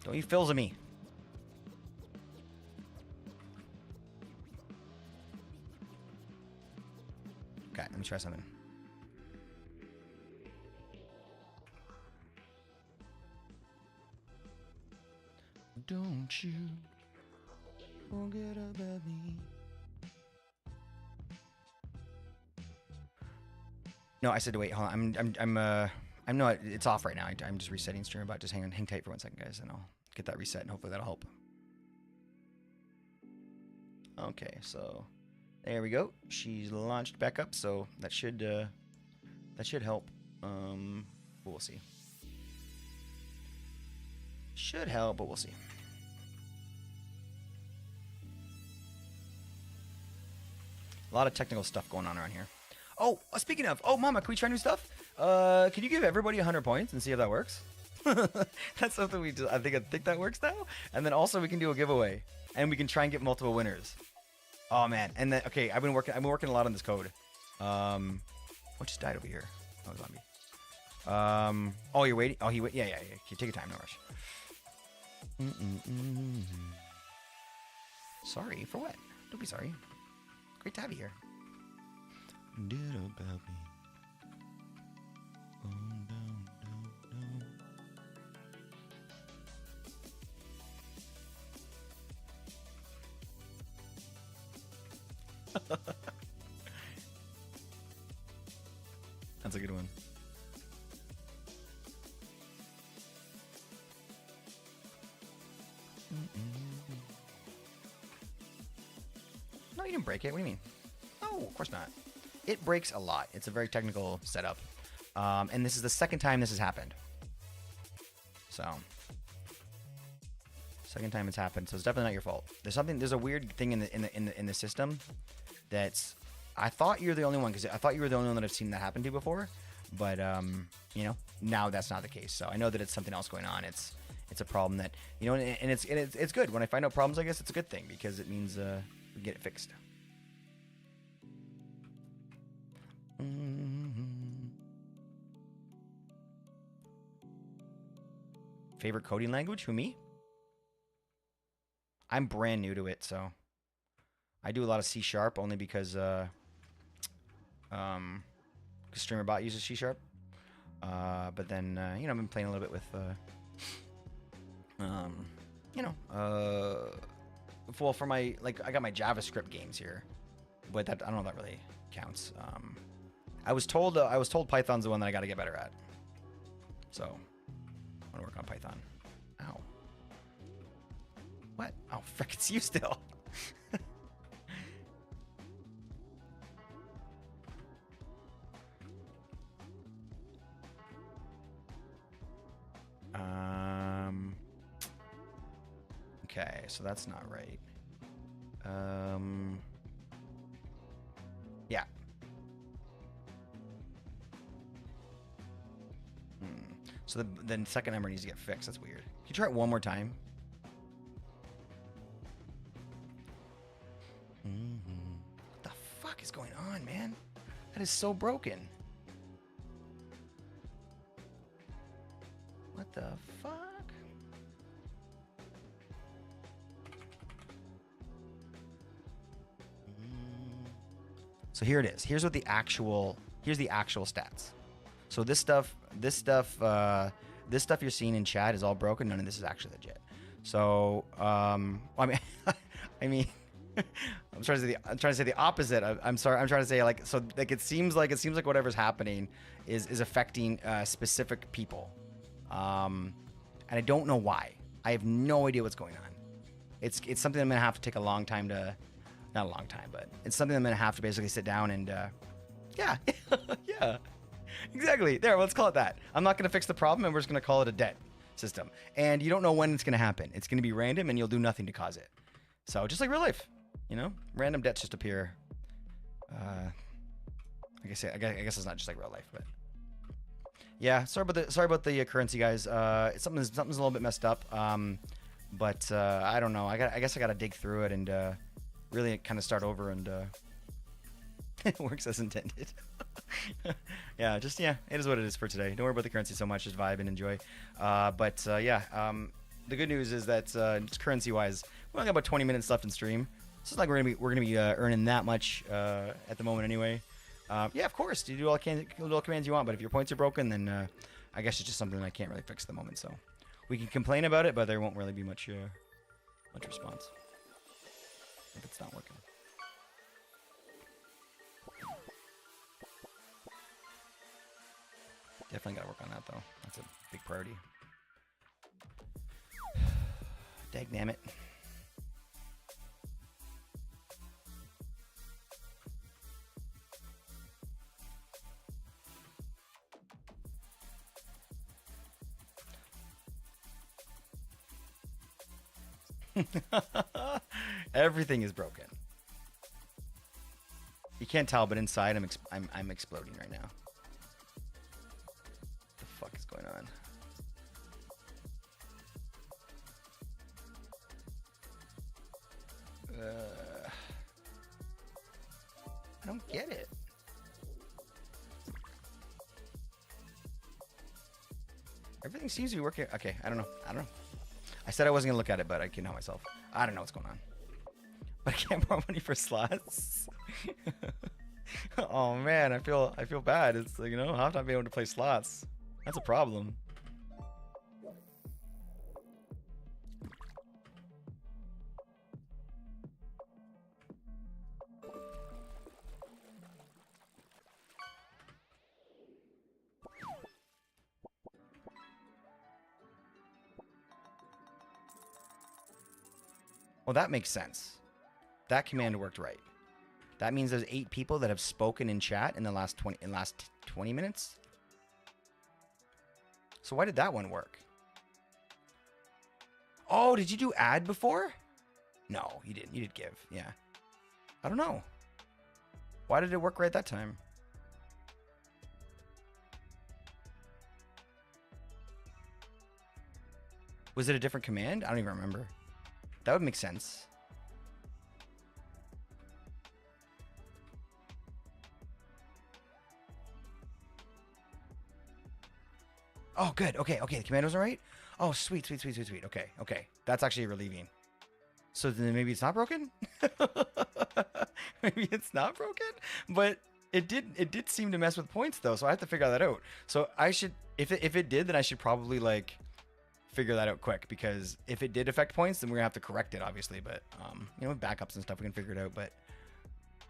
Don't you fills of me. Okay, let me try something. Don't you forget about me. No, I said to wait. Hold on. I'm not. It's off right now. I'm just resetting stream. About just hang tight for 1 second, guys, and I'll get that reset, and hopefully that'll help. Okay, so there we go. She's launched back up, so that should help. But we'll see. Should help, but we'll see. A lot of technical stuff going on around here. Oh, speaking of, Mama, can we try new stuff? Can you give everybody 100 points and see if that works? That's something we do. I think that works now. And then also we can do a giveaway, and we can try and get multiple winners. Oh man, and then okay, I've been working a lot on this code. What just died over here? Oh, zombie. Oh, you're waiting. Oh, yeah. Okay, take your time, no rush. Sorry for what? Don't be sorry. Great to have you here. That's a good one. No, you didn't break it. What do you mean? No, of course not. It breaks a lot. It's a very technical setup. And this is the second time this has happened. So, second time it's happened. So it's definitely not your fault. There's a weird thing in the system that's, I thought you're the only one, because I thought you were the only one that I've seen that happen to before. But, you know, now that's not the case. So I know that it's something else going on. It's a problem that, you know, and it's good. When I find out problems, I guess it's a good thing, because it means we get it fixed. Favorite coding language? Who, me? I'm brand new to it, so I do a lot of C# only because StreamerBot uses C#. But then you know, I've been playing a little bit with you know, well, for my, like, I got my JavaScript games here, but that, I don't know if that really counts. I was told Python's the one that I got to get better at, so I'm gonna work on Python. Ow. What? Oh, frick, it's you still. Okay, so that's not right. Yeah. So the second number needs to get fixed. That's weird. Can you try it one more time? What the fuck is going on, man? That is so broken. What the fuck? So here it is. Here's the actual stats. So this stuff you're seeing in chat is all broken. None of this is actually legit. So I mean, I'm trying to say the opposite. I'm sorry. I'm trying to say, like, so like it seems like whatever's happening is affecting specific people, and I don't know why. I have no idea what's going on. It's something I'm gonna have to take a long time to. Not a long time, but it's something I'm going to have to basically sit down and, yeah, yeah, exactly. There, let's call it that. I'm not going to fix the problem, and we're just going to call it a debt system. And you don't know when it's going to happen. It's going to be random, and you'll do nothing to cause it. So just like real life, you know, random debts just appear. I guess it's not just like real life, but yeah. Sorry about the currency, guys. Something's a little bit messed up. But I don't know. I guess I got to dig through it and. Really kind of start over, and it works as intended. Yeah, it is what it is for today. Don't worry about the currency so much, just vibe and enjoy. The good news is that just currency wise, we only got about 20 minutes left in stream. It's not like we're gonna be earning that much at the moment anyway. Yeah, of course, you do all commands you want, but if your points are broken, then I guess it's just something I can't really fix at the moment. So we can complain about it, but there won't really be much response if it's not working. Definitely gotta work on that though. That's a big priority. Dag damn it. Everything is broken. You can't tell, but inside I'm exploding right now. What the fuck is going on? don't get it. Everything seems to be working. Okay, I don't know. I said I wasn't gonna look at it, but I can help myself. I don't know what's going on. But I can't borrow money for slots. Oh man, I feel bad. It's like, you know, I'll not be able to play slots. That's a problem. Well, that makes sense. That command worked right. That means there's 8 people that have spoken in chat in the last 20 minutes. So why did that one work? Oh, did you do add before? No, you didn't. You did give. Yeah. I don't know. Why did it work right that time? Was it a different command? I don't even remember. That would make sense. Oh, good. Okay, okay. The command was all right? Oh, sweet, sweet, sweet, sweet, sweet. Okay, okay. That's actually relieving. So then maybe it's not broken? Maybe it's not broken? But it did seem to mess with points, though, so I have to figure that out. So I should, if it did, then I should probably, like, figure that out quick, because if it did affect points, then we're gonna have to correct it, obviously. But, you know, with backups and stuff, we can figure it out. But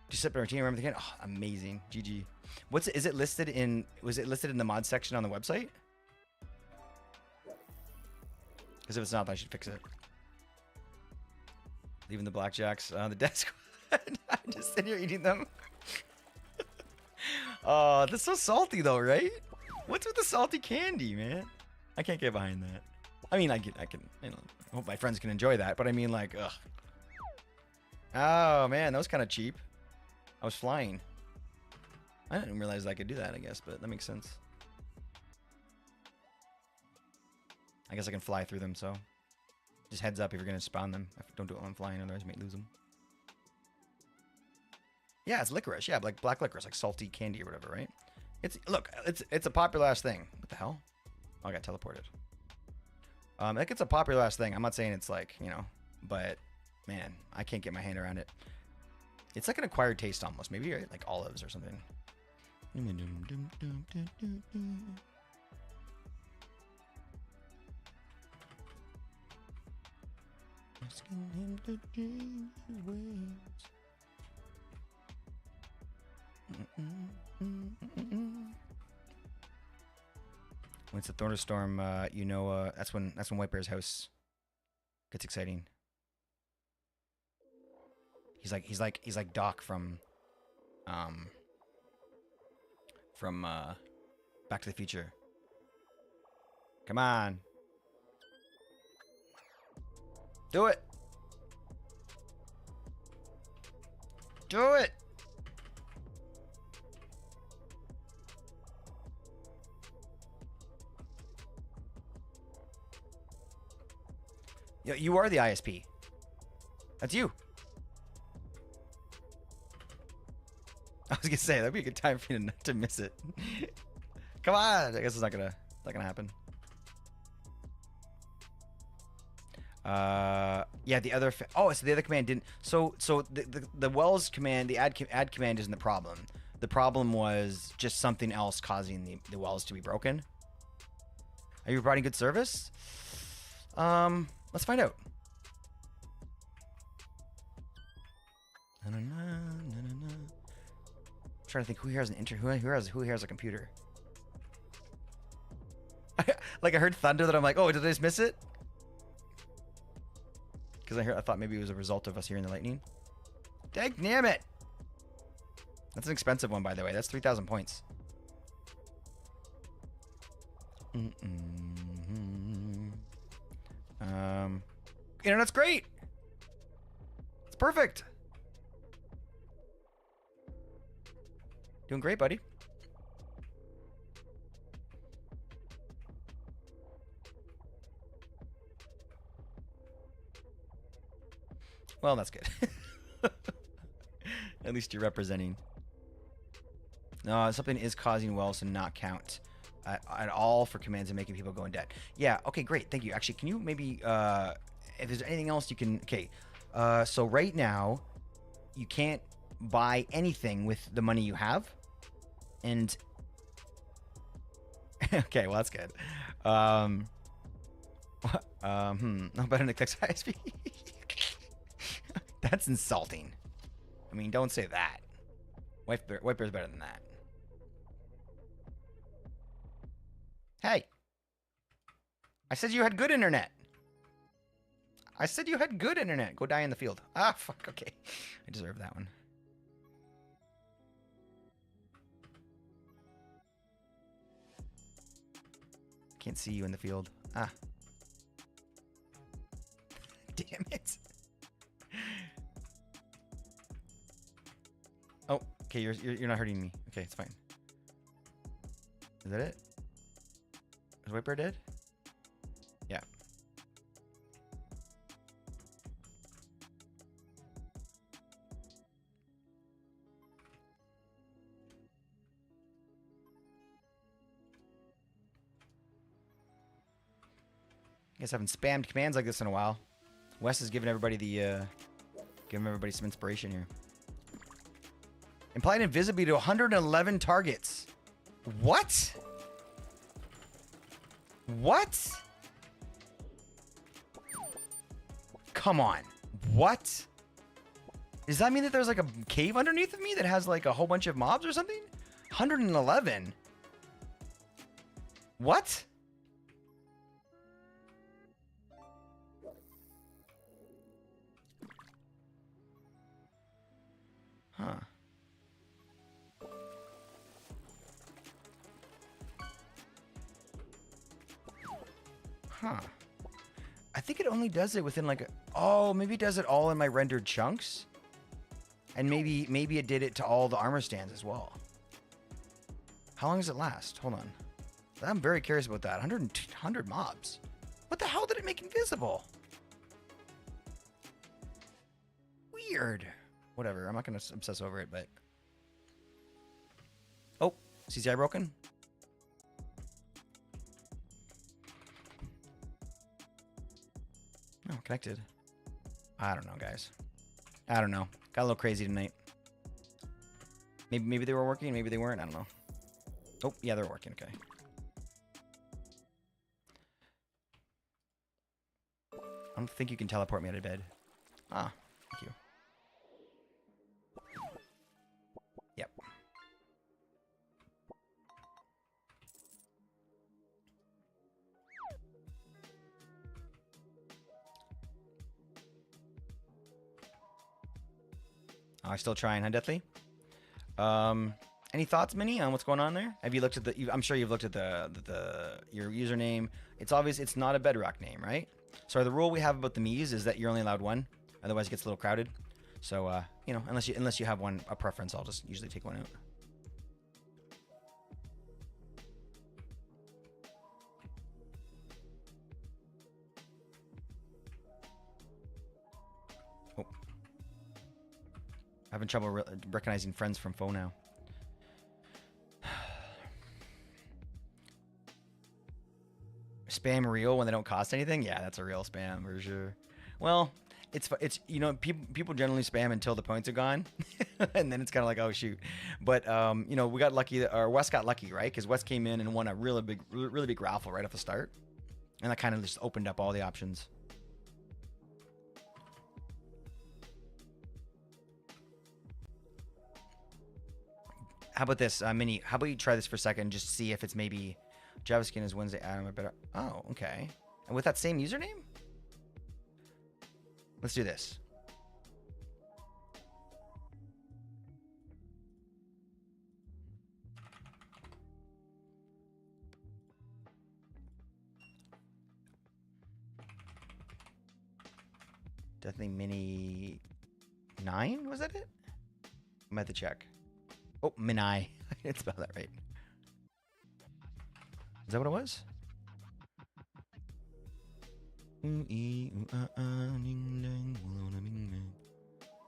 just set the routine, remember the game? Oh, amazing. GG. Was it listed in the mod section on the website? Because if it's not, I should fix it. Leaving the blackjacks on the desk. I'm just sitting here eating them. Oh, that's so salty though, right? What's with the salty candy, man? I can't get behind that. I mean, I can, you know, I hope my friends can enjoy that, but I mean, like, ugh. Oh man, that was kind of cheap. I was flying. I didn't realize I could do that, I guess, but that makes sense. I guess I can fly through them, so just heads up if you're gonna spawn them. Don't do it while I'm flying, otherwise you might lose them. Yeah, it's licorice. Yeah, like black licorice, like salty candy or whatever, right? It's a popular ass thing. What the hell? Oh, I got teleported. Like it's a popular ass thing. I'm not saying it's like, you know, but man, I can't get my hand around it. It's like an acquired taste almost, maybe, right? Like olives or something. Asking him to change his ways. When it's a thunderstorm, you know, that's when White Bear's house gets exciting. He's like Doc from Back to the Future. Come on. Do it. Do it. You are the ISP. That's you. I was gonna say that'd be a good time for you not to miss it. Come on. I guess it's not gonna happen. Yeah, the other so the other command didn't. So the Wells command, the add command isn't the problem. The problem was just something else causing the Wells to be broken. Are you providing good service? Let's find out. I'm trying to think who here has an who here has a computer. Like I heard thunder that I'm like, oh, did I just miss it? Because I thought maybe it was a result of us hearing the lightning. Dang, damn it! That's an expensive one, by the way. That's 3,000 points. Internet's great. It's perfect. Doing great, buddy. Well, that's good. At least you're representing No, something is causing wells to not count at all for commands and making people go in debt. Yeah, okay, great. Thank you. Actually, can you maybe, if there's anything else you can, okay. So right now, you can't buy anything with the money you have. And, okay, well, that's good. No better than Texas ISP. That's insulting. I mean, don't say that. White Bear's better than that. Hey. I said you had good internet. I said you had good internet. Go die in the field. Ah, fuck. Okay. I deserve that one. Can't see you in the field. Ah. Damn it. Oh, okay. You're not hurting me. Okay, it's fine. Is that it? Is White Bear dead? Yeah. Guess I haven't spammed commands like this in a while. Wes is giving everybody some inspiration here. Implied invisibility to 111 targets. What? What? Come on. What? Does that mean that there's like a cave underneath of me that has like a whole bunch of mobs or something? 111. What? Huh. Huh. I think it only does it within like a... Oh, maybe it does it all in my rendered chunks? And maybe it did it to all the armor stands as well. How long does it last? Hold on. I'm very curious about that. 100 mobs. What the hell did it make invisible? Weird. Whatever. I'm not going to obsess over it, but... Oh, CCI broken? No, connected. I don't know, guys. I don't know. Got a little crazy tonight. Maybe they were working, maybe they weren't. I don't know. Oh, yeah, they're working. Okay. I don't think you can teleport me out of bed. Ah, thank you. Yep. Oh, I'm still trying, huh, Deathly? Any thoughts, Minnie, on what's going on there? Have you looked at the? I'm sure you've looked at your username. It's obvious it's not a Bedrock name, right? So the rule we have about the Miis is that you're only allowed one, otherwise it gets a little crowded. So you know, unless you have a preference, I'll just usually take one out. Oh, having trouble recognizing friends from phone now. Spam real when they don't cost anything? Yeah, that's a real spam for sure. Well, it's you know, people generally spam until the points are gone, and then it's kind of like, oh shoot. But you know, we got lucky, or Wes got lucky, right? Because Wes came in and won a really big raffle right off the start, and that kind of just opened up all the options. How about this, Minnie? How about you try this for a second and just see if it's maybe JavaSkin is Wednesday. Adam, I better. Oh, okay. And with that same username? Let's do this. Definitely Mini 9? Was that it? I'm at the check. Oh, Mini. I didn't spell that right. Is that what it was?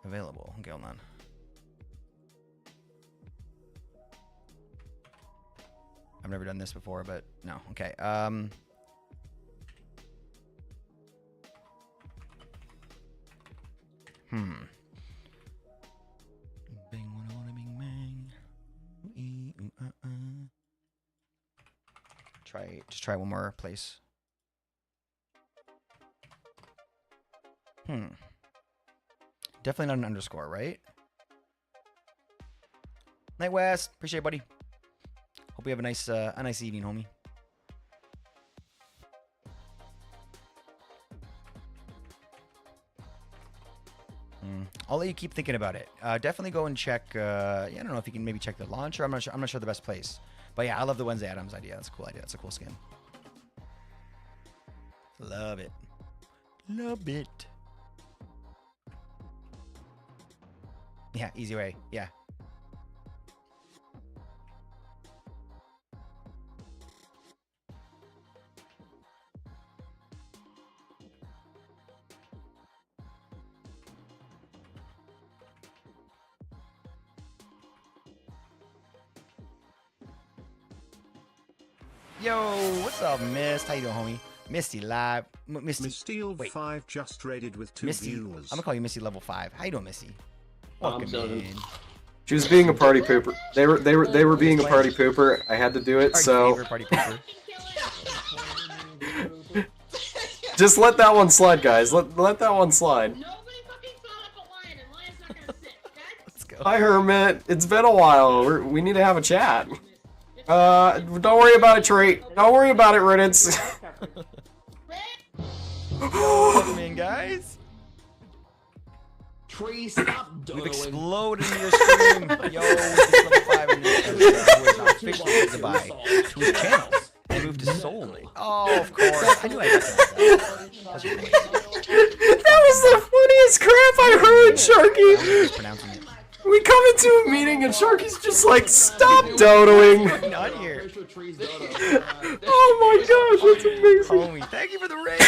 Available. Okay, hold on. I've never done this before, but no. Okay. Bing, wanna bing, bang. Just try one more place. Definitely not an underscore, right? Night West, appreciate it, buddy. Hope you have a nice evening, homie. I'll let you keep thinking about it. Definitely go and check. Yeah, I don't know if you can maybe check the launcher. I'm not sure. I'm not sure the best place. But yeah, I love the Wednesday Addams idea. That's a cool idea. That's a cool skin. Love it. Love it. Yeah, easy way. Yeah. Yo, what's up, Mist? How you doing, homie? Misty live. Misty. Misteel 5 just raided with 2 Misty. viewers. I'm gonna call you Misty level 5. How you doing, Misty? I'm Welcome chilling. in. She was being a party pooper. They were being a party pooper. I had to do it, so Party pooper. just let that one slide, guys. Let that one slide. Nobody fucking thought up a lion, and lion's not gonna sit, okay? Let's go. Hi, Hermit. It's been a while. We need to have a chat. Don't worry about it, Treat. Don't worry about it, Riddance. Welcome in, guys. Tree, stop We've doing. exploded into your stream. Yo, this level 5 in this who is officially to buy to his channel and move to Soulmate. Oh, of course. I knew I got that. That's your voice. That was the funniest crap I heard, I'm Sharky. mispronouncing it. We come into a meeting and Sharky's just like, stop dodoing. Not here. Oh my gosh, that's amazing. Homie, thank you for the raid.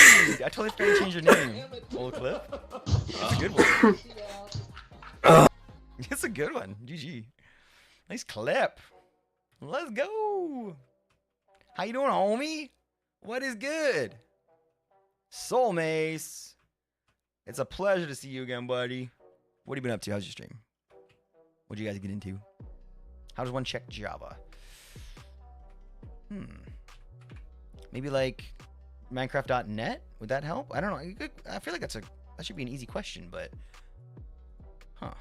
I totally forgot to change your name. Old clip. That's a good one. It's a good one. GG. Nice clip. Let's go. How you doing, homie? What is good? Soul Mace. It's a pleasure to see you again, buddy. What have you been up to? How's your stream? What'd you guys get into? How does one check Java? Maybe like Minecraft.net? Would that help? I don't know. I feel like that should be an easy question, but huh.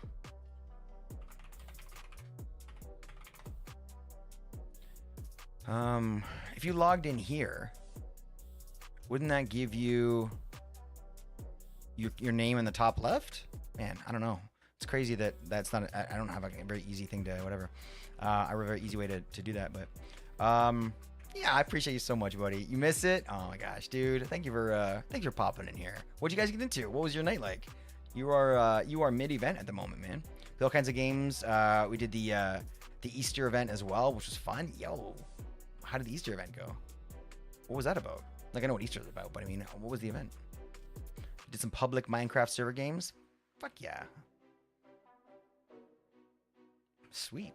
If you logged in here, wouldn't that give you your name in the top left? Man, I don't know. It's crazy that that's not. I don't have a very easy thing to whatever. I have a very easy way to do that, but yeah, I appreciate you so much, buddy. You miss it? Oh my gosh, dude! Thanks for popping in here. What'd you guys get into? What was your night like? You are mid-event at the moment, man. Play all kinds of games. We did the Easter event as well, which was fun. Yo, how did the Easter event go? What was that about? Like, I know what Easter is about, but I mean, what was the event? Did some public Minecraft server games? Fuck yeah. Sweet.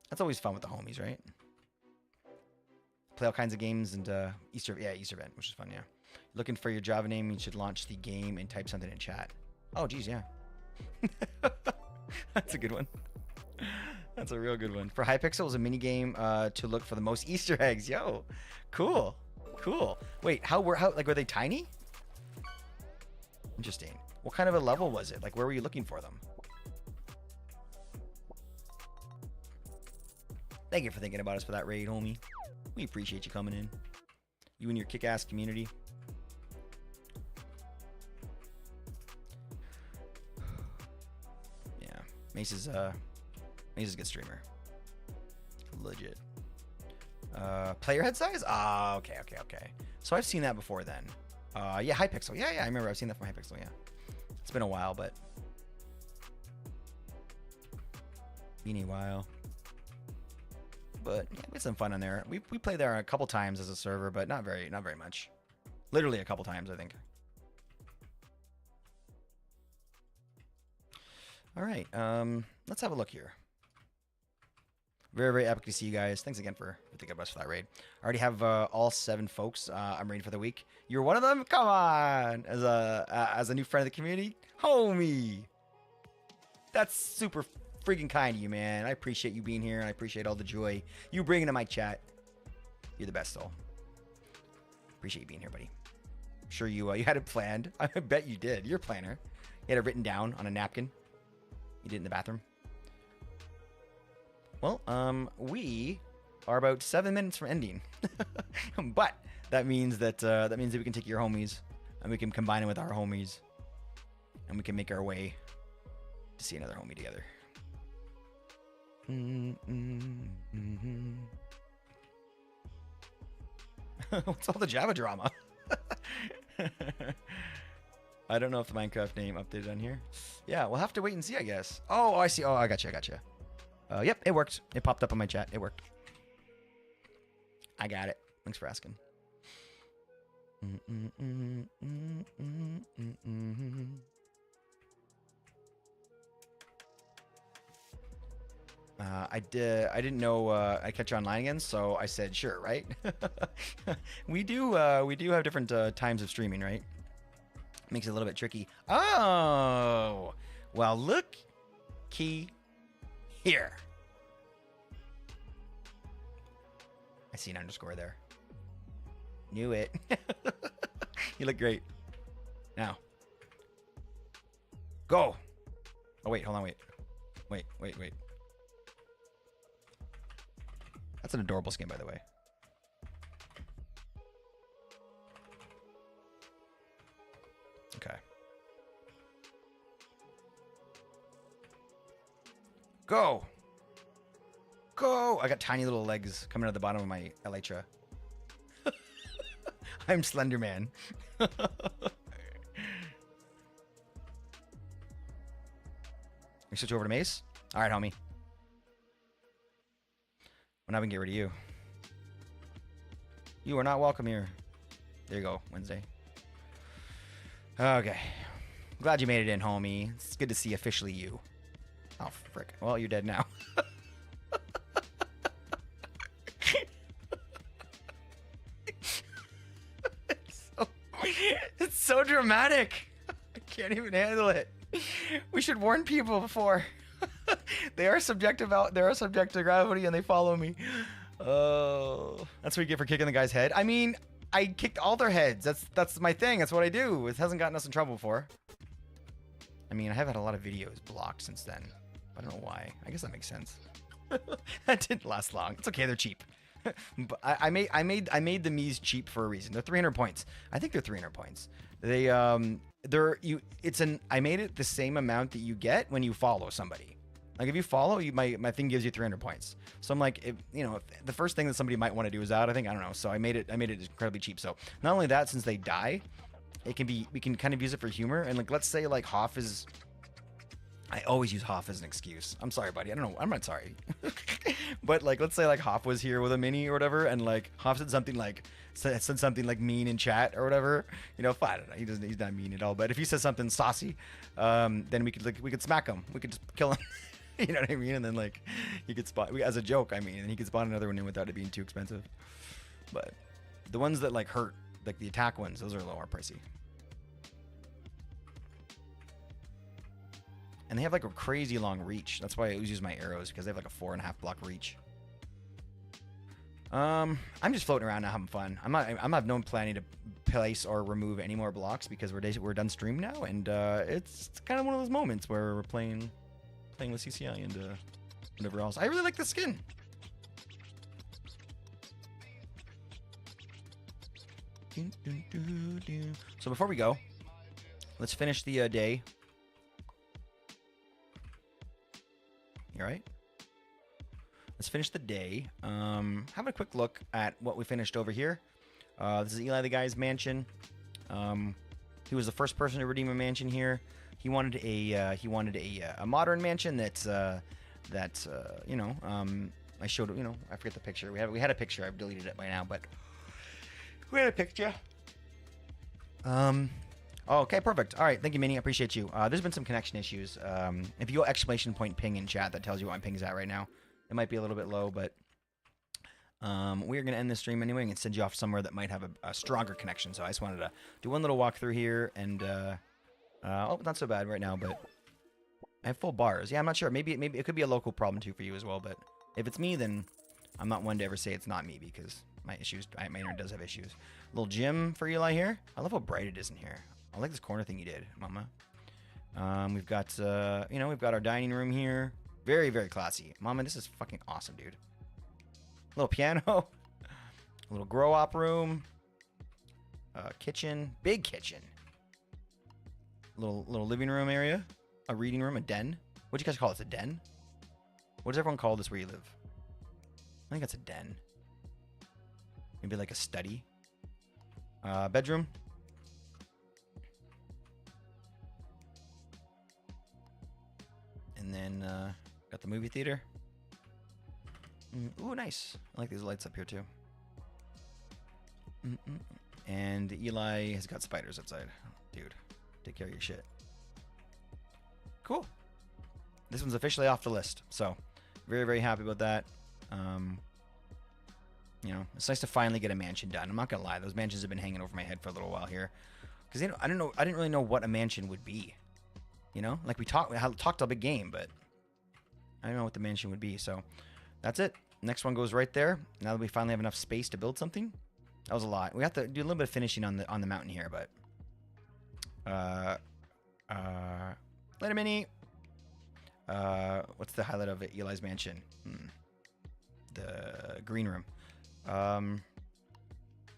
That's always fun with the homies, right? Play all kinds of games and Easter event, which is fun, yeah. Looking for your Java name, you should launch the game and type something in chat. Oh, geez, yeah. That's a good one. That's a real good one. For Hypixel, it was a mini game to look for the most Easter eggs. Yo, cool, cool. Wait, how were they tiny? Interesting. What kind of a level was it? Like, where were you looking for them? Thank you for thinking about us for that raid, homie. We appreciate you coming in. You and your kick-ass community. Yeah, Mace is a good streamer. Legit. Player head size? Ah, okay. So I've seen that before then. Yeah, Hypixel. Yeah, I remember I've seen that from Hypixel, yeah. It's been a while, but been a while. But yeah, we had some fun on there. We played there a couple times as a server, but not very much. Literally a couple times, I think. All right, let's have a look here. Very, very epic to see you guys. Thanks again for thinking of us for that raid. I already have all 7 folks I'm raiding for the week. You're one of them? Come on! As a new friend of the community? Homie! That's super freaking kind of you, man. I appreciate you being here, and I appreciate all the joy you bring into my chat. You're the best, soul. Appreciate you being here, buddy. I'm sure you had it planned. I bet you did. You're a planner. You had it written down on a napkin. You did it in the bathroom. Well, we are about 7 minutes from ending, but that means that we can take your homies and we can combine it with our homies, and we can make our way to see another homie together. What's all the Java drama? I don't know if the Minecraft name updated on here. Yeah, we'll have to wait and see, I guess. Oh, I see. Oh, I gotcha. Yep, it worked. It popped up on my chat. It worked. I got it. Thanks for asking. I didn't know I'd catch you online again, so I said sure, right? we do have different times of streaming, right? Makes it a little bit tricky. Oh, well, look, key here. I see an underscore there. Knew it. You look great. Now, go. Oh wait, hold on, wait. That's an adorable skin, by the way. Okay. Go! Go! I got tiny little legs coming out of the bottom of my elytra. I'm Slender Man. We switch over to Mace? Alright, homie. Well, now we can get rid of you. You are not welcome here. There you go, Wednesday. Okay. Glad you made it in, homie. It's good to see officially you. Oh, frick. Well, you're dead now. It's so dramatic. I can't even handle it. We should warn people before. They are subject to gravity and they follow me. Oh, that's what you get for kicking the guy's head. I mean, I kicked all their heads. That's my thing. That's what I do. It hasn't gotten us in trouble before. I mean, I have had a lot of videos blocked since then. I don't know why. I guess that makes sense. That didn't last long. It's okay. They're cheap. But I made the Mii's cheap for a reason. They're 300 points. I think they're 300 points. I made it the same amount that you get when you follow somebody. Like if you follow, my thing gives you 300 points. So I'm like, if the first thing that somebody might want to do is out. I don't know. So I made it incredibly cheap. So not only that, since they die, we can kind of use it for humor. And like, let's say like Hoff is. I always use Hoff as an excuse. I'm sorry, buddy. I don't know. I'm not sorry. But like, let's say like Hoff was here with a mini or whatever, and like Hoff said something like mean in chat or whatever. I don't know. He's not mean at all. But if he says something saucy, then we could smack him. We could just kill him. You know what I mean? And then like he could spot as a joke. I mean, and he could spawn another one in without it being too expensive. But the ones that like hurt, like the attack ones, those are a little more pricey. And they have like a crazy long reach. That's why I always use my arrows, because they have like a 4.5 block reach. I'm just floating around now having fun. I'm not no planning to place or remove any more blocks because we're done stream now, and it's kind of one of those moments where we're playing with CCI and whatever else. I really like the skin. So before we go, let's finish the day. You all right? Let's finish the day. Have a quick look at what we finished over here. This is Eli the guy's mansion. He was the first person to redeem a mansion here. He wanted a modern mansion that's I showed, I forget the picture. We had a picture. I've deleted it by now, but we had a picture. Oh, okay, perfect. All right, thank you, Minnie. I appreciate you. There's been some connection issues. If you go !ping in chat, that tells you what my ping's at right now. It might be a little bit low, but we're going to end this stream anyway and send you off somewhere that might have a stronger connection. So I just wanted to do one little walkthrough here, and oh, not so bad right now, but I have full bars. Yeah, I'm not sure. Maybe it could be a local problem too for you as well, but if it's me, then I'm not one to ever say it's not me, because my internet does have issues. Little gym for Eli here. I love how bright it is in here. I like this corner thing you did, Mama. We've got we've got our dining room here. Very, very classy. Mama, this is fucking awesome, dude. Little piano. A little grow op room. Kitchen. Big kitchen. Little living room area. A reading room. A den. What do you guys call it? A den? What does everyone call this where you live? I think that's a den. Maybe like a study. Bedroom. And then got the movie theater. Ooh, nice. I like these lights up here too. And Eli has got spiders outside. Dude, take care of your shit. Cool. This one's officially off the list. So, very, very happy about that. You know, it's nice to finally get a mansion done. I'm not gonna lie, those mansions have been hanging over my head for a little while here, because I didn't really know what a mansion would be. You know, like we talked a big game, but I don't know what the mansion would be. So that's it. Next one goes right there. Now that we finally have enough space to build something, that was a lot. We have to do a little bit of finishing on the mountain here, but later, Mini. What's the highlight of Eli's mansion? The green room. But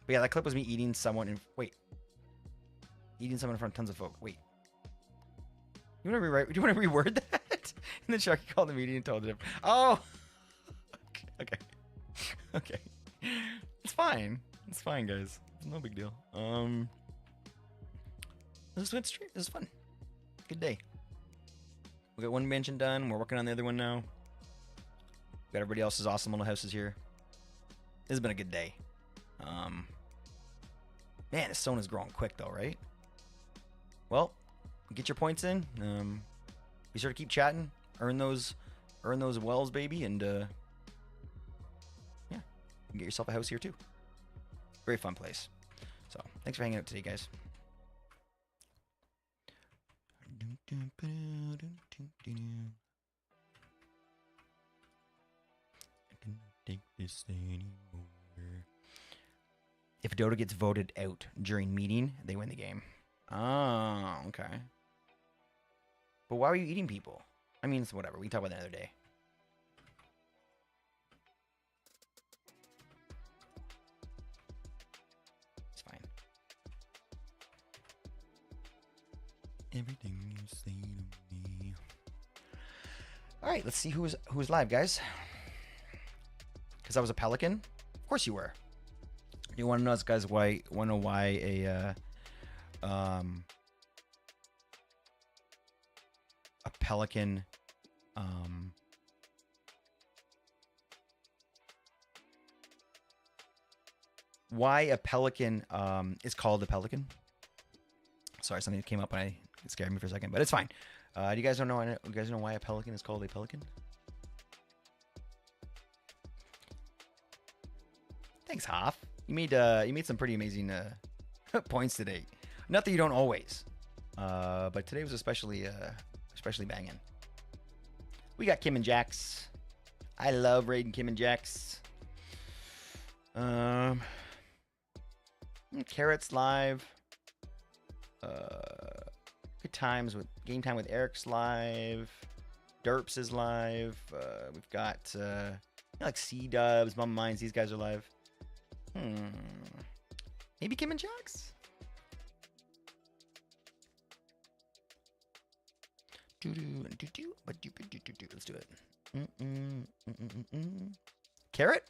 yeah, that clip was me eating someone in eating someone in front of tons of folk. Wait. Do you want to reword that? And then Sharky called the meeting and told him. Oh. Okay. Okay. It's fine. It's fine, guys. No big deal. This is good stream. This is fun. Good day. We got one mansion done. We're working on the other one now. We got everybody else's awesome little houses here. This has been a good day. Man, this stone is growing quick though, right? Well, get your points in. Be sure to keep chatting. Earn those wells, baby, and yeah, you can get yourself a house here too. Very fun place. So, thanks for hanging out today, guys. I can take this anymore. If Dota gets voted out during meeting, they win the game. Oh, okay. But why were you eating people? I mean, it's whatever. We can talk about that another day. It's fine. Everything you say to me. All right, let's see who's live, guys. Because I was a pelican. Of course you were. You want to know, guys? Why a pelican why a pelican is called a pelican? Sorry, something came up and it scared me for a second, but it's fine. Do you guys know why a pelican is called a pelican? Thanks, Hoff. You made some pretty amazing points today. Not that you don't always, but today was especially banging. We got Kim and Jax. I love raiding Kim and Jax. Carrots live. Good times with game time with Eric's live. Derps is live. We've got like C Dubs, Mama Minds. These guys are live. Maybe Kim and Jax. Let's do it. Carrot.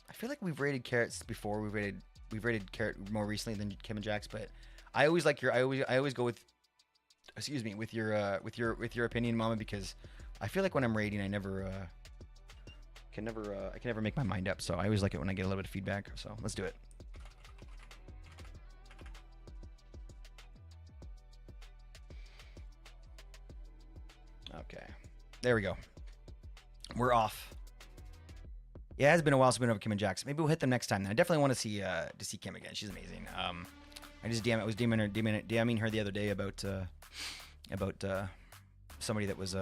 I feel like we've rated carrots before. We've rated carrot more recently than Kim and Jax, but I always like I always go with, excuse me, with your opinion, Mama, because I feel like when I'm rating, I can never make my mind up. So I always like it when I get a little bit of feedback. So let's do it. Okay, there we go. we're off. Yeah, it has been a while since we've been over Kim and Jax. Maybe we'll hit them next time. I definitely want to see Kim again. She's amazing. I was DMing her the other day about somebody that was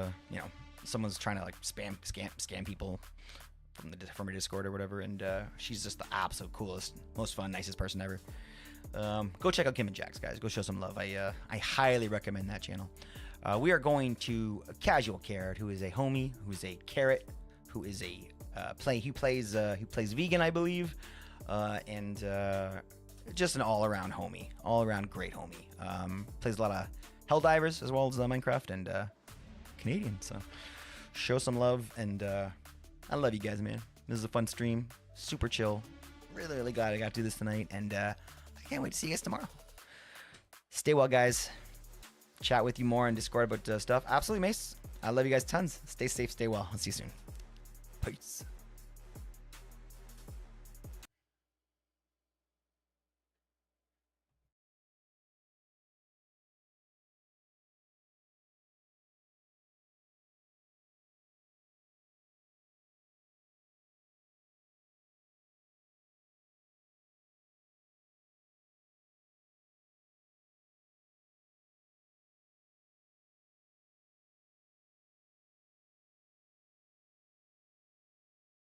someone's trying to like scam people from her Discord or whatever, and she's just the absolute coolest, most fun, nicest person ever. Go check out Kim and Jax, guys. Go show some love. I highly recommend that channel. We are going to Casual Carrot, who is a homie, who's a carrot, who is a who plays vegan, I believe, and just an all-around homie, all-around great homie. Plays a lot of Helldivers as well as Minecraft, and Canadian. So show some love, and I love you guys, man. This is a fun stream, super chill. Really glad I got to do this tonight, and I can't wait to see you guys tomorrow. Stay well, guys. Chat with you more on Discord about stuff. Absolutely, Mace. I love you guys tons. Stay safe, stay well. I'll see you soon. Peace.